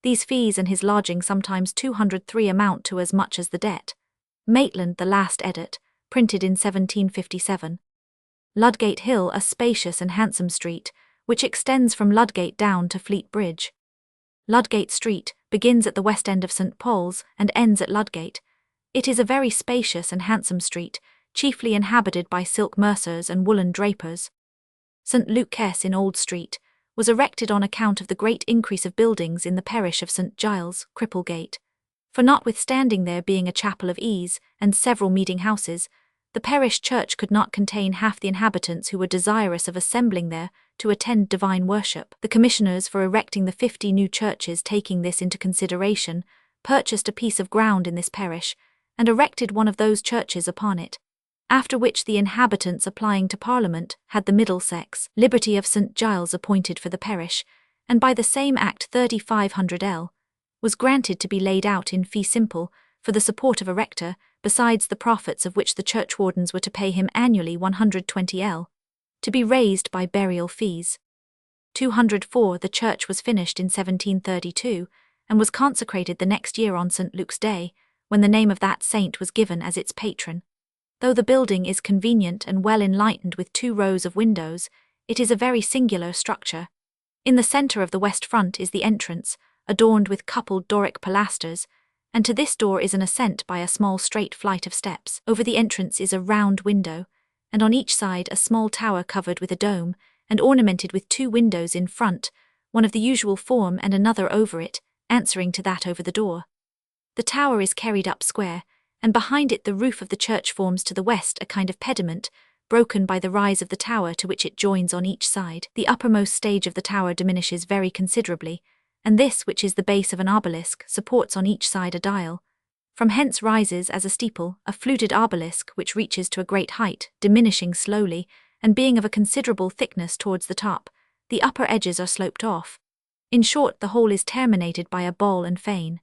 These fees and his lodging sometimes 203 amount to as much as the debt. Maitland, the last edit, printed in 1757. Ludgate Hill, a spacious and handsome street, which extends from Ludgate down to Fleet Bridge. Ludgate Street begins at the west end of St. Paul's and ends at Ludgate. It is a very spacious and handsome street, chiefly inhabited by silk mercers and woolen drapers. St. Luke's in Old Street was erected on account of the great increase of buildings in the parish of St. Giles, Cripplegate. For notwithstanding there being a chapel of ease and several meeting houses, the parish church could not contain half the inhabitants who were desirous of assembling there to attend divine worship. The commissioners for erecting the 50 new churches, taking this into consideration, purchased a piece of ground in this parish, and erected one of those churches upon it. After which the inhabitants applying to Parliament had the Middlesex liberty of St. Giles appointed for the parish, and by the same Act 3500L, was granted to be laid out in fee simple for the support of a rector, besides the profits of which the churchwardens were to pay him annually 120L, to be raised by burial fees. 204 The church was finished in 1732, and was consecrated the next year on St. Luke's Day, when the name of that saint was given as its patron. Though the building is convenient and well enlightened with 2 rows of windows, it is a very singular structure. In the centre of the west front is the entrance, adorned with coupled Doric pilasters, and to this door is an ascent by a small straight flight of steps. Over the entrance is a round window, and on each side a small tower covered with a dome, and ornamented with 2 windows in front, one of the usual form and another over it, answering to that over the door. The tower is carried up square, and behind it the roof of the church forms to the west a kind of pediment, broken by the rise of the tower to which it joins on each side. The uppermost stage of the tower diminishes very considerably, and this, which is the base of an obelisk, supports on each side a dial. From hence rises, as a steeple, a fluted obelisk which reaches to a great height, diminishing slowly, and being of a considerable thickness towards the top. The upper edges are sloped off. In short, the whole is terminated by a ball and fane.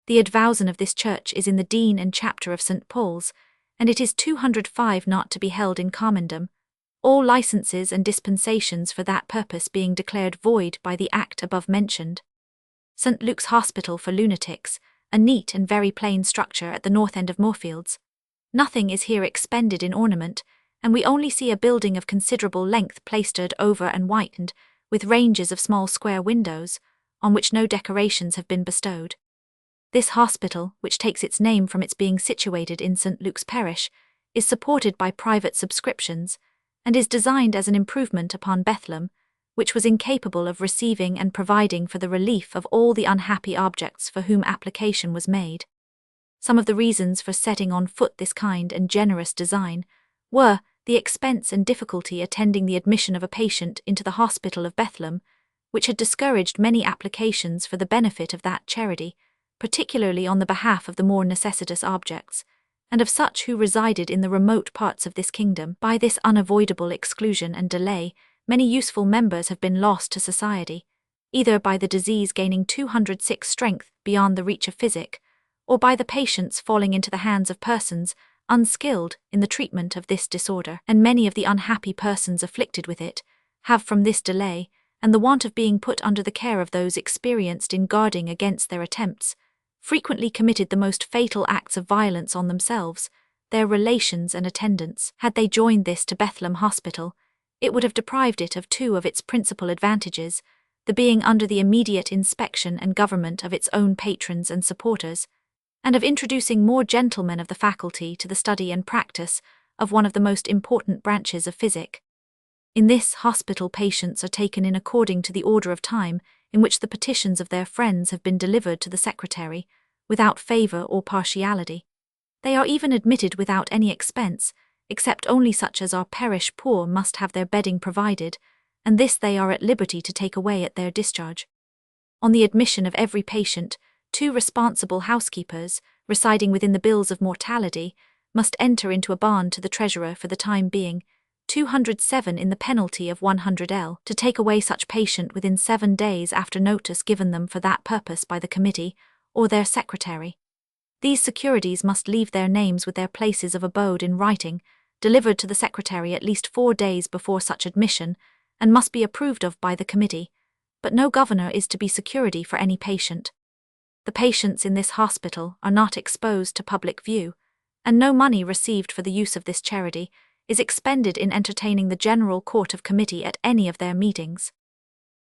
The advowson of this church is in the Dean and Chapter of St. Paul's, and it is 205 not to be held in commandom, all licenses and dispensations for that purpose being declared void by the Act above mentioned. St. Luke's Hospital for Lunatics, a neat and very plain structure at the north end of Moorfields. Nothing is here expended in ornament, and we only see a building of considerable length plastered over and whitened, with ranges of small square windows, on which no decorations have been bestowed. This hospital, which takes its name from its being situated in St. Luke's parish, is supported by private subscriptions, and is designed as an improvement upon Bethlehem, which was incapable of receiving and providing for the relief of all the unhappy objects for whom application was made. Some of the reasons for setting on foot this kind and generous design were the expense and difficulty attending the admission of a patient into the hospital of Bethlehem, which had discouraged many applications for the benefit of that charity, particularly on the behalf of the more necessitous objects, and of such who resided in the remote parts of this kingdom. By this unavoidable exclusion and delay, many useful members have been lost to society, either by the disease gaining 206 strength beyond the reach of physic, or by the patients falling into the hands of persons unskilled in the treatment of this disorder, and many of the unhappy persons afflicted with it have from this delay, and the want of being put under the care of those experienced in guarding against their attempts, frequently committed the most fatal acts of violence on themselves, their relations and attendants. Had they joined this to Bethlehem Hospital, it would have deprived it of two of its principal advantages, the being under the immediate inspection and government of its own patrons and supporters, and of introducing more gentlemen of the faculty to the study and practice of one of the most important branches of physic. In this hospital, patients are taken in according to the order of time in which the petitions of their friends have been delivered to the secretary, without favour or partiality. They are even admitted without any expense, except only such as are parish poor must have their bedding provided, and this they are at liberty to take away at their discharge. On the admission of every patient, 2 responsible housekeepers, residing within the bills of mortality, must enter into a bond to the treasurer for the time being, 207 in the penalty of 100L, to take away such patient within 7 days after notice given them for that purpose by the committee, or their secretary. These securities must leave their names with their places of abode in writing, delivered to the secretary at least 4 days before such admission, and must be approved of by the committee, but no governor is to be security for any patient. The patients in this hospital are not exposed to public view, and no money received for the use of this charity is expended in entertaining the General Court of Committee at any of their meetings.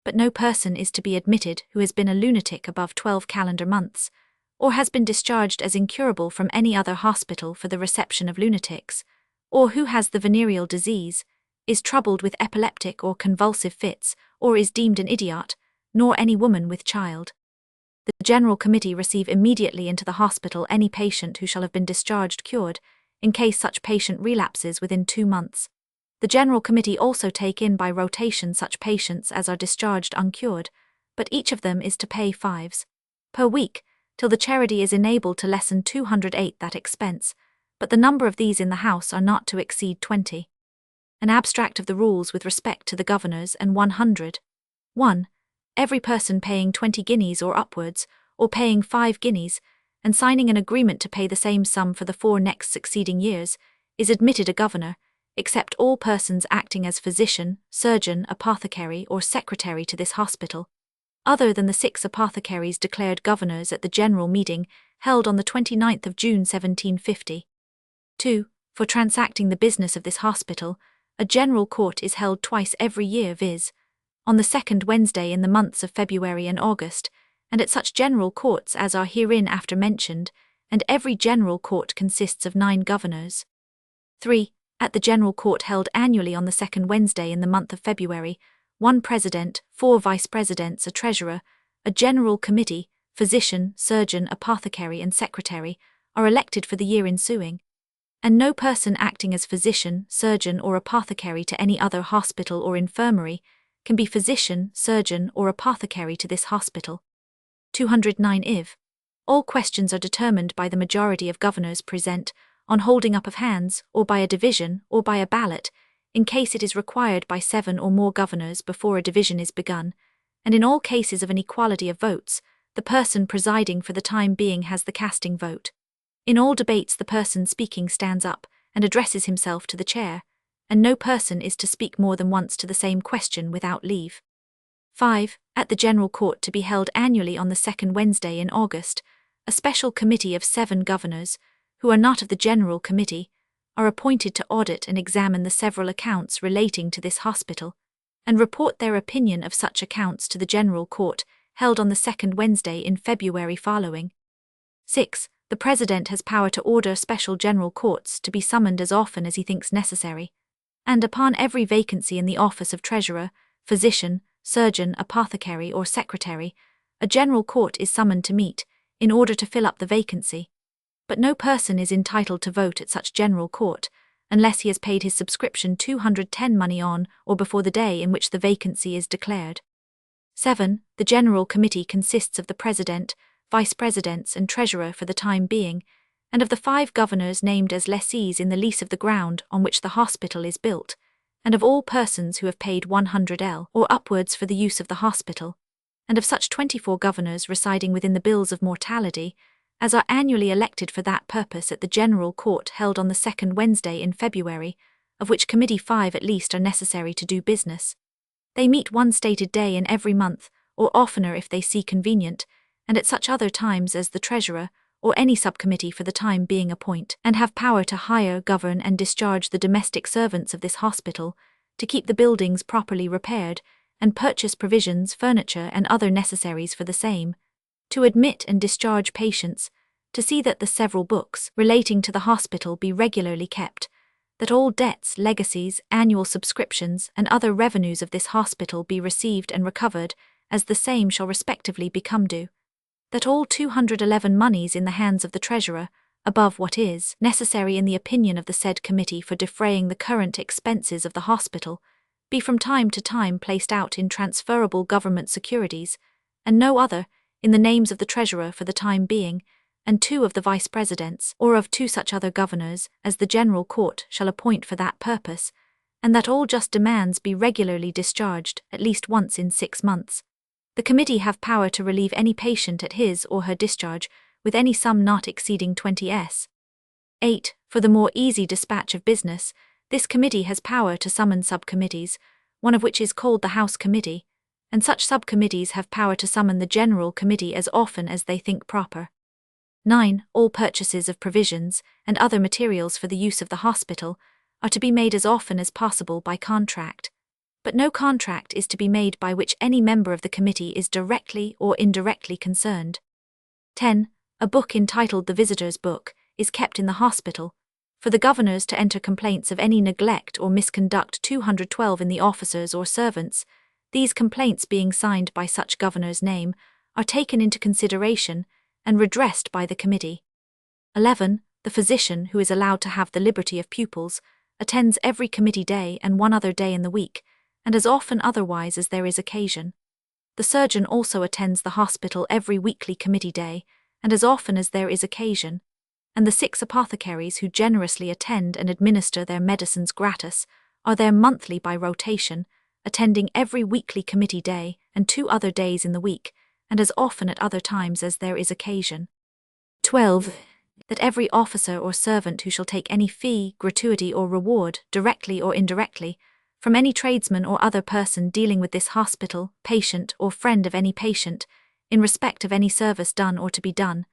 But no person is to be admitted who has been a lunatic above 12 calendar months, or has been discharged as incurable from any other hospital for the reception of lunatics, or who has the venereal disease, is troubled with epileptic or convulsive fits, or is deemed an idiot, nor any woman with child. The General Committee receive immediately into the hospital any patient who shall have been discharged cured, in case such patient relapses within 2 months. The General Committee also take in by rotation such patients as are discharged uncured, but each of them is to pay 5s per week, till the charity is enabled to lessen 208 that expense, but the number of these in the house are not to exceed 20. An abstract of the rules with respect to the governors and 100. 1. Every person paying 20 guineas or upwards, or paying 5 guineas, and signing an agreement to pay the same sum for the 4 next succeeding years, is admitted a governor, except all persons acting as physician, surgeon, apothecary, or secretary to this hospital, other than the 6 apothecaries declared governors at the general meeting held on the 29th of June 1750. 2. For transacting the business of this hospital, a general court is held twice every year, viz., on the 2nd Wednesday in the months of February and August, and at such general courts as are hereinafter mentioned, and every general court consists of 9 governors. 3. At the general court held annually on the 2nd Wednesday in the month of February, 1 president, 4 vice-presidents, a treasurer, a general committee, physician, surgeon, apothecary, and secretary, are elected for the year ensuing, and no person acting as physician, surgeon, or apothecary to any other hospital or infirmary can be physician, surgeon, or apothecary to this hospital. 209 If all questions are determined by the majority of governors present, on holding up of hands, or by a division, or by a ballot, in case it is required by 7 or more governors before a division is begun, and in all cases of an equality of votes, the person presiding for the time being has the casting vote. In all debates the person speaking stands up and addresses himself to the chair, and no person is to speak more than once to the same question without leave. 5. At the General Court to be held annually on the second Wednesday in August, a special committee of 7 governors, who are not of the General Committee, are appointed to audit and examine the several accounts relating to this hospital, and report their opinion of such accounts to the General Court, held on the second Wednesday in February following. 6. The President has power to order special General Courts to be summoned as often as he thinks necessary, and upon every vacancy in the office of Treasurer, Physician, Surgeon, Apothecary, or Secretary, a General Court is summoned to meet, in order to fill up the vacancy. But no person is entitled to vote at such General Court, unless he has paid his subscription 210 money on or before the day in which the vacancy is declared. 7. The General Committee consists of the President, Vice Presidents, and Treasurer for the time being, and of the 5 governors named as lessees in the lease of the ground on which the hospital is built, and of all persons who have paid 100L or upwards for the use of the hospital, and of such 24 governors residing within the bills of mortality, as are annually elected for that purpose at the General Court held on the second Wednesday in February, of which committee 5 at least are necessary to do business. They meet one stated day in every month, or oftener if they see convenient, and at such other times as the Treasurer, or any subcommittee for the time being appoint, and have power to hire, govern, and discharge the domestic servants of this hospital, to keep the buildings properly repaired, and purchase provisions, furniture, and other necessaries for the same, to admit and discharge patients, to see that the several books relating to the hospital be regularly kept, that all debts, legacies, annual subscriptions, and other revenues of this hospital be received and recovered, as the same shall respectively become due, that all 211 moneys in the hands of the Treasurer, above what is necessary in the opinion of the said committee for defraying the current expenses of the hospital, be from time to time placed out in transferable government securities, and no other, in the names of the Treasurer for the time being, and 2 of the Vice Presidents, or of 2 such other governors, as the General Court shall appoint for that purpose, and that all just demands be regularly discharged, at least once in 6 months. The committee have power to relieve any patient at his or her discharge, with any sum not exceeding 20s. 8. For the more easy dispatch of business, this committee has power to summon subcommittees, one of which is called the House Committee, and such subcommittees have power to summon the General Committee as often as they think proper. 9. All purchases of provisions and other materials for the use of the hospital are to be made as often as possible by contract, but no contract is to be made by which any member of the committee is directly or indirectly concerned. 10. A book entitled the Visitor's Book is kept in the hospital, for the governors to enter complaints of any neglect or misconduct 212 in the officers or servants. These complaints being signed by such governor's name, are taken into consideration and redressed by the committee. 11. The physician who is allowed to have the liberty of pupils attends every committee day and one other day in the week, and as often otherwise as there is occasion. The surgeon also attends the hospital every weekly committee day, and as often as there is occasion, and the 6 apothecaries who generously attend and administer their medicines gratis are there monthly by rotation, attending every weekly committee day and 2 other days in the week, and as often at other times as there is occasion. 12. That every officer or servant who shall take any fee, gratuity, or reward, directly or indirectly, from any tradesman or other person dealing with this hospital, patient, or friend of any patient, in respect of any service done or to be done,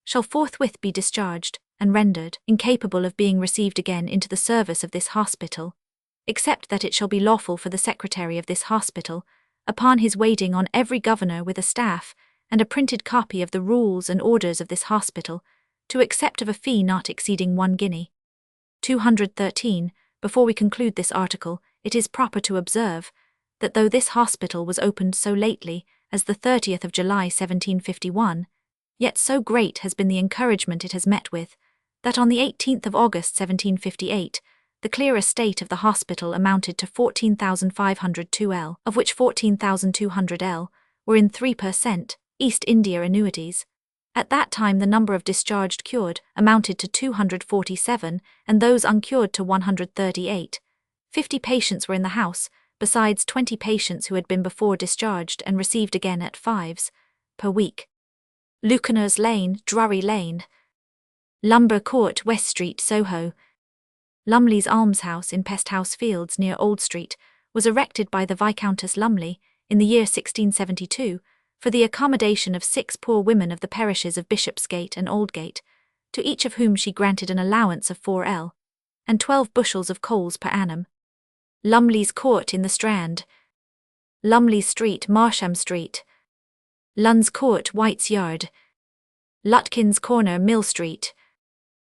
shall forthwith be discharged, and rendered incapable of being received again into the service of this hospital, except that it shall be lawful for the secretary of this hospital, upon his waiting on every governor with a staff, and a printed copy of the rules and orders of this hospital, to accept of a fee not exceeding 1 guinea. 213. Before we conclude this article, it is proper to observe, that though this hospital was opened so lately as the 30th of July 1751, yet so great has been the encouragement it has met with, that on the 18th of August 1758, the clear estate of the hospital amounted to 14,502L, of which 14,200L were in 3% East India annuities. At that time the number of discharged cured amounted to 247, and those uncured to 138. 50 patients were in the house, besides 20 patients who had been before discharged and received again at 5s per week. Lucaners Lane, Drury Lane. Lumber Court, West Street, Soho. Lumley's Almshouse in Pesthouse Fields near Old Street was erected by the Viscountess Lumley in the year 1672 for the accommodation of 6 poor women of the parishes of Bishopsgate and Aldgate, to each of whom she granted an allowance of 4l. and 12 bushels of coals per annum. Lumley's Court in the Strand. Lumley Street, Marsham Street. Lunn's Court, White's Yard. Lutkin's Corner, Mill Street.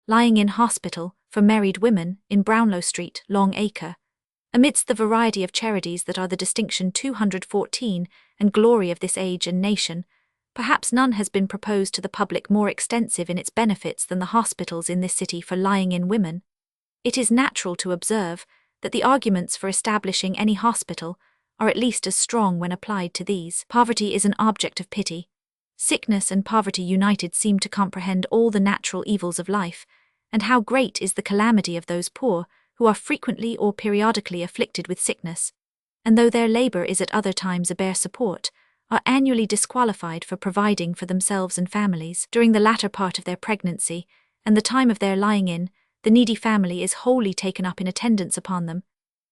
Lying in Hospital for Married Women in Brownlow Street, Long Acre. Amidst the variety of charities that are the distinction 214 and glory of this age and nation, perhaps none has been proposed to the public more extensive in its benefits than the hospitals in this city for lying-in women. It is natural to observe that the arguments for establishing any hospital are at least as strong when applied to these. Poverty is an object of pity. Sickness and poverty united seem to comprehend all the natural evils of life, and how great is the calamity of those poor who are frequently or periodically afflicted with sickness, and though their labour is at other times a bare support, are annually disqualified for providing for themselves and families. During the latter part of their pregnancy and the time of their lying in, the needy family is wholly taken up in attendance upon them,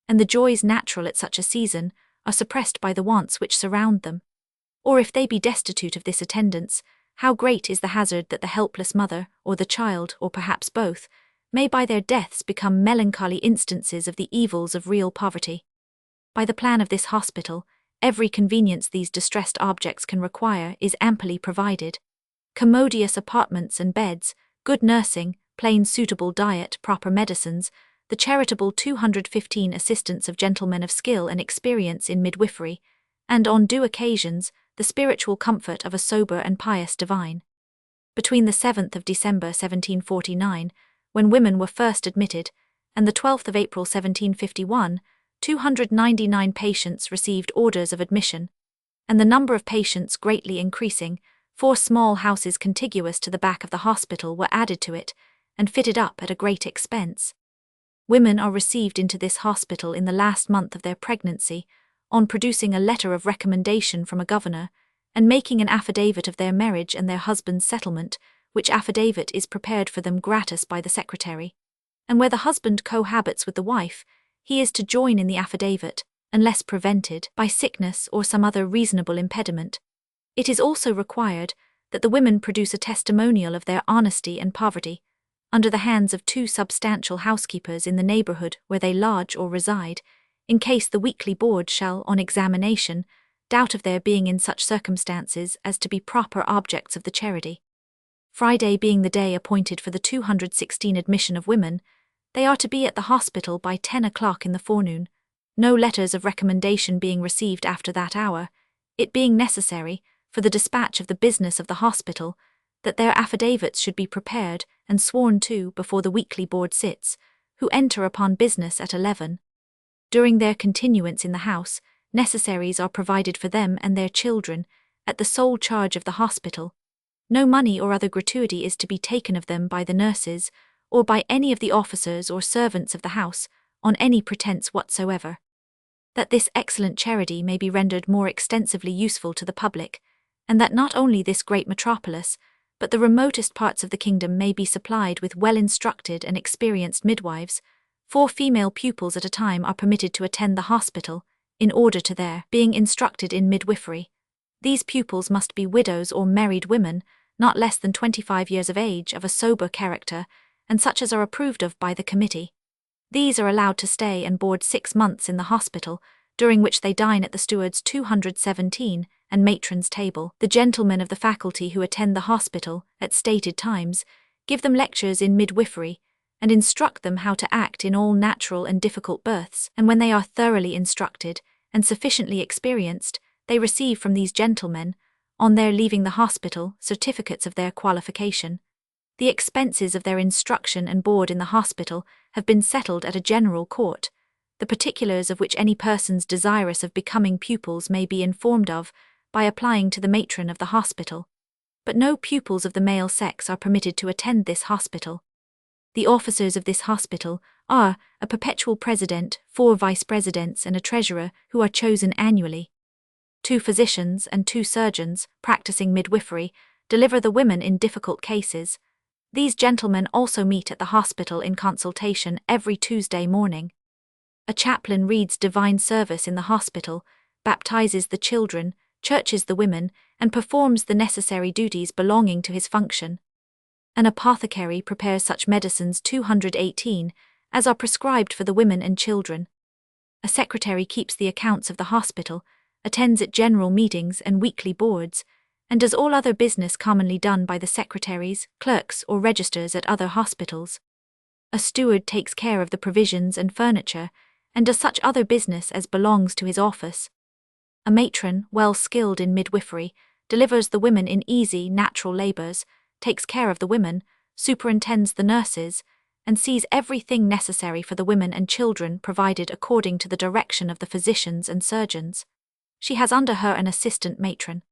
and the joys natural at such a season are suppressed by the wants which surround them. Or if they be destitute of this attendance, how great is the hazard that the helpless mother, or the child, or perhaps both, may by their deaths become melancholy instances of the evils of real poverty. By the plan of this hospital, every convenience these distressed objects can require is amply provided. Commodious apartments and beds, good nursing, plain suitable diet, proper medicines, the charitable 215 assistants of gentlemen of skill and experience in midwifery, and on due occasions, the spiritual comfort of a sober and pious divine. Between the 7th of December 1749, when women were first admitted, and the 12th of April 1751, 299 patients received orders of admission, and the number of patients greatly increasing, 4 small houses contiguous to the back of the hospital were added to it, and fitted up at a great expense. Women are received into this hospital in the last month of their pregnancy, on producing a letter of recommendation from a governor, and making an affidavit of their marriage and their husband's settlement, which affidavit is prepared for them gratis by the secretary. And where the husband cohabits with the wife, he is to join in the affidavit, unless prevented by sickness or some other reasonable impediment. It is also required that the women produce a testimonial of their honesty and poverty, under the hands of 2 substantial housekeepers in the neighbourhood where they lodge or reside, in case the weekly board shall, on examination, doubt of their being in such circumstances as to be proper objects of the charity. Friday being the day appointed for the 216 admission of women, they are to be at the hospital by 10 o'clock in the forenoon, no letters of recommendation being received after that hour, it being necessary, for the dispatch of the business of the hospital, that their affidavits should be prepared and sworn to before the weekly board sits, who enter upon business at 11. During their continuance in the house, necessaries are provided for them and their children, at the sole charge of the hospital. No money or other gratuity is to be taken of them by the nurses, or by any of the officers or servants of the house, on any pretence whatsoever. That this excellent charity may be rendered more extensively useful to the public, and that not only this great metropolis, but the remotest parts of the kingdom may be supplied with well-instructed and experienced midwives, 4 female pupils at a time are permitted to attend the hospital, in order to their being instructed in midwifery. These pupils must be widows or married women, not less than 25 years of age, of a sober character, and such as are approved of by the committee. These are allowed to stay and board 6 months in the hospital, during which they dine at the steward's 217 and matron's table. The gentlemen of the faculty who attend the hospital, at stated times, give them lectures in midwifery, and instruct them how to act in all natural and difficult births, and when they are thoroughly instructed and sufficiently experienced, they receive from these gentlemen, on their leaving the hospital, certificates of their qualification. The expenses of their instruction and board in the hospital have been settled at a general court, the particulars of which any persons desirous of becoming pupils may be informed of by applying to the matron of the hospital. But no pupils of the male sex are permitted to attend this hospital. The officers of this hospital are a perpetual president, 4 vice presidents, and a treasurer who are chosen annually. 2 physicians and 2 surgeons, practicing midwifery, deliver the women in difficult cases. These gentlemen also meet at the hospital in consultation every Tuesday morning. A chaplain reads divine service in the hospital, baptizes the children, churches the women, and performs the necessary duties belonging to his function. An apothecary prepares such medicines 218 as are prescribed for the women and children. A secretary keeps the accounts of the hospital, attends at general meetings and weekly boards, and does all other business commonly done by the secretaries, clerks, or registers at other hospitals. A steward takes care of the provisions and furniture, and does such other business as belongs to his office. A matron, well skilled in midwifery, delivers the women in easy, natural labors, takes care of the women, superintends the nurses, and sees everything necessary for the women and children provided according to the direction of the physicians and surgeons. She has under her an assistant matron.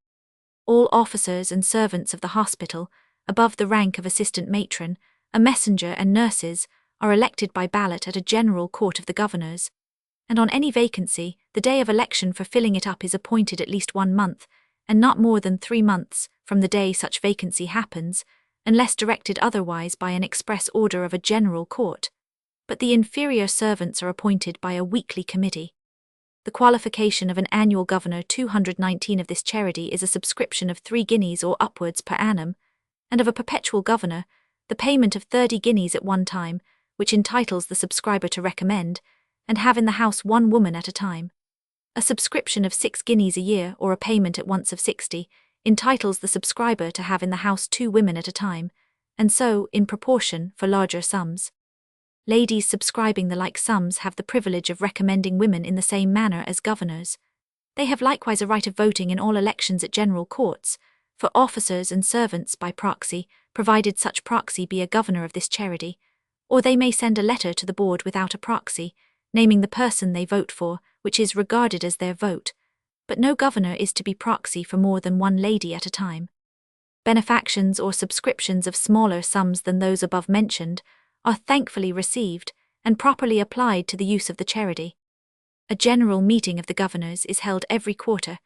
All officers and servants of the hospital, above the rank of assistant matron, a messenger, and nurses, are elected by ballot at a general court of the governors, and on any vacancy, the day of election for filling it up is appointed at least 1 month, and not more than 3 months from the day such vacancy happens, unless directed otherwise by an express order of a general court. But the inferior servants are appointed by a weekly committee. The qualification of an annual governor 219 of this charity is a subscription of 3 guineas or upwards per annum, and of a perpetual governor, the payment of 30 guineas at one time, which entitles the subscriber to recommend, and have in the house 1 woman at a time. A subscription of 6 guineas a year, or a payment at once of 60, entitles the subscriber to have in the house 2 women at a time, and so, in proportion, for larger sums. Ladies subscribing the like sums have the privilege of recommending women in the same manner as governors. They have likewise a right of voting in all elections at general courts, for officers and servants by proxy, provided such proxy be a governor of this charity, or they may send a letter to the board without a proxy, naming the person they vote for, which is regarded as their vote, but no governor is to be proxy for more than 1 lady at a time. Benefactions or subscriptions of smaller sums than those above mentioned are thankfully received and properly applied to the use of the charity. A general meeting of the governors is held every quarter,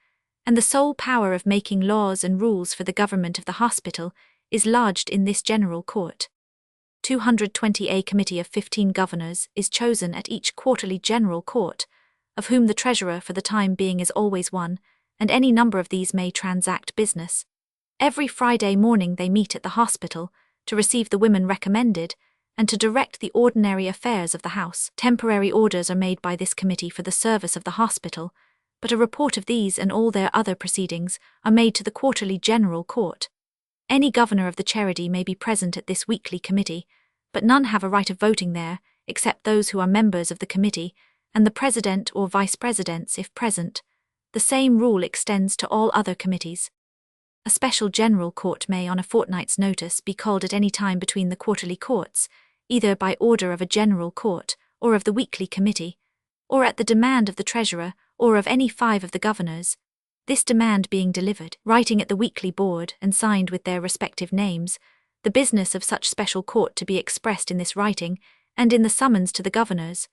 and the sole power of making laws and rules for the government of the hospital is lodged in this general court. 220 committee of 15 governors is chosen at each quarterly general court, of whom the treasurer for the time being is always one, and any number of these may transact business. Every Friday morning they meet at the hospital, to receive the women recommended, and to direct the ordinary affairs of the house. Temporary orders are made by this committee for the service of the hospital, but a report of these and all their other proceedings are made to the quarterly general court. Any governor of the charity may be present at this weekly committee, but none have a right of voting there, except those who are members of the committee, and the president or vice presidents if present. The same rule extends to all other committees. A special general court may on a fortnight's notice be called at any time between the quarterly courts, either by order of a general court, or of the weekly committee, or at the demand of the treasurer, or of any 5 of the governors, this demand being delivered, writing at the weekly board, and signed with their respective names, the business of such special court to be expressed in this writing, and in the summons to the governors.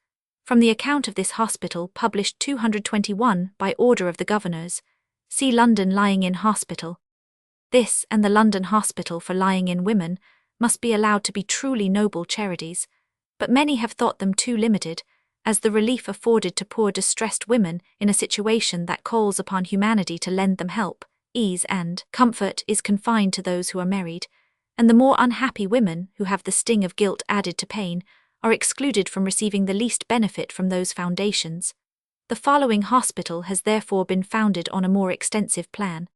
From the account of this hospital published 221 by order of the governors, see London Lying-in Hospital. This and the London Hospital for Lying-in Women must be allowed to be truly noble charities, but many have thought them too limited, as the relief afforded to poor distressed women in a situation that calls upon humanity to lend them help, ease and comfort is confined to those who are married, and the more unhappy women, who have the sting of guilt added to pain, are excluded from receiving the least benefit from those foundations. The following hospital has therefore been founded on a more extensive plan.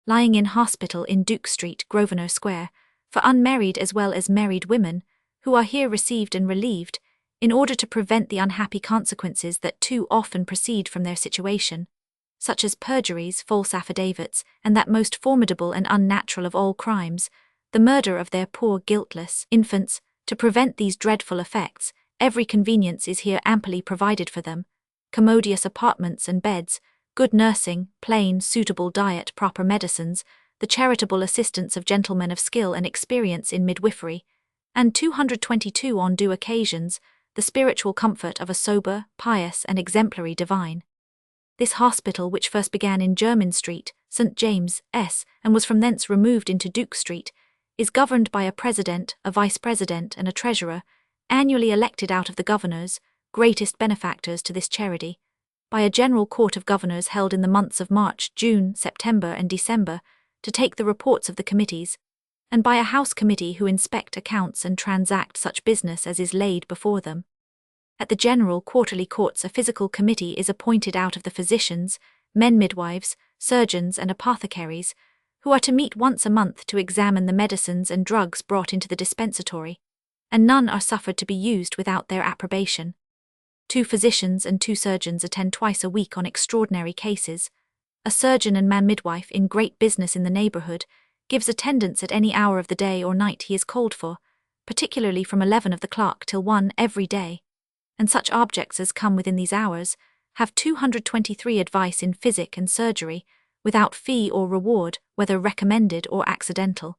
Lying-in Hospital in Duke Street, Grosvenor Square, for unmarried as well as married women, who are here received and relieved, in order to prevent the unhappy consequences that too often proceed from their situation, such as perjuries, false affidavits, and that most formidable and unnatural of all crimes, the murder of their poor guiltless infants. To prevent these dreadful effects, every convenience is here amply provided for them: commodious apartments and beds, good nursing, plain, suitable diet, proper medicines, the charitable assistance of gentlemen of skill and experience in midwifery, and 222 on due occasions, the spiritual comfort of a sober, pious and exemplary divine. This hospital, which first began in Jermyn Street, St. James, S., and was from thence removed into Duke Street, is governed by a president, a vice-president and a treasurer, annually elected out of the governors, greatest benefactors to this charity, by a general court of governors held in the months of March, June, September and December, to take the reports of the committees, and by a house committee who inspect accounts and transact such business as is laid before them. At the general quarterly courts a physical committee is appointed out of the physicians, men midwives, surgeons and apothecaries, who are to meet once a month to examine the medicines and drugs brought into the dispensatory, and none are suffered to be used without their approbation. 2 physicians and 2 surgeons attend twice a week on extraordinary cases. A surgeon and man midwife in great business in the neighbourhood gives attendance at any hour of the day or night he is called for, particularly from 11 of the clock till 1 every day, and such objects as come within these hours have 223 advice in physic and surgery, without fee or reward, whether recommended or accidental.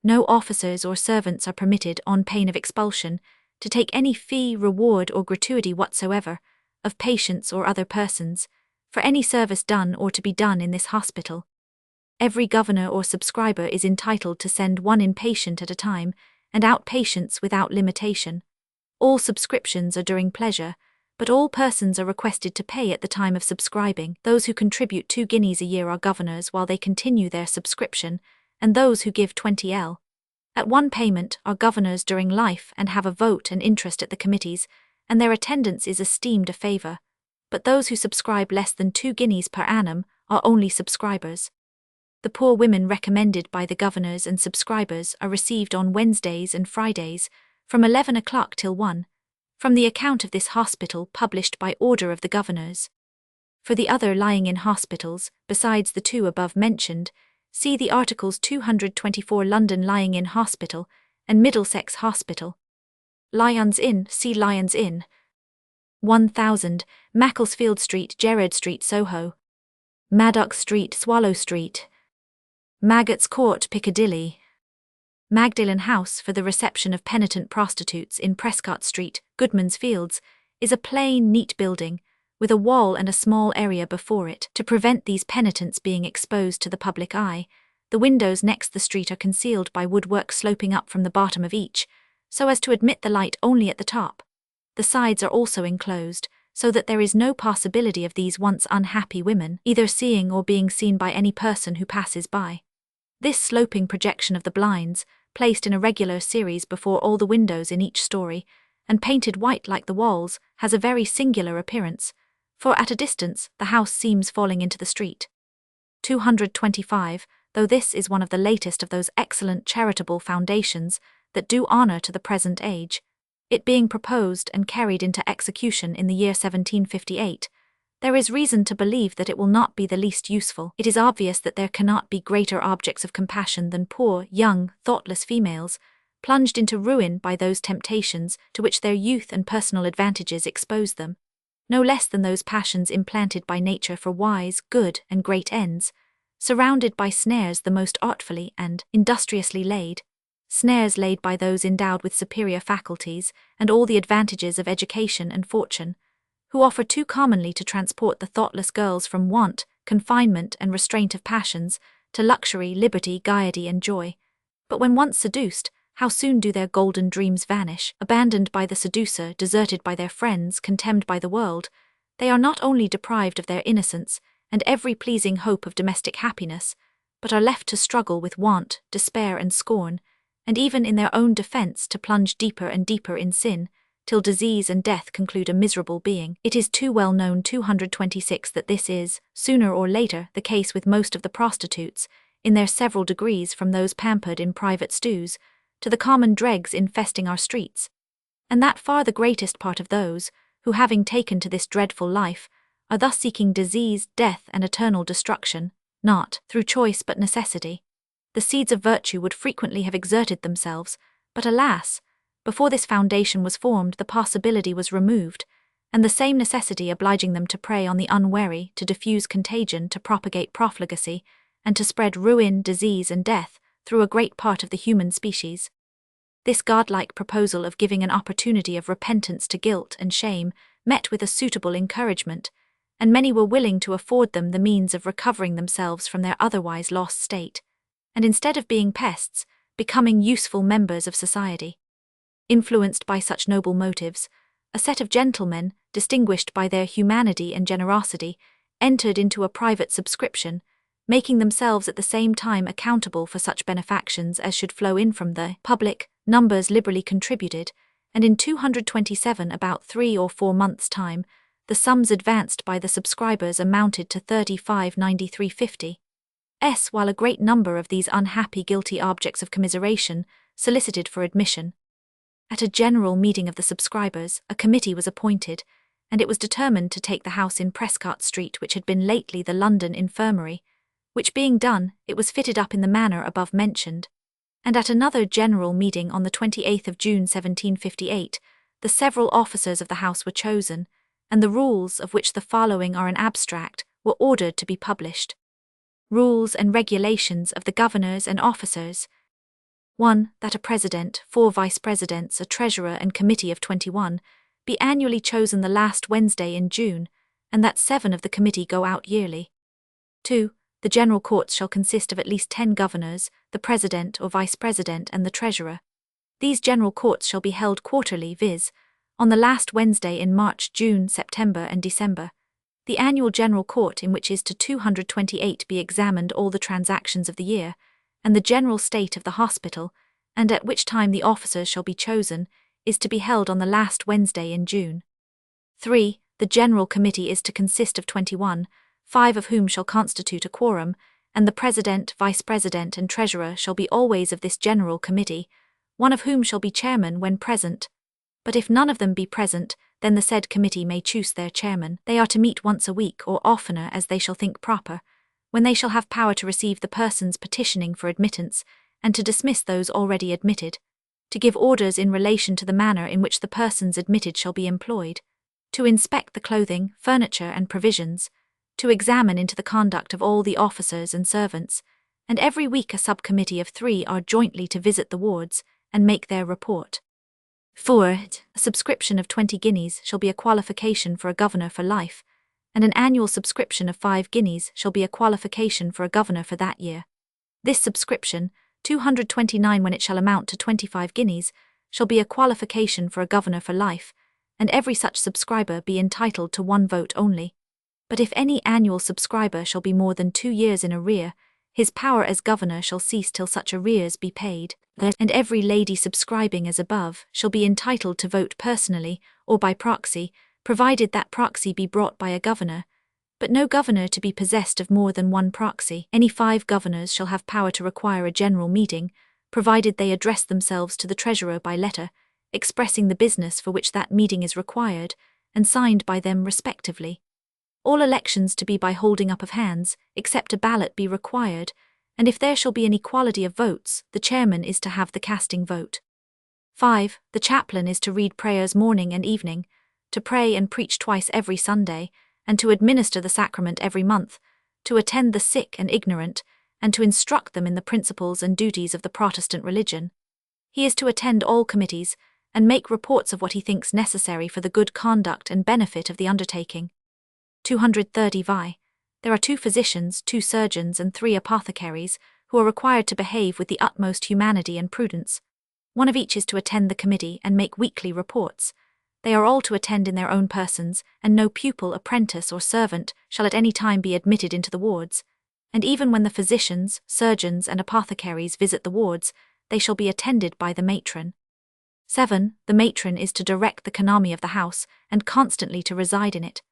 No officers or servants are permitted, on pain of expulsion, to take any fee, reward or gratuity whatsoever, of patients or other persons, for any service done or to be done in this hospital. Every governor or subscriber is entitled to send 1 inpatient at a time, and outpatients without limitation. All subscriptions are during pleasure, but all persons are requested to pay at the time of subscribing. Those who contribute 2 guineas a year are governors while they continue their subscription, and those who give 20l. At 1 payment are governors during life and have a vote and interest at the committees, and their attendance is esteemed a favour. But those who subscribe less than 2 guineas per annum are only subscribers. The poor women recommended by the governors and subscribers are received on Wednesdays and Fridays, from 11 o'clock till 1, from the account of this hospital published by order of the governors. For the other lying in hospitals, besides the 2 above mentioned, see the articles 224 London Lying in Hospital and Middlesex Hospital. Lyons Inn, see Lyons Inn. 1000, Macclesfield Street, Gerrard Street, Soho. Maddox Street, Swallow Street. Maggots Court, Piccadilly. Magdalen House for the reception of penitent prostitutes in Prescott Street, Goodman's Fields, is a plain, neat building, with a wall and a small area before it. To prevent these penitents being exposed to the public eye, the windows next the street are concealed by woodwork sloping up from the bottom of each, so as to admit the light only at the top. The sides are also enclosed, so that there is no possibility of these once unhappy women either seeing or being seen by any person who passes by. This sloping projection of the blinds, placed in a regular series before all the windows in each story, and painted white like the walls, has a very singular appearance, for at a distance the house seems falling into the street. 225, though this is one of the latest of those excellent charitable foundations that do honour to the present age, it being proposed and carried into execution in the year 1758, there is reason to believe that it will not be the least useful. It is obvious that there cannot be greater objects of compassion than poor, young, thoughtless females, plunged into ruin by those temptations to which their youth and personal advantages expose them, no less than those passions implanted by nature for wise, good, and great ends, surrounded by snares the most artfully and industriously laid, snares laid by those endowed with superior faculties and all the advantages of education and fortune, who offer too commonly to transport the thoughtless girls from want, confinement and restraint of passions, to luxury, liberty, gaiety and joy. But when once seduced, how soon do their golden dreams vanish? Abandoned by the seducer, deserted by their friends, contemned by the world, they are not only deprived of their innocence and every pleasing hope of domestic happiness, but are left to struggle with want, despair and scorn, and even in their own defence to plunge deeper and deeper in sin, till disease and death conclude a miserable being. It is too well known 226 that this is, sooner or later, the case with most of the prostitutes, in their several degrees from those pampered in private stews, to the common dregs infesting our streets, and that far the greatest part of those, who having taken to this dreadful life, are thus seeking disease, death and eternal destruction, not through choice but necessity. The seeds of virtue would frequently have exerted themselves, but alas, before this foundation was formed the possibility was removed, and the same necessity obliging them to prey on the unwary, to diffuse contagion, to propagate profligacy, and to spread ruin, disease and death through a great part of the human species. This godlike proposal of giving an opportunity of repentance to guilt and shame met with a suitable encouragement, and many were willing to afford them the means of recovering themselves from their otherwise lost state, and instead of being pests, becoming useful members of society. Influenced by such noble motives, a set of gentlemen, distinguished by their humanity and generosity, entered into a private subscription, making themselves at the same time accountable for such benefactions as should flow in from the public, numbers liberally contributed, and in 227, about 3 or 4 months' time, the sums advanced by the subscribers amounted to 35,9350. While a great number of these unhappy guilty objects of commiseration solicited for admission. At a general meeting of the subscribers, a committee was appointed, and it was determined to take the house in Prescott Street which had been lately the London Infirmary, which being done, it was fitted up in the manner above mentioned. And at another general meeting on the 28th of June 1758, the several officers of the house were chosen, and the rules, of which the following are an abstract, were ordered to be published. Rules and regulations of the governors and officers. 1. That a president, 4 vice-presidents, a treasurer and committee of 21, be annually chosen the last Wednesday in June, and that 7 of the committee go out yearly. 2. The general courts shall consist of at least 10 governors, the president or vice-president and the treasurer. These general courts shall be held quarterly, viz., on the last Wednesday in March, June, September and December. The annual general court in which is to 228 be examined all the transactions of the year, and the general state of the hospital, and at which time the officers shall be chosen, is to be held on the last Wednesday in June. 3. The general committee is to consist of 21, 5 of whom shall constitute a quorum, and the president, vice-president and treasurer shall be always of this general committee, 1 of whom shall be chairman when present. But if none of them be present, then the said committee may choose their chairman. They are to meet once a week or oftener as they shall think proper, when they shall have power to receive the persons petitioning for admittance, and to dismiss those already admitted, to give orders in relation to the manner in which the persons admitted shall be employed, to inspect the clothing, furniture and provisions, to examine into the conduct of all the officers and servants, and every week a subcommittee of 3 are jointly to visit the wards, and make their report. 4. A subscription of 20 guineas shall be a qualification for a governor for life, and an annual subscription of 5 guineas shall be a qualification for a governor for that year. This subscription, 229 when it shall amount to 25 guineas, shall be a qualification for a governor for life, and every such subscriber be entitled to 1 vote only. But if any annual subscriber shall be more than 2 years in arrear, his power as governor shall cease till such arrears be paid, and every lady subscribing as above shall be entitled to vote personally or by proxy, provided that proxy be brought by a governor, but no governor to be possessed of more than 1 proxy. Any 5 governors shall have power to require a general meeting, provided they address themselves to the treasurer by letter, expressing the business for which that meeting is required, and signed by them respectively. All elections to be by holding up of hands, except a ballot be required, and if there shall be an equality of votes, the chairman is to have the casting vote. 5. The chaplain is to read prayers morning and evening, to pray and preach twice every Sunday, and to administer the sacrament every month, to attend the sick and ignorant, and to instruct them in the principles and duties of the Protestant religion. He is to attend all committees, and make reports of what he thinks necessary for the good conduct and benefit of the undertaking. 230 vi. There are 2 physicians, 2 surgeons and 3 apothecaries, who are required to behave with the utmost humanity and prudence. 1 of each is to attend the committee and make weekly reports. They are all to attend in their own persons, and no pupil, apprentice or servant shall at any time be admitted into the wards, and even when the physicians, surgeons and apothecaries visit the wards, they shall be attended by the matron. 7. The matron is to direct the economy of the house, and constantly to reside in it.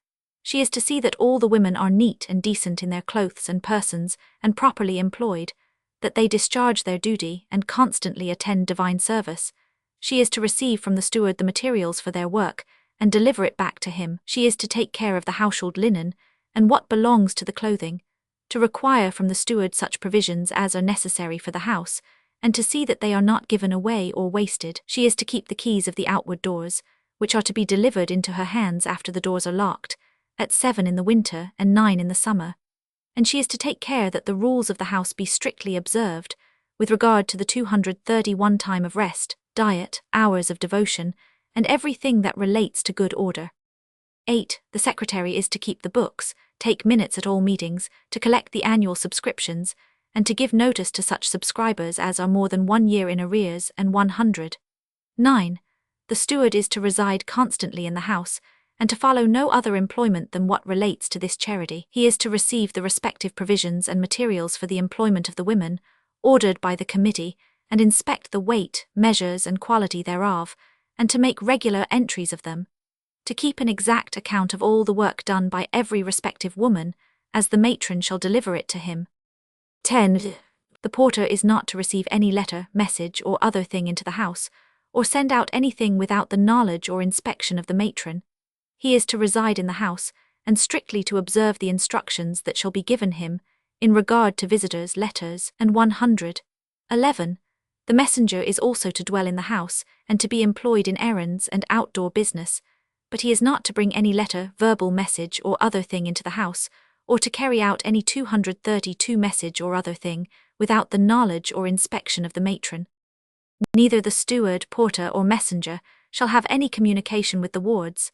She is to see that all the women are neat and decent in their clothes and persons, and properly employed, that they discharge their duty and constantly attend divine service. She is to receive from the steward the materials for their work, and deliver it back to him. She is to take care of the household linen, and what belongs to the clothing, to require from the steward such provisions as are necessary for the house, and to see that they are not given away or wasted. She is to keep the keys of the outward doors, which are to be delivered into her hands after the doors are locked, at 7 in the winter and 9 in the summer. And she is to take care that the rules of the house be strictly observed, with regard to the 231 time of rest, diet, hours of devotion, and everything that relates to good order. 8. The secretary is to keep the books, take minutes at all meetings, to collect the annual subscriptions, and to give notice to such subscribers as are more than 1 year in arrears and 100. 9. The steward is to reside constantly in the house, and to follow no other employment than what relates to this charity. He is to receive the respective provisions and materials for the employment of the women, ordered by the committee, and inspect the weight, measures, and quality thereof, and to make regular entries of them, to keep an exact account of all the work done by every respective woman, as the matron shall deliver it to him. 10. The porter is not to receive any letter, message, or other thing into the house, or send out anything without the knowledge or inspection of the matron. He is to reside in the house, and strictly to observe the instructions that shall be given him, in regard to visitors' letters, and 100. 11. The messenger is also to dwell in the house, and to be employed in errands and outdoor business, but he is not to bring any letter, verbal message, or other thing into the house, or to carry out any 232 message or other thing, without the knowledge or inspection of the matron. Neither the steward, porter, or messenger shall have any communication with the wards.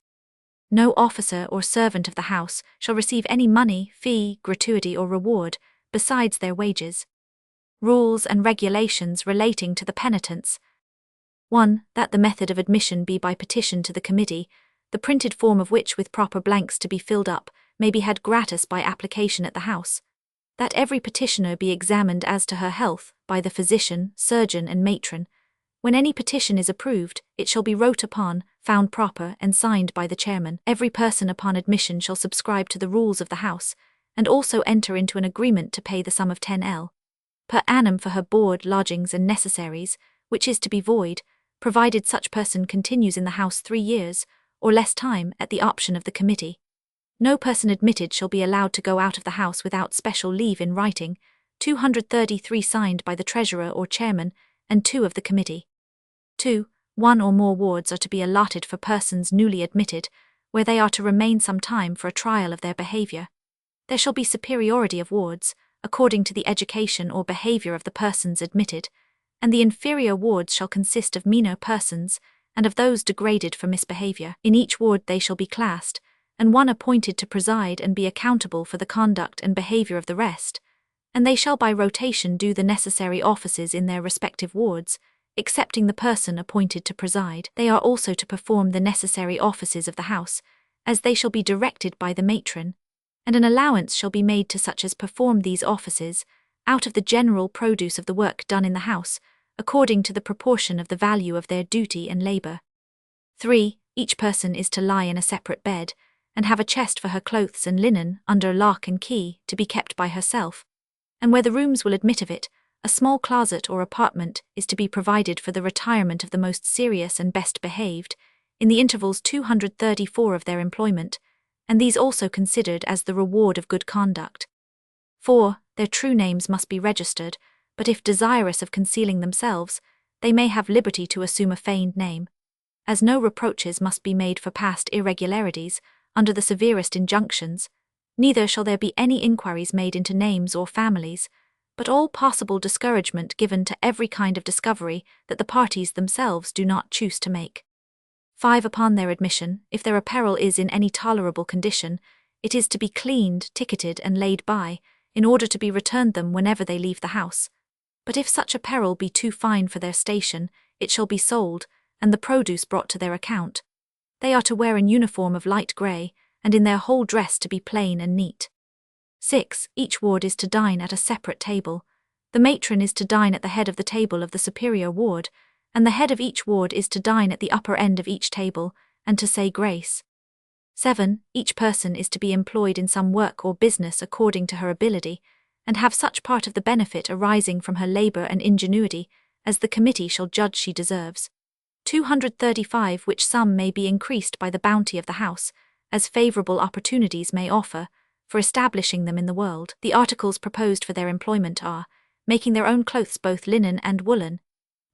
No officer or servant of the house shall receive any money, fee, gratuity, or reward, besides their wages. Rules and regulations relating to the penitents. 1. That the method of admission be by petition to the committee, the printed form of which with proper blanks to be filled up may be had gratis by application at the house. That every petitioner be examined as to her health by the physician, surgeon, and matron. When any petition is approved, it shall be wrote upon, found proper, and signed by the chairman. Every person upon admission shall subscribe to the rules of the house, and also enter into an agreement to pay the sum of 10L per annum for her board, lodgings, and necessaries, which is to be void, provided such person continues in the house 3 years, or less time, at the option of the committee. No person admitted shall be allowed to go out of the house without special leave in writing, 233 signed by the treasurer or chairman, and 2 of the committee. 2. 1 or more wards are to be allotted for persons newly admitted, where they are to remain some time for a trial of their behavior. There shall be superiority of wards, according to the education or behavior of the persons admitted, and the inferior wards shall consist of meaner persons, and of those degraded for misbehavior. In each ward they shall be classed, and one appointed to preside and be accountable for the conduct and behavior of the rest, and they shall by rotation do the necessary offices in their respective wards, excepting the person appointed to preside. They are also to perform the necessary offices of the house, as they shall be directed by the matron, and an allowance shall be made to such as perform these offices, out of the general produce of the work done in the house, according to the proportion of the value of their duty and labour. 3. Each person is to lie in a separate bed, and have a chest for her clothes and linen, under lock and key, to be kept by herself, and where the rooms will admit of it, a small closet or apartment is to be provided for the retirement of the most serious and best behaved, in the intervals 234 of their employment, and these also considered as the reward of good conduct. 4. Their true names must be registered, but if desirous of concealing themselves, they may have liberty to assume a feigned name. As no reproaches must be made for past irregularities, under the severest injunctions, neither shall there be any inquiries made into names or families, but all possible discouragement given to every kind of discovery that the parties themselves do not choose to make. 5. Upon their admission, if their apparel is in any tolerable condition, it is to be cleaned, ticketed, and laid by, in order to be returned them whenever they leave the house. But if such apparel be too fine for their station, it shall be sold, and the produce brought to their account. They are to wear an uniform of light grey, and in their whole dress to be plain and neat. 6. Each ward is to dine at a separate table. The matron is to dine at the head of the table of the superior ward, and the head of each ward is to dine at the upper end of each table, and to say grace. 7. Each person is to be employed in some work or business according to her ability, and have such part of the benefit arising from her labour and ingenuity as the committee shall judge she deserves. 235 Which sum may be increased by the bounty of the house, as favourable opportunities may offer, for establishing them in the world. The articles proposed for their employment are, making their own clothes both linen and woolen,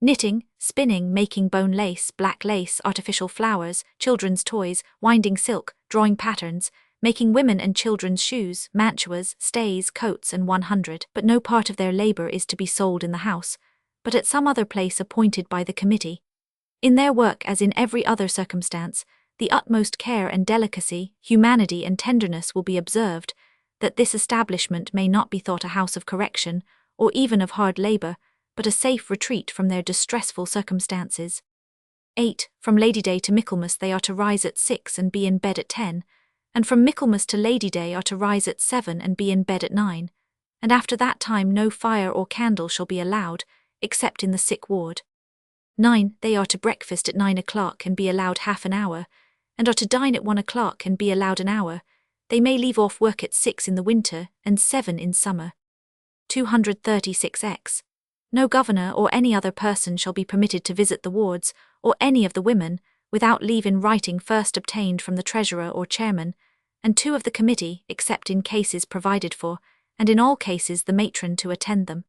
knitting, spinning, making bone lace, black lace, artificial flowers, children's toys, winding silk, drawing patterns, making women and children's shoes, mantuas, stays, coats, and 100. But no part of their labour is to be sold in the house, but at some other place appointed by the committee. In their work, as in every other circumstance, the utmost care and delicacy, humanity and tenderness will be observed, that this establishment may not be thought a house of correction, or even of hard labour, but a safe retreat from their distressful circumstances. 8. From Lady Day to Michaelmas they are to rise at 6 and be in bed at 10, and from Michaelmas to Lady Day are to rise at 7 and be in bed at 9, and after that time no fire or candle shall be allowed, except in the sick ward. 9. They are to breakfast at 9 o'clock and be allowed half an hour, and are to dine at 1 o'clock and be allowed an hour. They may leave off work at 6 in the winter and 7 in summer. 236x. No governor or any other person shall be permitted to visit the wards, or any of the women, without leave in writing first obtained from the treasurer or chairman, and 2 of the committee, except in cases provided for, and in all cases the matron to attend them.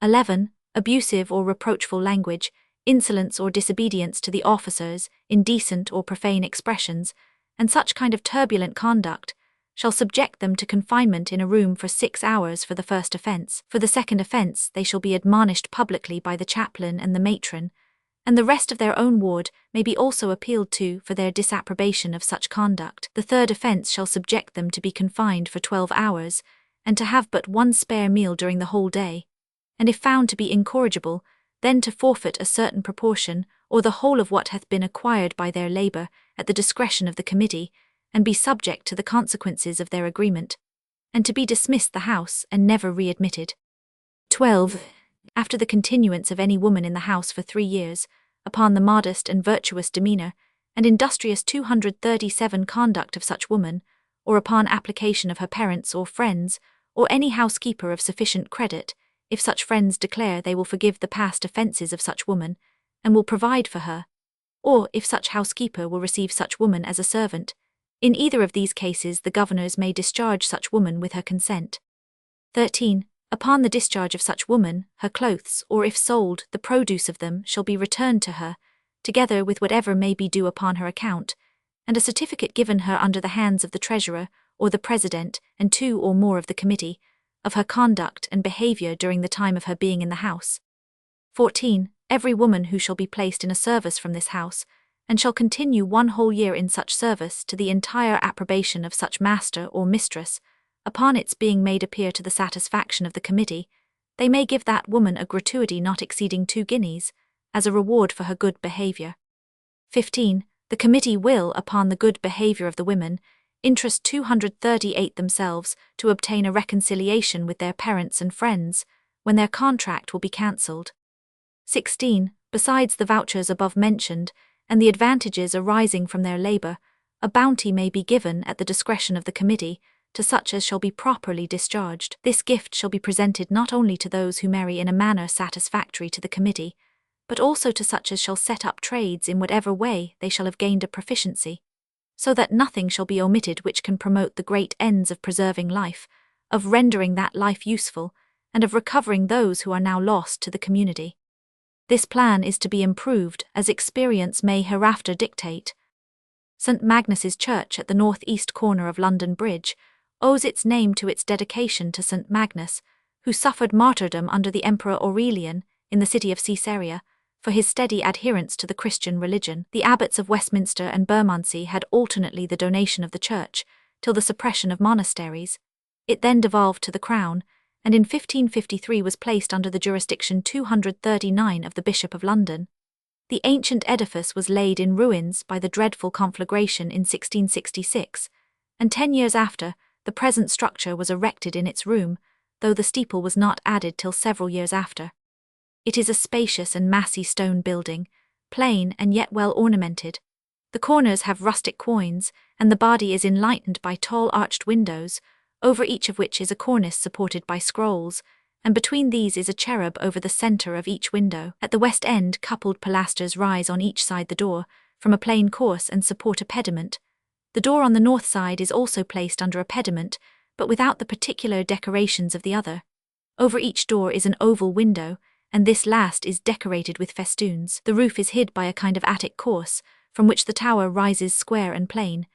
11. Abusive or reproachful language, insolence or disobedience to the officers, indecent or profane expressions, and such kind of turbulent conduct, shall subject them to confinement in a room for 6 hours for the first offence. For the second offence they shall be admonished publicly by the chaplain and the matron, and the rest of their own ward may be also appealed to for their disapprobation of such conduct. The third offence shall subject them to be confined for 12 hours, and to have but 1 spare meal during the whole day, and if found to be incorrigible, then to forfeit a certain proportion, or the whole of what hath been acquired by their labour, at the discretion of the committee, and be subject to the consequences of their agreement, and to be dismissed the house and never readmitted. 12. After the continuance of any woman in the house for 3 years, upon the modest and virtuous demeanour, and industrious 237 conduct of such woman, or upon application of her parents or friends, or any housekeeper of sufficient credit, if such friends declare they will forgive the past offences of such woman, and will provide for her, or if such housekeeper will receive such woman as a servant, in either of these cases the governors may discharge such woman with her consent. 13. Upon the discharge of such woman, her clothes, or if sold, the produce of them, shall be returned to her, together with whatever may be due upon her account, and a certificate given her under the hands of the treasurer, or the president, and 2 or more of the committee, of her conduct and behaviour during the time of her being in the house. 14. Every woman who shall be placed in a service from this house, and shall continue 1 whole year in such service to the entire approbation of such master or mistress, upon its being made appear to the satisfaction of the committee, they may give that woman a gratuity not exceeding 2 guineas, as a reward for her good behaviour. 15. The committee will, upon the good behaviour of the women, interest 238 themselves to obtain a reconciliation with their parents and friends, when their contract will be cancelled. 16. Besides the vouchers above mentioned, and the advantages arising from their labour, a bounty may be given at the discretion of the committee, to such as shall be properly discharged. This gift shall be presented not only to those who marry in a manner satisfactory to the committee, but also to such as shall set up trades in whatever way they shall have gained a proficiency, so that nothing shall be omitted which can promote the great ends of preserving life, of rendering that life useful, and of recovering those who are now lost to the community. This plan is to be improved as experience may hereafter dictate. St. Magnus's Church at the north-east corner of London Bridge owes its name to its dedication to St. Magnus, who suffered martyrdom under the Emperor Aurelian in the city of Caesarea for his steady adherence to the Christian religion. The abbots of Westminster and Bermondsey had alternately the donation of the church, till the suppression of monasteries. It then devolved to the crown, and in 1553 was placed under the jurisdiction 239 of the Bishop of London. The ancient edifice was laid in ruins by the dreadful conflagration in 1666, and 10 years after, the present structure was erected in its room, though the steeple was not added till several years after. It is a spacious and massy stone building, plain and yet well ornamented. The corners have rustic quoins, and the body is enlightened by tall arched windows, over each of which is a cornice supported by scrolls, and between these is a cherub over the centre of each window. At the west end coupled pilasters rise on each side the door, from a plain course and support a pediment. The door on the north side is also placed under a pediment, but without the particular decorations of the other. Over each door is an oval window, and this last is decorated with festoons. The roof is hid by a kind of attic course, from which the tower rises square and plain,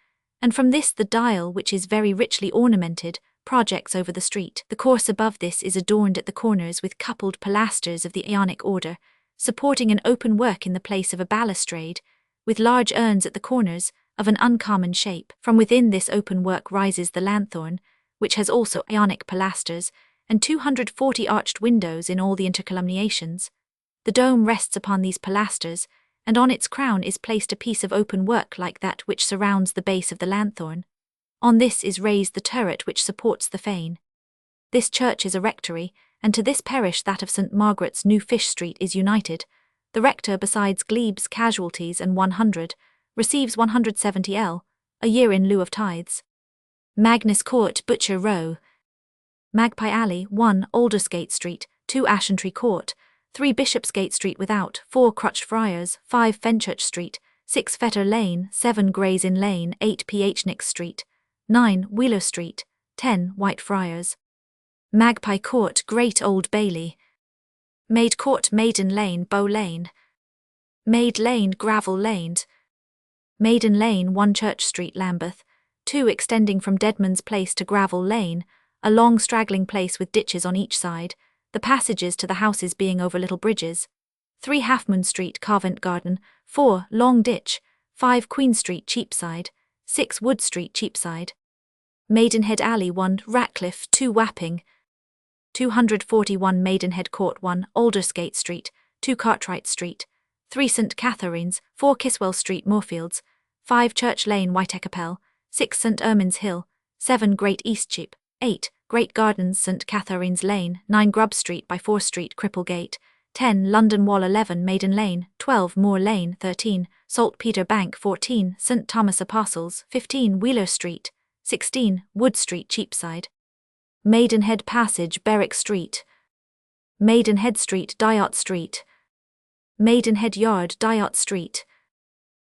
and from this the dial, which is very richly ornamented, projects over the street. The course above this is adorned at the corners with coupled pilasters of the Ionic order, supporting an open work in the place of a balustrade, with large urns at the corners, of an uncommon shape. From within this open work rises the lanthorn, which has also Ionic pilasters, and 240 arched windows in all the intercolumniations. The dome rests upon these pilasters, and on its crown is placed a piece of open work like that which surrounds the base of the lanthorn. On this is raised the turret which supports the fane. This church is a rectory, and to this parish that of St. Margaret's, New Fish Street, is united. The rector, besides glebes, casualties, and 100, receives 170 a year in lieu of tithes. Magnus Court, Butcher Row. Magpie Alley, 1 Aldersgate Street, 2 Ashentree Court, 3 Bishopsgate Street without, 4 Crutched Friars, 5 Fenchurch Street, 6 Fetter Lane, 7 Gray's Inn Lane, 8 Phnix Street, 9 Wheeler Street, 10 Whitefriars. Magpie Court, Great Old Bailey. Maid Court, Maiden Lane, Bow Lane. Maid Lane, Gravel Lane. Maiden Lane, 1 Church Street, Lambeth, 2 extending from Deadman's Place to Gravel Lane, a long straggling place with ditches on each side, the passages to the houses being over little bridges. 3 Half Moon Street, Covent Garden, 4 Long Ditch, 5 Queen Street, Cheapside, 6 Wood Street, Cheapside. Maidenhead Alley, 1 Ratcliffe, 2 Wapping. 241 Maidenhead Court, 1 Aldersgate Street, 2 Cartwright Street, 3 St. Catherine's, 4 Kiswell Street, Moorfields, 5 Church Lane, Whiteacapel, 6 St. Ermin's Hill, 7 Great Eastcheap, 8 Great Gardens, St. Catherine's Lane, 9 Grub Street by 4 Street, Cripplegate, 10 London Wall, 11 Maiden Lane, 12 Moor Lane, 13 Saltpeter Bank, 14 St. Thomas Apostles, 15 Wheeler Street, 16 Wood Street, Cheapside. Maidenhead Passage, Berwick Street. Maidenhead Street, Dyot Street. Maidenhead Yard, Dyot Street.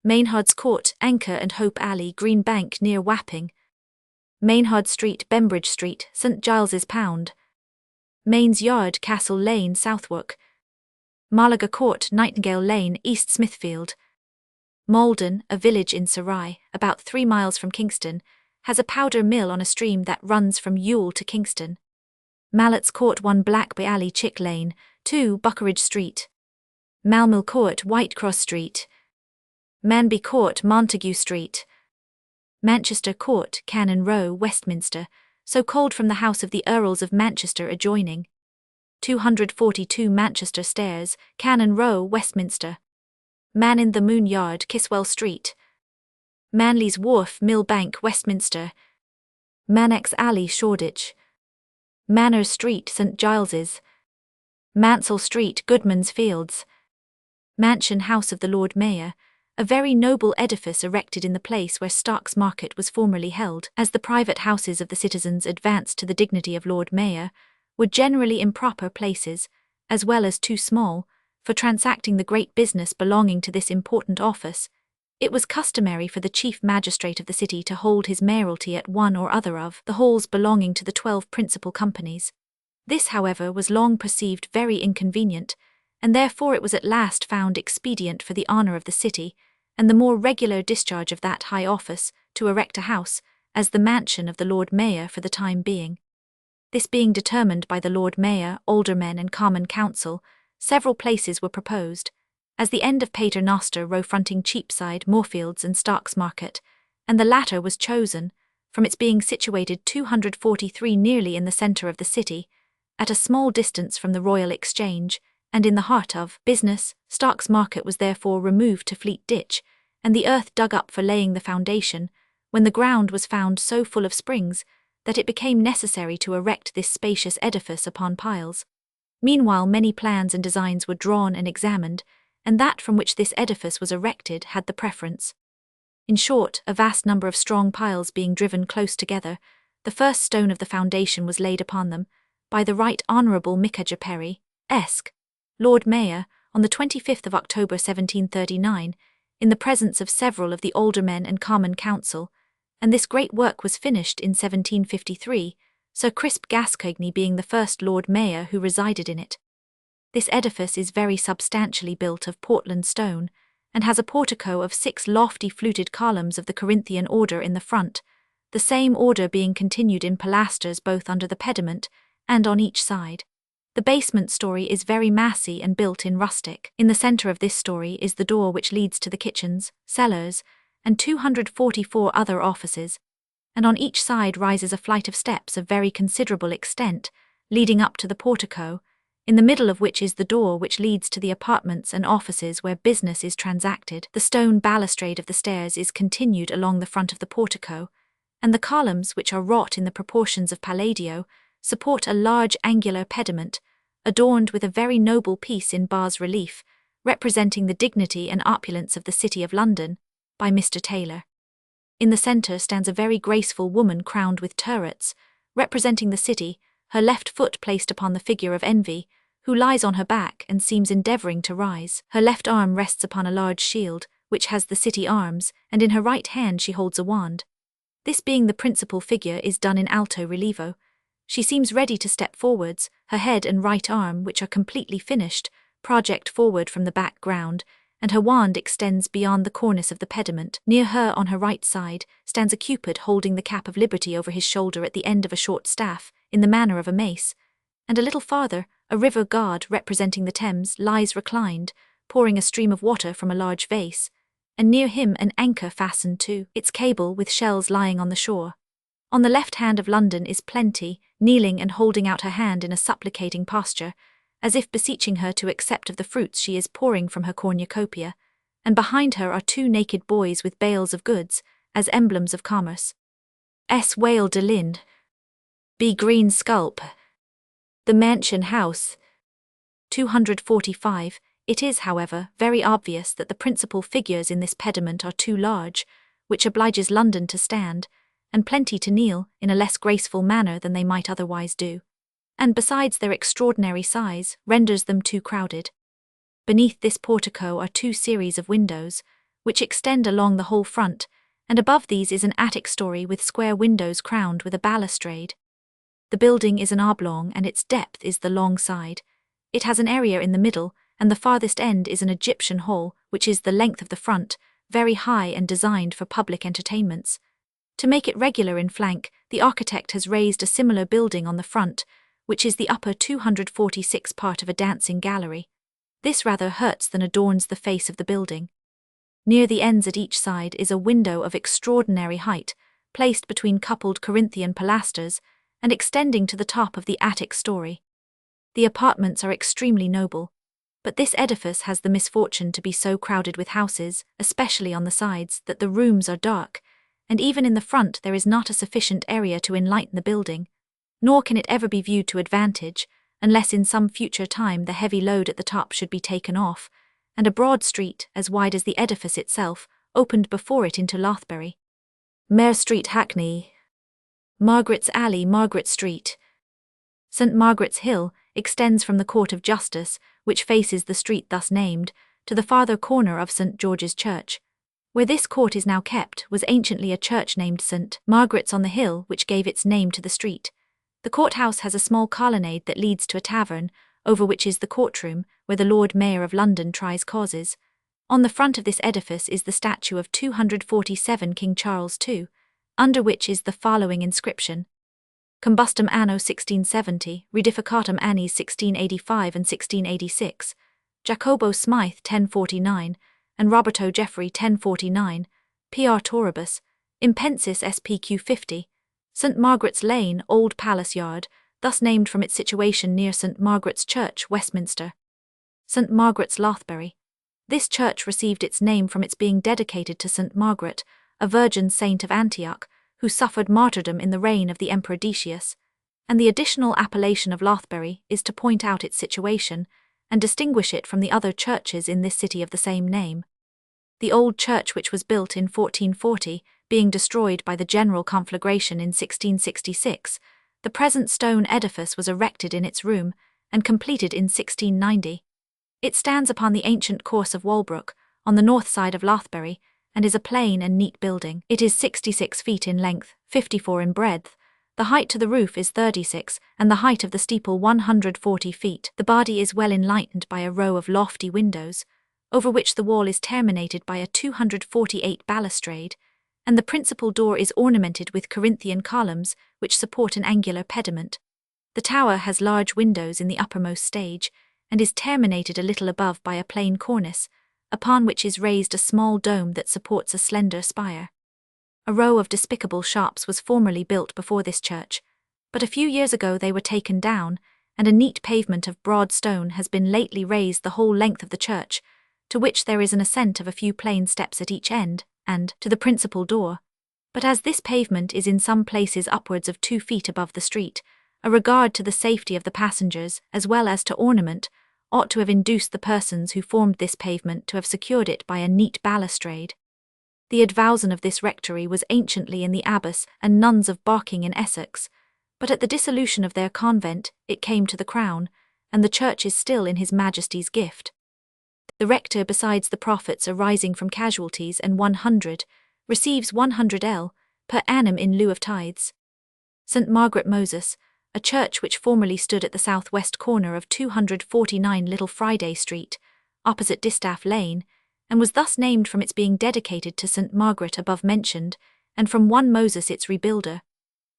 Maynard's Court, Anchor and Hope Alley, Green Bank near Wapping. Maynard Street, Bembridge Street, St. Giles's Pound. Mains Yard, Castle Lane, Southwark. Malaga Court, Nightingale Lane, East Smithfield. Malden, a village in Surrey, about 3 miles from Kingston, has a powder mill on a stream that runs from Ewell to Kingston. Mallett's Court, 1 Blackby Alley, Chick Lane, 2 Buckeridge Street. Malmill Court, Whitecross Street. Manby Court, Montague Street. Manchester Court, Cannon Row, Westminster, so called from the house of the Earls of Manchester adjoining. 242 Manchester Stairs, Cannon Row, Westminster. Man in the Moon Yard, Kiswell Street. Manley's Wharf, Millbank, Westminster. Manax Alley, Shoreditch. Manor Street, St. Giles's. Mansell Street, Goodman's Fields. Mansion House of the Lord Mayor, a very noble edifice erected in the place where Stark's Market was formerly held, as the private houses of the citizens advanced to the dignity of Lord Mayor, were generally improper places, as well as too small, for transacting the great business belonging to this important office. It was customary for the chief magistrate of the city to hold his mayoralty at one or other of the halls belonging to the 12 principal companies. This, however, was long perceived very inconvenient, and therefore it was at last found expedient for the honour of the city, and the more regular discharge of that high office, to erect a house, as the mansion of the Lord Mayor for the time being. This being determined by the Lord Mayor, Aldermen, and Common Council, several places were proposed, as the end of Pater Noster Row fronting Cheapside, Moorfields, and Stark's Market, and the latter was chosen, from its being situated 243 nearly in the centre of the city, at a small distance from the Royal Exchange, and in the heart of business. Stark's Market was therefore removed to Fleet Ditch, and the earth dug up for laying the foundation, when the ground was found so full of springs, that it became necessary to erect this spacious edifice upon piles. Meanwhile many plans and designs were drawn and examined, and that from which this edifice was erected had the preference. In short, a vast number of strong piles being driven close together, the first stone of the foundation was laid upon them, by the Right Honourable Micawber Perry, Esq., Lord Mayor, on the 25th of October 1739, in the presence of several of the aldermen and Common Council, and this great work was finished in 1753, Sir Crisp Gascoigne being the first Lord Mayor who resided in it. This edifice is very substantially built of Portland stone, and has a portico of 6 lofty fluted columns of the Corinthian order in the front, the same order being continued in pilasters both under the pediment and on each side. The The basement story is very massy and built in rustic. In the center of this story is the door which leads to the kitchens, cellars, and 244 other offices, and on each side rises a flight of steps of very considerable extent, leading up to the portico, in the middle of which is the door which leads to the apartments and offices where business is transacted. The stone balustrade of the stairs is continued along the front of the portico, and the columns, which are wrought in the proportions of Palladio, support a large angular pediment, adorned with a very noble piece in bas relief, representing the dignity and opulence of the city of London, by Mr. Taylor. In the centre stands a very graceful woman crowned with turrets, representing the city, her left foot placed upon the figure of Envy, who lies on her back and seems endeavouring to rise. Her left arm rests upon a large shield, which has the city arms, and in her right hand she holds a wand. This being the principal figure is done in alto relievo. She seems ready to step forwards, her head and right arm, which are completely finished, project forward from the background, and her wand extends beyond the cornice of the pediment. Near her on her right side stands a Cupid holding the cap of liberty over his shoulder at the end of a short staff, in the manner of a mace, and a little farther, a river god representing the Thames lies reclined, pouring a stream of water from a large vase, and near him an anchor fastened to its cable with shells lying on the shore. On the left hand of London is Plenty, kneeling and holding out her hand in a supplicating posture, as if beseeching her to accept of the fruits she is pouring from her cornucopia, and behind her are two naked boys with bales of goods, as emblems of commerce. S. Wale de Lynn. B. Green Sculp. The Mansion House. 245. It is, however, very obvious that the principal figures in this pediment are too large, which obliges London to stand, and Plenty to kneel, in a less graceful manner than they might otherwise do, and besides their extraordinary size, renders them too crowded. Beneath this portico are two series of windows, which extend along the whole front, and above these is an attic story with square windows crowned with a balustrade. The building is an oblong, and its depth is the long side. It has an area in the middle, and the farthest end is an Egyptian hall, which is the length of the front, very high and designed for public entertainments. To make it regular in flank, the architect has raised a similar building on the front, which is the upper 246 part of a dancing gallery. This rather hurts than adorns the face of the building. Near the ends at each side is a window of extraordinary height, placed between coupled Corinthian pilasters, and extending to the top of the attic story. The apartments are extremely noble, but this edifice has the misfortune to be so crowded with houses, especially on the sides, that the rooms are dark, and even in the front there is not a sufficient area to enlighten the building, nor can it ever be viewed to advantage, unless in some future time the heavy load at the top should be taken off, and a broad street, as wide as the edifice itself, opened before it into Lothbury. Mare Street, Hackney. Margaret's Alley, Margaret Street. St. Margaret's Hill extends from the Court of Justice, which faces the street thus named, to the farther corner of St. George's Church. Where this court is now kept was anciently a church named St. Margaret's on the Hill, which gave its name to the street. The courthouse has a small colonnade that leads to a tavern, over which is the courtroom, where the Lord Mayor of London tries causes. On the front of this edifice is the statue of 247 King Charles II, under which is the following inscription: Combustum anno 1670, Redificatum annis 1685 and 1686, Jacobo Smythe 1049, and Roberto Jeffrey 1049, P.R. Toribus, Impensis SPQ 50, St. Margaret's Lane, Old Palace Yard, thus named from its situation near St. Margaret's Church, Westminster. St. Margaret's, Lothbury. This church received its name from its being dedicated to St. Margaret, a virgin saint of Antioch, who suffered martyrdom in the reign of the Emperor Decius, and the additional appellation of Lothbury is to point out its situation, and distinguish it from the other churches in this city of the same name. The old church, which was built in 1440, being destroyed by the general conflagration in 1666, the present stone edifice was erected in its room, and completed in 1690. It stands upon the ancient course of Walbrook, on the north side of Lothbury, and is a plain and neat building. It is 66 feet in length, 54 in breadth. The height to the roof is 36, and the height of the steeple 140 feet. The body is well enlightened by a row of lofty windows, over which the wall is terminated by a 248 balustrade, and the principal door is ornamented with Corinthian columns, which support an angular pediment. The tower has large windows in the uppermost stage, and is terminated a little above by a plain cornice, upon which is raised a small dome that supports a slender spire. A row of despicable shops was formerly built before this church, but a few years ago they were taken down, and a neat pavement of broad stone has been lately raised the whole length of the church, to which there is an ascent of a few plain steps at each end, and to the principal door. But as this pavement is in some places upwards of 2 feet above the street, a regard to the safety of the passengers, as well as to ornament, ought to have induced the persons who formed this pavement to have secured it by a neat balustrade. The advowson of this rectory was anciently in the abbess and nuns of Barking in Essex, but at the dissolution of their convent it came to the crown, and the church is still in His Majesty's gift. The rector, besides the profits arising from casualties and 100, receives 100 per annum in lieu of tithes. St. Margaret Moses, a church which formerly stood at the southwest corner of 249 Little Friday Street, opposite Distaff Lane, and was thus named from its being dedicated to St. Margaret above mentioned, and from one Moses its rebuilder.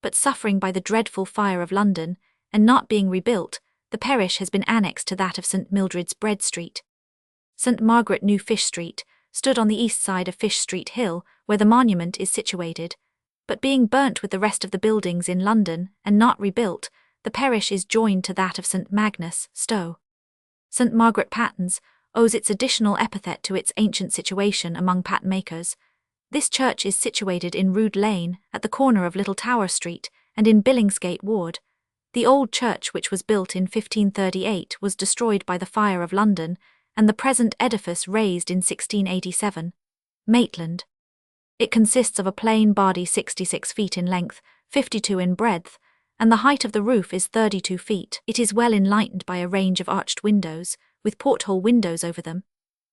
But suffering by the dreadful fire of London, and not being rebuilt, the parish has been annexed to that of St. Mildred's Bread Street. St. Margaret New Fish Street stood on the east side of Fish Street Hill, where the monument is situated, but being burnt with the rest of the buildings in London, and not rebuilt, the parish is joined to that of St. Magnus, Stowe. St. Margaret Pattens owes its additional epithet to its ancient situation among patten makers. This church is situated in Rood Lane, at the corner of Little Tower Street, and in Billingsgate Ward. The old church, which was built in 1538, was destroyed by the fire of London, and the present edifice razed in 1687. Maitland. It consists of a plain body 66 feet in length, 52 in breadth, and the height of the roof is 32 feet. It is well enlightened by a range of arched windows, with porthole windows over them,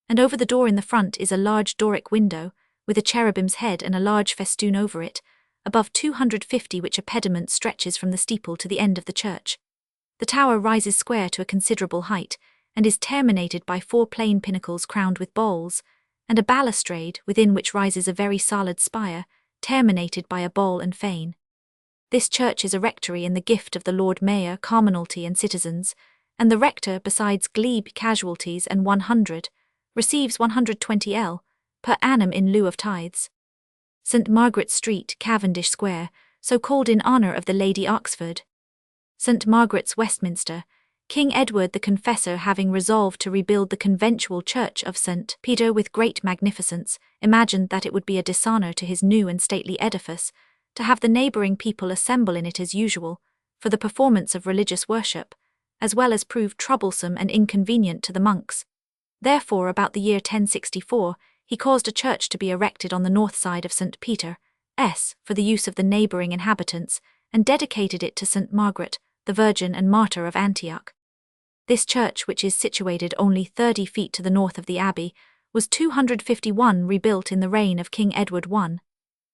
and over the door in the front is a large Doric window, with a cherubim's head and a large festoon over it, above 250 which a pediment stretches from the steeple to the end of the church. The tower rises square to a considerable height, and is terminated by 4 plain pinnacles crowned with bowls, and a balustrade within which rises a very solid spire, terminated by a ball and fane. This church is a rectory in the gift of the Lord Mayor, commonalty and citizens, and the rector, besides glebe, casualties and 100, receives 120 per annum in lieu of tithes. St. Margaret Street, Cavendish Square, so called in honour of the Lady Oxford. St. Margaret's, Westminster, King Edward the Confessor, having resolved to rebuild the conventual church of St. Peter with great magnificence, imagined that it would be a dishonour to his new and stately edifice to have the neighbouring people assemble in it as usual, for the performance of religious worship, as well as prove troublesome and inconvenient to the monks. Therefore, about the year 1064, he caused a church to be erected on the north side of St. Peter's, for the use of the neighbouring inhabitants, and dedicated it to St. Margaret, the Virgin and Martyr of Antioch. This church, which is situated only 30 feet to the north of the abbey, was 251 rebuilt in the reign of King Edward I,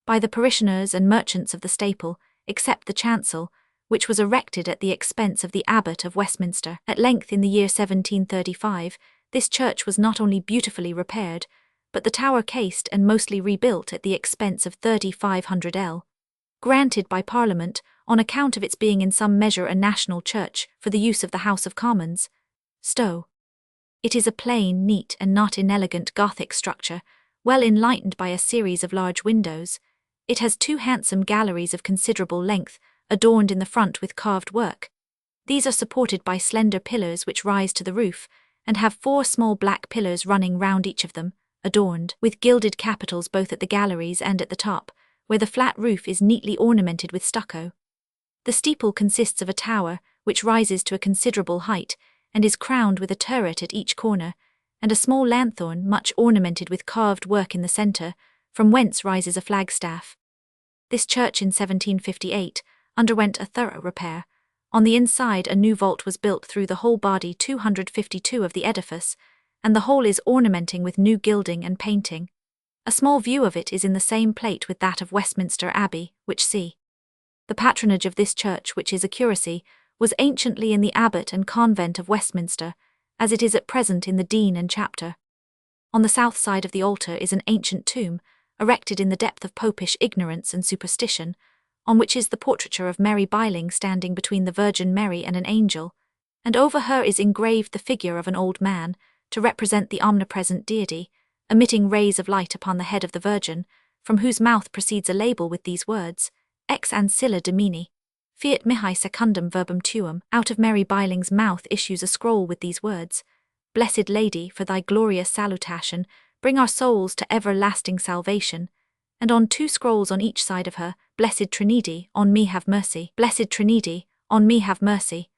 by the parishioners and merchants of the staple, except the chancel, which was erected at the expense of the Abbot of Westminster. At length, in the year 1735, this church was not only beautifully repaired, but the tower cased and mostly rebuilt at the expense of 3,500 granted by Parliament, on account of its being in some measure a national church for the use of the House of Commons. Stowe. It is a plain, neat and not inelegant Gothic structure, well enlightened by a series of large windows. It has 2 handsome galleries of considerable length, adorned in the front with carved work. These are supported by slender pillars which rise to the roof, and have 4 small black pillars running round each of them, adorned with gilded capitals both at the galleries and at the top, where the flat roof is neatly ornamented with stucco. The steeple consists of a tower, which rises to a considerable height, and is crowned with a turret at each corner, and a small lanthorn much ornamented with carved work in the centre, from whence rises a flagstaff. This church in 1758 underwent a thorough repair. On the inside a new vault was built through the whole body 252 of the edifice, and the whole is ornamenting with new gilding and painting. A small view of it is in the same plate with that of Westminster Abbey, which see. The patronage of this church, which is a curacy, was anciently in the abbot and convent of Westminster, as it is at present in the dean and chapter. On the south side of the altar is an ancient tomb, erected in the depth of popish ignorance and superstition, on which is the portraiture of Mary Byling standing between the Virgin Mary and an angel, and over her is engraved the figure of an old man, to represent the omnipresent deity, emitting rays of light upon the head of the Virgin, from whose mouth proceeds a label with these words, Ex ancilla Domini, fiat mihi secundum verbum tuum. Out of Mary Byling's mouth issues a scroll with these words, Blessed Lady, for thy glorious salutation, bring our souls to everlasting salvation. And on 2 scrolls on each side of her, Blessed Trinity, on me have mercy, Blessed Trinity, on me have mercy.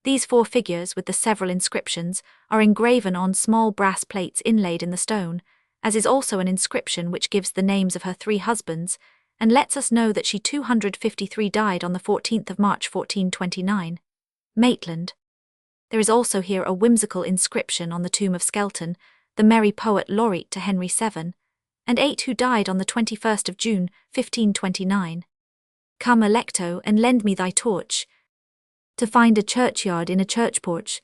These 4 figures with the several inscriptions are engraven on small brass plates inlaid in the stone, as is also an inscription which gives the names of her 3 husbands, and lets us know that she 253 died on the 14th of March 1429. Maitland. There is also here a whimsical inscription on the tomb of Skelton, the merry poet laureate to Henry VII, and 8 who died on the 21st of June, 1529. Come, Electo, and lend me thy torch, to find a churchyard in a church porch.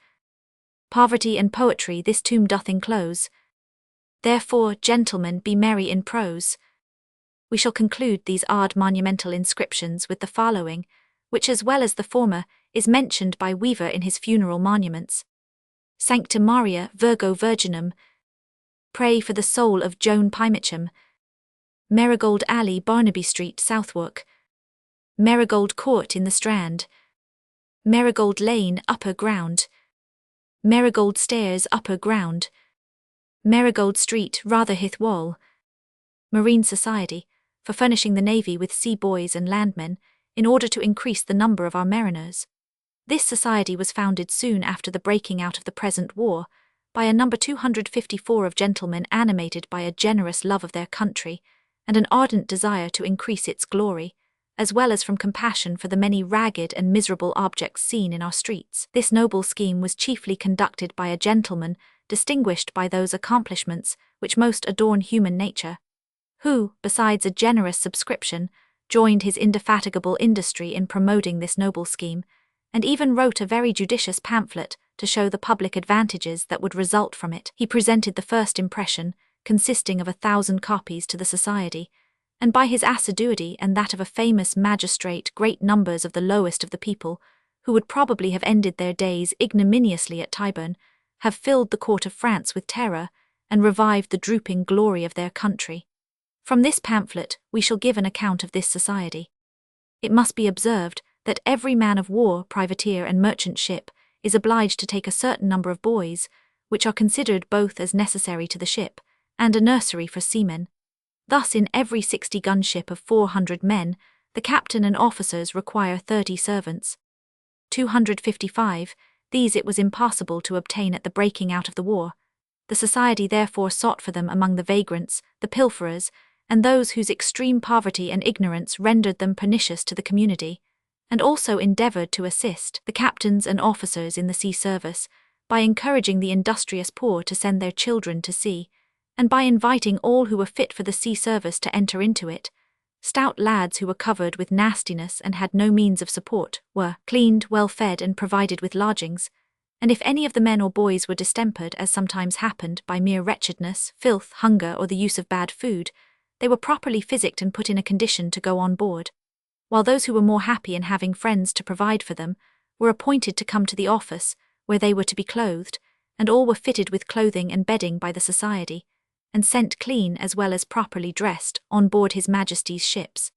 Poverty and poetry this tomb doth enclose. Therefore, gentlemen, be merry in prose. We shall conclude these odd monumental inscriptions with the following, which as well as the former, is mentioned by Weaver in his funeral monuments. Sancta Maria Virgo Virginum. Pray for the soul of Joan Pymacham. Marigold Alley, Barnaby Street, Southwark. Marigold Court in the Strand. Marigold Lane, Upper Ground. Marigold Stairs, Upper Ground. Marigold Street, Rotherhithe Wall. Marine Society, for furnishing the Navy with sea boys and landmen, in order to increase the number of our mariners. This society was founded soon after the breaking out of the present war, by a number 254 of gentlemen animated by a generous love of their country, and an ardent desire to increase its glory, as well as from compassion for the many ragged and miserable objects seen in our streets. This noble scheme was chiefly conducted by a gentleman distinguished by those accomplishments which most adorn human nature, who, besides a generous subscription, joined his indefatigable industry in promoting this noble scheme, and even wrote a very judicious pamphlet to show the public advantages that would result from it. He presented the first impression, consisting of 1,000 copies, to the society, and by his assiduity and that of a famous magistrate great numbers of the lowest of the people, who would probably have ended their days ignominiously at Tyburn, have filled the court of France with terror, and revived the drooping glory of their country. From this pamphlet we shall give an account of this society. It must be observed that every man of war, privateer, and merchant ship is obliged to take a certain number of boys, which are considered both as necessary to the ship, and a nursery for seamen. Thus in every 60-gun ship of 400 men, the captain and officers require 30 servants. 255, these it was impossible to obtain at the breaking out of the war. The society therefore sought for them among the vagrants, the pilferers, and those whose extreme poverty and ignorance rendered them pernicious to the community, and also endeavoured to assist the captains and officers in the sea service, by encouraging the industrious poor to send their children to sea, and by inviting all who were fit for the sea service to enter into it. Stout lads who were covered with nastiness and had no means of support were cleaned, well fed, and provided with lodgings, and if any of the men or boys were distempered, as sometimes happened, by mere wretchedness, filth, hunger, or the use of bad food, they were properly physicked and put in a condition to go on board, while those who were more happy in having friends to provide for them were appointed to come to the office, where they were to be clothed, and all were fitted with clothing and bedding by the society, and sent clean as well as properly dressed on board His Majesty's ships.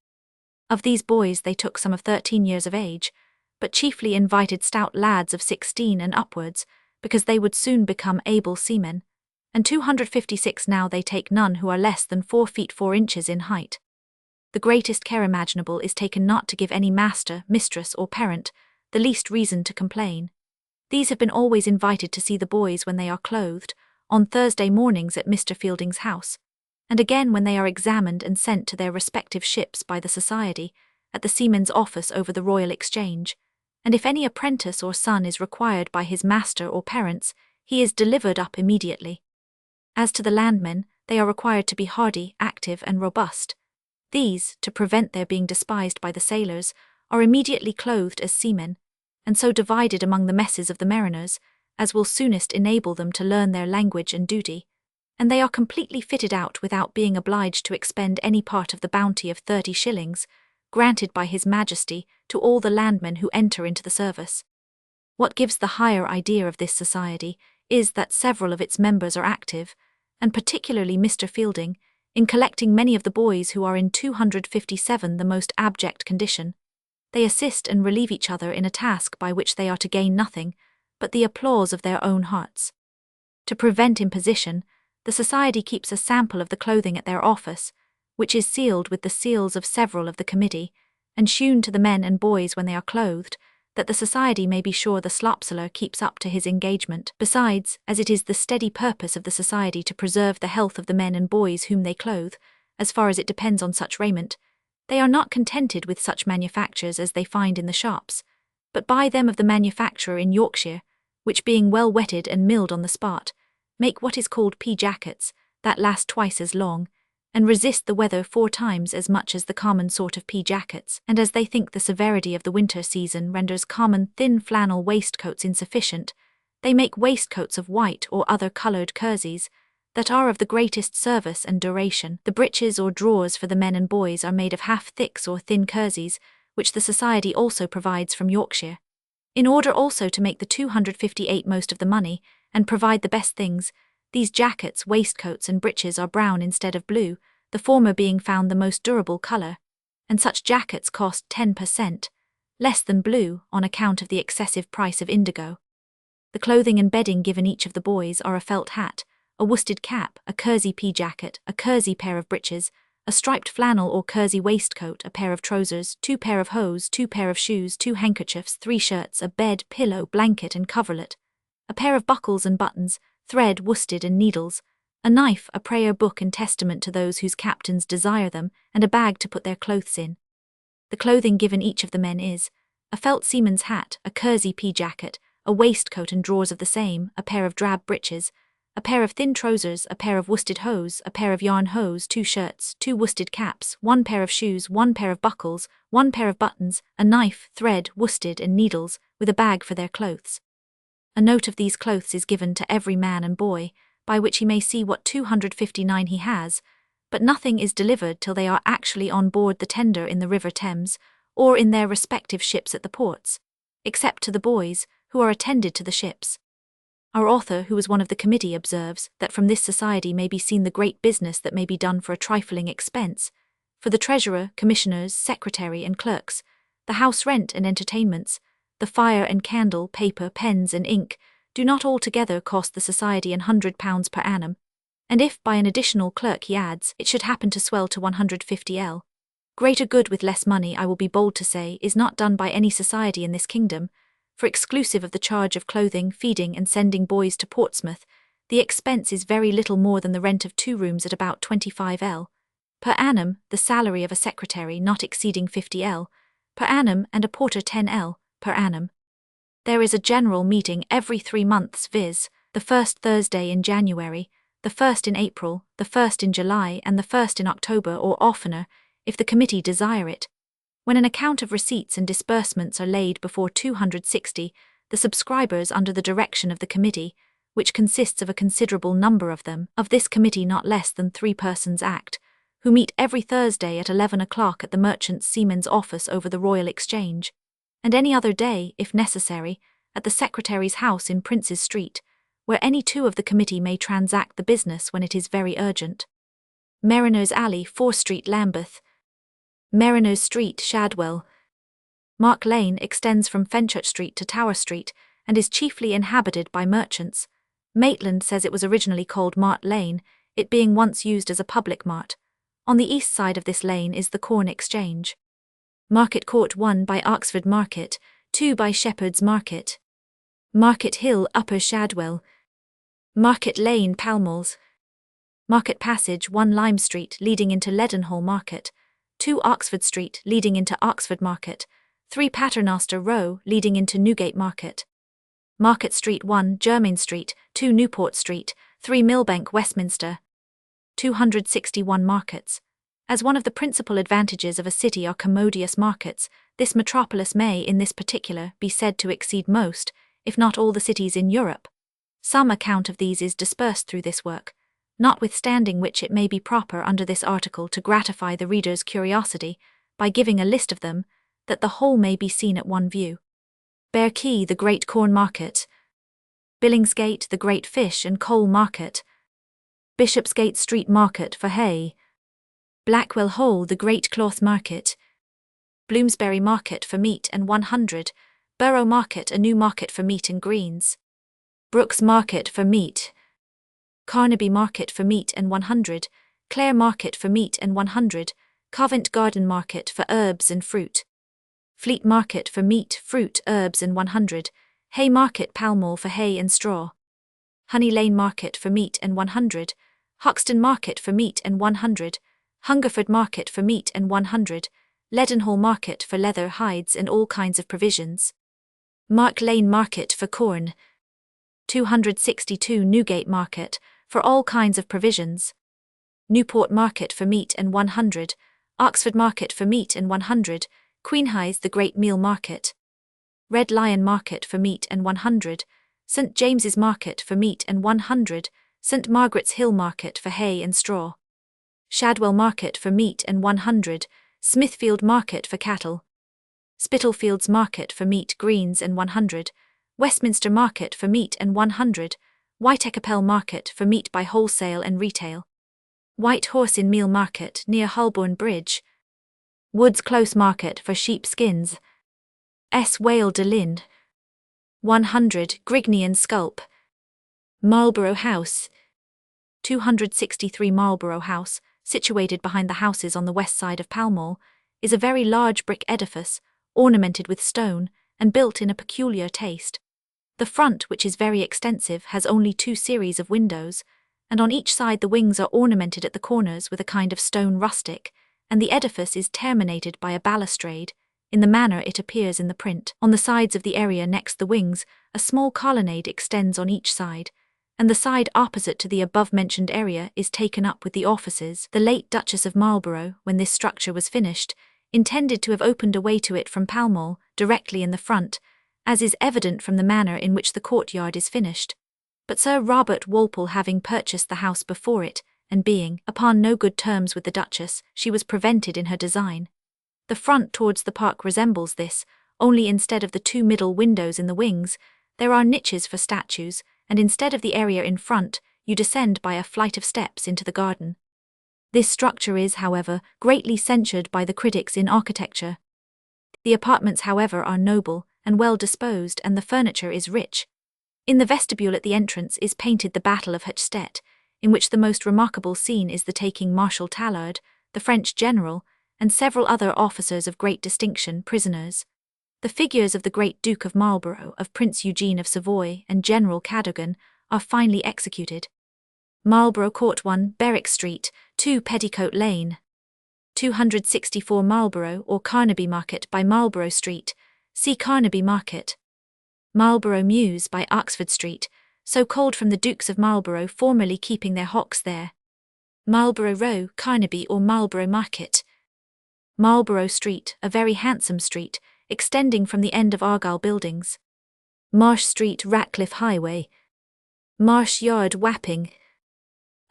Of these boys they took some of 13 years of age, but chiefly invited stout lads of 16 and upwards, because they would soon become able seamen, and 256 now they take none who are less than 4 feet 4 inches in height. The greatest care imaginable is taken not to give any master, mistress, or parent the least reason to complain. These have been always invited to see the boys when they are clothed, on Thursday mornings at Mr. Fielding's house, and again when they are examined and sent to their respective ships by the Society, at the Seamen's Office over the Royal Exchange, and if any apprentice or son is required by his master or parents, he is delivered up immediately. As to the landmen, they are required to be hardy, active, and robust. These, to prevent their being despised by the sailors, are immediately clothed as seamen, and so divided among the messes of the mariners, as will soonest enable them to learn their language and duty, and they are completely fitted out without being obliged to expend any part of the bounty of 30 shillings, granted by His Majesty to all the landmen who enter into the service. What gives the higher idea of this society is that several of its members are active, and particularly Mr. Fielding, in collecting many of the boys who are in 257 the most abject condition. They assist and relieve each other in a task by which they are to gain nothing but the applause of their own hearts. To prevent imposition, the society keeps a sample of the clothing at their office, which is sealed with the seals of several of the committee, and shewn to the men and boys when they are clothed, that the society may be sure the slopseller keeps up to his engagement. Besides, as it is the steady purpose of the society to preserve the health of the men and boys whom they clothe, as far as it depends on such raiment, they are not contented with such manufactures as they find in the shops, but buy them of the manufacturer in Yorkshire, which being well wetted and milled on the spot, make what is called pea-jackets, that last twice as long, and resist the weather 4 times as much as the common sort of pea-jackets, and as they think the severity of the winter season renders common thin flannel waistcoats insufficient, they make waistcoats of white or other coloured kerseys, that are of the greatest service and duration. The breeches or drawers for the men and boys are made of half-thicks or thin kerseys, which the society also provides from Yorkshire. In order also to make the 258 most of the money, and provide the best things, these jackets, waistcoats and breeches are brown instead of blue, the former being found the most durable colour, and such jackets cost 10% less than blue on account of the excessive price of indigo. The clothing and bedding given each of the boys are a felt hat, a worsted cap, a kersey pea-jacket, a kersey pair of breeches, a striped flannel or kersey waistcoat, a pair of trousers, 2 pair of hose, 2 pair of shoes, 2 handkerchiefs, 3 shirts, a bed, pillow, blanket and coverlet, a pair of buckles and buttons, thread, worsted and needles, a knife, a prayer book and testament to those whose captains desire them, and a bag to put their clothes in. The clothing given each of the men is a felt seaman's hat, a kersey pea-jacket, a waistcoat and drawers of the same, a pair of drab breeches, a pair of thin trousers, a pair of worsted hose, a pair of yarn hose, 2 shirts, 2 worsted caps, 1 pair of shoes, 1 pair of buckles, 1 pair of buttons, a knife, thread, worsted and needles, with a bag for their clothes. A note of these clothes is given to every man and boy, by which he may see what 259 he has, but nothing is delivered till they are actually on board the tender in the River Thames, or in their respective ships at the ports, except to the boys, who are attended to the ships. Our author, who was one of the committee, observes that from this society may be seen the great business that may be done for a trifling expense, for the treasurer, commissioners, secretary and clerks, the house rent and entertainments, the fire and candle, paper, pens and ink, do not altogether cost the society £100 per annum, and if by an additional clerk, he adds, it should happen to swell to 150l. Greater good with less money, I will be bold to say, is not done by any society in this kingdom, for exclusive of the charge of clothing, feeding and sending boys to Portsmouth, the expense is very little more than the rent of 2 rooms at about 25l. per annum, the salary of a secretary not exceeding 50l. per annum and a porter 10l. per annum. There is a general meeting every 3 months, viz., the first Thursday in January, the first in April, the first in July and the first in October, or oftener, if the committee desire it, when an account of receipts and disbursements are laid before 260, the subscribers under the direction of the committee, which consists of a considerable number of them, of this committee not less than 3 persons act, who meet every Thursday at 11 o'clock at the Merchant Seamen's office over the Royal Exchange, and any other day, if necessary, at the Secretary's house in Prince's Street, where any 2 of the committee may transact the business when it is very urgent. Mariner's Alley, 4 Street, Lambeth. Mariner's Street, Shadwell. Mark Lane extends from Fenchurch Street to Tower Street, and is chiefly inhabited by merchants. Maitland says it was originally called Mart Lane, it being once used as a public mart. On the east side of this lane is the Corn Exchange. Market Court, 1 by Oxford Market, 2 by Shepherd's Market. Market Hill, Upper Shadwell. Market Lane, Pall Malls. Market Passage, 1 Lime Street, leading into Leadenhall Market, 2 Oxford Street, leading into Oxford Market, 3 Paternoster Row, leading into Newgate Market. Market Street, 1 Jermyn Street, 2 Newport Street, 3 Millbank, Westminster. 261 markets. As one of the principal advantages of a city are commodious markets, this metropolis may, in this particular, be said to exceed most, if not all the cities in Europe. Some account of these is dispersed through this work, notwithstanding which it may be proper under this article to gratify the reader's curiosity by giving a list of them, that the whole may be seen at one view. Bear Quay, the Great Corn Market. Billingsgate, the Great Fish and Coal Market. Bishopsgate Street Market for hay. Blackwell Hole, the Great Cloth Market. Bloomsbury Market for meat and 100, Borough Market, a new market for meat and greens. Brooks Market for meat. Carnaby Market for meat and 100, Clare Market for meat and 100, Covent Garden Market for herbs and fruit. Fleet Market for meat, fruit, herbs and 100, Hay Market Pall Mall for hay and straw. Honey Lane Market for meat and 100, Hoxton Market for meat and 100, Hungerford Market for meat and 100, Leadenhall Market for leather, hides and all kinds of provisions. Mark Lane Market for corn. 262 Newgate Market for all kinds of provisions. Newport Market for meat and 100, Oxford Market for meat and 100, Queenhithe the Great Meal Market. Red Lion Market for meat and 100, St James's Market for meat and 100, St Margaret's Hill Market for hay and straw. Shadwell Market for meat and 100, Smithfield Market for cattle. Spitalfields Market for meat, greens and 100, Westminster Market for meat and 100, Whiteacapel Market for meat by wholesale and retail. White Horse in Meal Market near Holborn Bridge. Woods Close Market for sheep skins. S. Wale de Lynn. 100 Grigney and Sculp. Marlborough House. 263 Marlborough House, situated behind the houses on the west side of Pall Mall, is a very large brick edifice, ornamented with stone, and built in a peculiar taste. The front, which is very extensive, has only 2 series of windows, and on each side the wings are ornamented at the corners with a kind of stone rustic, and the edifice is terminated by a balustrade, in the manner it appears in the print. On the sides of the area next the wings, a small colonnade extends on each side, and the side opposite to the above-mentioned area is taken up with the offices. The late Duchess of Marlborough, when this structure was finished, intended to have opened a way to it from Pall Mall, directly in the front, as is evident from the manner in which the courtyard is finished. But Sir Robert Walpole having purchased the house before it, and being upon no good terms with the Duchess, she was prevented in her design. The front towards the park resembles this, only instead of the 2 middle windows in the wings, there are niches for statues, and instead of the area in front, you descend by a flight of steps into the garden. This structure is, however, greatly censured by the critics in architecture. The apartments, however, are noble and well disposed, and the furniture is rich. In the vestibule at the entrance is painted the Battle of Hochstedt, in which the most remarkable scene is the taking Marshal Tallard, the French general, and several other officers of great distinction prisoners. The figures of the great Duke of Marlborough, of Prince Eugene of Savoy, and General Cadogan are finely executed. Marlborough Court 1, Berwick Street, 2 Petticoat Lane. 264 Marlborough or Carnaby Market by Marlborough Street, see Carnaby Market. Marlborough Mews by Oxford Street, so called from the Dukes of Marlborough formerly keeping their hawks there. Marlborough Row, Carnaby or Marlborough Market. Marlborough Street, a very handsome street, extending from the end of Argyle Buildings. Marsh Street, Ratcliffe Highway. Marsh Yard, Wapping.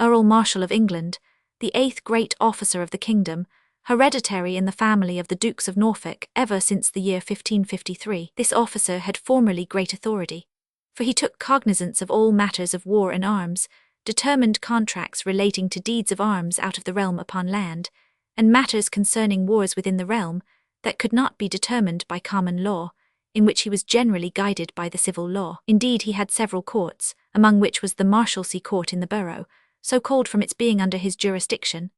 Earl Marshal of England, the 8th great officer of the kingdom, hereditary in the family of the Dukes of Norfolk ever since the year 1553. This officer had formerly great authority, for he took cognizance of all matters of war and arms, determined contracts relating to deeds of arms out of the realm upon land, and matters concerning wars within the realm that could not be determined by common law, in which he was generally guided by the civil law. Indeed, he had several courts, among which was the Marshalsea Court in the borough, so called from its being under his jurisdiction,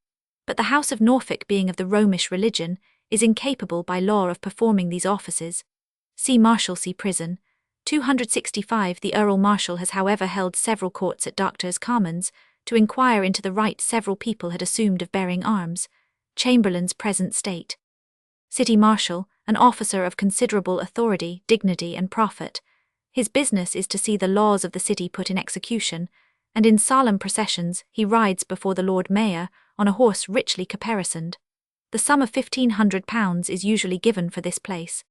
but the House of Norfolk, being of the Romish religion, is incapable by law of performing these offices. See Marshalsea Prison. 265 The Earl Marshal has however held several courts at Doctors' Commons, to inquire into the right several people had assumed of bearing arms, Chamberlain's present state. City Marshal, an officer of considerable authority, dignity and profit. His business is to see the laws of the city put in execution, and in solemn processions he rides before the Lord Mayor on a horse richly caparisoned. The sum of £1,500 is usually given for this place.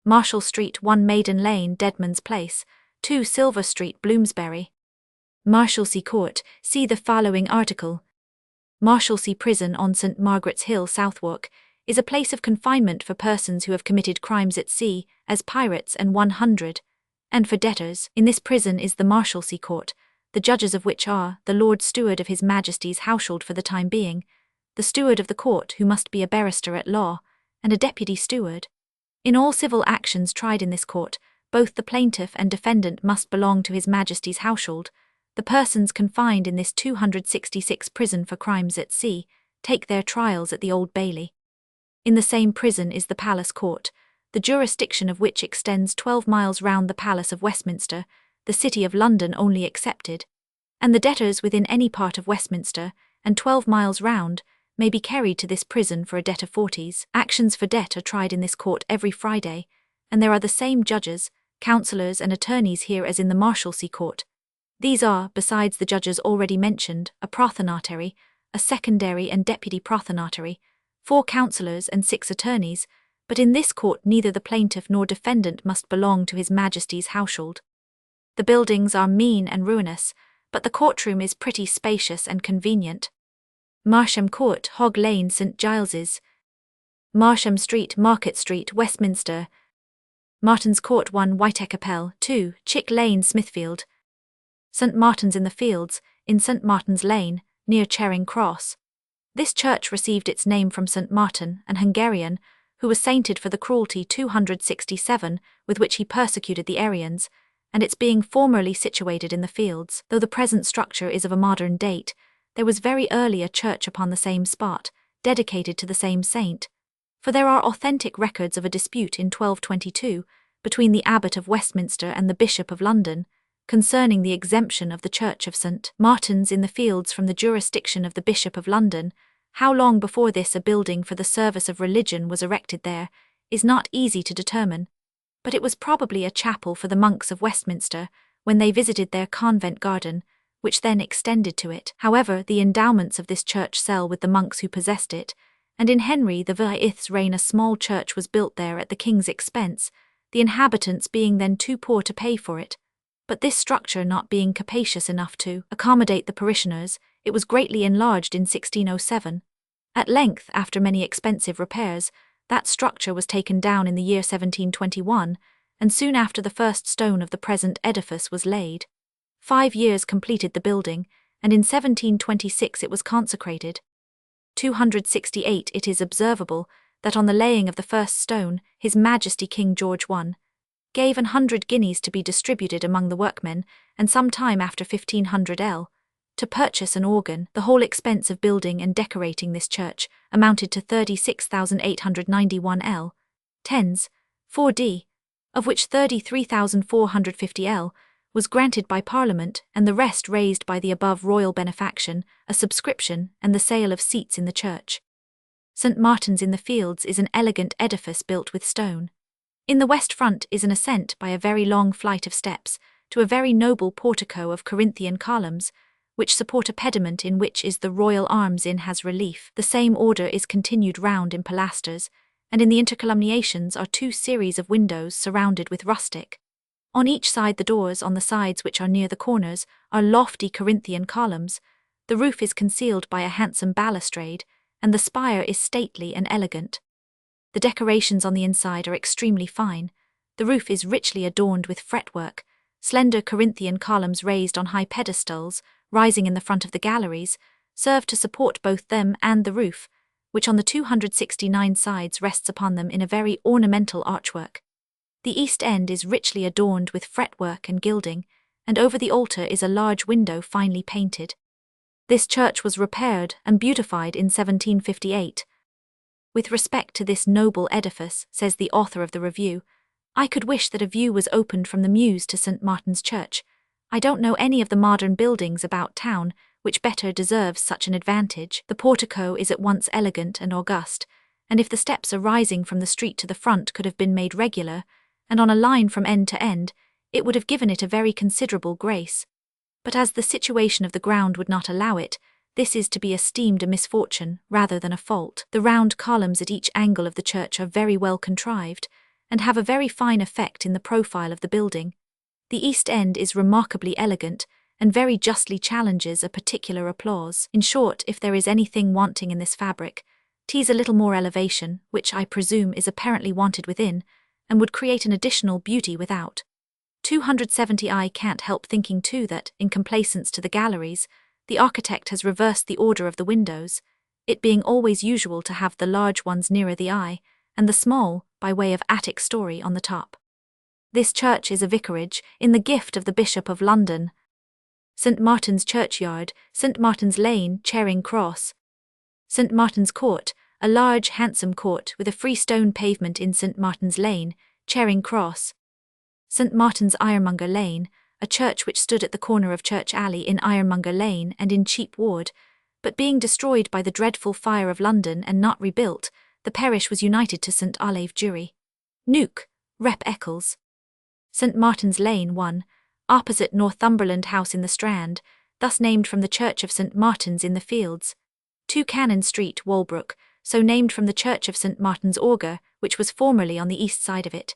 Marshall Street, 1 Maiden Lane, Deadman's Place, 2 Silver Street, Bloomsbury. Marshalsea Court, see the following article. Marshalsea Prison on St Margaret's Hill, Southwark, is a place of confinement for persons who have committed crimes at sea, as pirates and 100, and for debtors. In this prison is the Marshalsea Court, the judges of which are the Lord Steward of His Majesty's household for the time being, the steward of the court who must be a barrister at law, and a deputy steward. In all civil actions tried in this court, both the plaintiff and defendant must belong to His Majesty's household. The persons confined in this 266 prison for crimes at sea take their trials at the Old Bailey. In the same prison is the Palace Court, the jurisdiction of which extends 12 miles round the Palace of Westminster, the City of London only excepted, and the debtors within any part of Westminster, and 12 miles round, may be carried to this prison for a debt of 40s. Actions for debt are tried in this court every Friday, and there are the same judges, counsellors and attorneys here as in the Marshalsea Court. These are, besides the judges already mentioned, a prothonotary, a secondary and deputy prothonotary, 4 counsellors and 6 attorneys, but in this court neither the plaintiff nor defendant must belong to His Majesty's household. The buildings are mean and ruinous, but the courtroom is pretty spacious and convenient. Marsham Court, Hog Lane, St Giles's. Marsham Street, Market Street, Westminster. Martin's Court 1, Whiteacapelle, 2, Chick Lane, Smithfield. St Martin's in the Fields, in St Martin's Lane, near Charing Cross. This church received its name from St Martin, an Hungarian, who was sainted for the cruelty 267 with which he persecuted the Arians, and its being formerly situated in the Fields, though the present structure is of a modern date, there was very early a church upon the same spot, dedicated to the same saint, for there are authentic records of a dispute in 1222 between the Abbot of Westminster and the Bishop of London, concerning the exemption of the Church of St. Martin's in the Fields from the jurisdiction of the Bishop of London. How long before this a building for the service of religion was erected there is not easy to determine, but it was probably a chapel for the monks of Westminster when they visited their convent garden, which then extended to it. However, the endowments of this church sell with the monks who possessed it, and in Henry VIII's reign a small church was built there at the king's expense, the inhabitants being then too poor to pay for it. But this structure not being capacious enough to accommodate the parishioners, it was greatly enlarged in 1607. At length, after many expensive repairs, that structure was taken down in the year 1721, and soon after the first stone of the present edifice was laid. 5 years completed the building, and in 1726 it was consecrated. 268 It is observable that on the laying of the first stone, His Majesty King George I gave 100 guineas to be distributed among the workmen, and some time after 1500 L. to purchase an organ. The whole expense of building and decorating this church amounted to 36,891 L. 10s, 4d, of which 33,450 L. was granted by Parliament, and the rest raised by the above royal benefaction, a subscription, and the sale of seats in the church. St Martin's in the Fields is an elegant edifice built with stone. In the west front is an ascent by a very long flight of steps to a very noble portico of Corinthian columns, which support a pediment in which is the royal arms in has relief. The same order is continued round in pilasters, and in the intercolumniations are 2 series of windows surrounded with rustic. On each side the doors on the sides which are near the corners are lofty Corinthian columns, the roof is concealed by a handsome balustrade, and the spire is stately and elegant. The decorations on the inside are extremely fine, the roof is richly adorned with fretwork, slender Corinthian columns raised on high pedestals, rising in the front of the galleries, serve to support both them and the roof, which on the 269 sides rests upon them in a very ornamental archwork. The east end is richly adorned with fretwork and gilding, and over the altar is a large window finely painted. This church was repaired and beautified in 1758. With respect to this noble edifice, says the author of the review, I could wish that a view was opened from the Mews to St Martin's Church. I don't know any of the modern buildings about town which better deserves such an advantage. The portico is at once elegant and august, and if the steps arising from the street to the front could have been made regular, and on a line from end to end, it would have given it a very considerable grace. But as the situation of the ground would not allow it, this is to be esteemed a misfortune rather than a fault. The round columns at each angle of the church are very well contrived, and have a very fine effect in the profile of the building. The east end is remarkably elegant, and very justly challenges a particular applause. In short, if there is anything wanting in this fabric, tease a little more elevation, which I presume is apparently wanted within, and would create an additional beauty without. 270. I can't help thinking too that, in complaisance to the galleries, the architect has reversed the order of the windows, it being always usual to have the large ones nearer the eye, and the small, by way of attic story, on the top. This church is a vicarage, in the gift of the Bishop of London. St. Martin's Churchyard, St. Martin's Lane, Charing Cross. St. Martin's Court, a large, handsome court with a freestone pavement in St. Martin's Lane, Charing Cross. St. Martin's Ironmonger Lane, a church which stood at the corner of Church Alley in Ironmonger Lane and in Cheap Ward, but being destroyed by the dreadful fire of London and not rebuilt, the parish was united to St. Olave Jury. Nuke, Rep. Eccles. St. Martin's Lane 1, opposite Northumberland House in the Strand, thus named from the Church of St. Martin's in the Fields. 2 Cannon Street, Walbrook, so named from the Church of St. Martin's Auger, which was formerly on the east side of it.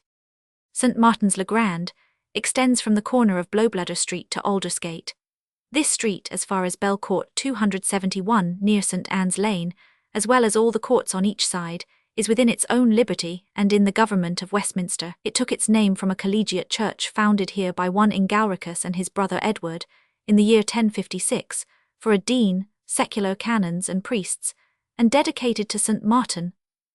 St. Martin's Le Grand extends from the corner of Blowbladder Street to Aldersgate. This street, as far as Bell Court 271 near St. Anne's Lane, as well as all the courts on each side, is within its own liberty and in the government of Westminster. It took its name from a collegiate church founded here by one Ingalricus and his brother Edward, in the year 1056, for a dean, secular canons and priests, and dedicated to St. Martin.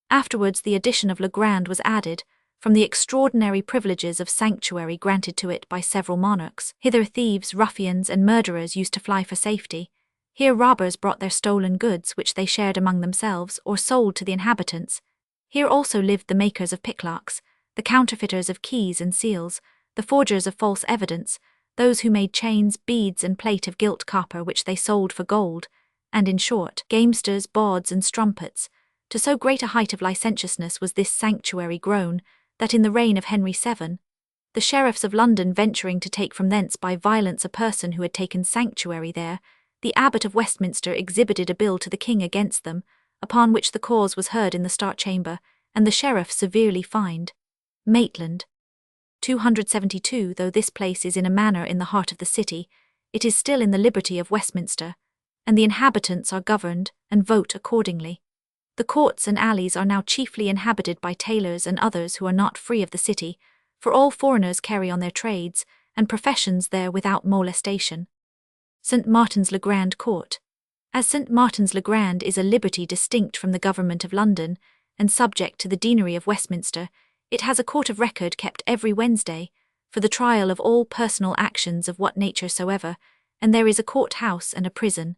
Afterwards the addition of Le Grand was added, from the extraordinary privileges of sanctuary granted to it by several monarchs. Hither thieves, ruffians, and murderers used to fly for safety. Here robbers brought their stolen goods which they shared among themselves or sold to the inhabitants. Here also lived the makers of picklocks, the counterfeiters of keys and seals, the forgers of false evidence, those who made chains, beads, and plate of gilt copper which they sold for gold, and in short, gamesters, bawds, and strumpets. To so great a height of licentiousness was this sanctuary grown, that in the reign of Henry VII, the sheriffs of London venturing to take from thence by violence a person who had taken sanctuary there, the Abbot of Westminster exhibited a bill to the king against them, upon which the cause was heard in the Star Chamber, and the sheriff severely fined. Maitland. 272. Though this place is in a manner in the heart of the city, it is still in the liberty of Westminster, and the inhabitants are governed and vote accordingly. The courts and alleys are now chiefly inhabited by tailors and others who are not free of the city, for all foreigners carry on their trades and professions there without molestation. St. Martin's Le Grand Court. As St. Martin's Le Grand is a liberty distinct from the government of London, and subject to the deanery of Westminster, it has a court of record kept every Wednesday, for the trial of all personal actions of what nature soever, and there is a court-house and a prison.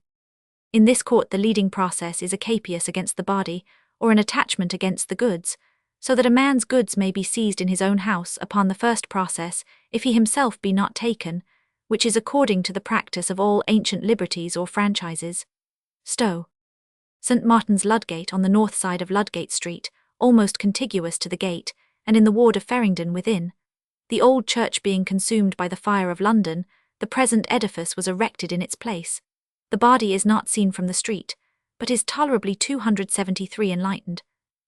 In this court the leading process is a capias against the body, or an attachment against the goods, so that a man's goods may be seized in his own house upon the first process, if he himself be not taken, which is according to the practice of all ancient liberties or franchises. Stowe. St. Martin's Ludgate on the north side of Ludgate Street, almost contiguous to the gate, and in the ward of Farringdon within. The old church being consumed by the fire of London, the present edifice was erected in its place. The body is not seen from the street, but is tolerably 273 enlightened.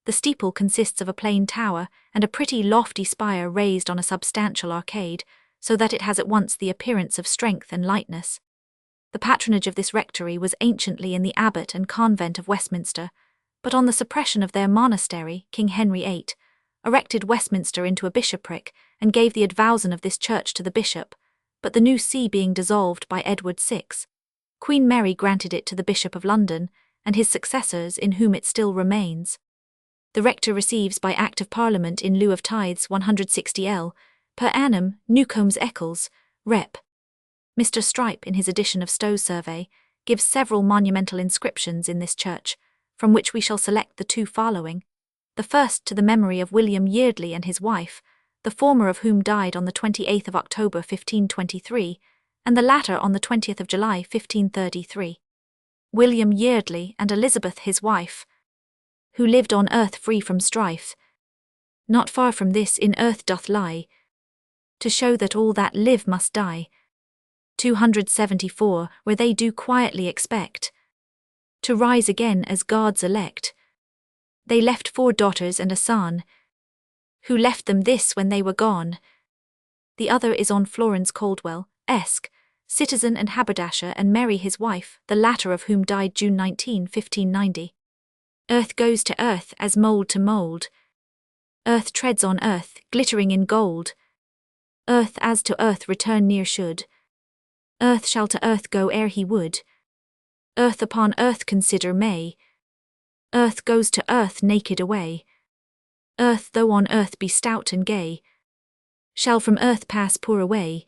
The steeple consists of a plain tower and a pretty lofty spire raised on a substantial arcade, so that it has at once the appearance of strength and lightness. The patronage of this rectory was anciently in the abbot and convent of Westminster, but on the suppression of their monastery, King Henry VIII erected Westminster into a bishopric and gave the advowson of this church to the bishop, but the new see being dissolved by Edward VI, Queen Mary granted it to the Bishop of London and his successors, in whom it still remains. The rector receives by Act of Parliament in lieu of tithes 160l per annum, Newcomb's Eccles, Rep. Mr. Strype, in his edition of Stowe's Survey, gives several monumental inscriptions in this church, from which we shall select the two following. The first to the memory of William Yeardley and his wife, the former of whom died on the 28th of October 1523, and the latter on the 20th of July 1533. William Yeardley and Elizabeth his wife, who lived on earth free from strife. Not far from this in earth doth lie, to show that all that live must die. 274, where they do quietly expect to rise again as God's elect. They left 4 daughters and a son, who left them this when they were gone. The other is on Florence Caldwell, Esq., citizen and haberdasher, and Mary his wife, the latter of whom died June 19, 1590. Earth goes to earth as mould to mould. Earth treads on earth, glittering in gold. Earth as to earth return near should. Earth shall to earth go ere he would. Earth upon earth consider may. Earth goes to earth naked away. Earth though on earth be stout and gay, shall from earth pass poor away.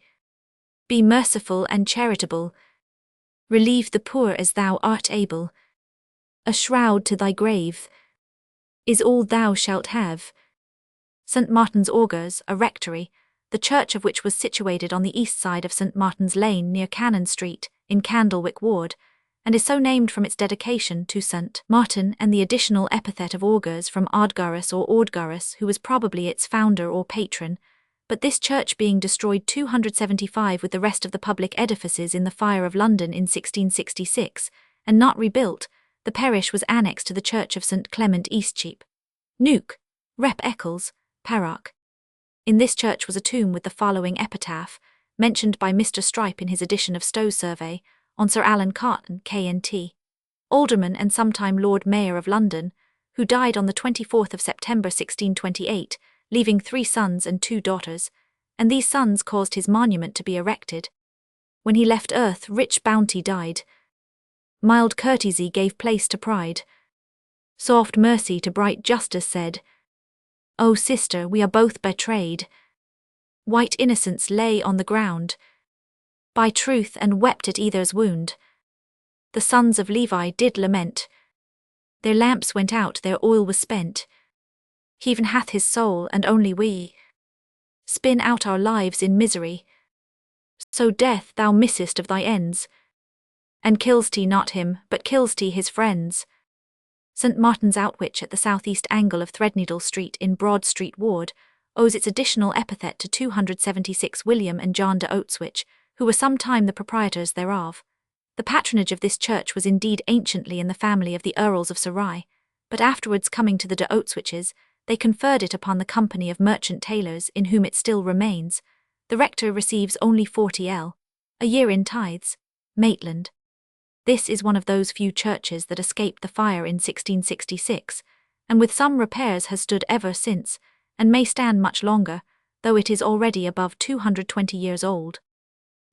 Be merciful and charitable. Relieve the poor as thou art able. A shroud to thy grave is all thou shalt have. St. Martin's Augurs, a rectory, the church of which was situated on the east side of St. Martin's Lane near Cannon Street, in Candlewick Ward, and is so named from its dedication to St. Martin and the additional epithet of Augurs from Ardgarus or Ordgarus, who was probably its founder or patron, but this church being destroyed 275 with the rest of the public edifices in the fire of London in 1666, and not rebuilt, the parish was annexed to the church of St. Clement Eastcheap. Nuke, Rep. Eccles, Paroch. In this church was a tomb with the following epitaph, mentioned by Mr. Strype in his edition of Stow's Survey, on Sir Alan Carton, K.N.T., Alderman and sometime Lord Mayor of London, who died on the 24th of September 1628, leaving 3 sons and 2 daughters, and these sons caused his monument to be erected. When he left earth, rich bounty died. Mild courtesy gave place to pride. Soft mercy to bright justice said, O sister, we are both betrayed. White innocence lay on the ground, by truth and wept at either's wound. The sons of Levi did lament. Their lamps went out, their oil was spent. Heaven hath his soul, and only we spin out our lives in misery. So death thou missest of thy ends, and kills he not him, but kills he his friends. St. Martin's Outwich at the southeast angle of Threadneedle Street in Broad Street Ward owes its additional epithet to 276 William and John de Oatswich, who were sometime the proprietors thereof. The patronage of this church was indeed anciently in the family of the Earls of Surrey, but afterwards coming to the de Oatswiches, they conferred it upon the company of merchant tailors, in whom it still remains. The rector receives only 40l a year in tithes. Maitland. This is one of those few churches that escaped the fire in 1666, and with some repairs has stood ever since, and may stand much longer, though it is already above 220 years old.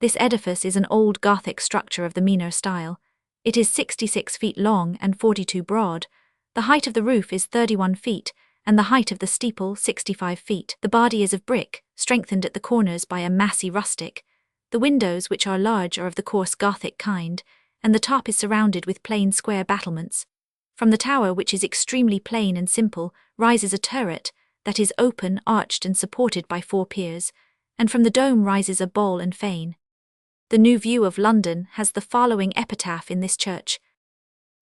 This edifice is an old Gothic structure of the meaner style. It is 66 feet long and 42 broad. The height of the roof is 31 feet, and the height of the steeple 65 feet. The body is of brick, strengthened at the corners by a massy rustic. The windows, which are large, are of the coarse Gothic kind, and the top is surrounded with plain square battlements. From the tower, which is extremely plain and simple, rises a turret, that is open, arched and supported by 4 piers, and from the dome rises a ball and fane. The New View of London has the following epitaph in this church.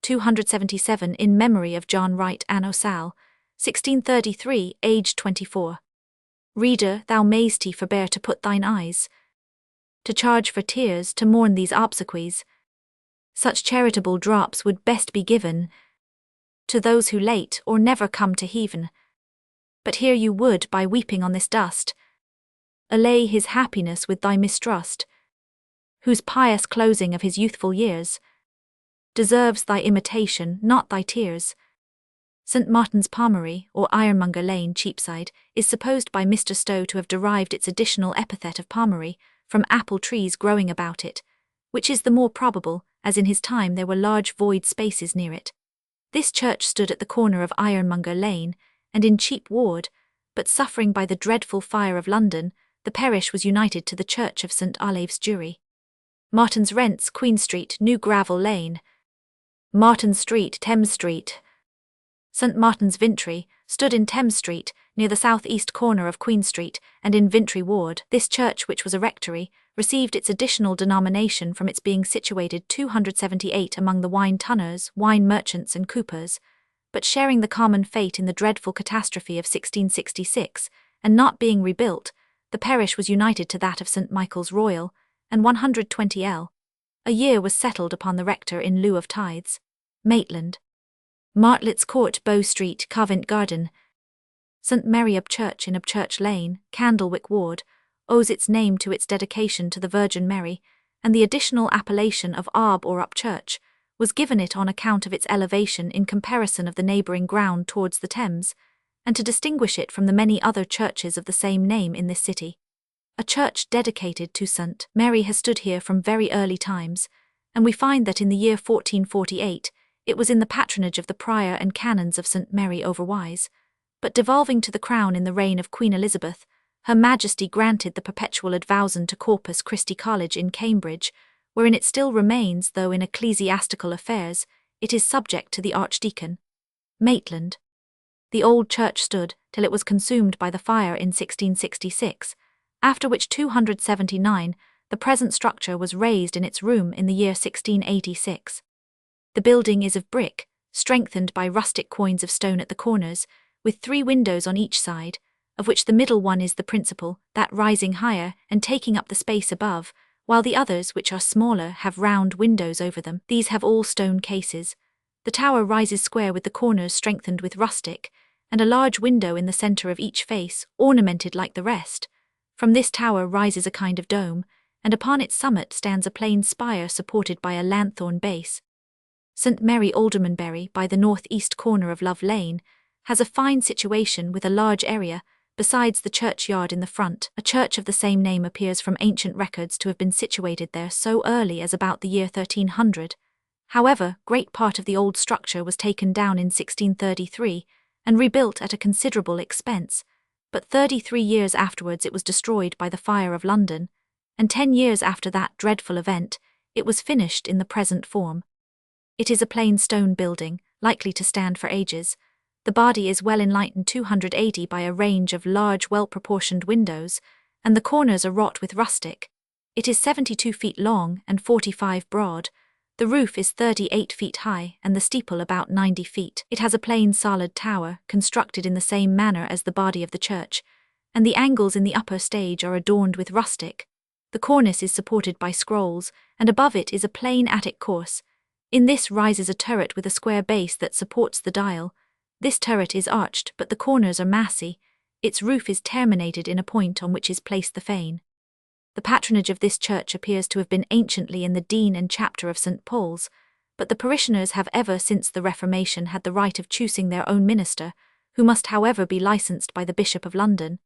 277 in memory of John Wright Anno Sal, 1633, aged 24. Reader, thou mayst forbear to put thine eyes to charge for tears to mourn these obsequies. Such charitable drops would best be given to those who late or never come to heaven. But here you would, by weeping on this dust, allay his happiness with thy mistrust, whose pious closing of his youthful years deserves thy imitation, not thy tears. St. Martin's Palmery, or Ironmonger Lane, Cheapside, is supposed by Mr. Stowe to have derived its additional epithet of palmery from apple trees growing about it, which is the more probable, as in his time there were large void spaces near it. This church stood at the corner of Ironmonger Lane, and in Cheap Ward, but suffering by the dreadful fire of London, the parish was united to the church of St. Olave's Jury. Martin's Rents, Queen Street, New Gravel Lane. Martin Street, Thames Street. St. Martin's Vintry stood in Thames Street, near the south-east corner of Queen Street, and in Vintry Ward. This church, which was a rectory, received its additional denomination from its being situated 278 among the wine tunners, wine merchants and coopers, but sharing the common fate in the dreadful catastrophe of 1666, and not being rebuilt, the parish was united to that of St. Michael's Royal, and 120l a year was settled upon the rector in lieu of tithes. Maitland. Martlett's Court, Bow Street, Covent Garden. St. Mary Upchurch in Upchurch Lane, Candlewick Ward, owes its name to its dedication to the Virgin Mary, and the additional appellation of Ob or Upchurch was given it on account of its elevation in comparison of the neighbouring ground towards the Thames, and to distinguish it from the many other churches of the same name in this city. A church dedicated to St. Mary has stood here from very early times, and we find that in the year 1448, it was in the patronage of the prior and canons of St. Mary over Wise, but devolving to the crown in the reign of Queen Elizabeth, Her Majesty granted the perpetual advowson to Corpus Christi College in Cambridge, wherein it still remains, though in ecclesiastical affairs, it is subject to the Archdeacon. Maitland. The old church stood till it was consumed by the fire in 1666, after which 279, the present structure was raised in its room in the year 1686. The building is of brick, strengthened by rustic quoins of stone at the corners, with 3 windows on each side, of which the middle one is the principal, that rising higher and taking up the space above, while the others, which are smaller, have round windows over them. These have all stone cases. The tower rises square with the corners strengthened with rustic, and a large window in the centre of each face, ornamented like the rest. From this tower rises a kind of dome, and upon its summit stands a plain spire supported by a lanthorn base. St. Mary Aldermanbury, by the north-east corner of Love Lane, has a fine situation with a large area, besides the churchyard in the front. A church of the same name appears from ancient records to have been situated there so early as about the year 1300. However, great part of the old structure was taken down in 1633, and rebuilt at a considerable expense, but 33 years afterwards it was destroyed by the fire of London, and 10 years after that dreadful event, it was finished in the present form. It is a plain stone building, likely to stand for ages. The body is well enlightened 280 by a range of large well-proportioned windows, and the corners are wrought with rustic. It is 72 feet long and 45 broad. The roof is 38 feet high and the steeple about 90 feet. It has a plain solid tower, constructed in the same manner as the body of the church, and the angles in the upper stage are adorned with rustic. The cornice is supported by scrolls, and above it is a plain attic course. In this rises a turret with a square base that supports the dial. This turret is arched, but the corners are massy. Its roof is terminated in a point on which is placed the fane. The patronage of this church appears to have been anciently in the dean and chapter of St. Paul's, but the parishioners have ever since the Reformation had the right of choosing their own minister, who must however be licensed by the Bishop of London.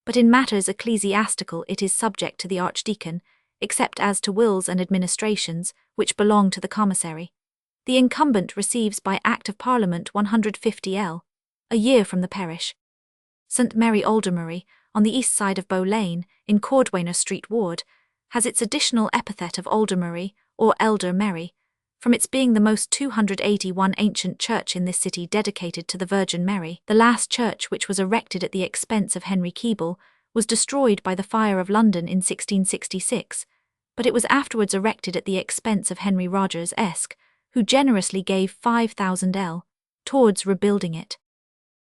But in matters ecclesiastical it is subject to the Archdeacon, except as to wills and administrations, which belong to the commissary. The incumbent receives by Act of Parliament 150l a year from the parish. St. Mary Aldermary, on the east side of Bow Lane, in Cordwainer Street Ward, has its additional epithet of Aldermary, or Elder Mary, from its being the most 281 ancient church in this city dedicated to the Virgin Mary. The last church, which was erected at the expense of Henry Keble, was destroyed by the fire of London in 1666, but it was afterwards erected at the expense of Henry Rogers Esq, who generously gave 5,000l towards rebuilding it.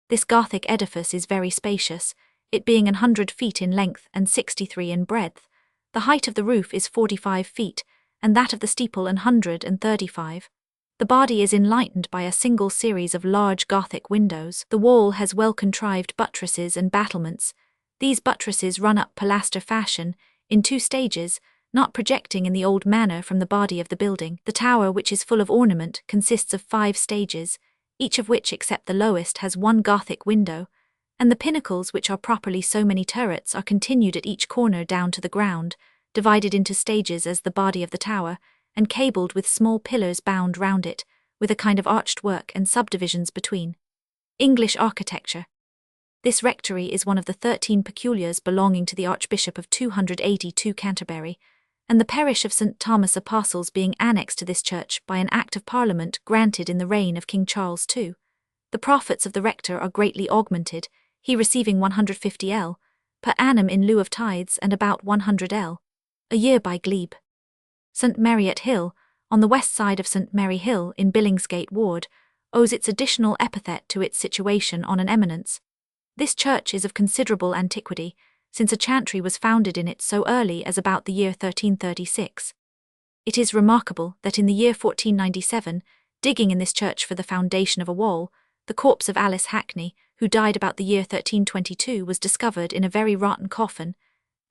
This Gothic edifice is very spacious, it being 100 feet in length and 63 in breadth. The height of the roof is 45 feet, and that of the steeple 135. The body is enlightened by a single series of large Gothic windows. The wall has well-contrived buttresses and battlements. These buttresses run up pilaster fashion, in 2 stages, not projecting in the old manner from the body of the building. The tower, which is full of ornament, consists of 5 stages, each of which except the lowest has 1 Gothic window, and the pinnacles, which are properly so many turrets, are continued at each corner down to the ground, divided into stages as the body of the tower, and cabled with small pillars bound round it, with a kind of arched work and subdivisions between. English architecture. This rectory is one of the 13 peculiars belonging to the Archbishop of 282 Canterbury, and the parish of St. Thomas Apostles being annexed to this church by an Act of Parliament granted in the reign of King Charles II. The profits of the rector are greatly augmented, he receiving 150l per annum in lieu of tithes and about 100l a year by glebe. St. Mary at Hill, on the west side of St. Mary Hill in Billingsgate Ward, owes its additional epithet to its situation on an eminence. This church is of considerable antiquity, since a chantry was founded in it so early as about the year 1336. It is remarkable that in the year 1497, digging in this church for the foundation of a wall, the corpse of Alice Hackney, who died about the year 1322, was discovered in a very rotten coffin,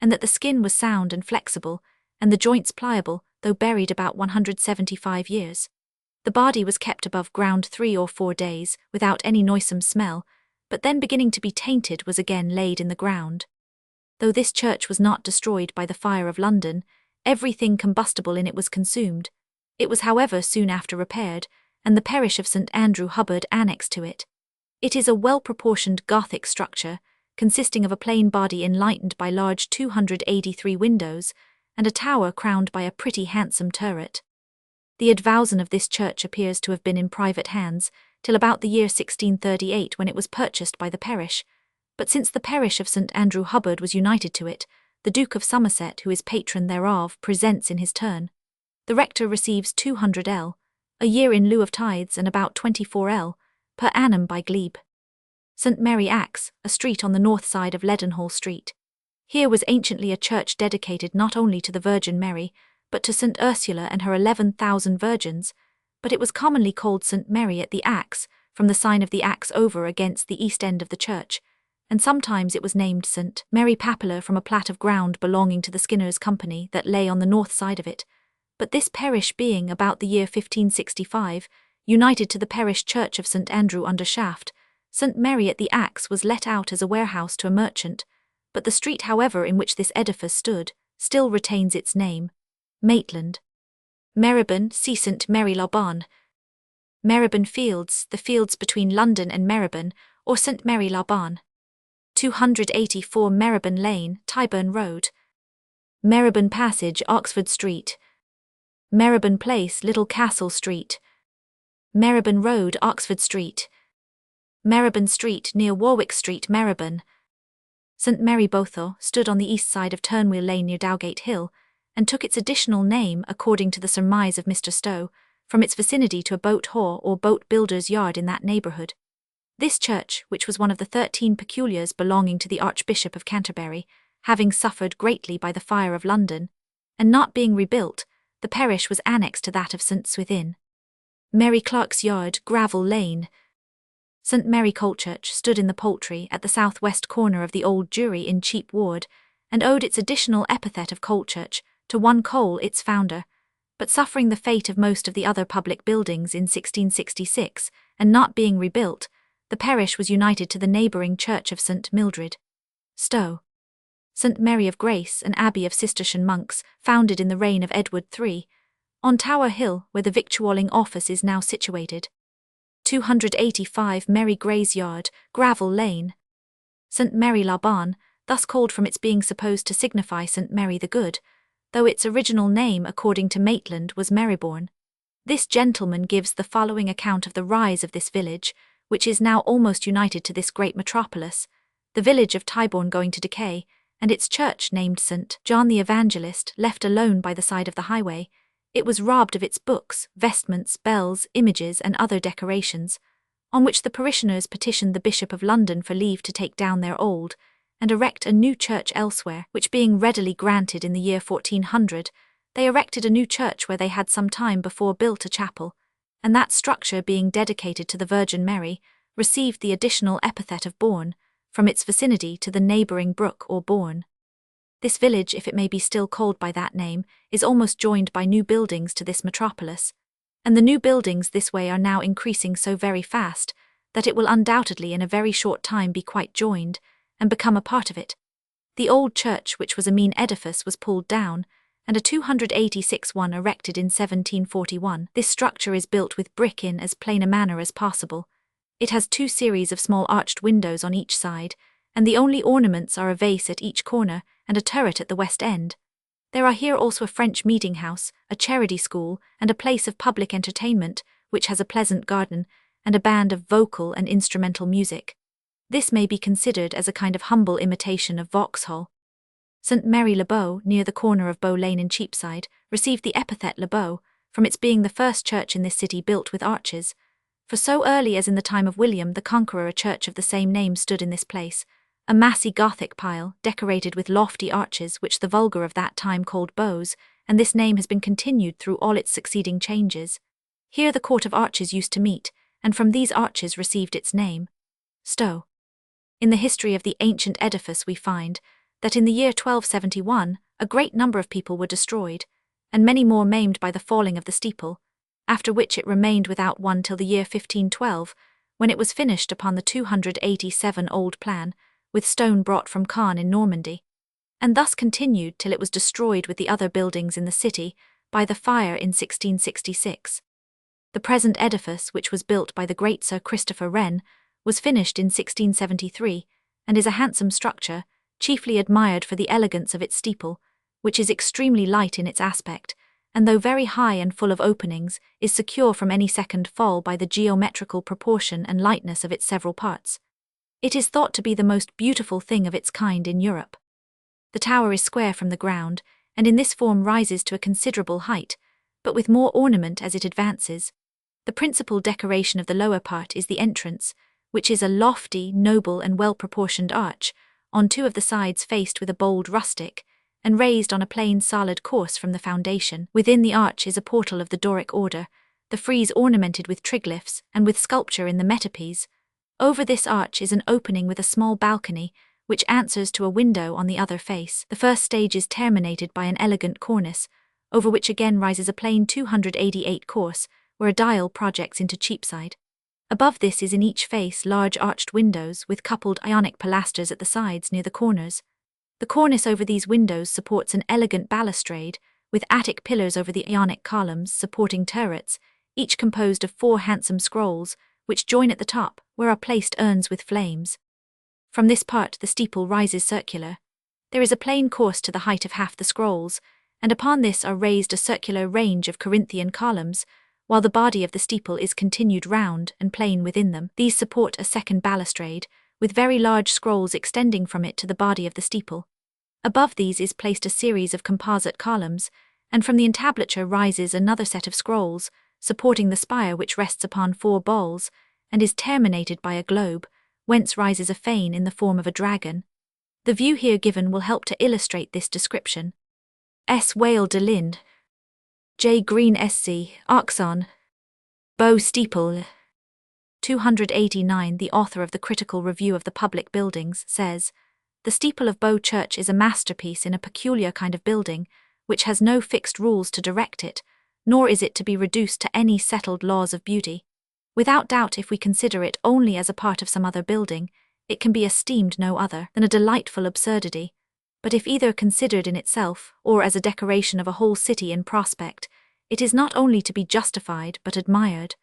and that the skin was sound and flexible, and the joints pliable, though buried about 175 years. The body was kept above ground 3 or 4 days, without any noisome smell, but then beginning to be tainted was again laid in the ground. Though this church was not destroyed by the fire of London, everything combustible in it was consumed. It was however soon after repaired, and the parish of St. Andrew Hubbard annexed to it. It is a well-proportioned Gothic structure, consisting of a plain body enlightened by large 283 windows, and a tower crowned by a pretty handsome turret. The advowson of this church appears to have been in private hands, till about the year 1638 when it was purchased by the parish, but since the parish of St. Andrew Hubbard was united to it, the Duke of Somerset, who is patron thereof, presents in his turn. The rector receives 200 a year in lieu of tithes and about 24 per annum by glebe. St. Mary Axe, a street on the north side of Leadenhall Street. Here was anciently a church dedicated not only to the Virgin Mary, but to St. Ursula and her 11,000 virgins, but it was commonly called St. Mary at the Axe, from the sign of the axe over against the east end of the church, and sometimes it was named St. Mary Papilla from a plat of ground belonging to the Skinners' Company that lay on the north side of it, but this parish being, about the year 1565, united to the parish church of St. Andrew under Shaft, St. Mary at the Axe was let out as a warehouse to a merchant, but the street however in which this edifice stood, still retains its name, Maitland. Marylebone, see St. Mary Laban. Marylebone Fields, the fields between London and Marylebone, or St. Mary Laban. 284 Marylebone Lane, Tyburn Road. Marylebone Passage, Oxford Street. Marylebone Place, Little Castle Street. Marylebone Road, Oxford Street. Marylebone Street, near Warwick Street, Marylebone. St. Mary Bothwell stood on the east side of Turnwheel Lane near Dowgate Hill, and took its additional name, according to the surmise of Mr. Stowe, from its vicinity to a boat whore or boat builder's yard in that neighbourhood. This church, which was one of the 13 peculiars belonging to the Archbishop of Canterbury, having suffered greatly by the fire of London, and not being rebuilt, the parish was annexed to that of St. Swithin. Mary Clark's Yard, Gravel Lane. St. Mary Colechurch stood in the Poultry at the south-west corner of the Old Jury in Cheap Ward, and owed its additional epithet of Colechurch to one Cole, its founder, but suffering the fate of most of the other public buildings in 1666, and not being rebuilt, the parish was united to the neighbouring church of St. Mildred. Stowe. St. Mary of Grace, an abbey of Cistercian monks, founded in the reign of Edward III, on Tower Hill, where the victualling office is now situated. 285 Mary Gray's Yard, Gravel Lane. St. Mary Laban, thus called from its being supposed to signify St. Mary the Good, though its original name, according to Maitland, was Marybourne. This gentleman gives the following account of the rise of this village, which is now almost united to this great metropolis, the village of Tyburn going to decay, and its church named St. John the Evangelist left alone by the side of the highway. It was robbed of its books, vestments, bells, images, and other decorations, on which the parishioners petitioned the Bishop of London for leave to take down their old, and erect a new church elsewhere, which being readily granted in the year 1400, they erected a new church where they had some time before built a chapel, and that structure being dedicated to the Virgin Mary, received the additional epithet of Bourne, from its vicinity to the neighbouring brook or bourne. This village, if it may be still called by that name, is almost joined by new buildings to this metropolis, and the new buildings this way are now increasing so very fast, that it will undoubtedly in a very short time be quite joined, and become a part of it. The old church, which was a mean edifice, was pulled down, and a 286 one erected in 1741. This structure is built with brick in as plain a manner as possible. It has 2 series of small arched windows on each side, and the only ornaments are a vase at each corner and a turret at the west end. There are here also a French meeting house, a charity school, and a place of public entertainment, which has a pleasant garden, and a band of vocal and instrumental music. This may be considered as a kind of humble imitation of Vauxhall. St. Mary le Bow, near the corner of Bow Lane in Cheapside, received the epithet le Bow, from its being the first church in this city built with arches, for so early as in the time of William the Conqueror a church of the same name stood in this place, a massy Gothic pile, decorated with lofty arches which the vulgar of that time called bows, and this name has been continued through all its succeeding changes. Here the court of arches used to meet, and from these arches received its name. Stowe. In the history of the ancient edifice we find that in the year 1271 a great number of people were destroyed, and many more maimed by the falling of the steeple, after which it remained without one till the year 1512, when it was finished upon the 287 old plan, with stone brought from Caen in Normandy, and thus continued till it was destroyed with the other buildings in the city by the fire in 1666. The present edifice, which was built by the great Sir Christopher Wren, was finished in 1673, and is a handsome structure, chiefly admired for the elegance of its steeple, which is extremely light in its aspect, and though very high and full of openings, is secure from any second fall by the geometrical proportion and lightness of its several parts. It is thought to be the most beautiful thing of its kind in Europe. The tower is square from the ground, and in this form rises to a considerable height, but with more ornament as it advances. The principal decoration of the lower part is the entrance, which is a lofty, noble, and well-proportioned arch, on two of the sides faced with a bold rustic, and raised on a plain solid course from the foundation. Within the arch is a portal of the Doric order, the frieze ornamented with triglyphs and with sculpture in the metopes. Over this arch is an opening with a small balcony, which answers to a window on the other face. The first stage is terminated by an elegant cornice, over which again rises a plain 288 course, where a dial projects into Cheapside. Above this is in each face large arched windows with coupled Ionic pilasters at the sides near the corners. The cornice over these windows supports an elegant balustrade, with Attic pillars over the Ionic columns supporting turrets, each composed of 4 handsome scrolls, which join at the top, where are placed urns with flames. From this part the steeple rises circular. There is a plain course to the height of half the scrolls, and upon this are raised a circular range of Corinthian columns, while the body of the steeple is continued round and plain within them. These support a second balustrade, with very large scrolls extending from it to the body of the steeple. Above these is placed a series of composite columns, and from the entablature rises another set of scrolls, supporting the spire which rests upon 4 balls, and is terminated by a globe, whence rises a fane in the form of a dragon. The view here given will help to illustrate this description. S. Wale de Linde, J. Green SC, Oxon, Bow Steeple. 289. The author of the Critical Review of the Public Buildings says, "The steeple of Bow Church is a masterpiece in a peculiar kind of building, which has no fixed rules to direct it, nor is it to be reduced to any settled laws of beauty. Without doubt, if we consider it only as a part of some other building, it can be esteemed no other than a delightful absurdity. But if either considered in itself, or as a decoration of a whole city in prospect, it is not only to be justified but admired.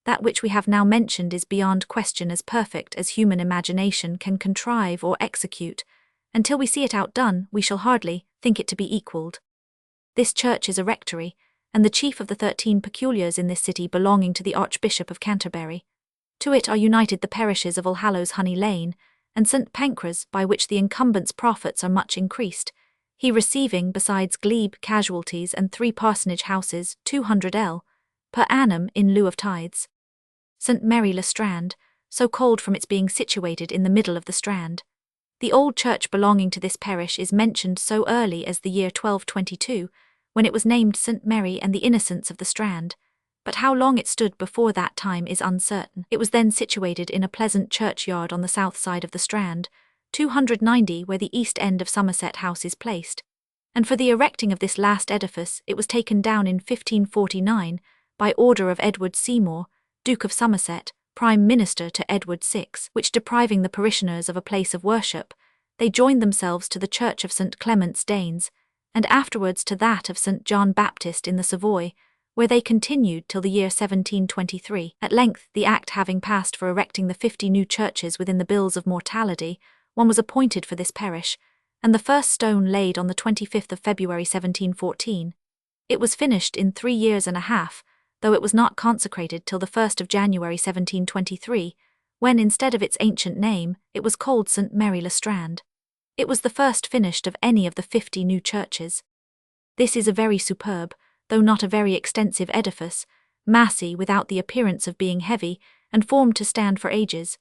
That which we have now mentioned is beyond question as perfect as human imagination can contrive or execute. Until we see it outdone, we shall hardly think it to be equalled. This church is a rectory, and the chief of the 13 peculiars in this city belonging to the Archbishop of Canterbury. To it are united the parishes of Allhallows Honey Lane, and St. Pancras, by which the incumbent's profits are much increased, he receiving, besides glebe, casualties, and 3 parsonage houses, 200l. per annum in lieu of tithes. St. Mary le Strand, so called from its being situated in the middle of the Strand. The old church belonging to this parish is mentioned so early as the year 1222, when it was named St. Mary and the Innocents of the Strand, but how long it stood before that time is uncertain. It was then situated in a pleasant churchyard on the south side of the Strand, 290, where the east end of Somerset House is placed, and for the erecting of this last edifice it was taken down in 1549 by order of Edward Seymour, Duke of Somerset, Prime Minister to Edward VI, which depriving the parishioners of a place of worship, they joined themselves to the church of St. Clement's Danes, and afterwards to that of St. John Baptist in the Savoy, where they continued till the year 1723. At length, the Act having passed for erecting the 50 new churches within the bills of mortality, one was appointed for this parish, and the first stone laid on the 25th of February 1714. It was finished in 3 years and a half, though it was not consecrated till the 1st of January 1723, when instead of its ancient name, it was called St. Mary le Strand. It was the first finished of any of the 50 new churches. This is a very superb, though not a very extensive edifice, massy without the appearance of being heavy, and formed to stand for ages.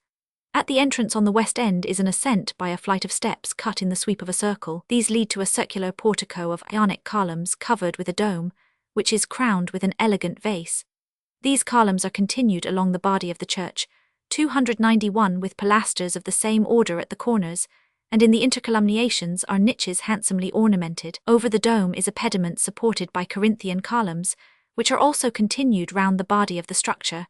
At the entrance on the west end is an ascent by a flight of steps cut in the sweep of a circle. These lead to a circular portico of Ionic columns covered with a dome, which is crowned with an elegant vase. These columns are continued along the body of the church, 291 with pilasters of the same order at the corners, and in the intercolumniations are niches handsomely ornamented. Over the dome is a pediment supported by Corinthian columns, which are also continued round the body of the structure,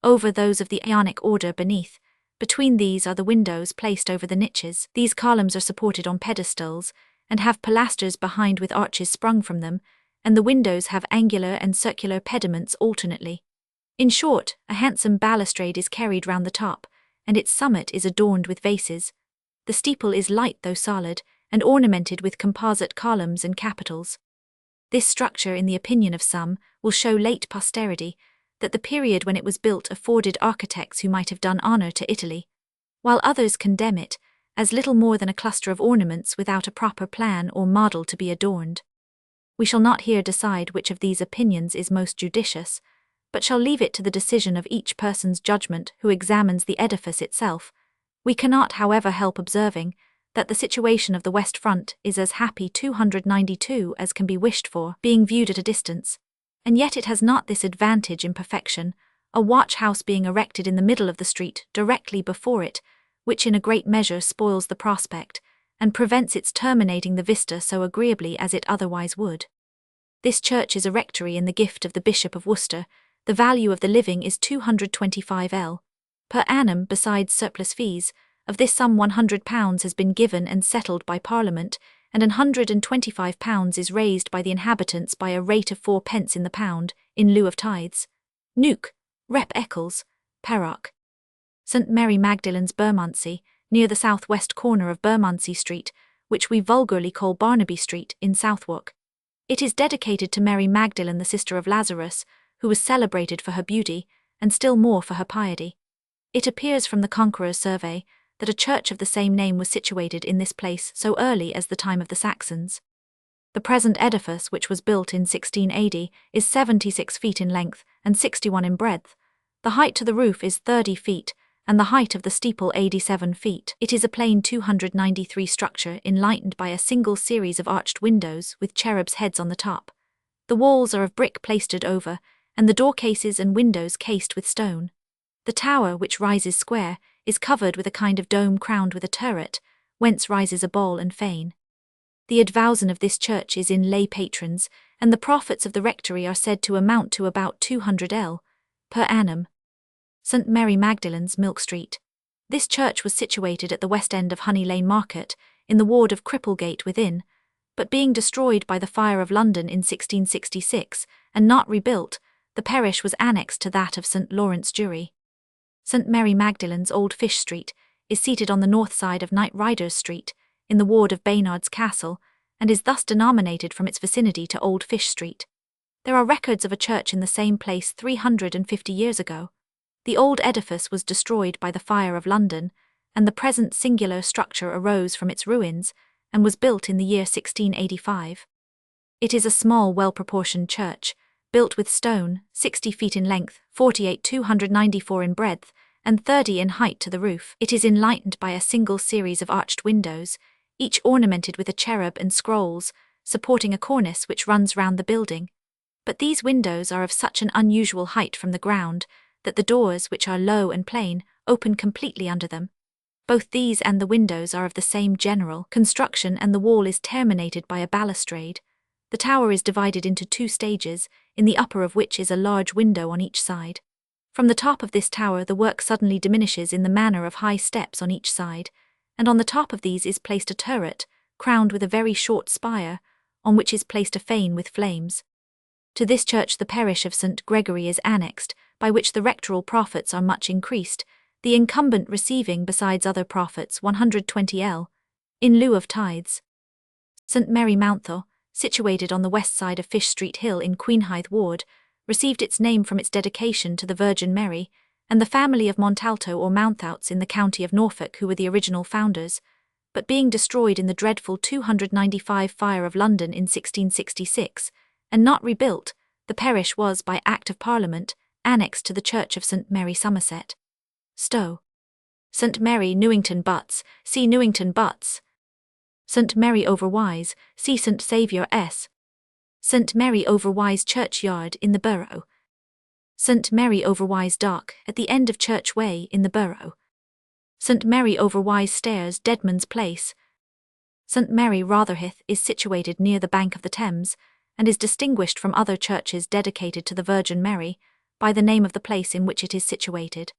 over those of the Ionic order beneath. Between these are the windows placed over the niches. These columns are supported on pedestals, and have pilasters behind with arches sprung from them, and the windows have angular and circular pediments alternately. In short, a handsome balustrade is carried round the top, and its summit is adorned with vases. The steeple is light though solid, and ornamented with composite columns and capitals. This structure, in the opinion of some, will show late posterity that the period when it was built afforded architects who might have done honour to Italy, while others condemn it as little more than a cluster of ornaments without a proper plan or model to be adorned. We shall not here decide which of these opinions is most judicious, but shall leave it to the decision of each person's judgment who examines the edifice itself. We cannot, however, help observing that the situation of the west front is as happy 292 as can be wished for, being viewed at a distance, and yet it has not this advantage in perfection, a watch-house being erected in the middle of the street directly before it, which in a great measure spoils the prospect, and prevents its terminating the vista so agreeably as it otherwise would. This church is a rectory in the gift of the Bishop of Worcester. The value of the living is 225l. per annum besides surplus fees. Of this sum £100 has been given and settled by Parliament, and £125 is raised by the inhabitants by a rate of 4 pence in the pound, in lieu of tithes. Nuke, Rep. Eccles, Paroch. St. Mary Magdalene's, Bermondsey, near the south-west corner of Bermondsey Street, which we vulgarly call Barnaby Street, in Southwark. It is dedicated to Mary Magdalene, the sister of Lazarus, who was celebrated for her beauty, and still more for her piety. It appears from the Conqueror's survey that a church of the same name was situated in this place so early as the time of the Saxons. The present edifice, which was built in 1680, is 76 feet in length and 61 in breadth. The height to the roof is 30 feet, and the height of the steeple 87 feet. It is a plain 293 structure enlightened by a single series of arched windows with cherubs' heads on the top. The walls are of brick plastered over, and the door cases and windows cased with stone. The tower, which rises square, is covered with a kind of dome crowned with a turret, whence rises a ball and fane. The advowson of this church is in lay patrons, and the profits of the rectory are said to amount to about 200l. per annum. St. Mary Magdalene's, Milk Street. This church was situated at the west end of Honey Lane Market, in the ward of Cripplegate within, but being destroyed by the fire of London in 1666, and not rebuilt, the parish was annexed to that of St. Lawrence Jury. St. Mary Magdalene's, Old Fish Street, is seated on the north side of Knight Riders Street, in the ward of Baynard's Castle, and is thus denominated from its vicinity to Old Fish Street. There are records of a church in the same place 350 years ago. The old edifice was destroyed by the fire of London, and the present singular structure arose from its ruins, and was built in the year 1685. It is a small, well-proportioned church, built with stone, 60 feet in length, 294 in breadth, and 30 in height to the roof. It is enlightened by a single series of arched windows, each ornamented with a cherub and scrolls, supporting a cornice which runs round the building. But these windows are of such an unusual height from the ground, that the doors, which are low and plain, open completely under them. Both these and the windows are of the same general construction, and the wall is terminated by a balustrade. The tower is divided into 2 stages, in the upper of which is a large window on each side. From the top of this tower the work suddenly diminishes in the manner of high steps on each side, and on the top of these is placed a turret, crowned with a very short spire, on which is placed a fane with flames. To this church the parish of St. Gregory is annexed, by which the rectoral profits are much increased, the incumbent receiving, besides other profits, 120l. in lieu of tithes. St. Mary Mountthorpe, situated on the west side of Fish Street Hill in Queenhithe Ward, received its name from its dedication to the Virgin Mary, and the family of Montalto or Mountthouts in the county of Norfolk, who were the original founders, but being destroyed in the dreadful 295 fire of London in 1666, and not rebuilt, the parish was, by Act of Parliament, annexed to the Church of St. Mary Somerset. Stowe. St. Mary Newington Butts, see Newington Butts. St. Mary Overwise, see St. Saviour S. St. Mary Overwise Churchyard in the Borough. St. Mary Overwise Dock at the end of Church Way in the Borough. St. Mary Overwise Stairs, Deadman's Place. St. Mary Rotherhithe is situated near the bank of the Thames, and is distinguished from other churches dedicated to the Virgin Mary by the name of the place in which it is situated.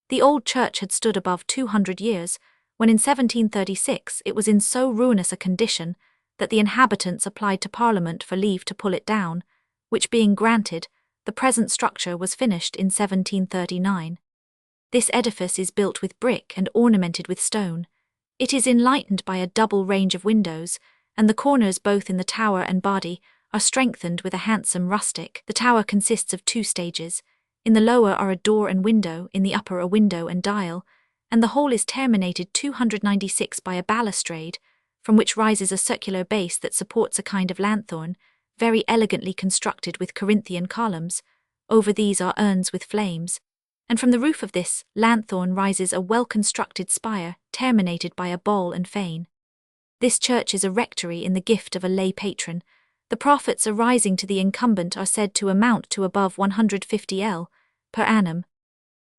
The old church had stood above 200 years, when in 1736 it was in so ruinous a condition that the inhabitants applied to Parliament for leave to pull it down, which being granted, the present structure was finished in 1739. This edifice is built with brick and ornamented with stone. It is enlightened by a double range of windows, and the corners both in the tower and body are strengthened with a handsome rustic. The tower consists of 2 stages. In the lower are a door and window, in the upper a window and dial, and the whole is terminated 296 by a balustrade, from which rises a circular base that supports a kind of lanthorn, very elegantly constructed with Corinthian columns. Over these are urns with flames, and from the roof of this lanthorn rises a well-constructed spire, terminated by a ball and fane. This church is a rectory in the gift of a lay patron. The profits arising to the incumbent are said to amount to above 150L per annum.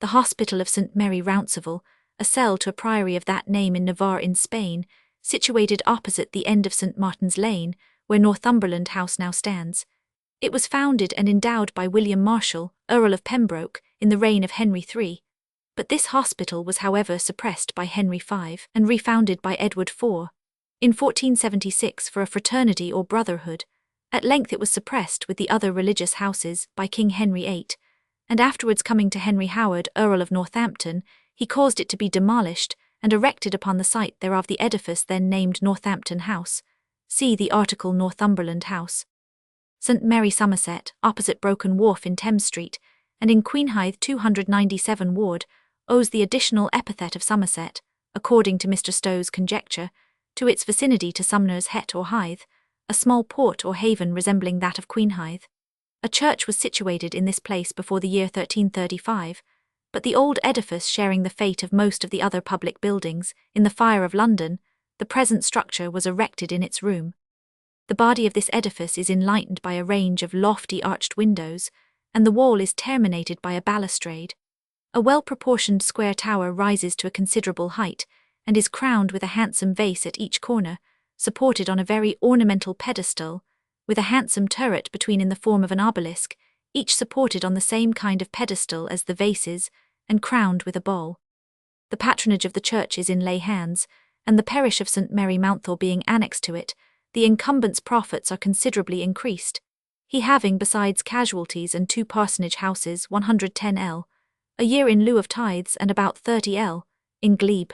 The Hospital of St. Mary Rounceville, a cell to a priory of that name in Navarre in Spain, situated opposite the end of St. Martin's Lane, where Northumberland House now stands. It was founded and endowed by William Marshall, Earl of Pembroke, in the reign of Henry III. But this hospital was however suppressed by Henry V and refounded by Edward IV in 1476 for a fraternity or brotherhood. At length it was suppressed with the other religious houses by King Henry VIII, and afterwards coming to Henry Howard, Earl of Northampton, he caused it to be demolished and erected upon the site thereof the edifice then named Northampton House. See the article Northumberland House. St. Mary Somerset, opposite Broken Wharf in Thames Street, and in Queenhithe 297 Ward, owes the additional epithet of Somerset, according to Mr. Stowe's conjecture, to its vicinity to Sumner's Het or Hythe, a small port or haven resembling that of Queenhithe. A church was situated in this place before the year 1335, but the old edifice sharing the fate of most of the other public buildings, in the fire of London, the present structure was erected in its room. The body of this edifice is enlightened by a range of lofty arched windows, and the wall is terminated by a balustrade. A well-proportioned square tower rises to a considerable height, and is crowned with a handsome vase at each corner, supported on a very ornamental pedestal, with a handsome turret between in the form of an obelisk, each supported on the same kind of pedestal as the vases, and crowned with a ball. The patronage of the church is in lay hands, and the parish of St. Mary Mountthorpe being annexed to it, the incumbent's profits are considerably increased, he having, besides casualties and 2 parsonage houses, 110L a year in lieu of tithes and about 30L in glebe.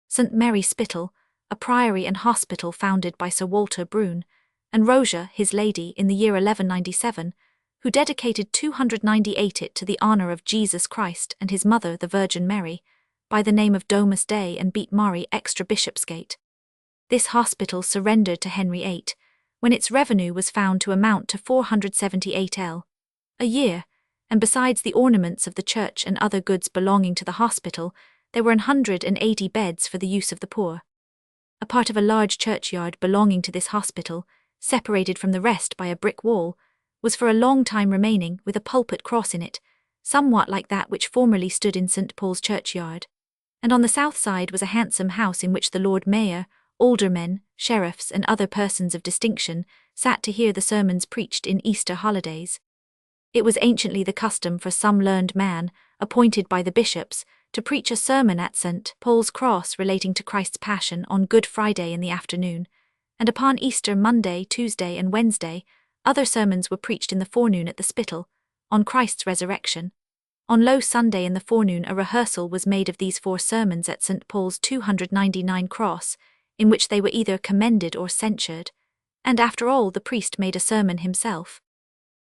St. Mary Spital, a priory and hospital founded by Sir Walter Brune, and Rosia, his lady, in the year 1197, who dedicated 298 it to the honour of Jesus Christ and his mother the Virgin Mary, by the name of Domus Dei and Beat Mari extra Bishopsgate. This hospital surrendered to Henry VIII, when its revenue was found to amount to 478L a year, and besides the ornaments of the church and other goods belonging to the hospital, there were 180 beds for the use of the poor. A part of a large churchyard belonging to this hospital, separated from the rest by a brick wall, was for a long time remaining with a pulpit cross in it, somewhat like that which formerly stood in St. Paul's churchyard. And on the south side was a handsome house in which the Lord Mayor, aldermen, sheriffs, and other persons of distinction sat to hear the sermons preached in Easter holidays. It was anciently the custom for some learned man, appointed by the bishops, to preach a sermon at St. Paul's Cross relating to Christ's Passion on Good Friday in the afternoon, and upon Easter Monday, Tuesday, and Wednesday, other sermons were preached in the forenoon at the Spital, on Christ's resurrection. On Low Sunday in the forenoon a rehearsal was made of these 4 sermons at St. Paul's 299 Cross, in which they were either commended or censured, and after all the priest made a sermon himself.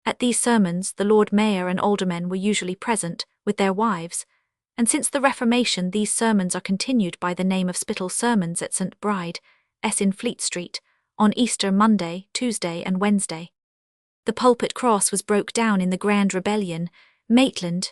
At these sermons the Lord Mayor and aldermen were usually present, with their wives, and since the Reformation these sermons are continued by the name of Spital Sermons at St. Bride, in Fleet Street, on Easter Monday, Tuesday, and Wednesday. The pulpit cross was broke down in the Grand Rebellion, Maitland.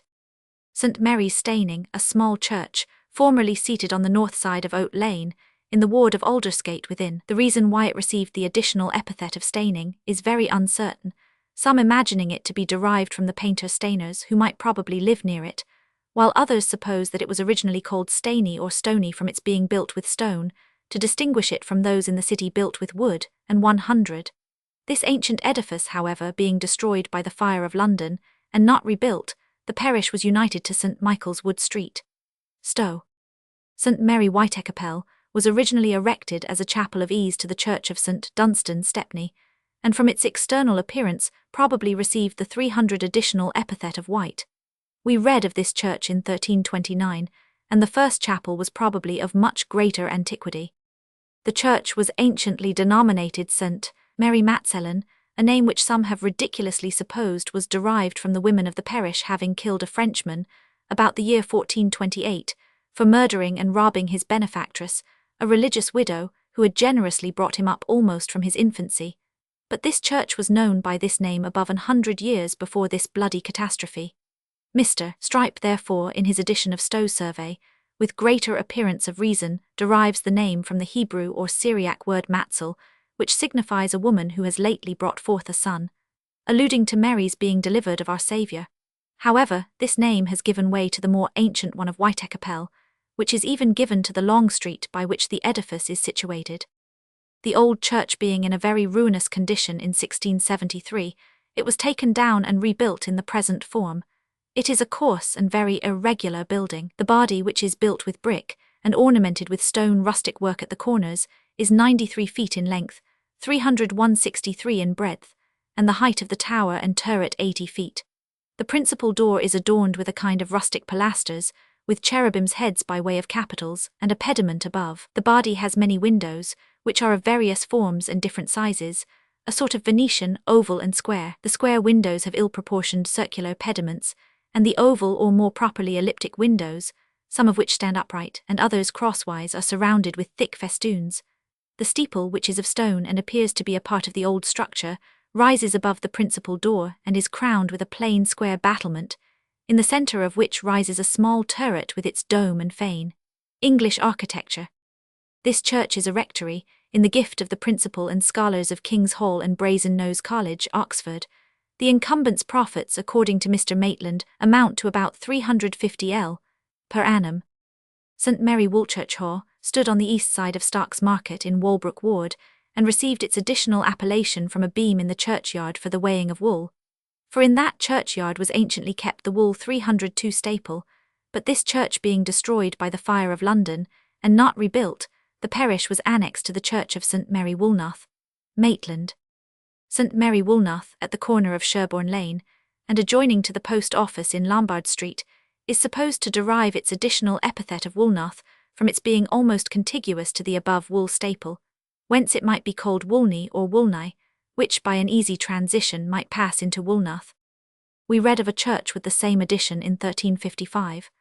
St. Mary's Staining, a small church, formerly seated on the north side of Oat Lane, in the ward of Aldersgate within. The reason why it received the additional epithet of Staining is very uncertain, some imagining it to be derived from the painter Stainers who might probably live near it, while others suppose that it was originally called Stany or Stony from its being built with stone, to distinguish it from those in the city built with wood, and 100. This ancient edifice, however, being destroyed by the fire of London, and not rebuilt, the parish was united to St. Michael's Wood Street, Stowe. St. Mary Whitecappel was originally erected as a chapel of ease to the church of St. Dunstan, Stepney, and from its external appearance probably received the 300 additional epithet of white. We read of this church in 1329, and the first chapel was probably of much greater antiquity. The church was anciently denominated St. Mary Matsellen, a name which some have ridiculously supposed was derived from the women of the parish having killed a Frenchman, about the year 1428, for murdering and robbing his benefactress, a religious widow who had generously brought him up almost from his infancy. But this church was known by this name above 100 years before this bloody catastrophe. Mr. Strype, therefore, in his edition of Stowe's Survey, with greater appearance of reason, derives the name from the Hebrew or Syriac word matzel, which signifies a woman who has lately brought forth a son, alluding to Mary's being delivered of our Saviour. However, this name has given way to the more ancient one of Whitecappel, which is even given to the long street by which the edifice is situated. The old church being in a very ruinous condition in 1673, it was taken down and rebuilt in the present form. It is a coarse and very irregular building. The body, which is built with brick and ornamented with stone rustic work at the corners, is 93 feet in length, 363 in breadth, and the height of the tower and turret 80 feet. The principal door is adorned with a kind of rustic pilasters, with cherubim's heads by way of capitals, and a pediment above. The body has many windows, which are of various forms and different sizes, a sort of Venetian, oval and square. The square windows have ill-proportioned circular pediments, and the oval or more properly elliptic windows, some of which stand upright and others crosswise, are surrounded with thick festoons. The steeple, which is of stone and appears to be a part of the old structure, rises above the principal door and is crowned with a plain square battlement, in the centre of which rises a small turret with its dome and fane. English architecture. This church is a rectory, in the gift of the principal and scholars of King's Hall and Brazen Nose College, Oxford. The incumbents' profits, according to Mr. Maitland, amount to about 350l. per annum. St. Mary Woolchurch Hall stood on the east side of Stark's Market in Walbrook Ward, and received its additional appellation from a beam in the churchyard for the weighing of wool. For in that churchyard was anciently kept the wool 302 staple, but this church being destroyed by the fire of London, and not rebuilt, the parish was annexed to the church of St. Mary Woolnoth, Maitland. St. Mary Woolnoth, at the corner of Sherborne Lane, and adjoining to the post office in Lombard Street, is supposed to derive its additional epithet of Woolnoth from its being almost contiguous to the above wool staple, whence it might be called Woolney or Woolney, which by an easy transition might pass into Woolnoth. We read of a church with the same addition in 1355.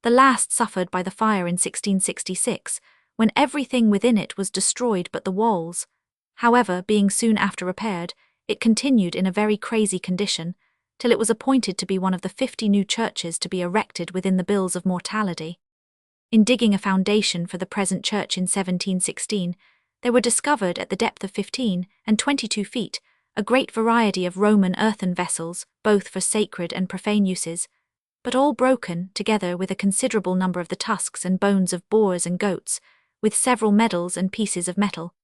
The last suffered by the fire in 1666, when everything within it was destroyed but the walls. However, being soon after repaired, it continued in a very crazy condition, till it was appointed to be one of the 50 new churches to be erected within the bills of mortality. In digging a foundation for the present church in 1716, there were discovered at the depth of 15 and 22 feet a great variety of Roman earthen vessels, both for sacred and profane uses, but all broken, together with a considerable number of the tusks and bones of boars and goats, with several medals and pieces of metal.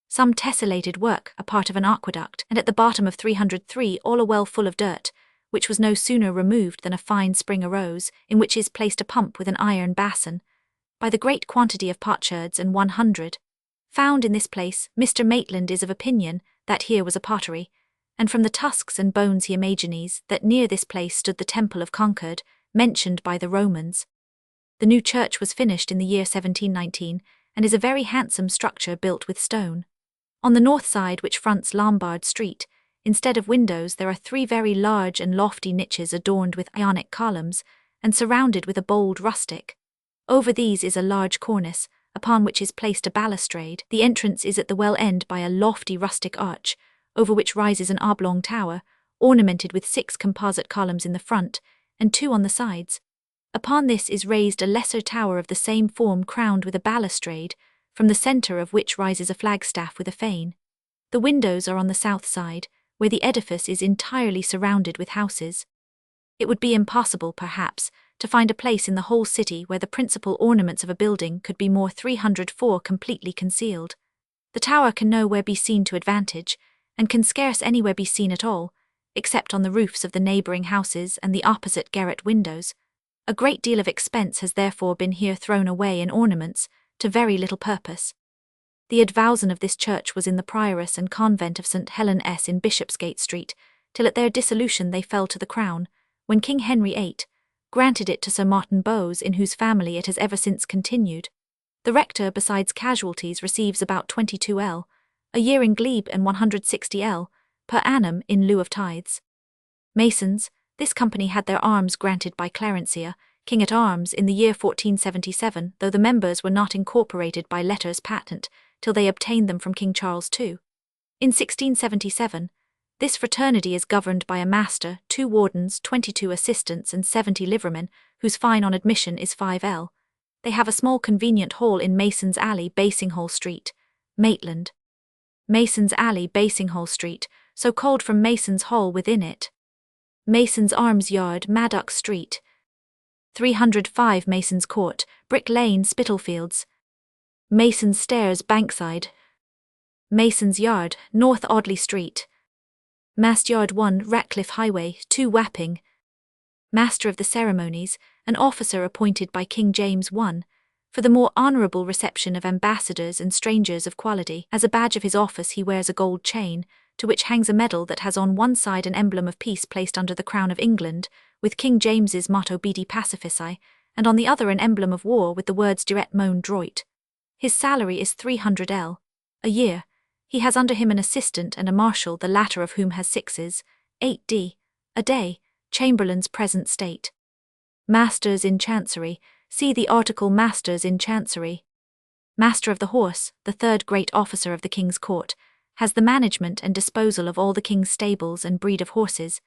Some tessellated work, a part of an aqueduct, and at the bottom of 303 all a well full of dirt, which was no sooner removed than a fine spring arose, in which is placed a pump with an iron basin, by the great quantity of potsherds and 100. Found in this place, Mr. Maitland is of opinion that here was a pottery, and from the tusks and bones he imagines that near this place stood the Temple of Concord, mentioned by the Romans. The new church was finished in the year 1719, and is a very handsome structure built with stone. On the north side, which fronts Lombard Street, instead of windows there are 3 very large and lofty niches adorned with Ionic columns, and surrounded with a bold rustic. Over these is a large cornice, upon which is placed a balustrade. The entrance is at the well end by a lofty rustic arch, over which rises an oblong tower, ornamented with 6 composite columns in the front, and 2 on the sides. Upon this is raised a lesser tower of the same form crowned with a balustrade, from the centre of which rises a flagstaff with a fane. The windows are on the south side, where the edifice is entirely surrounded with houses. It would be impossible, perhaps, to find a place in the whole city where the principal ornaments of a building could be more 304 completely concealed. The tower can nowhere be seen to advantage, and can scarce anywhere be seen at all, except on the roofs of the neighbouring houses and the opposite garret windows. A great deal of expense has therefore been here thrown away in ornaments, to very little purpose. The advowson of this church was in the prioress and convent of St. Helen S. in Bishopsgate Street, till at their dissolution they fell to the crown, when King Henry VIII granted it to Sir Martin Bowes, in whose family it has ever since continued. The rector, besides casualties, receives about 22l. a year in glebe and 160l. per annum in lieu of tithes. Masons, this company had their arms granted by Clarencia, King at Arms, in the year 1477, though the members were not incorporated by letters patent till they obtained them from King Charles II. In 1677, this fraternity is governed by a master, 2 wardens, 22 assistants and 70 liverymen, whose fine on admission is 5l. They have a small convenient hall in Mason's Alley, Basinghall Street, Maitland. Mason's Alley, Basinghall Street, so called from Mason's Hall within it. Mason's Arms Yard, Maddox Street. 305 Mason's Court, Brick Lane, Spitalfields. Mason's Stairs, Bankside. Mason's Yard, North Audley Street. Mast Yard 1, Ratcliffe Highway, 2 Wapping. Master of the Ceremonies, an officer appointed by King James I, for the more honourable reception of ambassadors and strangers of quality. As a badge of his office he wears a gold chain, to which hangs a medal that has on one side an emblem of peace placed under the crown of England, with King James's motto Bidi Pacifici, and on the other an emblem of war with the words Diret Mon Droit. His salary is 300l. a year. He has under him an assistant and a marshal, the latter of whom has 6s. 8d. a day, Chamberlain's present state. Masters in Chancery, see the article Masters in Chancery. Master of the Horse, the third great officer of the King's Court, has the management and disposal of all the King's stables and breed of horses.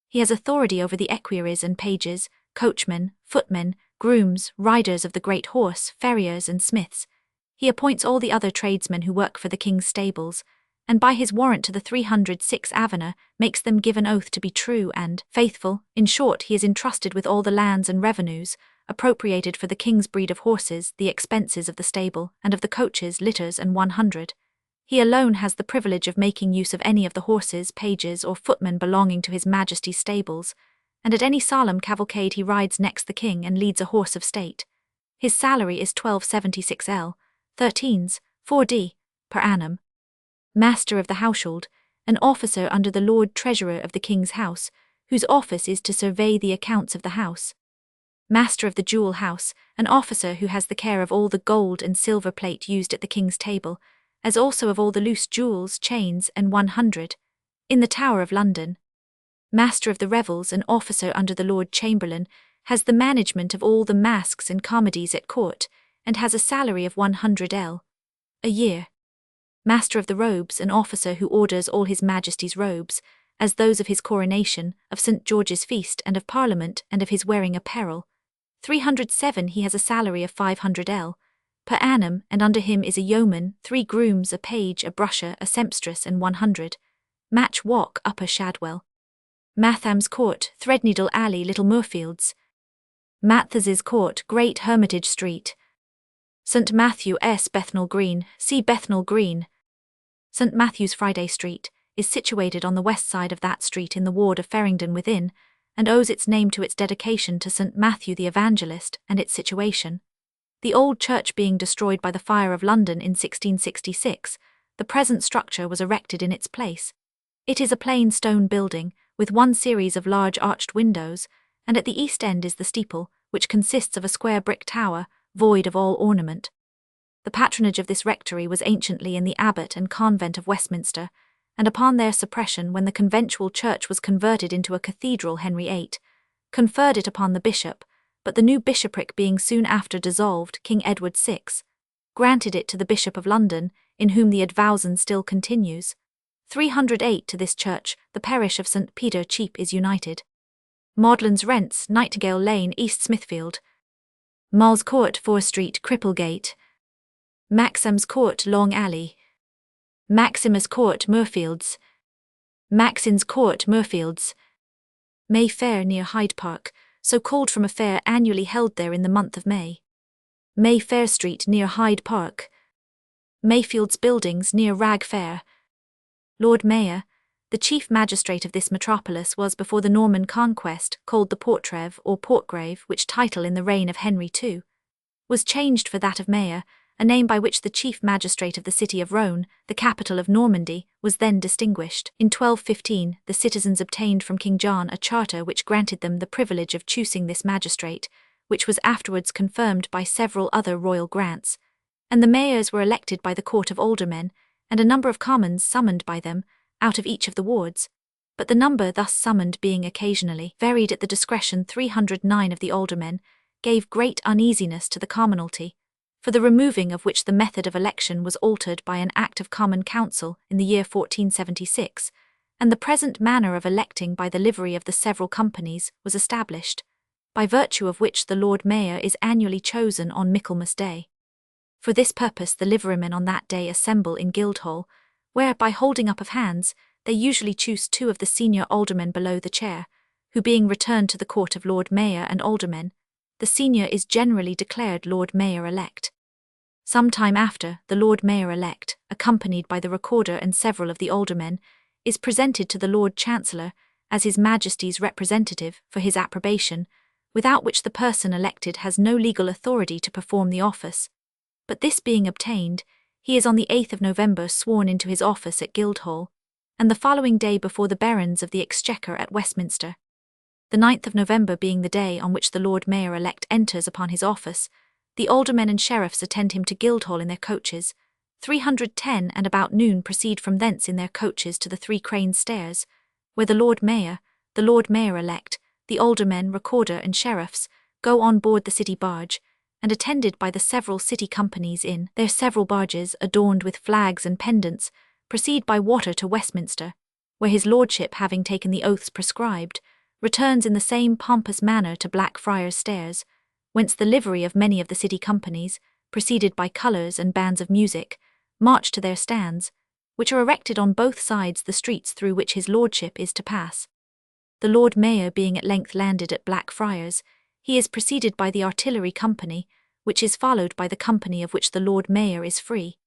He has authority over the equerries and pages, coachmen, footmen, grooms, riders of the great horse, farriers and smiths. He appoints all the other tradesmen who work for the King's stables, and by his warrant to the 306 Avener makes them give an oath to be true and faithful. In short, he is entrusted with all the lands and revenues, appropriated for the King's breed of horses, the expenses of the stable, and of the coaches, litters, and 100. He alone has the privilege of making use of any of the horses, pages, or footmen belonging to his Majesty's stables, and at any solemn cavalcade he rides next the King and leads a horse of state. His salary is 1276l. 13s. 4d. per annum. Master of the Household, an officer under the Lord Treasurer of the King's House, whose office is to survey the accounts of the house. Master of the Jewel House, an officer who has the care of all the gold and silver plate used at the King's table, as also of all the loose jewels, chains, and 100, in the Tower of London. Master of the Revels, an officer under the Lord Chamberlain, has the management of all the masques and comedies at court, and has a salary of 100l. a year. Master of the Robes, an officer who orders all His Majesty's robes, as those of his coronation, of St. George's feast, and of Parliament, and of his wearing apparel. 307 he has a salary of 500l. per annum, and under him is a yeoman, 3 grooms, a page, a brusher, a sempstress, and 100. Match Walk, Upper Shadwell. Matham's Court, Threadneedle Alley, Little Moorfields. Mathes's Court, Great Hermitage Street. St. Matthew S. Bethnal Green, see Bethnal Green. St. Matthew's Friday Street is situated on the west side of that street in the ward of Ferringdon within, and owes its name to its dedication to St. Matthew the Evangelist and its situation. The old church being destroyed by the fire of London in 1666, the present structure was erected in its place. It is a plain stone building, with one series of large arched windows, and at the east end is the steeple, which consists of a square brick tower, void of all ornament. The patronage of this rectory was anciently in the abbot and convent of Westminster, and upon their suppression, when the conventual church was converted into a cathedral, Henry VIII conferred it upon the bishop, but the new bishopric being soon after dissolved, King Edward VI granted it to the Bishop of London, in whom the advowson still continues. 308 to this church, the parish of St. Peter Cheap is united. Maudlin's Rents, Nightingale Lane, East Smithfield. Mal's Court, Fore Street, Cripplegate. Maxim's Court, Long Alley. Maximus Court, Moorfields. Maxin's Court, Moorfields. May Fair near Hyde Park, so called from a fair annually held there in the month of May. May Fair Street near Hyde Park. Mayfield's Buildings near Rag Fair. Lord Mayor, the chief magistrate of this metropolis, was before the Norman conquest called the Portrev or Portgrave, which title in the reign of Henry II was changed for that of Mayor, a name by which the chief magistrate of the city of Rhône, the capital of Normandy, was then distinguished. In 1215, the citizens obtained from King John a charter which granted them the privilege of choosing this magistrate, which was afterwards confirmed by several other royal grants, and the mayors were elected by the court of aldermen, and a number of commons summoned by them, out of each of the wards, but the number thus summoned being occasionally varied at the discretion 309 of the aldermen, gave great uneasiness to the commonalty, for the removing of which the method of election was altered by an Act of Common Council in the year 1476, and the present manner of electing by the livery of the several companies was established, by virtue of which the Lord Mayor is annually chosen on Michaelmas Day. For this purpose the liverymen on that day assemble in Guildhall, where, by holding up of hands, they usually choose two of the senior aldermen below the chair, who being returned to the court of Lord Mayor and aldermen, the senior is generally declared Lord Mayor-elect. Some time after, the Lord Mayor-elect, accompanied by the recorder and several of the aldermen, is presented to the Lord Chancellor as His Majesty's representative for his approbation, without which the person elected has no legal authority to perform the office. But this being obtained, he is on the 8th of November sworn into his office at Guildhall, and the following day before the Barons of the Exchequer at Westminster. The 9th of November being the day on which the Lord Mayor-elect enters upon his office, the aldermen and sheriffs attend him to Guildhall in their coaches. 310 and about noon proceed from thence in their coaches to the Three Cranes Stairs, where the Lord Mayor, the Lord Mayor-elect, the aldermen, recorder and sheriffs, go on board the city barge, and attended by the several city companies in their several barges adorned with flags and pendants, proceed by water to Westminster, where his lordship, having taken the oaths prescribed, returns in the same pompous manner to Blackfriars Stairs, whence the livery of many of the city companies, preceded by colours and bands of music, march to their stands, which are erected on both sides the streets through which his lordship is to pass. The Lord Mayor being at length landed at Blackfriars, he is preceded by the artillery company, which is followed by the company of which the Lord Mayor is free.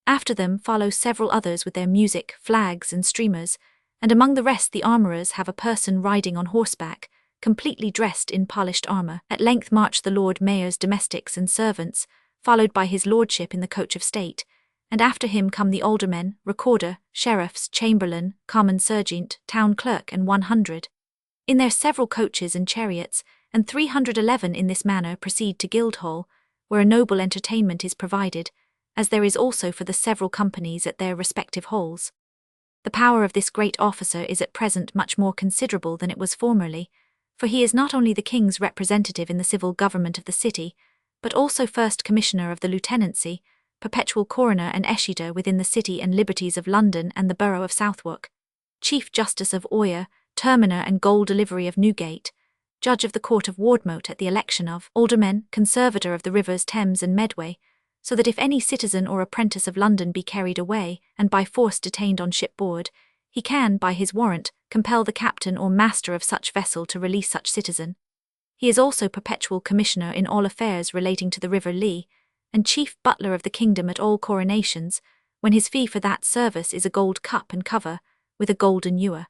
After them follow several others with their music, flags and streamers, and among the rest the armourers have a person riding on horseback, completely dressed in polished armour. At length march the Lord Mayor's domestics and servants, followed by his lordship in the coach of state, and after him come the aldermen, recorder, sheriffs, chamberlain, common serjeant, town clerk, and 100. In their several coaches and chariots, and 311 in this manner proceed to Guildhall, where a noble entertainment is provided, as there is also for the several companies at their respective halls. The power of this great officer is at present much more considerable than it was formerly, for he is not only the king's representative in the civil government of the city, but also first commissioner of the lieutenancy, perpetual coroner and escheator within the city and liberties of London and the borough of Southwark, chief justice of Oyer, terminer and gold delivery of Newgate, judge of the court of Wardmote at the election of aldermen, conservator of the rivers Thames and Medway, so that if any citizen or apprentice of London be carried away, and by force detained on shipboard, he can, by his warrant, compel the captain or master of such vessel to release such citizen. He is also perpetual commissioner in all affairs relating to the River Lee, and chief butler of the kingdom at all coronations, when his fee for that service is a gold cup and cover, with a golden ewer.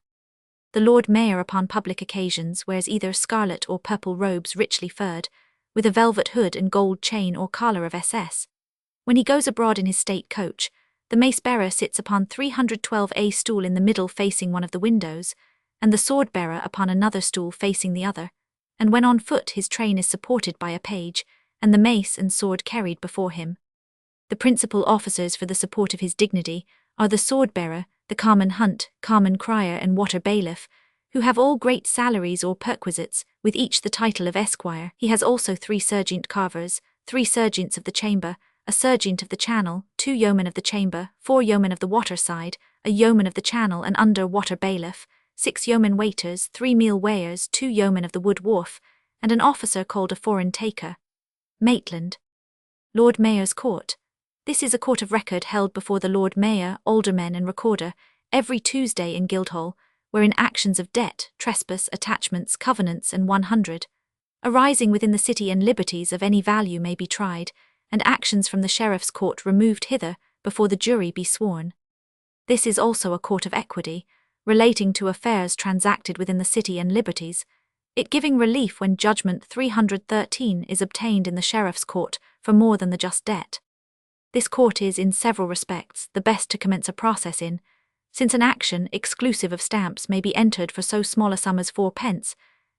The Lord Mayor upon public occasions wears either scarlet or purple robes richly furred, with a velvet hood and gold chain or collar of SS. When he goes abroad in his state coach, the mace-bearer sits upon 312A stool in the middle facing one of the windows, and the sword-bearer upon another stool facing the other, and when on foot his train is supported by a page, and the mace and sword carried before him. The principal officers for the support of his dignity are the sword-bearer, the common hunt, common crier and water bailiff, who have all great salaries or perquisites, with each the title of esquire. He has also 3 serjeant carvers, 3 serjeants of the chamber, a serjeant of the channel, 2 yeomen of the chamber, 4 yeomen of the water side, a yeoman of the channel and under water bailiff, 6 yeomen waiters, 3 meal weighers, 2 yeomen of the wood wharf, and an officer called a foreign taker. Maitland. Lord Mayor's Court. This is a court of record held before the Lord Mayor, aldermen and recorder, every Tuesday in Guildhall, wherein actions of debt, trespass, attachments, covenants and 100, arising within the city and liberties of any value may be tried, and actions from the sheriff's court removed hither before the jury be sworn. This is also a court of equity, relating to affairs transacted within the city and liberties, it giving relief when judgment 313 is obtained in the sheriff's court for more than the just debt. This court is, in several respects, the best to commence a process in, since an action exclusive of stamps may be entered for so small a sum as 4d,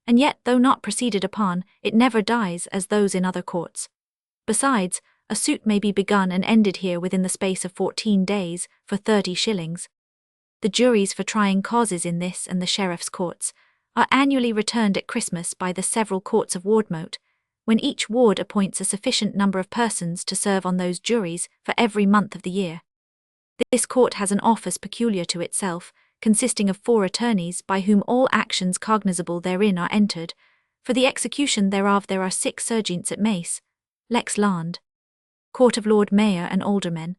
and yet, though not proceeded upon, it never dies as those in other courts. Besides, a suit may be begun and ended here within the space of 14 days for 30 shillings. The juries for trying causes in this and the sheriff's courts are annually returned at Christmas by the several courts of wardmote, when each ward appoints a sufficient number of persons to serve on those juries for every month of the year. This court has an office peculiar to itself, consisting of 4 attorneys by whom all actions cognizable therein are entered. For the execution thereof there are 6 serjeants at mace, lex land, court of Lord Mayor and aldermen.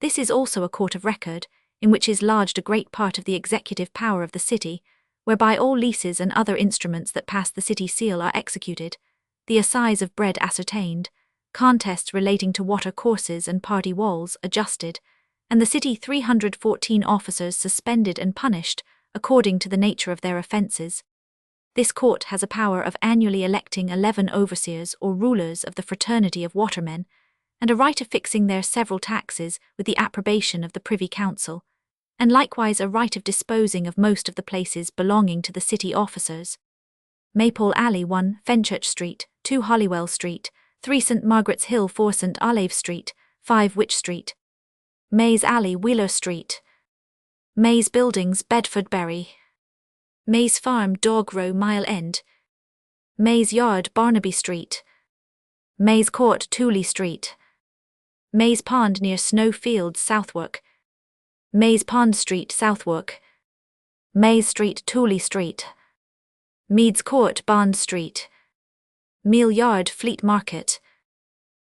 This is also a court of record, in which is lodged a great part of the executive power of the city, whereby all leases and other instruments that pass the city seal are executed, the assize of bread ascertained, contests relating to water courses and party walls adjusted, and the city 314 officers suspended and punished according to the nature of their offences. This court has a power of annually electing 11 overseers or rulers of the fraternity of watermen, and a right of fixing their several taxes with the approbation of the Privy Council, and likewise a right of disposing of most of the places belonging to the city officers. Maypole Alley 1, Fenchurch Street, 2 Holywell Street, 3 St. Margaret's Hill 4 St. Olave Street, 5 Wych Street. Mays Alley Wheeler Street. Mays Buildings Bedford Bury. Mays Farm Dog Row Mile End. Mays Yard Barnaby Street. Mays Court Tooley Street. Mays Pond near Snow Fields Southwark. Mays Pond Street Southwark. Mays Street Tooley Street. Meads Court Bond Street. Meal Yard Fleet Market.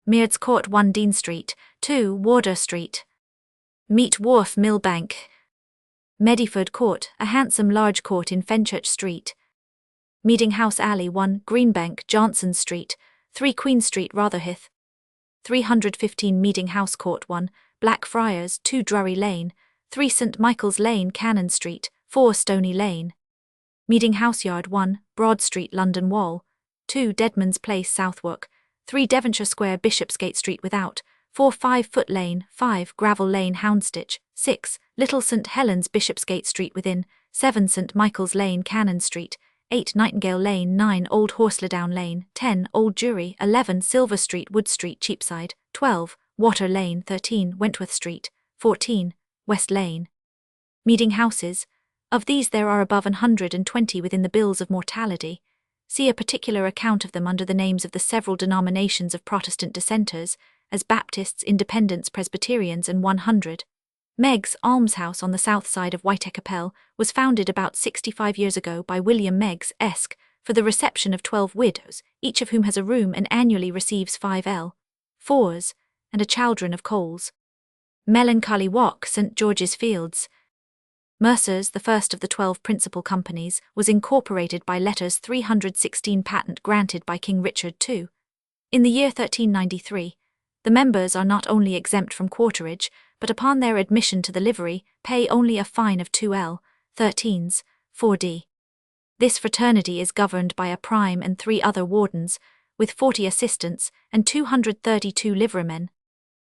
Meards Court 1 Dean Street, 2 Wardour Street. Meat Wharf Millbank. Mediford Court, a handsome large court in Fenchurch Street. Meeting House Alley 1 Greenbank Johnson Street, 3 Queen Street Rotherhithe. 315 Meeting House Court 1, Blackfriars 2 Drury Lane, 3 St. Michael's Lane Cannon Street, 4 Stony Lane. Meeting House Yard 1, Broad Street London Wall, 2 Deadman's Place Southwark, 3 Devonshire Square Bishopsgate Street Without, 4 5-Foot Lane, 5 Gravel Lane Houndsditch, 6 Little St. Helens Bishopsgate Street Within, 7 St. Michael's Lane Cannon Street, 8 Nightingale Lane 9 Old Horseladown Lane, 10 Old Jury 11 Silver Street Wood Street Cheapside, 12 Water Lane 13 Wentworth Street, 14 West Lane. Meeting houses. Of these there are above 120 within the bills of mortality. See a particular account of them under the names of the several denominations of Protestant dissenters, as Baptists, Independents, Presbyterians, and 100. Meg's Almshouse on the south side of Whiteacapel was founded about 65 years ago by William Meggs, Esq, for the reception of 12 widows, each of whom has a room and annually receives 5l. 4s, and a chaldron of coals. Melancholy Walk, St. George's Fields. Mercer's, the first of the 12 principal companies, was incorporated by letters 316 patent granted by King Richard II. In the year 1393, the members are not only exempt from quarterage, but upon their admission to the livery, pay only a fine of 2l. 13s, 4d. This fraternity is governed by a prime and 3 other wardens, with 40 assistants and 232 liverymen.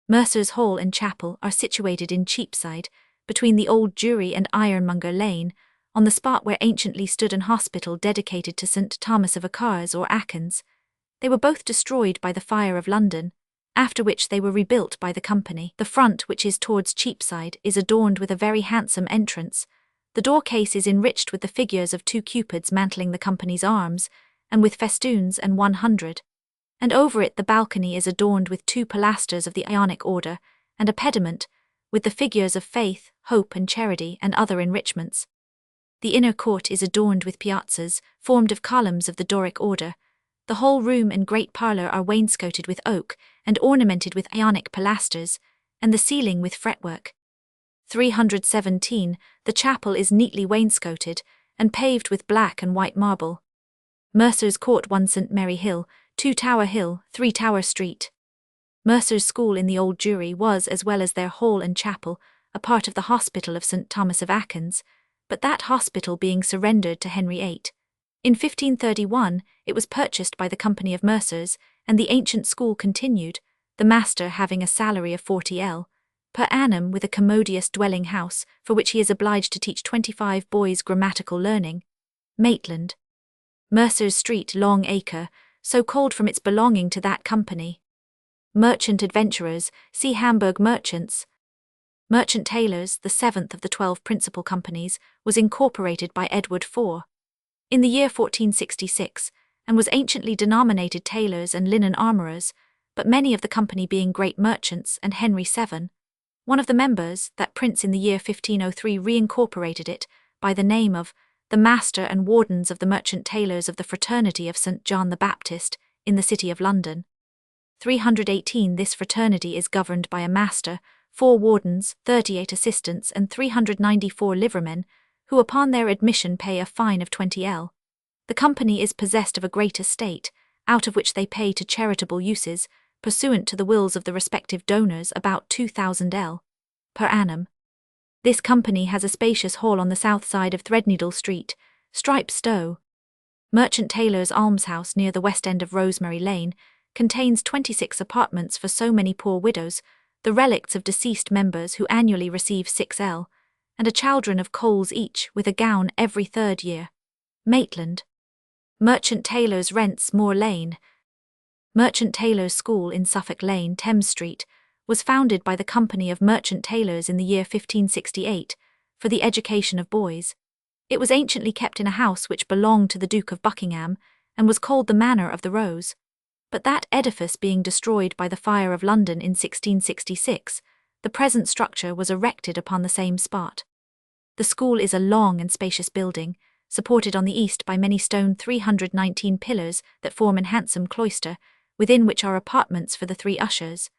Mercer's Hall and Chapel are situated in Cheapside, between the Old Jury and Ironmonger Lane, on the spot where anciently stood an hospital dedicated to St. Thomas of Acars or Akins. They were both destroyed by the fire of London, after which they were rebuilt by the company. The front, which is towards Cheapside, is adorned with a very handsome entrance. The door case is enriched with the figures of 2 cupids mantling the company's arms, and with festoons and 100. And over it the balcony is adorned with 2 pilasters of the Ionic order, and a pediment, with the figures of faith, hope and charity and other enrichments. The inner court is adorned with piazzas, formed of columns of the Doric order. The whole room and great parlour are wainscoted with oak, and ornamented with Ionic pilasters, and the ceiling with fretwork. 317, the chapel is neatly wainscoted, and paved with black and white marble. Mercer's Court 1 St. Mary Hill, 2 Tower Hill, 3 Tower Street. Mercer's School in the Old Jury was, as well as their hall and chapel, a part of the Hospital of St. Thomas of Aquins, but that hospital being surrendered to Henry VIII. In 1531, it was purchased by the Company of Mercers, and the ancient school continued, the master having a salary of 40 per annum with a commodious dwelling house, for which he is obliged to teach 25 boys grammatical learning. Maitland. Mercer's Street, Long Acre, so called from its belonging to that company. Merchant adventurers, see Hamburg merchants. Merchant Tailors, the seventh of the 12 principal companies, was incorporated by Edward IV. in the year 1466, and was anciently denominated tailors and linen armourers, but many of the company being great merchants and Henry VII. One of the members, that prince in the year 1503 reincorporated it, by the name of the Master and Wardens of the Merchant Tailors of the Fraternity of St. John the Baptist, in the city of London. 318 This fraternity is governed by a master, 4 wardens, 38 assistants and 394 livermen, who upon their admission pay a fine of 20 The company is possessed of a great estate, out of which they pay to charitable uses, pursuant to the wills of the respective donors, about 2,000 per annum. This company has a spacious hall on the south side of Threadneedle Street, Stripe Stowe. Merchant Taylor's Almshouse near the west end of Rosemary Lane contains 26 apartments for so many poor widows, the relicts of deceased members who annually receive 6 and a chaldron of coals each, with a gown every 3rd year. Maitland. Merchant Taylor's Rents, Moor Lane. Merchant Taylor's School in Suffolk Lane, Thames Street, was founded by the Company of Merchant Taylors in the year 1568, for the education of boys. It was anciently kept in a house which belonged to the Duke of Buckingham, and was called the Manor of the Rose. But that edifice being destroyed by the fire of London in 1666, the present structure was erected upon the same spot. The school is a long and spacious building, supported on the east by many stone 319 pillars that form an handsome cloister, within which are apartments for the 3 ushers.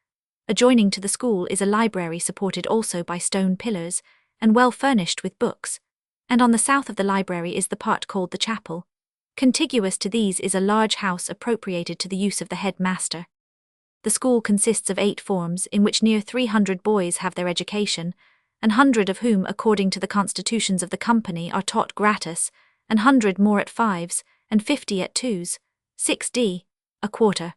Adjoining to the school is a library supported also by stone pillars, and well furnished with books, and on the south of the library is the part called the chapel. Contiguous to these is a large house appropriated to the use of the head master. The school consists of 8 forms, in which near 300 boys have their education, and 100 of whom, according to the constitutions of the company, are taught gratis, and 100 more at 5s, and 50 at 2s, 6d, a quarter.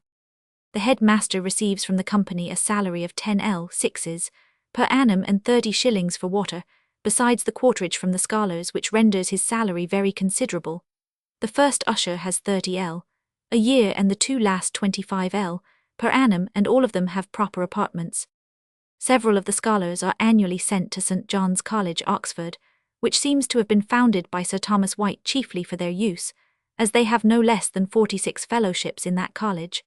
The head master receives from the company a salary of 10 6s per annum and 30 shillings for water, besides the quarterage from the scholars, which renders his salary very considerable. The first usher has 30 a year, and the 2 last 25 per annum, and all of them have proper apartments. Several of the scholars are annually sent to St. John's College, Oxford, which seems to have been founded by Sir Thomas White chiefly for their use, as they have no less than 46 fellowships in that college.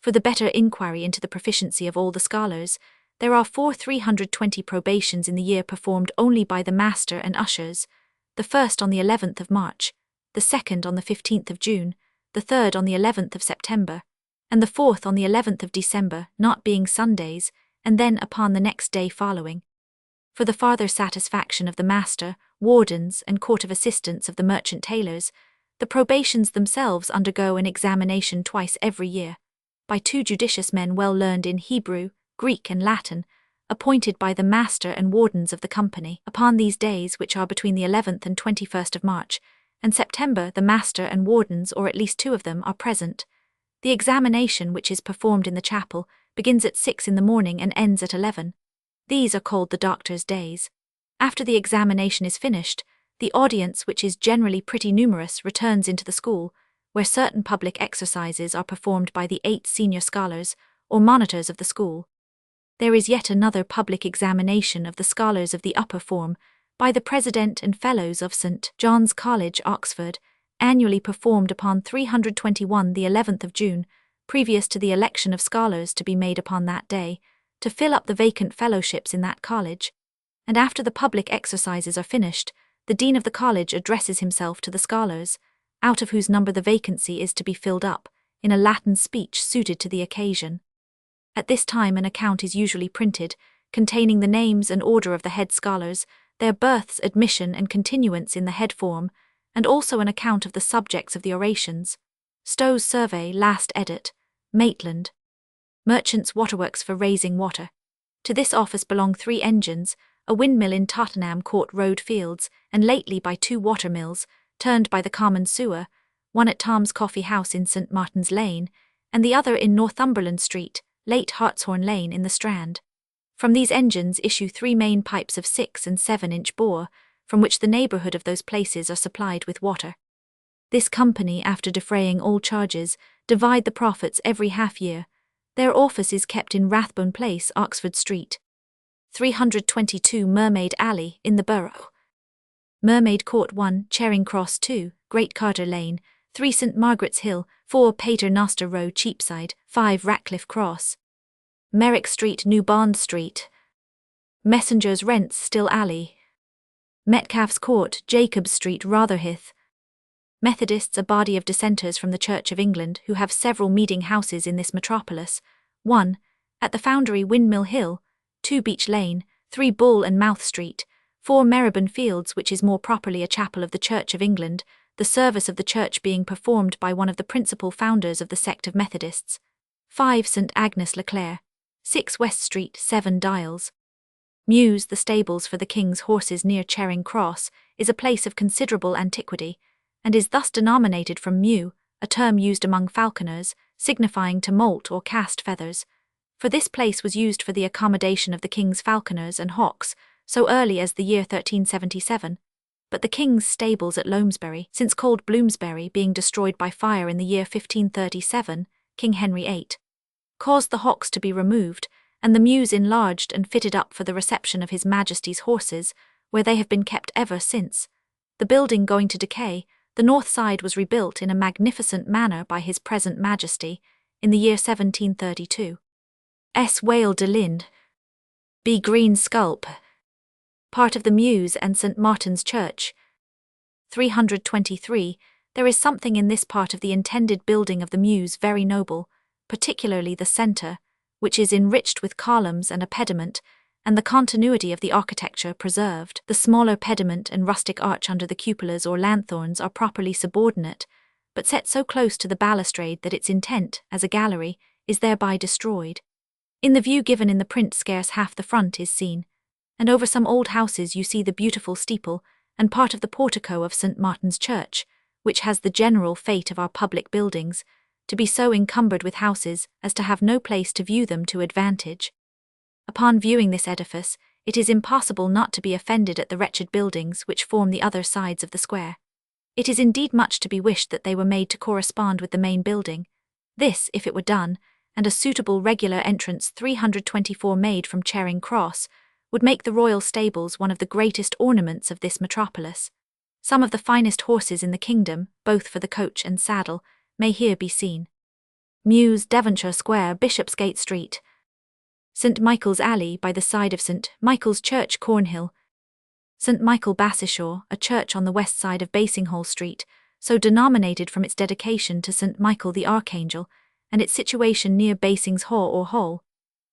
For the better inquiry into the proficiency of all the scholars, there are 320 probations in the year performed only by the master and ushers, the first on the 11th of March, the second on the 15th of June, the third on the 11th of September, and the fourth on the 11th of December, not being Sundays, and then upon the next day following. For the farther satisfaction of the master, wardens, and court of assistants of the merchant tailors, the probations themselves undergo an examination twice every year, by 2 judicious men well learned in Hebrew, Greek, and Latin, appointed by the master and wardens of the company. Upon these days, which are between the 11th and 21st of March, and September, the master and wardens, or at least 2 of them, are present. The examination, which is performed in the chapel, begins at 6 in the morning and ends at 11. These are called the doctor's days. After the examination is finished, the audience, which is generally pretty numerous, returns into the school, where certain public exercises are performed by the 8 senior scholars, or monitors of the school. There is yet another public examination of the scholars of the upper form, by the President and Fellows of St. John's College, Oxford, annually performed upon 321 the 11th of June, previous to the election of scholars to be made upon that day, to fill up the vacant fellowships in that college. And after the public exercises are finished, the Dean of the college addresses himself to the scholars, out of whose number the vacancy is to be filled up, in a Latin speech suited to the occasion. At this time an account is usually printed, containing the names and order of the head scholars, their births, admission, and continuance in the head form, and also an account of the subjects of the orations. Stowe's Survey, last edit. Maitland. Merchants' Waterworks for raising water. To this office belong 3 engines, a windmill in Tottenham Court Road Fields, and lately by 2 watermills, turned by the common sewer, one at Tom's Coffee House in St. Martin's Lane, and the other in Northumberland Street, late Hartshorn Lane in the Strand. From these engines issue 3 main pipes of 6 and 7-inch bore, from which the neighbourhood of those places are supplied with water. This company, after defraying all charges, divide the profits every half-year. Their office is kept in Rathbone Place, Oxford Street. 322 Mermaid Alley, in the Borough. Mermaid Court 1, Charing Cross 2, Great Carter Lane, 3 St. Margaret's Hill, 4 Pater Noster Row, Cheapside, 5 Ratcliffe Cross. Merrick Street, New Bond Street. Messengers Rents, Still Alley. Metcalfe's Court, Jacobs Street, Rotherhithe. Methodists, a body of dissenters from the Church of England who have several meeting houses in this metropolis. 1. At the Foundry, Windmill Hill, 2 Beech Lane, 3 Bull and Mouth Street, 4 Marybone Fields, which is more properly a chapel of the Church of England, the service of the church being performed by one of the principal founders of the sect of Methodists. 5 St. Agnes Le Clare, 6 West Street, 7 Dials. Mews, the stables for the king's horses near Charing Cross, is a place of considerable antiquity, and is thus denominated from mew, a term used among falconers, signifying to molt or cast feathers. For this place was used for the accommodation of the king's falconers and hawks, so early as the year 1377, but the king's stables at Loamsbury, since called Bloomsbury, being destroyed by fire in the year 1537, King Henry VIII, caused the hawks to be removed, and the mews enlarged and fitted up for the reception of His Majesty's horses, where they have been kept ever since. The building going to decay, the north side was rebuilt in a magnificent manner by His present Majesty, in the year 1732. S. Wale de Linde. B. Green Sculp. Part of the Mews and St. Martin's Church. 323. There is something in this part of the intended building of the Mews very noble, particularly the centre, which is enriched with columns and a pediment, and the continuity of the architecture preserved. The smaller pediment and rustic arch under the cupolas or lanthorns are properly subordinate, but set so close to the balustrade that its intent, as a gallery, is thereby destroyed. In the view given in the print scarce half the front is seen, and over some old houses you see the beautiful steeple and part of the portico of St. Martin's Church, which has the general fate of our public buildings, to be so encumbered with houses as to have no place to view them to advantage. Upon viewing this edifice, it is impossible not to be offended at the wretched buildings which form the other sides of the square. It is indeed much to be wished that they were made to correspond with the main building. This, if it were done, and a suitable regular entrance 324 made from Charing Cross, would make the royal stables one of the greatest ornaments of this metropolis. Some of the finest horses in the kingdom, both for the coach and saddle, may here be seen. Mews, Devonshire Square, Bishopsgate Street. St. Michael's Alley, by the side of St. Michael's Church, Cornhill. St. Michael Bassishaw, a church on the west side of Basinghall Street, so denominated from its dedication to St. Michael the Archangel, and its situation near Basing's Haw or Hole.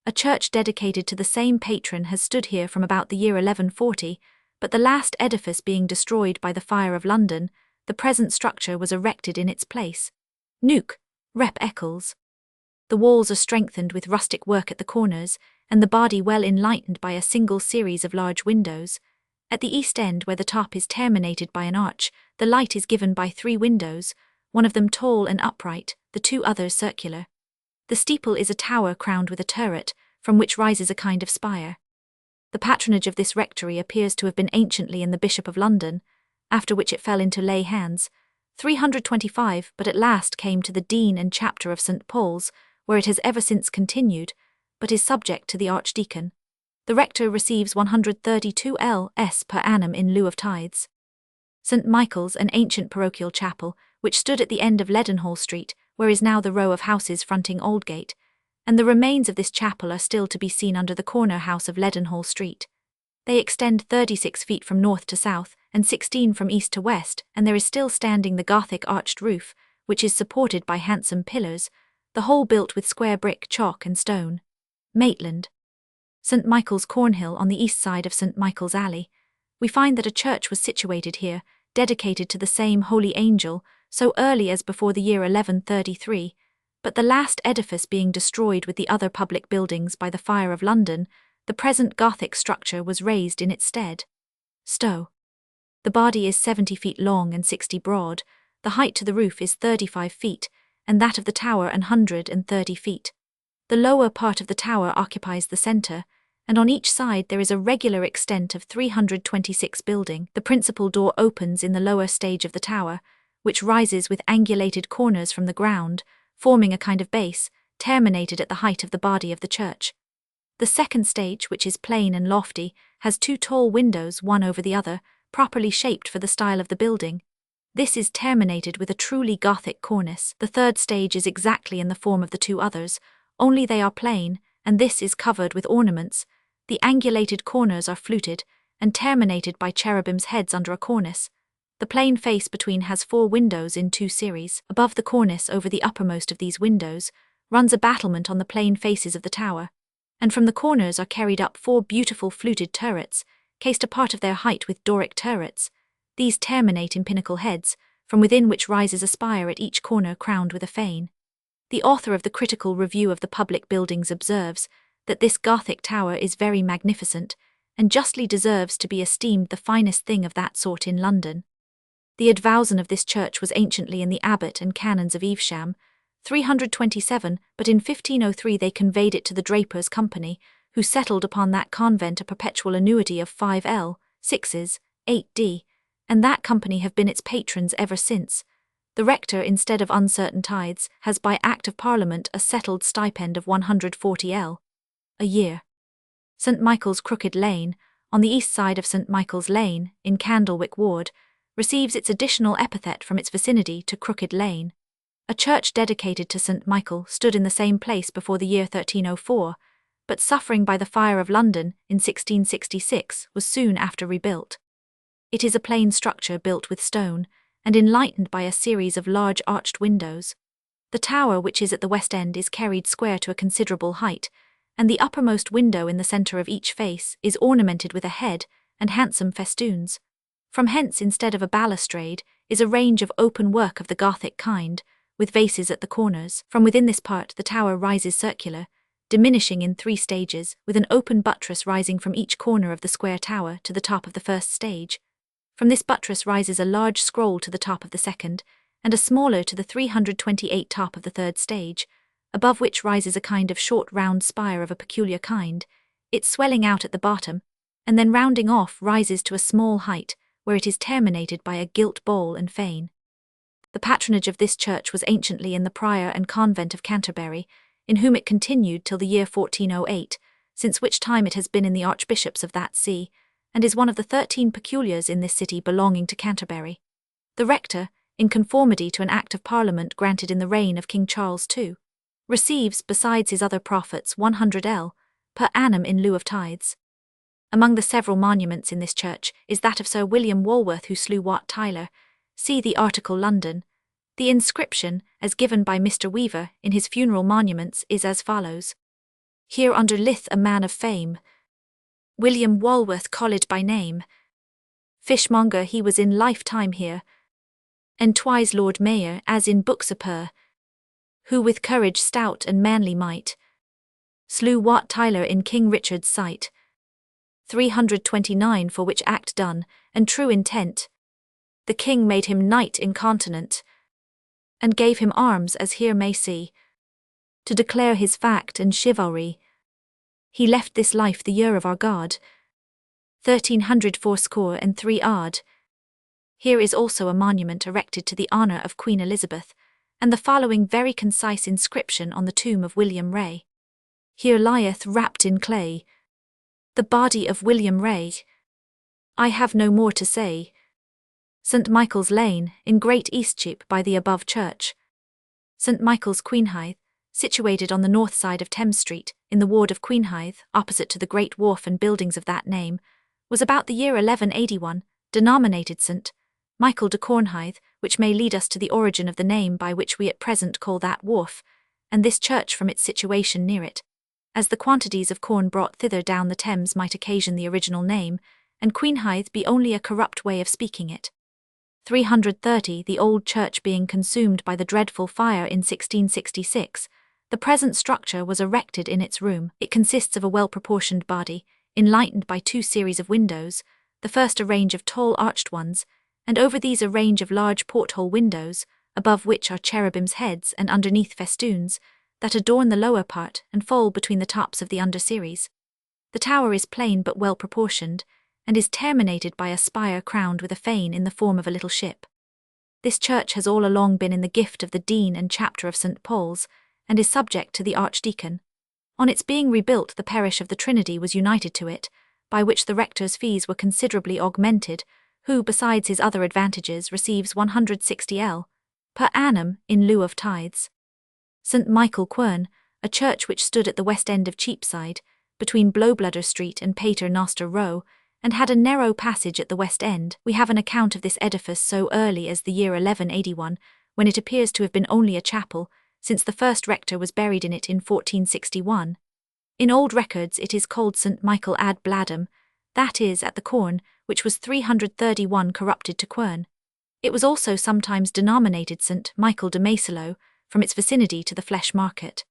A church dedicated to the same patron has stood here from about the year 1140, but the last edifice being destroyed by the fire of London, the present structure was erected in its place. Nuke, Rep. Eccles. The walls are strengthened with rustic work at the corners, and the body well enlightened by a single series of large windows. At the east end, where the top is terminated by an arch, the light is given by 3 windows, one of them tall and upright, the 2 others circular. The steeple is a tower crowned with a turret, from which rises a kind of spire. The patronage of this rectory appears to have been anciently in the Bishop of London, after which it fell into lay hands, 325, but at last came to the Dean and Chapter of St. Paul's, where it has ever since continued, but is subject to the Archdeacon. The rector receives 132 L.s. per annum in lieu of tithes. St. Michael's, an ancient parochial chapel, which stood at the end of Leadenhall Street, where is now the row of houses fronting Aldgate, and the remains of this chapel are still to be seen under the corner house of Leadenhall Street. They extend 36 feet from north to south, and 16 from east to west, and there is still standing the Gothic arched roof, which is supported by handsome pillars, the whole built with square brick, chalk and stone. Maitland. St. Michael's Cornhill, on the east side of St. Michael's Alley. We find that a church was situated here, dedicated to the same holy angel, so early as before the year 1133, but the last edifice being destroyed with the other public buildings by the fire of London, The present Gothic structure was raised in its stead. Stowe. The body is 70 feet long and 60 broad, the height to the roof is 35 feet, and that of the tower 130 feet. The lower part of the tower occupies the centre, and on each side there is a regular extent of 326 building. The principal door opens in the lower stage of the tower, which rises with angulated corners from the ground, forming a kind of base, terminated at the height of the body of the church. The second stage, which is plain and lofty, has 2 tall windows, one over the other, properly shaped for the style of the building. This is terminated with a truly Gothic cornice. The third stage is exactly in the form of the 2 others, only they are plain, and this is covered with ornaments. The angulated corners are fluted, and terminated by cherubims' heads under a cornice. The plain face between has 4 windows in 2 series. Above the cornice, over the uppermost of these windows, runs a battlement on the plain faces of the tower, and from the corners are carried up 4 beautiful fluted turrets, cased a part of their height with Doric turrets. These terminate in pinnacle heads, from within which rises a spire at each corner crowned with a fane. The author of the Critical Review of the Public Buildings observes that this Gothic tower is very magnificent, and justly deserves to be esteemed the finest thing of that sort in London. The advowson of this church was anciently in the abbot and canons of Evesham, 327, but in 1503 they conveyed it to the Drapers' Company, who settled upon that convent a perpetual annuity of 5l. 6s. 8d, and that company have been its patrons ever since. The rector, instead of uncertain tithes, has by Act of Parliament a settled stipend of 140l. a year. St. Michael's Crooked Lane, on the east side of St. Michael's Lane, in Candlewick Ward, receives its additional epithet from its vicinity to Crooked Lane. A church dedicated to St. Michael stood in the same place before the year 1304, but suffering by the fire of London in 1666 was soon after rebuilt. It is a plain structure built with stone, and enlightened by a series of large arched windows. The tower, which is at the west end, is carried square to a considerable height, and the uppermost window in the centre of each face is ornamented with a head and handsome festoons. From hence, instead of a balustrade, is a range of open work of the Gothic kind, with vases at the corners. From within this part the tower rises circular, diminishing in 3 stages, with an open buttress rising from each corner of the square tower to the top of the first stage. From this buttress rises a large scroll to the top of the second, and a smaller to the 328 top of the third stage, above which rises a kind of short round spire of a peculiar kind, it swelling out at the bottom, and then rounding off rises to a small height, where it is terminated by a gilt bowl and fane. The patronage of this church was anciently in the prior and convent of Canterbury, in whom it continued till the year 1408, since which time it has been in the archbishops of that see, and is one of the 13 peculiars in this city belonging to Canterbury. The rector, in conformity to an Act of Parliament granted in the reign of King Charles II, receives, besides his other profits, 100l. per annum in lieu of tithes. Among the several monuments in this church is that of Sir William Walworth, who slew Wat Tyler. See the article London. The inscription, as given by Mr. Weaver in his funeral monuments, is as follows. Here under lith a man of fame, William Walworth College by name. Fishmonger he was in lifetime here, and twice Lord Mayor as in books appear, who with courage stout and manly might slew Wat Tyler in King Richard's sight. 329 for which act done, and true intent, the king made him knight incontinent, and gave him arms as here may see, to declare his fact and chivalry. He left this life the year of our God, 1363 odd. Here is also a monument erected to the honour of Queen Elizabeth, and the following very concise inscription on the tomb of William Ray. Here lieth wrapped in clay the body of William Ray. I have no more to say. St. Michael's Lane, in Great Eastcheap by the above church. St. Michael's Queenhithe, situated on the north side of Thames Street, in the ward of Queenhithe, opposite to the great wharf and buildings of that name, was about the year 1181, denominated St. Michael de Cornhithe, which may lead us to the origin of the name by which we at present call that wharf, and this church from its situation near it, as the quantities of corn brought thither down the Thames might occasion the original name, and Queenhithe be only a corrupt way of speaking it. 330 the old church being consumed by the dreadful fire in 1666, The present structure was erected in its room. It consists of a well-proportioned body, enlightened by 2 series of windows, the first a range of tall arched ones, and over these a range of large porthole windows, above which are cherubims' heads and underneath festoons, that adorn the lower part and fall between the tops of the under series. The tower is plain but well proportioned, and is terminated by a spire crowned with a fane in the form of a little ship. This church has all along been in the gift of the Dean and Chapter of St. Paul's, and is subject to the Archdeacon. On its being rebuilt, the parish of the Trinity was united to it, by which the rector's fees were considerably augmented, who, besides his other advantages, receives 160l. per annum in lieu of tithes. St. Michael Quern, a church which stood at the west end of Cheapside, between Blowbladder Street and Pater Noster Row, and had a narrow passage at the west end. We have an account of this edifice so early as the year 1181, when it appears to have been only a chapel, since the first rector was buried in it in 1461. In old records it is called St. Michael ad Bladum, that is, at the corn, which was 331 corrupted to Quern. It was also sometimes denominated St. Michael de Macelo, from its vicinity to the Flesh Market.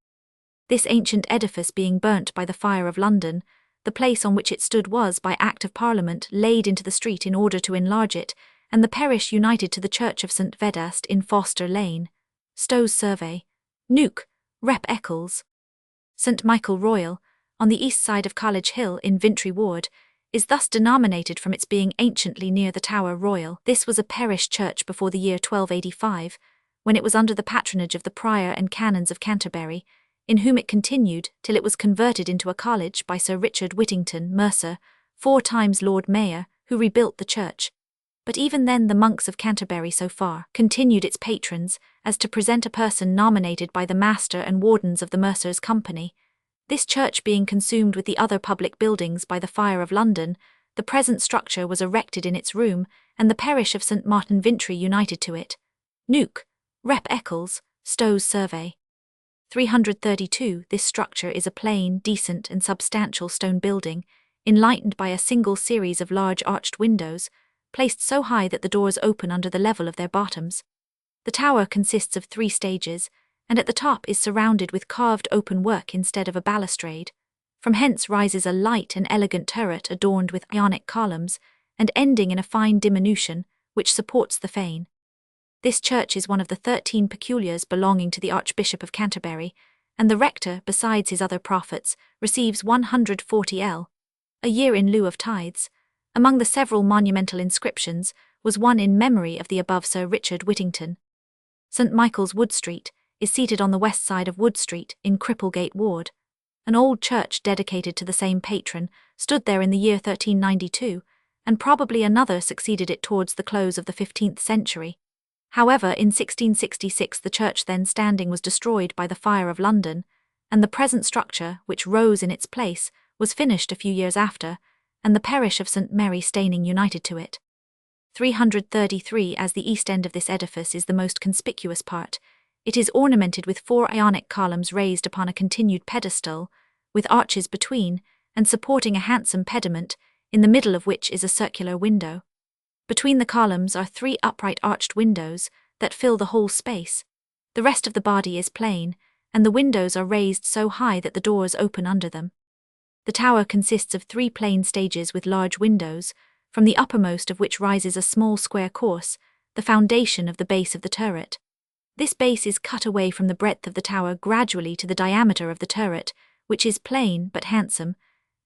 This ancient edifice being burnt by the fire of London, the place on which it stood was, by Act of Parliament, laid into the street in order to enlarge it, and the parish united to the Church of St. Vedast in Foster Lane, Stowe's Survey, Nuke, Rep Eccles. St. Michael Royal, on the east side of College Hill in Vintry Ward, is thus denominated from its being anciently near the Tower Royal. This was a parish church before the year 1285, when it was under the patronage of the Prior and Canons of Canterbury, in whom it continued till it was converted into a college by Sir Richard Whittington, Mercer, 4 times Lord Mayor, who rebuilt the church. But even then the monks of Canterbury so far continued its patrons as to present a person nominated by the master and wardens of the Mercer's company. This church being consumed with the other public buildings by the fire of London, the present structure was erected in its room, and the parish of St. Martin Vintry united to it. Nuke, Rep Eccles, Stowe's Survey. 332. This structure is a plain, decent and substantial stone building, enlightened by a single series of large arched windows, placed so high that the doors open under the level of their bottoms. The tower consists of 3 stages, and at the top is surrounded with carved open work instead of a balustrade. From hence rises a light and elegant turret adorned with Ionic columns, and ending in a fine diminution, which supports the fane. This church is one of the 13 peculiars belonging to the Archbishop of Canterbury, and the rector, besides his other profits, receives 140l. a year in lieu of tithes. Among the several monumental inscriptions was one in memory of the above Sir Richard Whittington. St. Michael's Wood Street is seated on the west side of Wood Street in Cripplegate Ward. An old church dedicated to the same patron stood there in the year 1392, and probably another succeeded it towards the close of the 15th century. However, in 1666 the church then standing was destroyed by the fire of London, and the present structure, which rose in its place, was finished a few years after, and the parish of St. Mary Staining united to it. 333. As the east end of this edifice is the most conspicuous part, it is ornamented with 4 Ionic columns raised upon a continued pedestal, with arches between, and supporting a handsome pediment, in the middle of which is a circular window. Between the columns are 3 upright arched windows that fill the whole space. The rest of the body is plain, and the windows are raised so high that the doors open under them. The tower consists of 3 plain stages with large windows, from the uppermost of which rises a small square course, the foundation of the base of the turret. This base is cut away from the breadth of the tower gradually to the diameter of the turret, which is plain but handsome,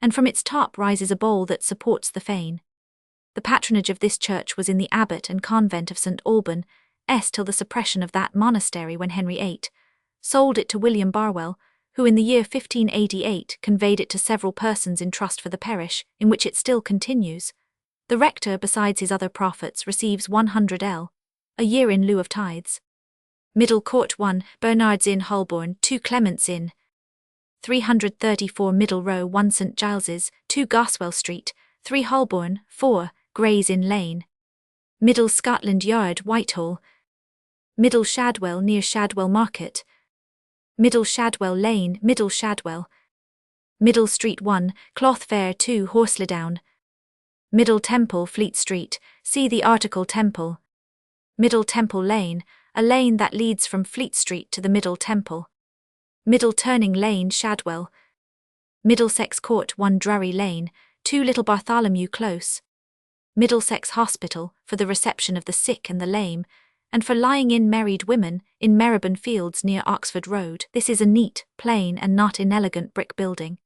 and from its top rises a bowl that supports the fane. The patronage of this church was in the abbot and convent of St. Alban, till the suppression of that monastery when Henry VIII sold it to William Barwell, who in the year 1588 conveyed it to several persons in trust for the parish, in which it still continues. The rector, besides his other profits, receives 100l. a year in lieu of tithes. Middle Court 1, Bernard's Inn Holborn, 2 Clement's Inn. 334 Middle Row 1 St. Giles's, 2 Goswell Street, 3 Holborn, 4, Gray's Inn Lane. Middle Scotland Yard, Whitehall. Middle Shadwell near Shadwell Market. Middle Shadwell Lane, Middle Shadwell. Middle Street 1, Cloth Fair 2 Horselydown. Middle Temple Fleet Street, see the article Temple. Middle Temple Lane, a lane that leads from Fleet Street to the Middle Temple. Middle Turning Lane, Shadwell. Middlesex Court, 1 Drury Lane, 2 Little Bartholomew Close. Middlesex Hospital, for the reception of the sick and the lame, and for lying-in married women, in Marylebone Fields near Oxford Road. This is a neat, plain and not inelegant brick building.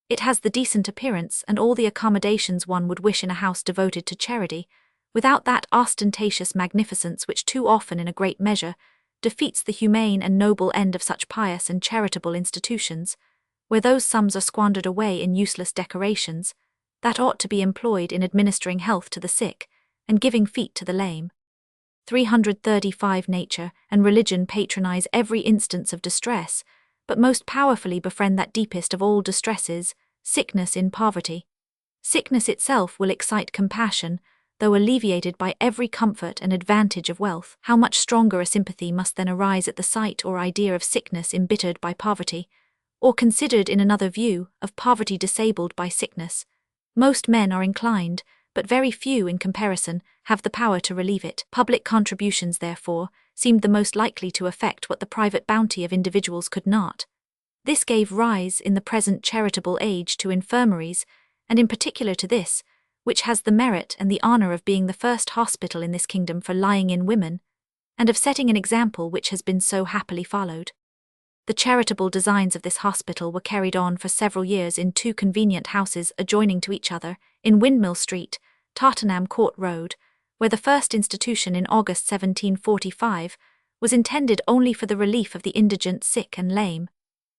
It has the decent appearance and all the accommodations one would wish in a house devoted to charity, without that ostentatious magnificence which too often in a great measure defeats the humane and noble end of such pious and charitable institutions, where those sums are squandered away in useless decorations, that ought to be employed in administering health to the sick, and giving feet to the lame. 335 Nature and religion patronize every instance of distress, but most powerfully befriend that deepest of all distresses, sickness in poverty. Sickness itself will excite compassion, though alleviated by every comfort and advantage of wealth. How much stronger a sympathy must then arise at the sight or idea of sickness embittered by poverty, or considered in another view, of poverty disabled by sickness. Most men are inclined, but very few in comparison, have the power to relieve it. Public contributions, therefore, seemed the most likely to effect what the private bounty of individuals could not. This gave rise, in the present charitable age, to infirmaries, and in particular to this, which has the merit and the honour of being the first hospital in this kingdom for lying-in women, and of setting an example which has been so happily followed. The charitable designs of this hospital were carried on for several years in 2 convenient houses adjoining to each other, in Windmill Street, Tottenham Court Road, where the first institution in August 1745 was intended only for the relief of the indigent, sick and lame.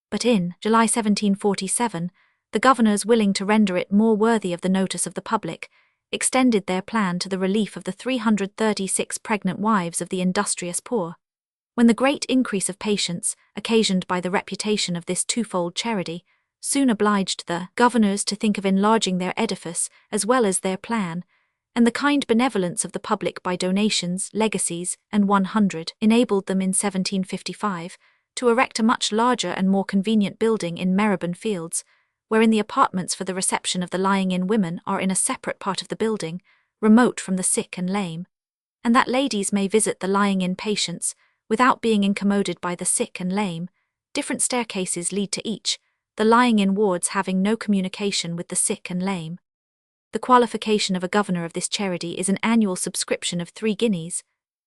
But in July 1747, the governors, willing to render it more worthy of the notice of the public, extended their plan to the relief of the 336 pregnant wives of the industrious poor. When the great increase of patients, occasioned by the reputation of this twofold charity, soon obliged the governors to think of enlarging their edifice as well as their plan, and the kind benevolence of the public by donations, legacies, and 100 enabled them in 1755 to erect a much larger and more convenient building in Marylebone Fields, wherein the apartments for the reception of the lying-in women are in a separate part of the building, remote from the sick and lame, and that ladies may visit the lying-in patients without being incommoded by the sick and lame. Different staircases lead to each, the lying-in wards having no communication with the sick and lame. The qualification of a governor of this charity is an annual subscription of 3 guineas,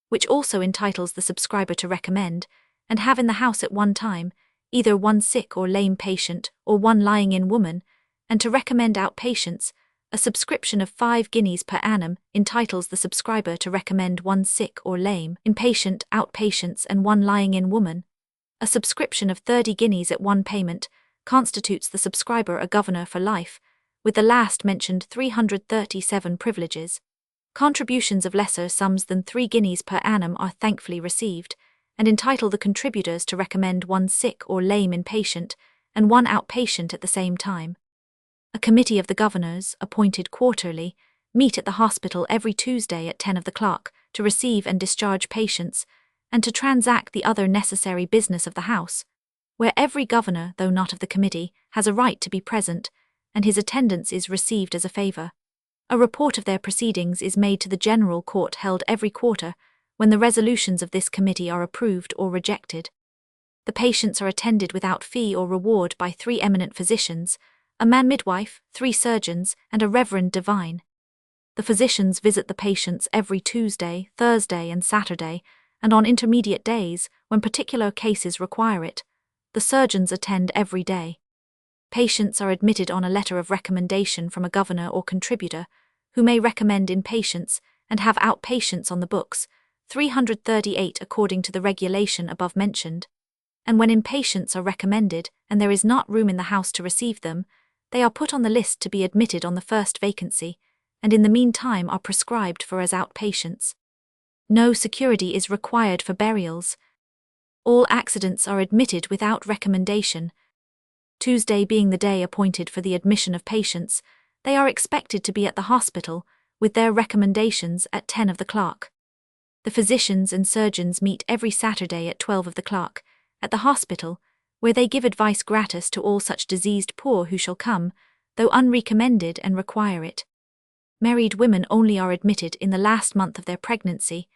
which also entitles the subscriber to recommend, and have in the house at one time, either 1 sick or lame patient or 1 lying-in woman, and to recommend outpatients. A subscription of 5 guineas per annum entitles the subscriber to recommend 1 sick or lame inpatient, outpatients and 1 lying-in woman. A subscription of 30 guineas at 1 payment constitutes the subscriber a governor for life, with the last mentioned 337 privileges. Contributions of lesser sums than 3 guineas per annum are thankfully received, and entitle the contributors to recommend 1 sick or lame inpatient and 1 outpatient at the same time. A committee of the governors, appointed quarterly, meet at the hospital every Tuesday at 10 of the clock to receive and discharge patients, and to transact the other necessary business of the house, where every governor, though not of the committee, has a right to be present, and his attendance is received as a favour. A report of their proceedings is made to the General Court held every quarter, when the resolutions of this committee are approved or rejected. The patients are attended without fee or reward by 3 eminent physicians, a man midwife, 3 surgeons, and a reverend divine. The physicians visit the patients every Tuesday, Thursday, and Saturday, and on intermediate days, when particular cases require it, the surgeons attend every day. Patients are admitted on a letter of recommendation from a governor or contributor, who may recommend inpatients and have outpatients on the books, 338 according to the regulation above mentioned. And when inpatients are recommended, and there is not room in the house to receive them, they are put on the list to be admitted on the first vacancy, and in the meantime are prescribed for as outpatients. No security is required for burials. All accidents are admitted without recommendation. Tuesday being the day appointed for the admission of patients, they are expected to be at the hospital, with their recommendations at 10 of the clock. The physicians and surgeons meet every Saturday at 12 of the clock, at the hospital, where they give advice gratis to all such diseased poor who shall come, though unrecommended and require it. Married women only are admitted in the last month of their pregnancy,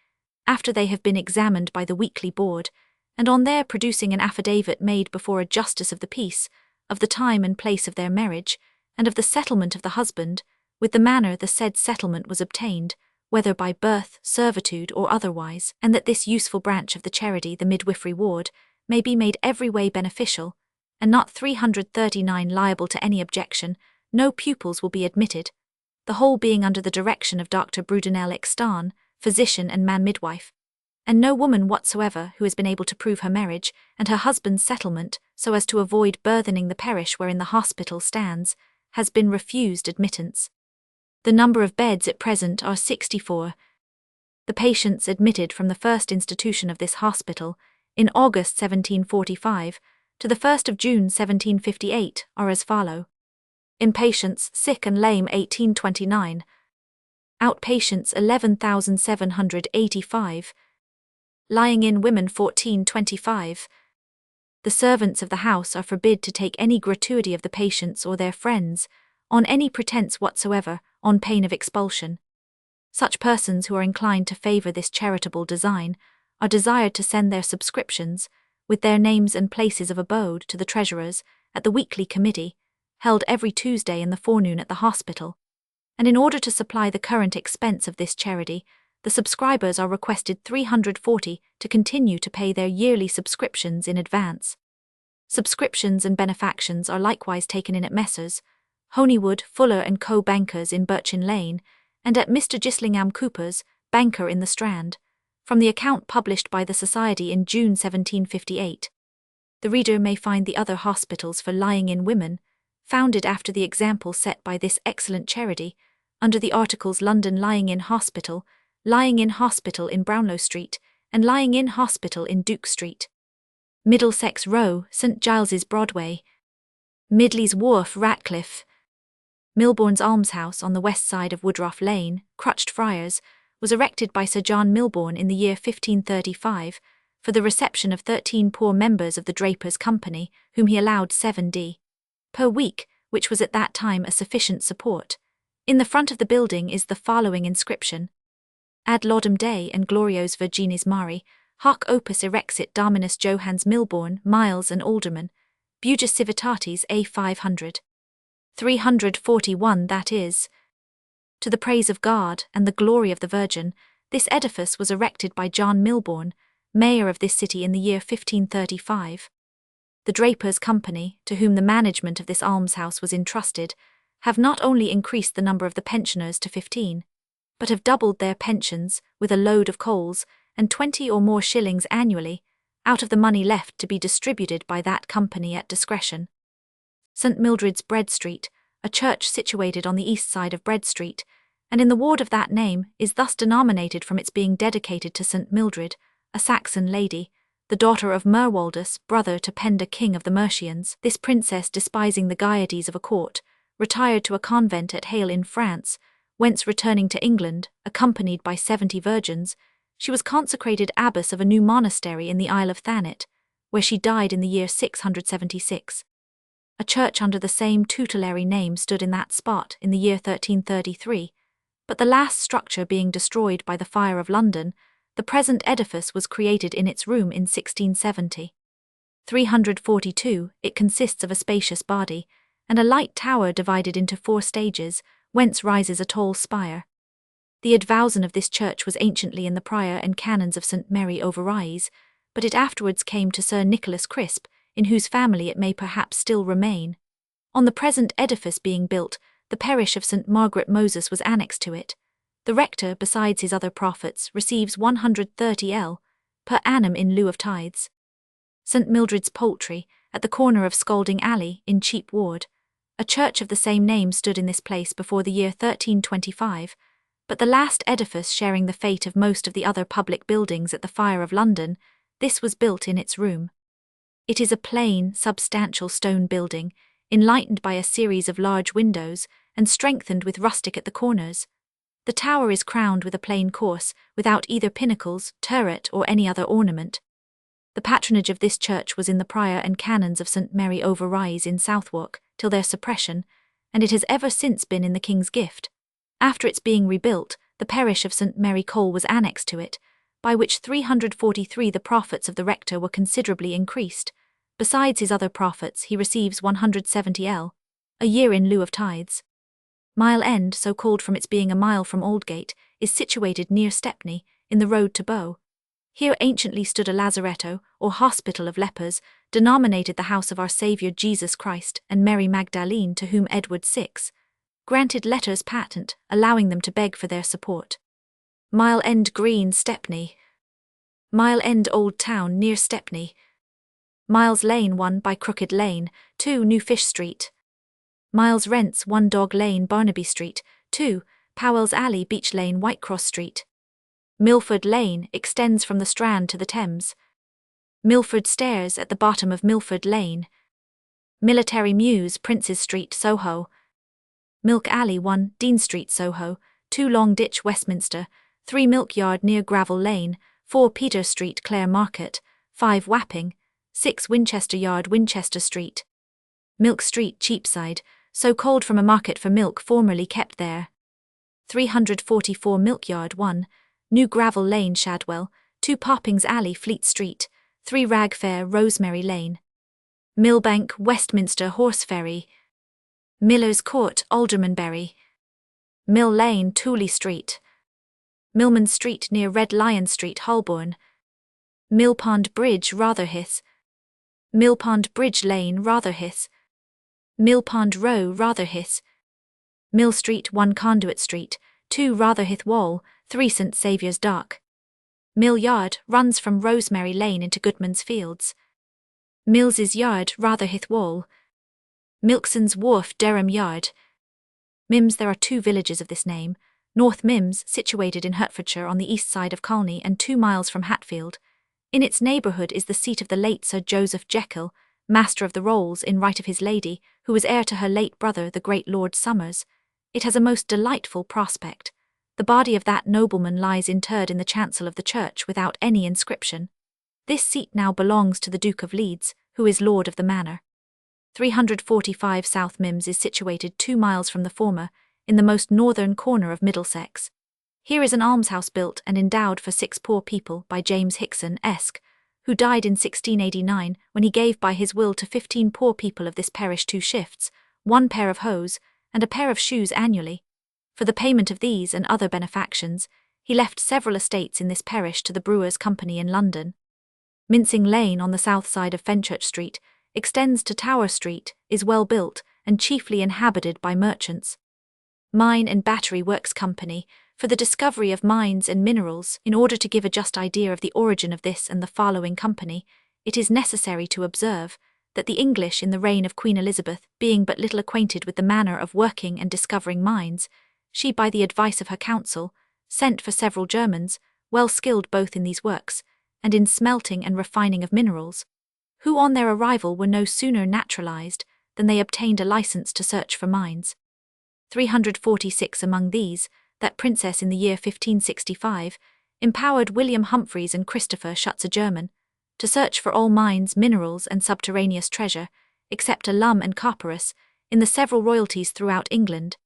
after they have been examined by the weekly board, and on their producing an affidavit made before a justice of the peace, of the time and place of their marriage, and of the settlement of the husband, with the manner the said settlement was obtained, whether by birth, servitude, or otherwise, and that this useful branch of the charity, the midwifery ward, may be made every way beneficial, and not 339 liable to any objection, no pupils will be admitted, the whole being under the direction of Dr. Brudenell Extan, physician and man midwife, and no woman whatsoever who has been able to prove her marriage and her husband's settlement so as to avoid burthening the parish wherein the hospital stands, has been refused admittance. The number of beds at present are 64. The patients admitted from the first institution of this hospital, in August 1745, to the 1st of June 1758, are as follow. Inpatients, sick and lame 1829. Outpatients 11,785. Lying-in women 1425. The servants of the house are forbid to take any gratuity of the patients or their friends, on any pretence whatsoever, on pain of expulsion. Such persons who are inclined to favour this charitable design are desired to send their subscriptions, with their names and places of abode, to the treasurers, at the weekly committee, held every Tuesday in the forenoon at the hospital, and in order to supply the current expense of this charity, the subscribers are requested 340 to continue to pay their yearly subscriptions in advance. Subscriptions and benefactions are likewise taken in at Messrs. Honeywood, Fuller and Co. bankers in Birchin Lane, and at Mr. Gislingham Cooper's, banker in the Strand, from the account published by the Society in June 1758. The reader may find the other hospitals for lying-in women, founded after the example set by this excellent charity, under the articles London Lying-in Hospital in Brownlow Street, and Lying-in Hospital in Duke Street. Middlesex Row, St. Giles's Broadway. Midley's Wharf, Ratcliffe. Milbourne's Almshouse on the west side of Woodroffe Lane, Crutched Friars, was erected by Sir John Milbourne in the year 1535, for the reception of 13 poor members of the Drapers' Company, whom he allowed 7d. per week, which was at that time a sufficient support. In the front of the building is the following inscription: Ad laudem Dei and glorios Virginis Mari, hoc opus erexit Dominus Johannes Milbourne, Miles and Alderman, Bugus Civitatis A 500. 341, that is, to the praise of God and the glory of the Virgin, this edifice was erected by John Milbourne, mayor of this city in the year 1535. The Drapers' Company, to whom the management of this almshouse was entrusted, have not only increased the number of the pensioners to 15, but have doubled their pensions, with a load of coals, and 20 or more shillings annually, out of the money left to be distributed by that company at discretion. St. Mildred's Bread Street, a church situated on the east side of Bread Street, and in the ward of that name, is thus denominated from its being dedicated to St. Mildred, a Saxon lady, the daughter of Merwaldus, brother to Penda, king of the Mercians. This princess, despising the gaieties of a court, retired to a convent at Hale in France, whence returning to England, accompanied by 70 virgins, she was consecrated abbess of a new monastery in the Isle of Thanet, where she died in the year 676. A church under the same tutelary name stood in that spot in the year 1333, but the last structure being destroyed by the fire of London, the present edifice was created in its room in 1670. 342, it consists of a spacious body, and a light tower divided into 4 stages, whence rises a tall spire. The advowson of this church was anciently in the prior and canons of St. Mary over Ryes, but it afterwards came to Sir Nicholas Crisp, in whose family it may perhaps still remain. On the present edifice being built, the parish of St. Margaret Moses was annexed to it. The rector, besides his other profits, receives 130l. per annum in lieu of tithes. St. Mildred's Poultry, at the corner of Scalding Alley, in Cheap Ward. A church of the same name stood in this place before the year 1325, but the last edifice sharing the fate of most of the other public buildings at the fire of London, this was built in its room. It is a plain, substantial stone building, enlightened by a series of large windows, and strengthened with rustic at the corners. The tower is crowned with a plain course, without either pinnacles, turret, or any other ornament. The patronage of this church was in the prior and canons of St. Mary over Ryes in Southwark, till their suppression, and it has ever since been in the King's gift. After its being rebuilt, the parish of St. Mary Cole was annexed to it, by which 343 the profits of the rector were considerably increased. Besides his other profits, he receives 170l a year in lieu of tithes. Mile End, so called from its being a mile from Aldgate, is situated near Stepney, in the road to Bow. Here anciently stood a lazaretto, or hospital of lepers, denominated the house of our Saviour Jesus Christ and Mary Magdalene, to whom Edward VI granted letters patent, allowing them to beg for their support. Mile End Green, Stepney. Mile End Old Town, near Stepney. Miles Lane 1 by Crooked Lane, 2 New Fish Street. Miles Rents 1 Dog Lane, Barnaby Street, 2 Powell's Alley, Beach Lane, Whitecross Street. Milford Lane extends from the Strand to the Thames. Milford Stairs at the bottom of Milford Lane. Military Mews, Princes Street, Soho. Milk Alley 1 Dean Street, Soho, 2 Long Ditch, Westminster, 3 Milk Yard near Gravel Lane, 4 Peter Street, Clare Market, 5 Wapping, 6 Winchester Yard, Winchester Street. Milk Street, Cheapside, so called from a market for milk formerly kept there. 344 Milk Yard 1, New Gravel Lane, Shadwell, 2 Poppings Alley, Fleet Street, 3 Rag Fair, Rosemary Lane. Millbank, Westminster, Horse Ferry. Miller's Court, Aldermanbury. Mill Lane, Tooley Street. Millman Street near Red Lion Street, Holborn. Millpond Bridge, Rotherhithe. Millpond Bridge Lane, Rotherhithe. Millpond Row, Rotherhithe. Mill Street 1 Conduit Street, 2 Rotherhithe Wall, 3 St Saviour's Dock. Mill Yard runs from Rosemary Lane into Goodman's Fields. Mills's Yard, Rotherhithe Wall. Milkson's Wharf, Derham Yard. Mims. There are 2 villages of this name, North Mims, situated in Hertfordshire on the east side of Colney and 2 miles from Hatfield. In its neighbourhood is the seat of the late Sir Joseph Jekyll, Master of the Rolls in right of his lady, who was heir to her late brother, the great Lord Somers. It has a most delightful prospect. The body of that nobleman lies interred in the chancel of the church without any inscription. This seat now belongs to the Duke of Leeds, who is lord of the manor. 345 South Mims is situated 2 miles from the former, in the most northern corner of Middlesex. Here is an almshouse built and endowed for 6 poor people by James Hickson, Esq., who died in 1689 when he gave by his will to 15 poor people of this parish 2 shifts, 1 pair of hose, and a pair of shoes annually. For the payment of these and other benefactions, he left several estates in this parish to the Brewers' Company in London. Mincing Lane on the south side of Fenchurch Street extends to Tower Street, is well built, and chiefly inhabited by merchants. Mine and Battery Works Company, for the discovery of mines and minerals. In order to give a just idea of the origin of this and the following company, it is necessary to observe that the English in the reign of Queen Elizabeth, being but little acquainted with the manner of working and discovering mines, she, by the advice of her council, sent for several Germans, well skilled both in these works, and in smelting and refining of minerals, who on their arrival were no sooner naturalized than they obtained a license to search for mines. 346 among these, that princess in the year 1565, empowered William Humphreys and Christopher Schutz, a German, to search for all mines, minerals, and subterraneous treasure, except alum and copperas, in the several royalties throughout England,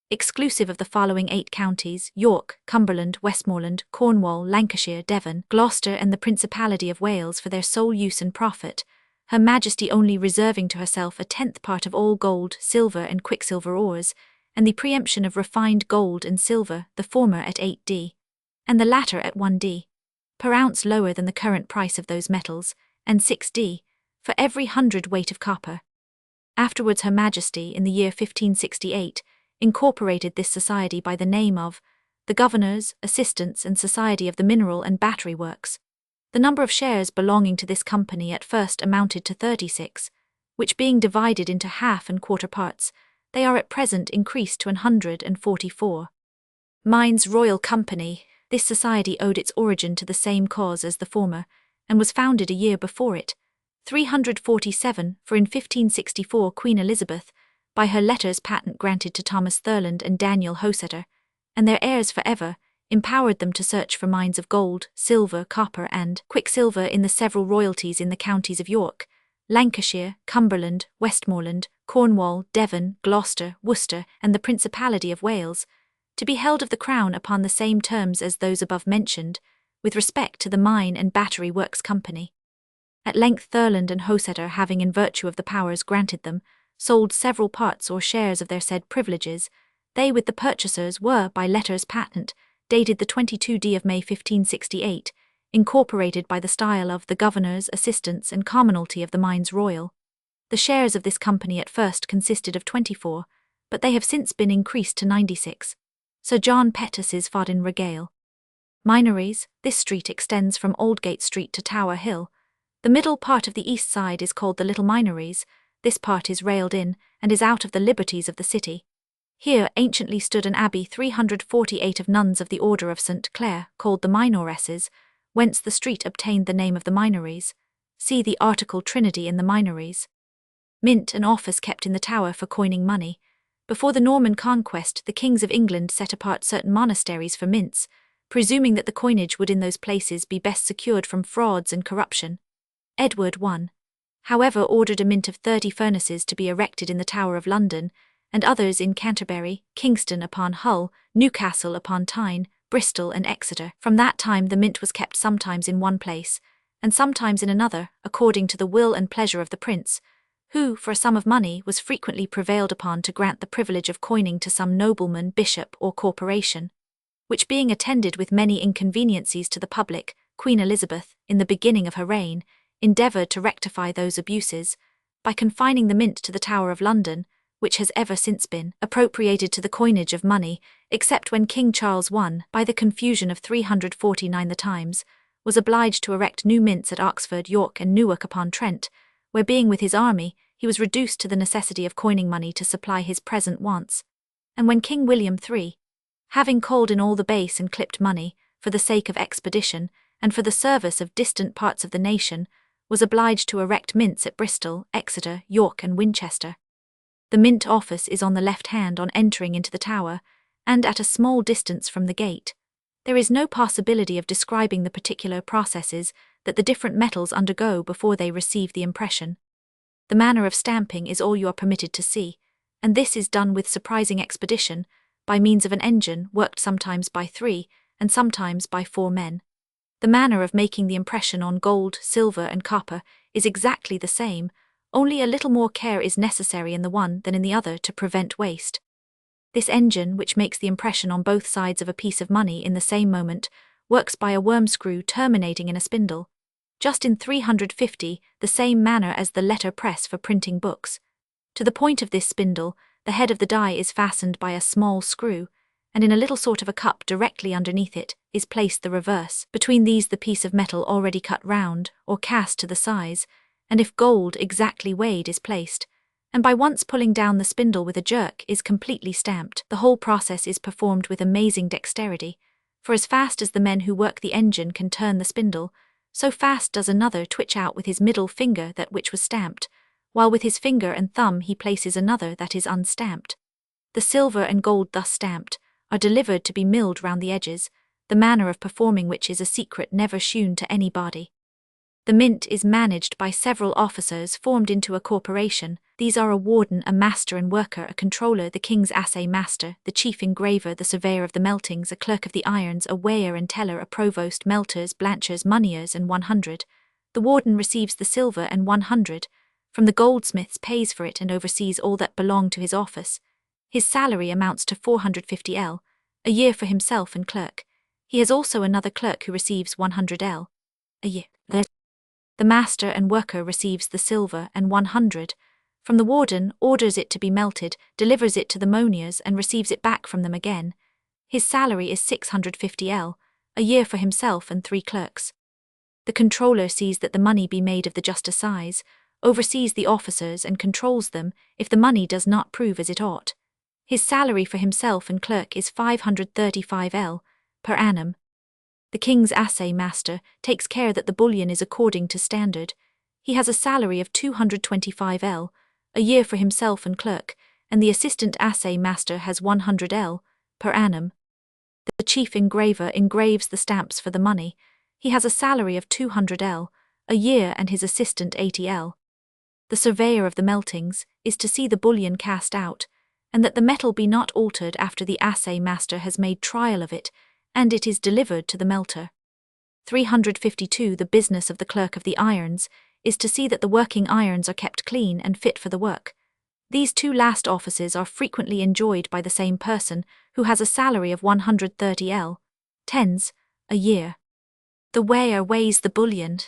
exclusive of the following 8 counties: York, Cumberland, Westmoreland, Cornwall, Lancashire, Devon, Gloucester, and the Principality of Wales for their sole use and profit, Her Majesty only reserving to herself a 10th part of all gold, silver, and quicksilver ores, and the preemption of refined gold and silver, the former at 8d, and the latter at 1d, per ounce lower than the current price of those metals, and 6d, for every 100 weight of copper. Afterwards Her Majesty, in the year 1568, incorporated this society by the name of the Governors, Assistants, and Society of the Mineral and Battery Works. The number of shares belonging to this company at first amounted to 36, which being divided into half and quarter parts, they are at present increased to 144. Mines Royal Company. This society owed its origin to the same cause as the former, and was founded a year before it, 347, for in 1564 Queen Elizabeth, by her letters patent granted to Thomas Thurland and Daniel Hosetter, and their heirs forever, empowered them to search for mines of gold, silver, copper, and quicksilver in the several royalties in the counties of York, Lancashire, Cumberland, Westmoreland, Cornwall, Devon, Gloucester, Worcester, and the Principality of Wales, to be held of the Crown upon the same terms as those above mentioned, with respect to the Mine and Battery Works Company. At length Thurland and Hoseter, having in virtue of the powers granted them, sold several parts or shares of their said privileges, they with the purchasers were, by letters patent, dated the 22d of May 1568, incorporated by the style of the governors, assistants, and commonalty of the Mines Royal. The shares of this company at first consisted of 24, but they have since been increased to 96. Sir John Pettus's Fodden Regale. Minories. This street extends from Aldgate Street to Tower Hill. The middle part of the east side is called the Little Minories. This part is railed in, and is out of the liberties of the city. Here anciently stood an abbey 348 of nuns of the order of St. Clare, called the Minoresses, whence the street obtained the name of the Minories. See the article Trinity in the Minories. Mint, an office kept in the tower for coining money. Before the Norman conquest, the kings of England set apart certain monasteries for mints, presuming that the coinage would in those places be best secured from frauds and corruption. Edward I, however, ordered a mint of 30 furnaces to be erected in the Tower of London, and others in Canterbury, Kingston upon Hull, Newcastle upon Tyne, Bristol and Exeter. From that time the mint was kept sometimes in one place, and sometimes in another, according to the will and pleasure of the prince, who, for a sum of money, was frequently prevailed upon to grant the privilege of coining to some nobleman, bishop, or corporation, which being attended with many inconveniencies to the public, Queen Elizabeth, in the beginning of her reign, endeavoured to rectify those abuses, by confining the mint to the Tower of London, which has ever since been appropriated to the coinage of money, except when King Charles I, by the confusion of 349 the times, was obliged to erect new mints at Oxford, York, and Newark upon Trent, where being with his army, he was reduced to the necessity of coining money to supply his present wants. And when King William III, having called in all the base and clipped money, for the sake of expedition, and for the service of distant parts of the nation, was obliged to erect mints at Bristol, Exeter, York, and Winchester. The mint office is on the left hand on entering into the tower, and at a small distance from the gate. There is no possibility of describing the particular processes that the different metals undergo before they receive the impression. The manner of stamping is all you are permitted to see, and this is done with surprising expedition, by means of an engine worked sometimes by 3, and sometimes by 4 men. The manner of making the impression on gold, silver, and copper is exactly the same, only a little more care is necessary in the one than in the other to prevent waste. This engine, which makes the impression on both sides of a piece of money in the same moment, works by a worm screw terminating in a spindle, just in 350, the same manner as the letter press for printing books. To the point of this spindle, the head of the die is fastened by a small screw, and in a little sort of a cup directly underneath it is placed the reverse. Between these the piece of metal already cut round, or cast to the size, and if gold exactly weighed is placed, and by once pulling down the spindle with a jerk is completely stamped. The whole process is performed with amazing dexterity, for as fast as the men who work the engine can turn the spindle, so fast does another twitch out with his middle finger that which was stamped, while with his finger and thumb he places another that is unstamped. The silver and gold thus stamped are delivered to be milled round the edges, the manner of performing which is a secret never shewn to any body. The mint is managed by several officers formed into a corporation. These are a warden, a master and worker, a controller, the king's assay master, the chief engraver, the surveyor of the meltings, a clerk of the irons, a weigher and teller, a provost, melters, blanchers, moneyers, and 100. The warden receives the silver and 100. From the goldsmiths pays for it and oversees all that belong to his office. His salary amounts to 450 a year for himself and clerk. He has also another clerk who receives 100 a year. The master and worker receives the silver and 100. From the warden, orders it to be melted, delivers it to the moniers and receives it back from them again. His salary is 650 a year for himself and 3 clerks. The controller sees that the money be made of the just size, oversees the officers and controls them if the money does not prove as it ought. His salary for himself and clerk is 535 per annum. The king's assay master takes care that the bullion is according to standard. He has a salary of 225 a year for himself and clerk, and the assistant assay master has 100 per annum. The chief engraver engraves the stamps for the money. He has a salary of 200 a year and his assistant 80 The surveyor of the meltings is to see the bullion cast out, and that the metal be not altered after the assay master has made trial of it, and it is delivered to the melter. 352. The business of the clerk of the irons is to see that the working irons are kept clean and fit for the work. These two last offices are frequently enjoyed by the same person, who has a salary of 130 tens a year. The weigher weighs the bullion.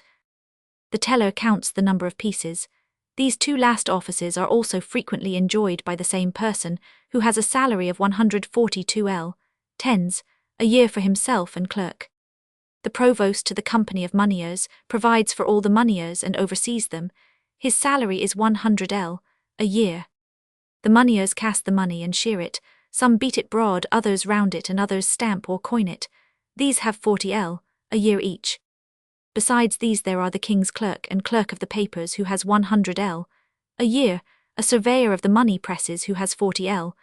The teller counts the number of pieces. These two last offices are also frequently enjoyed by the same person, who has a salary of 142 tens a year for himself and clerk. The provost to the company of moneyers provides for all the moneyers and oversees them. His salary is 100 a year. The moneyers cast the money and shear it. Some beat it broad, others round it, and others stamp or coin it. These have 40 a year each. Besides these there are the king's clerk and clerk of the papers, who has 100 a year, a surveyor of the money presses, who has 40 a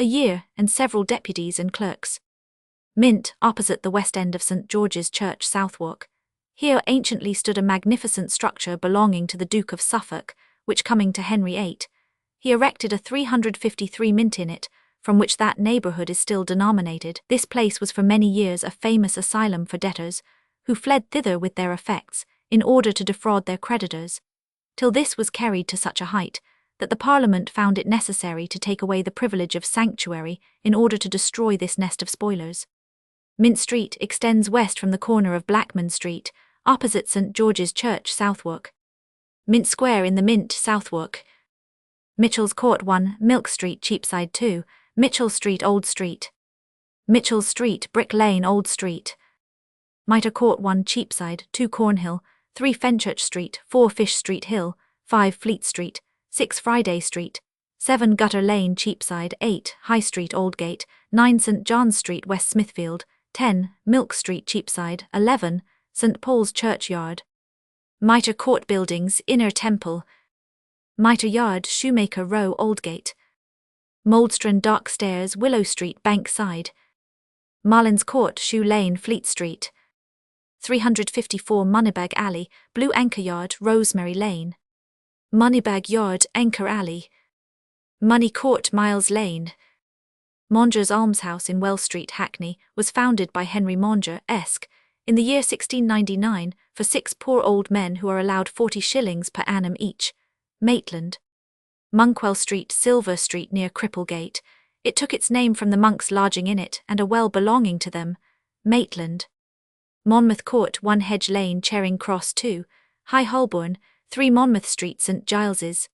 year, and several deputies and clerks. Mint, opposite the west end of St. George's Church, Southwark. Here anciently stood a magnificent structure belonging to the Duke of Suffolk, which, coming to Henry VIII, he erected a 353 mint in it, from which that neighbourhood is still denominated. This place was for many years a famous asylum for debtors, who fled thither with their effects, in order to defraud their creditors, till this was carried to such a height, that the Parliament found it necessary to take away the privilege of sanctuary in order to destroy this nest of spoilers. Mint Street extends west from the corner of Blackman Street, opposite St. George's Church, Southwark. Mint Square in the Mint, Southwark. Mitchell's Court 1, Milk Street, Cheapside 2, Mitchell Street, Old Street. Mitchell's Street, Brick Lane, Old Street. Mitre Court 1, Cheapside, 2, Cornhill, 3, Fenchurch Street, 4, Fish Street Hill, 5, Fleet Street, 6, Friday Street, 7, Gutter Lane, Cheapside, 8, High Street, Aldgate, 9, St. John's Street, West Smithfield, 10, Milk Street, Cheapside, 11, St. Paul's Churchyard. Mitre Court Buildings, Inner Temple. Mitre Yard, Shoemaker Row, Aldgate. Moldstron Dock Stairs, Willow Street, Bankside. Marlin's Court, Shoe Lane, Fleet Street. 354 Moneybag Alley, Blue Anchor Yard, Rosemary Lane. Moneybag Yard, Anchor Alley. Money Court, Miles Lane. Monger's Almshouse in Well Street, Hackney, was founded by Henry Monger, Esq, in the year 1699, for 6 poor old men who are allowed 40 shillings per annum each. Maitland. Monkwell Street, Silver Street near Cripplegate. It took its name from the monks lodging in it and a well belonging to them. Maitland. Monmouth Court, 1 Hedge Lane, Charing Cross 2, High Holborn, 3 Monmouth Street, St. Giles's.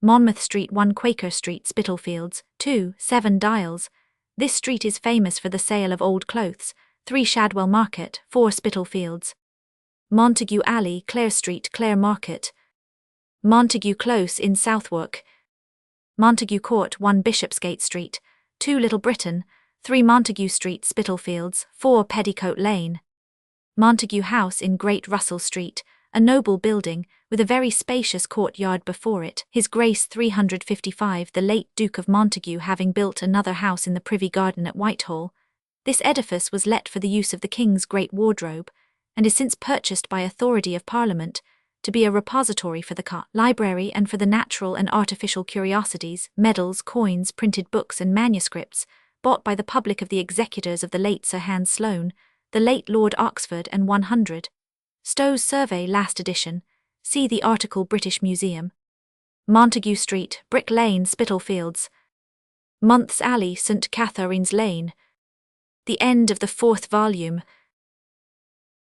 Monmouth Street, 1 Quaker Street, Spitalfields, 2, 7 Dials. This street is famous for the sale of old clothes. 3 Shadwell Market, 4 Spitalfields. Montague Alley, Clare Street, Clare Market. Montague Close in Southwark. Montague Court, 1 Bishopsgate Street, 2 Little Britain, 3 Montague Street, Spitalfields, 4 Petticoat Lane. Montague House in Great Russell Street, a noble building, with a very spacious courtyard before it, His Grace 355 the late Duke of Montague having built another house in the Privy Garden at Whitehall. This edifice was let for the use of the King's great wardrobe, and is since purchased by authority of Parliament, to be a repository for the library and for the natural and artificial curiosities, medals, coins, printed books and manuscripts, bought by the public of the executors of the late Sir Hans Sloane, the late Lord Oxford and 100. Stowe's Survey, last edition. See the article British Museum. Montague Street, Brick Lane, Spitalfields. Month's Alley, St. Catharine's Lane. The end of the 4th volume.